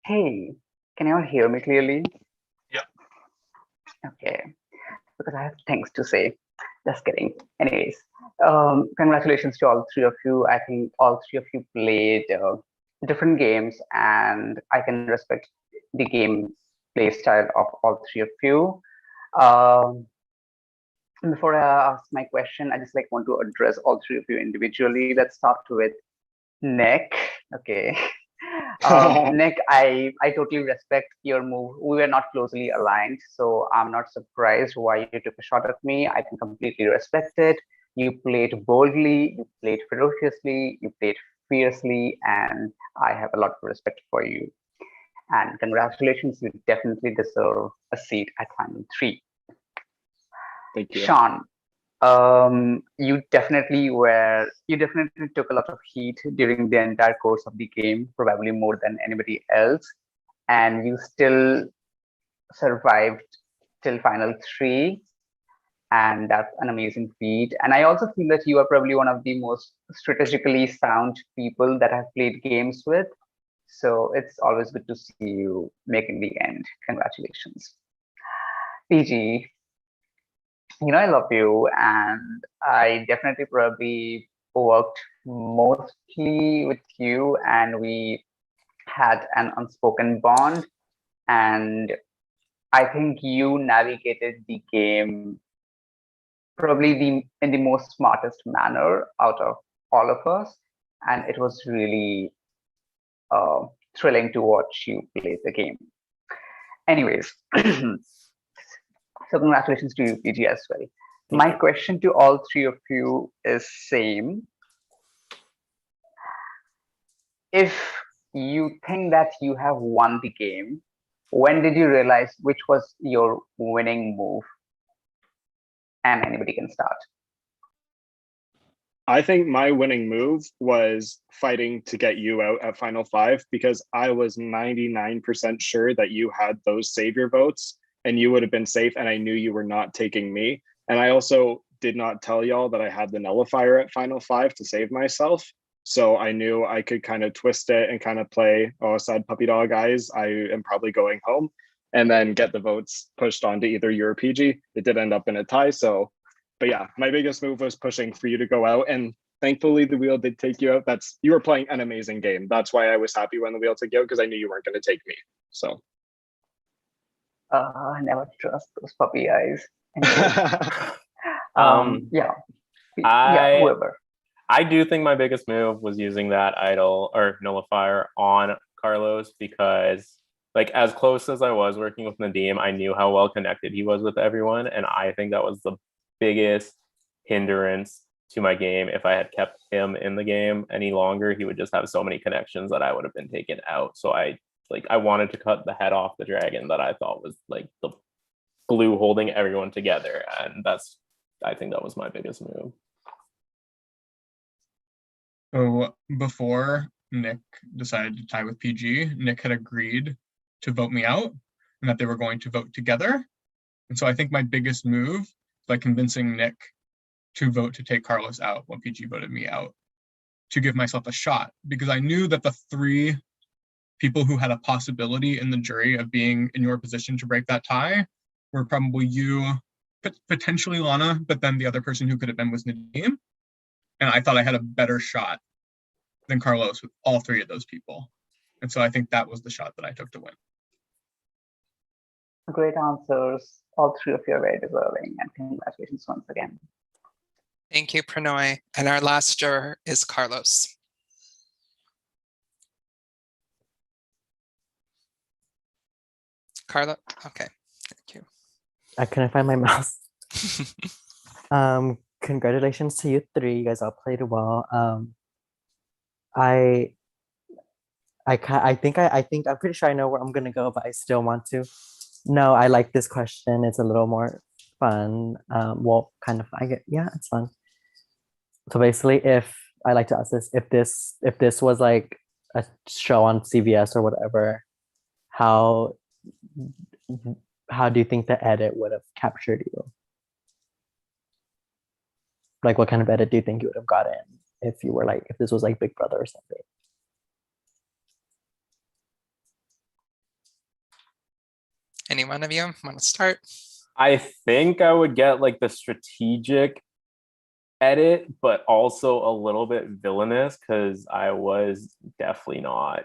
Hey, can you all hear me clearly?
Yeah.
Okay, because I have things to say. Just kidding. Anyways, congratulations to all 3 of you. I think all 3 of you played different games, and I can respect the game play style of all 3 of you. Before I ask my question, I just want to address all 3 of you individually. Let's start with Nick. Okay. Nick, I totally respect your move. We were not closely aligned, so I'm not surprised why you took a shot at me. I can completely respect it. You played boldly, you played ferociously, you played fiercely, and I have a lot of respect for you. And congratulations, you definitely deserve a seat at Final 3.
Thank you.
Sean, you definitely took a lot of heat during the entire course of the game, probably more than anybody else, and you still survived till Final 3, and that's an amazing feat. And I also feel that you are probably one of the most strategically sound people that I've played games with, so it's always good to see you making the end. Congratulations. PG, I love you, and I definitely probably worked mostly with you, and we had an unspoken bond. And I think you navigated the game probably in the most smartest manner out of all of us, and it was really thrilling to watch you play the game. Anyways. So congratulations to you, PG, as well. My question to all 3 of you is same. If you think that you have won the game, when did you realize which was your winning move? And anybody can start.
I think my winning move was fighting to get you out at Final 5 because I was 99% sure that you had those savior votes and you would have been safe, and I knew you were not taking me. And I also did not tell y'all that I had the nullifier at final 5 to save myself. So I knew I could kind of twist it and kind of play, oh, sad puppy dog eyes, I am probably going home, and then get the votes pushed onto either you or PG. It did end up in a tie. So, but yeah, my biggest move was pushing for you to go out. And thankfully the wheel did take you out. You were playing an amazing game. That's why I was happy when the wheel took you out, because I knew you weren't going to take me. So.
I never trust those puppy eyes. Yeah. Whoever.
I do think my biggest move was using that idol or nullifier on Carlos, because like as close as I was working with Nadim, I knew how well connected he was with everyone. And I think that was the biggest hindrance to my game. If I had kept him in the game any longer, he would just have so many connections that I would have been taken out. So I wanted to cut the head off the dragon that I thought was like the glue holding everyone together. And I think that was my biggest move.
So before Nick decided to tie with PG, Nick had agreed to vote me out and that they were going to vote together. And so I think my biggest move, by convincing Nick to vote to take Carlos out when PG voted me out, to give myself a shot, because I knew that the 3 people who had a possibility in the jury of being in your position to break that tie were probably you, potentially Lana, but then the other person who could have been was Nadim. And I thought I had a better shot than Carlos with all 3 of those people. And so I think that was the shot that I took to win.
Great answers. All 3 of you are very deserving, and congratulations once again.
Thank you, Pranoy. And our last juror is Carlos. Carla, okay, thank you.
I couldn't find my mouse. Congratulations to you 3. You guys all played well. I think I'm pretty sure I know where I'm gonna go, but I still want to. No, I like this question. It's a little more fun. Well, kind of. Yeah, it's fun. So basically, if I like to ask this, if this was like a show on CBS or whatever, how do you think the edit would have captured you? Like, what kind of edit do you think you would have gotten if you were like, if this was like Big Brother or something?
Any one of you want to start?
I think I would get like the strategic edit, but also a little bit villainous, because I was definitely not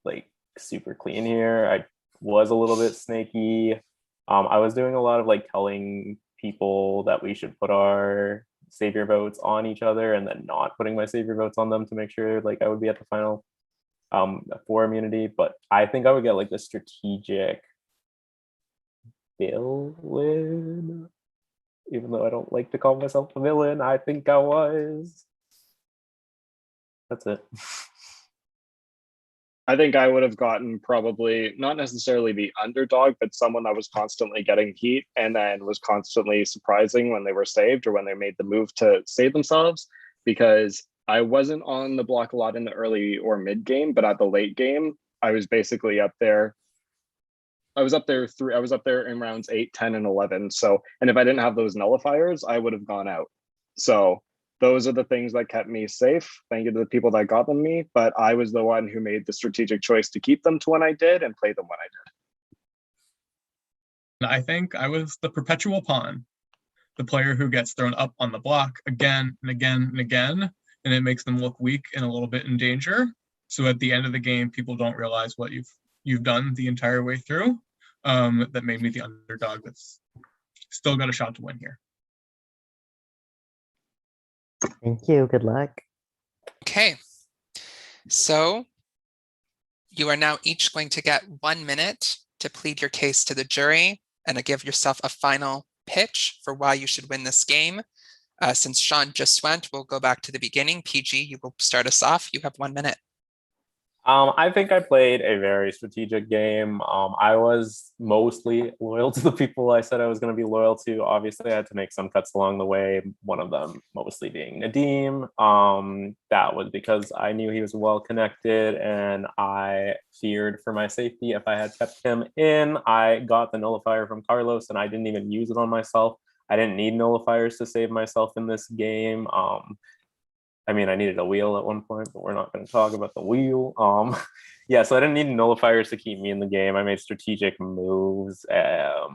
like super clean here. I was a little bit snaky. I was doing a lot of like telling people that we should put our savior votes on each other and then not putting my savior votes on them to make sure like I would be at the final for immunity. But I think I would get like the strategic villain, even though I don't like to call myself a villain. I think I was. That's it.
I think I would have gotten probably not necessarily the underdog, but someone that was constantly getting heat and then was constantly surprising when they were saved or when they made the move to save themselves, because I wasn't on the block a lot in the early or mid game, but at the late game, I was basically up there. I was up there in rounds 8, 10, and 11. So, and if I didn't have those nullifiers, I would have gone out. So those are the things that kept me safe. Thank you to the people that got them me, but I was the one who made the strategic choice to keep them to when I did and play them when I
did. I think I was the perpetual pawn, the player who gets thrown up on the block again and again and again, and it makes them look weak and a little bit in danger. So at the end of the game, people don't realize what you've done the entire way through. That made me the underdog that's still got a shot to win here.
Thank you. Good luck.
Okay. So you are now each going to get 1 minute to plead your case to the jury and to give yourself a final pitch for why you should win this game. Since Sean just went, we'll go back to the beginning. PG, you will start us off. You have 1 minute.
I think I played a very strategic game. I was mostly loyal to the people I said I was going to be loyal to. Obviously, I had to make some cuts along the way, one of them mostly being Nadim. That was because I knew he was well connected and I feared for my safety if I had kept him in. I got the nullifier from Carlos and I didn't even use it on myself. I didn't need nullifiers to save myself in this game. I mean, I needed a wheel at one point, but we're not going to talk about the wheel. Yeah, so I didn't need nullifiers to keep me in the game. I made strategic moves. I'm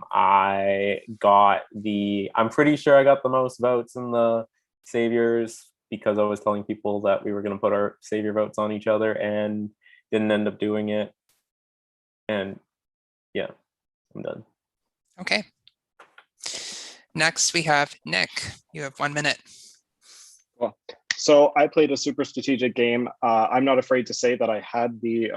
pretty sure I got the most votes in the Saviors because I was telling people that we were going to put our Savior votes on each other and didn't end up doing it. And yeah, I'm done.
Okay. Next, we have Nick. You have 1 minute.
Cool. So I played a super strategic game. I'm not afraid to say that I had the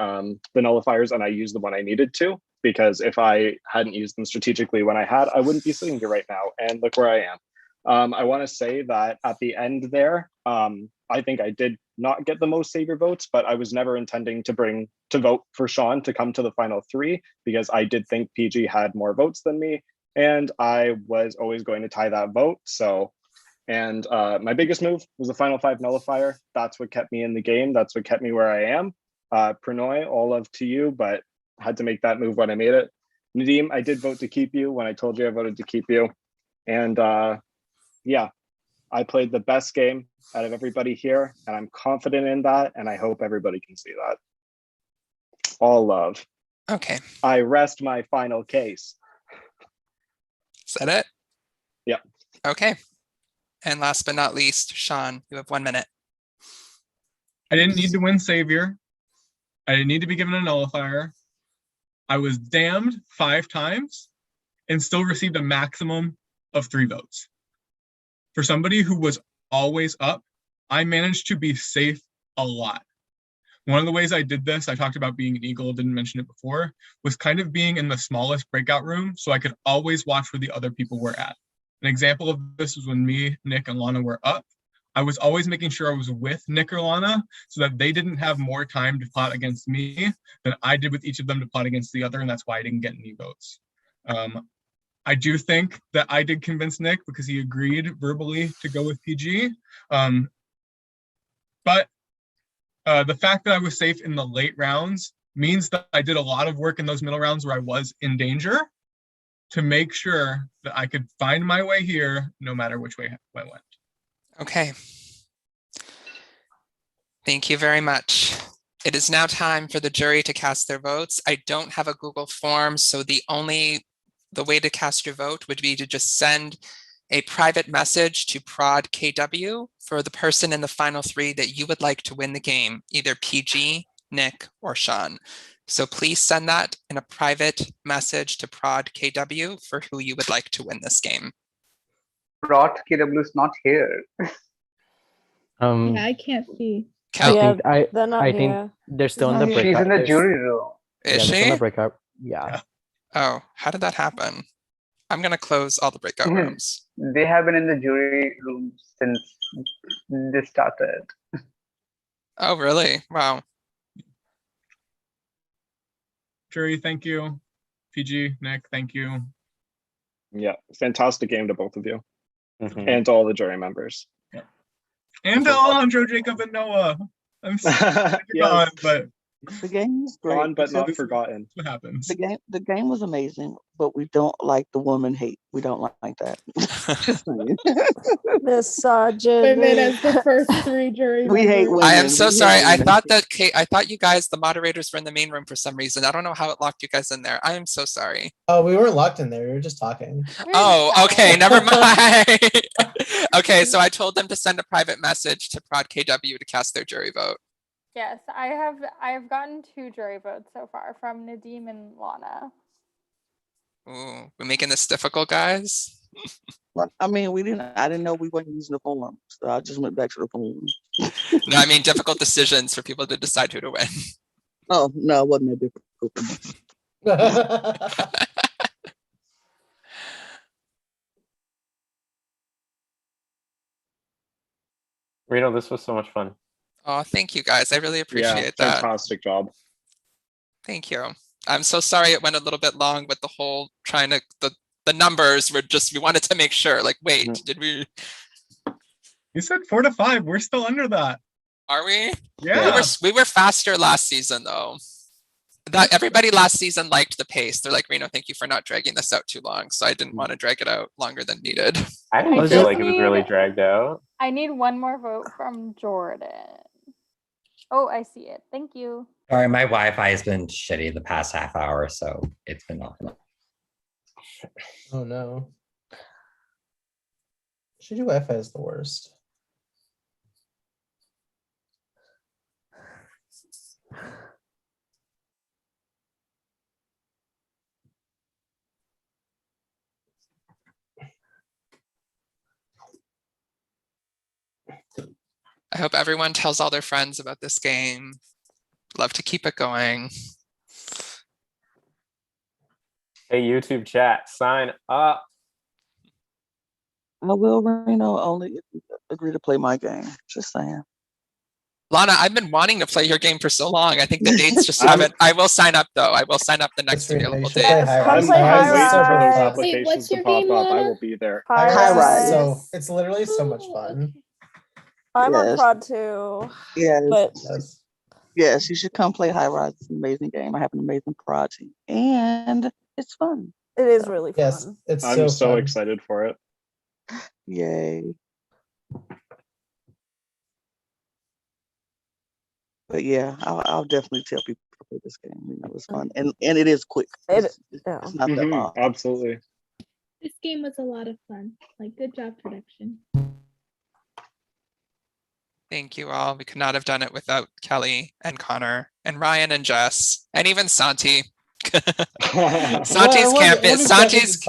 nullifiers and I used them when I needed to, because if I hadn't used them strategically when I had, I wouldn't be sitting here right now. And look where I am. I want to say that at the end there, I think I did not get the most Savior votes, but I was never intending to vote for Sean to come to the final 3, because I did think PG had more votes than me, and I was always going to tie that vote. So. And my biggest move was the final 5 nullifier. That's what kept me in the game. That's what kept me where I am. Pranoy, all love to you, but had to make that move when I made it. Nadim, I did vote to keep you when I told you I voted to keep you. And yeah, I played the best game out of everybody here, and I'm confident in that, and I hope everybody can see that. All love.
Okay.
I rest my final case.
Is that it?
Yeah.
Okay. And last but not least, Sean, you have 1 minute.
I didn't need to win Savior. I didn't need to be given a nullifier. I was damned 5 times and still received a maximum of 3 votes. For somebody who was always up, I managed to be safe a lot. One of the ways I did this, I talked about being an eagle, didn't mention it before, was kind of being in the smallest breakout room so I could always watch where the other people were at. An example of this was when me, Nick, and Lana were up. I was always making sure I was with Nick or Lana so that they didn't have more time to plot against me than I did with each of them to plot against the other, and that's why I didn't get any votes. I do think that I did convince Nick because he agreed verbally to go with PG. But the fact that I was safe in the late rounds means that I did a lot of work in those middle rounds where I was in danger to make sure that I could find my way here no matter which way I went.
Okay. Thank you very much. It is now time for the jury to cast their votes. I don't have a Google form, so the way to cast your vote would be to just send a private message to Prod KW for the person in the final 3 that you would like to win the game, either PG, Nick, or Sean. So please send that in a private message to Prod KW for who you would like to win this game.
Prod KW is not here.
Yeah, I can't see.
They're not
I
here.
think they're still in the breakout.
She's in the jury room.
Is
yeah,
she?
they're still in the breakout. Yeah.
Oh, how did that happen? I'm gonna close all the breakout rooms.
They have been in the jury room since this started.
Oh, really? Wow.
Jury, thank you. PG, Nick, thank you.
Yeah, fantastic game to both of you.
Mhm.
And to all the jury members.
Yeah. And to Alejandro, Jacob, and Noah. I'm sorry
Yes.
but
The game was great.
Gone but not
except
forgotten.
what happens.
The game was amazing, but we don't like the woman hate. We don't like that. Just saying.
Women as the first 3 jury
We hate
members.
women.
I am so
We hate
sorry. I
women.
thought you guys, the moderators, were in the main room for some reason. I don't know how it locked you guys in there. I am so sorry.
Oh, we weren't locked in there. We were just talking.
Oh, okay, never mind. Okay, so I told them to send a private message to Prod KW to cast their jury vote.
Yes, I have gotten 2 jury votes so far from Nadim and Lana.
Ooh, we're making this difficult, guys.
Well, I mean, I didn't know we weren't using the form, so I just went back to the form.
No, I mean difficult decisions for people to decide who to win.
Oh no, it wasn't that difficult.
Reno, this was so much fun.
Oh, thank you guys. I really appreciate that.
Fantastic job.
Thank you. I'm so sorry it went a little bit long with the whole the numbers were just, we wanted to make sure, like, wait, did we?
You said 4 to 5. We're still under that.
Are we?
Yeah.
We were faster last season though. that everybody last season liked the pace. They're like, Reno, thank you for not dragging this out too long. So I didn't want to drag it out longer than needed.
I didn't
I
feel
just
like it was really
need-
dragged out.
I need one more vote from Jordan. Oh, I see it. Thank you.
Sorry, my Wi-Fi has been shitty the past half hour, so it's been awful.
Oh no. Shitty Wi-Fi is the worst.
I hope everyone tells all their friends about this game. Love to keep it going.
Hey, YouTube chat, sign up.
I will, Reno, only if you agree to play my game. Just saying.
Lana, I've been wanting to play your game for so long. I think the dates just haven't. I will sign up though. I will sign up the next available date.
Come play High
I'm waiting for those
Rise.
applications to pop up. I will be there.
High
High Rise
Rise.
is so it's literally so much fun.
I'm on
Yes.
prod too.
Yes.
But
Yes, you should come play High Rise. It's an amazing game. I have an amazing prod team. And it's fun.
it is really fun.
Yes, it's
I'm so
fun.
excited for it.
Yay. But yeah, I'll definitely tell people to play this game. You know, it's fun. And it is quick. It's not that long.
Absolutely.
This game was a lot of fun. Like, good job, production.
Thank you all. We could not have done it without Kelly and Connor and Ryan and Jess and even Santi. Santi's campus. Santi's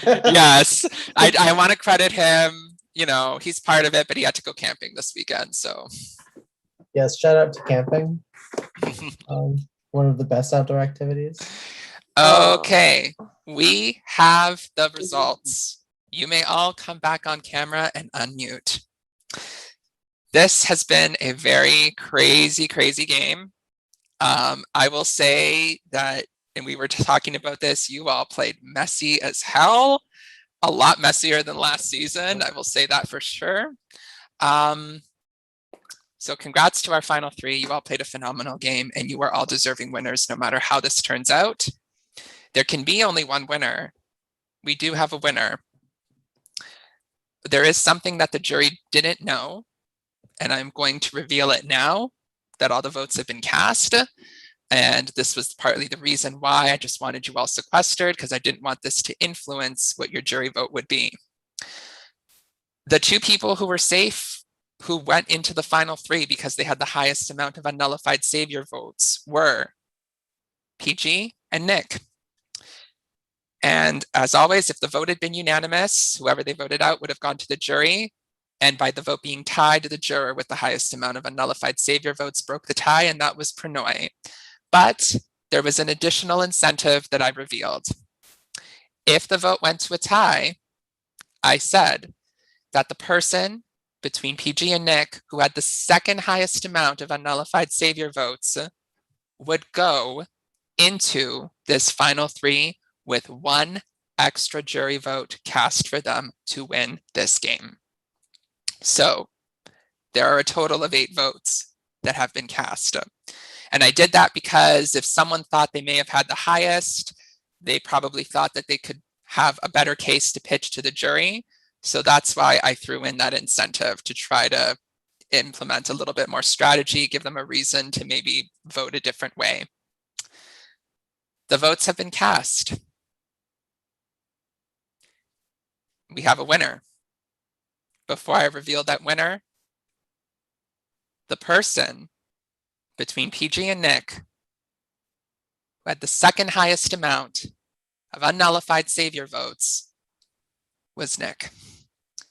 yes. I want to credit him. You know, he's part of it, but he had to go camping this weekend. So
Yes, shout out to camping. One of the best outdoor activities.
okay, we have the results. You may all come back on camera and unmute. This has been a very crazy game. I will say that, and we were talking about this, you all played messy as hell, a lot messier than last season. I will say that for sure. So congrats to our final three. You all played a phenomenal game and you are all deserving winners no matter how this turns out. There can be only one winner. We do have a winner. There is something that the jury didn't know, and I'm going to reveal it now that all the votes have been cast. And this was partly the reason why I just wanted you all sequestered, because I didn't want this to influence what your jury vote would be. The two people who were safe, who went into the final three because they had the highest amount of unnullified Saviour votes, were PG and Nick. And as always, if the vote had been unanimous, whoever they voted out would have gone to the jury. And by the vote being tied, the juror with the highest amount of unnullified Saviour votes broke the tie, and that was Pranoy. But there was an additional incentive that I revealed. If the vote went to a tie, I said that the person between PG and Nick who had the second highest amount of unnullified Saviour votes would go into this final three with one extra jury vote cast for them to win this game. So there are a total of 8 votes that have been cast. And I did that because if someone thought they may have had the highest, they probably thought that they could have a better case to pitch to the jury. So that's why I threw in that incentive to try to implement a little bit more strategy, give them a reason to maybe vote a different way. The votes have been cast. We have a winner. Before I reveal that winner, the person between PG and Nick who had the second highest amount of unnullified Saviour votes was Nick.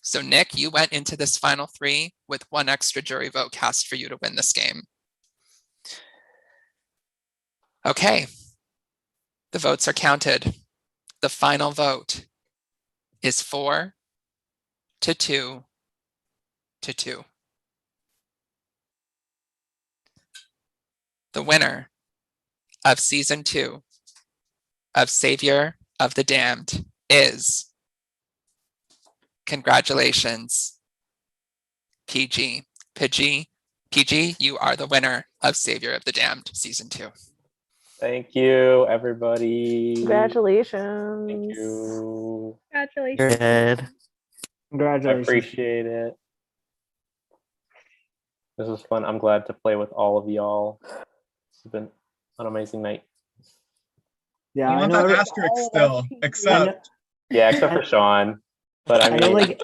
So Nick, you went into this final three with one extra jury vote cast for you to win this game. Okay, the votes are counted. The final vote is 4-2 to 2. The winner of season 2 of Saviour of the Damned is, congratulations, PG. PG, you are the winner of Saviour of the Damned season 2.
Thank you, everybody.
Congratulations.
Thank you.
Congratulations.
Good.
I
Congratulations.
appreciate it. This was fun. I'm glad to play with all of y'all. It's been an amazing night.
Yeah,
I
I
want
know.
that asterisk still, except
Yeah, except for Sean. But I
I know,
mean,
like,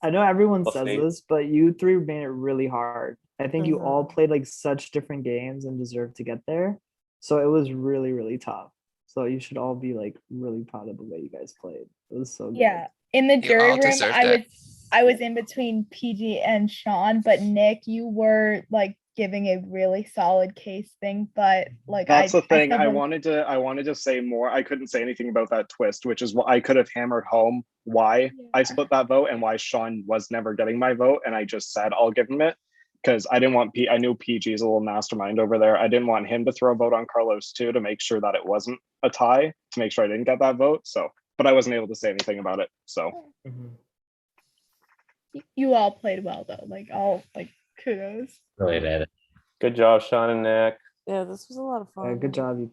I know everyone
We'll
says
see.
this, but you three made it really hard. I think you all
Mhm.
played like such different games and deserved to get there. So it was really, really tough. So you should all be like really proud of the way you guys played. It was so good.
Yeah. In the
You
jury
all
room,
deserved
I
it.
was in between PG and Sean, but Nick, you were like giving a really solid case thing, but like
That's the thing.
still
I
don't-
wanted to say more. I couldn't say anything about that twist, which is what I could have hammered home why I split that vote and why Sean was never getting my vote. And I just said I'll give him it because I didn't want I knew PG's a little mastermind over there. I didn't want him to throw a vote on Carlos too to make sure that it wasn't a tie, to make sure I didn't get that vote. So, but I wasn't able to say anything about it. So
you all played well though. Like all like kudos.
Really did.
good job, Sean and Nick.
Yeah, this was a lot of fun.
Good job, you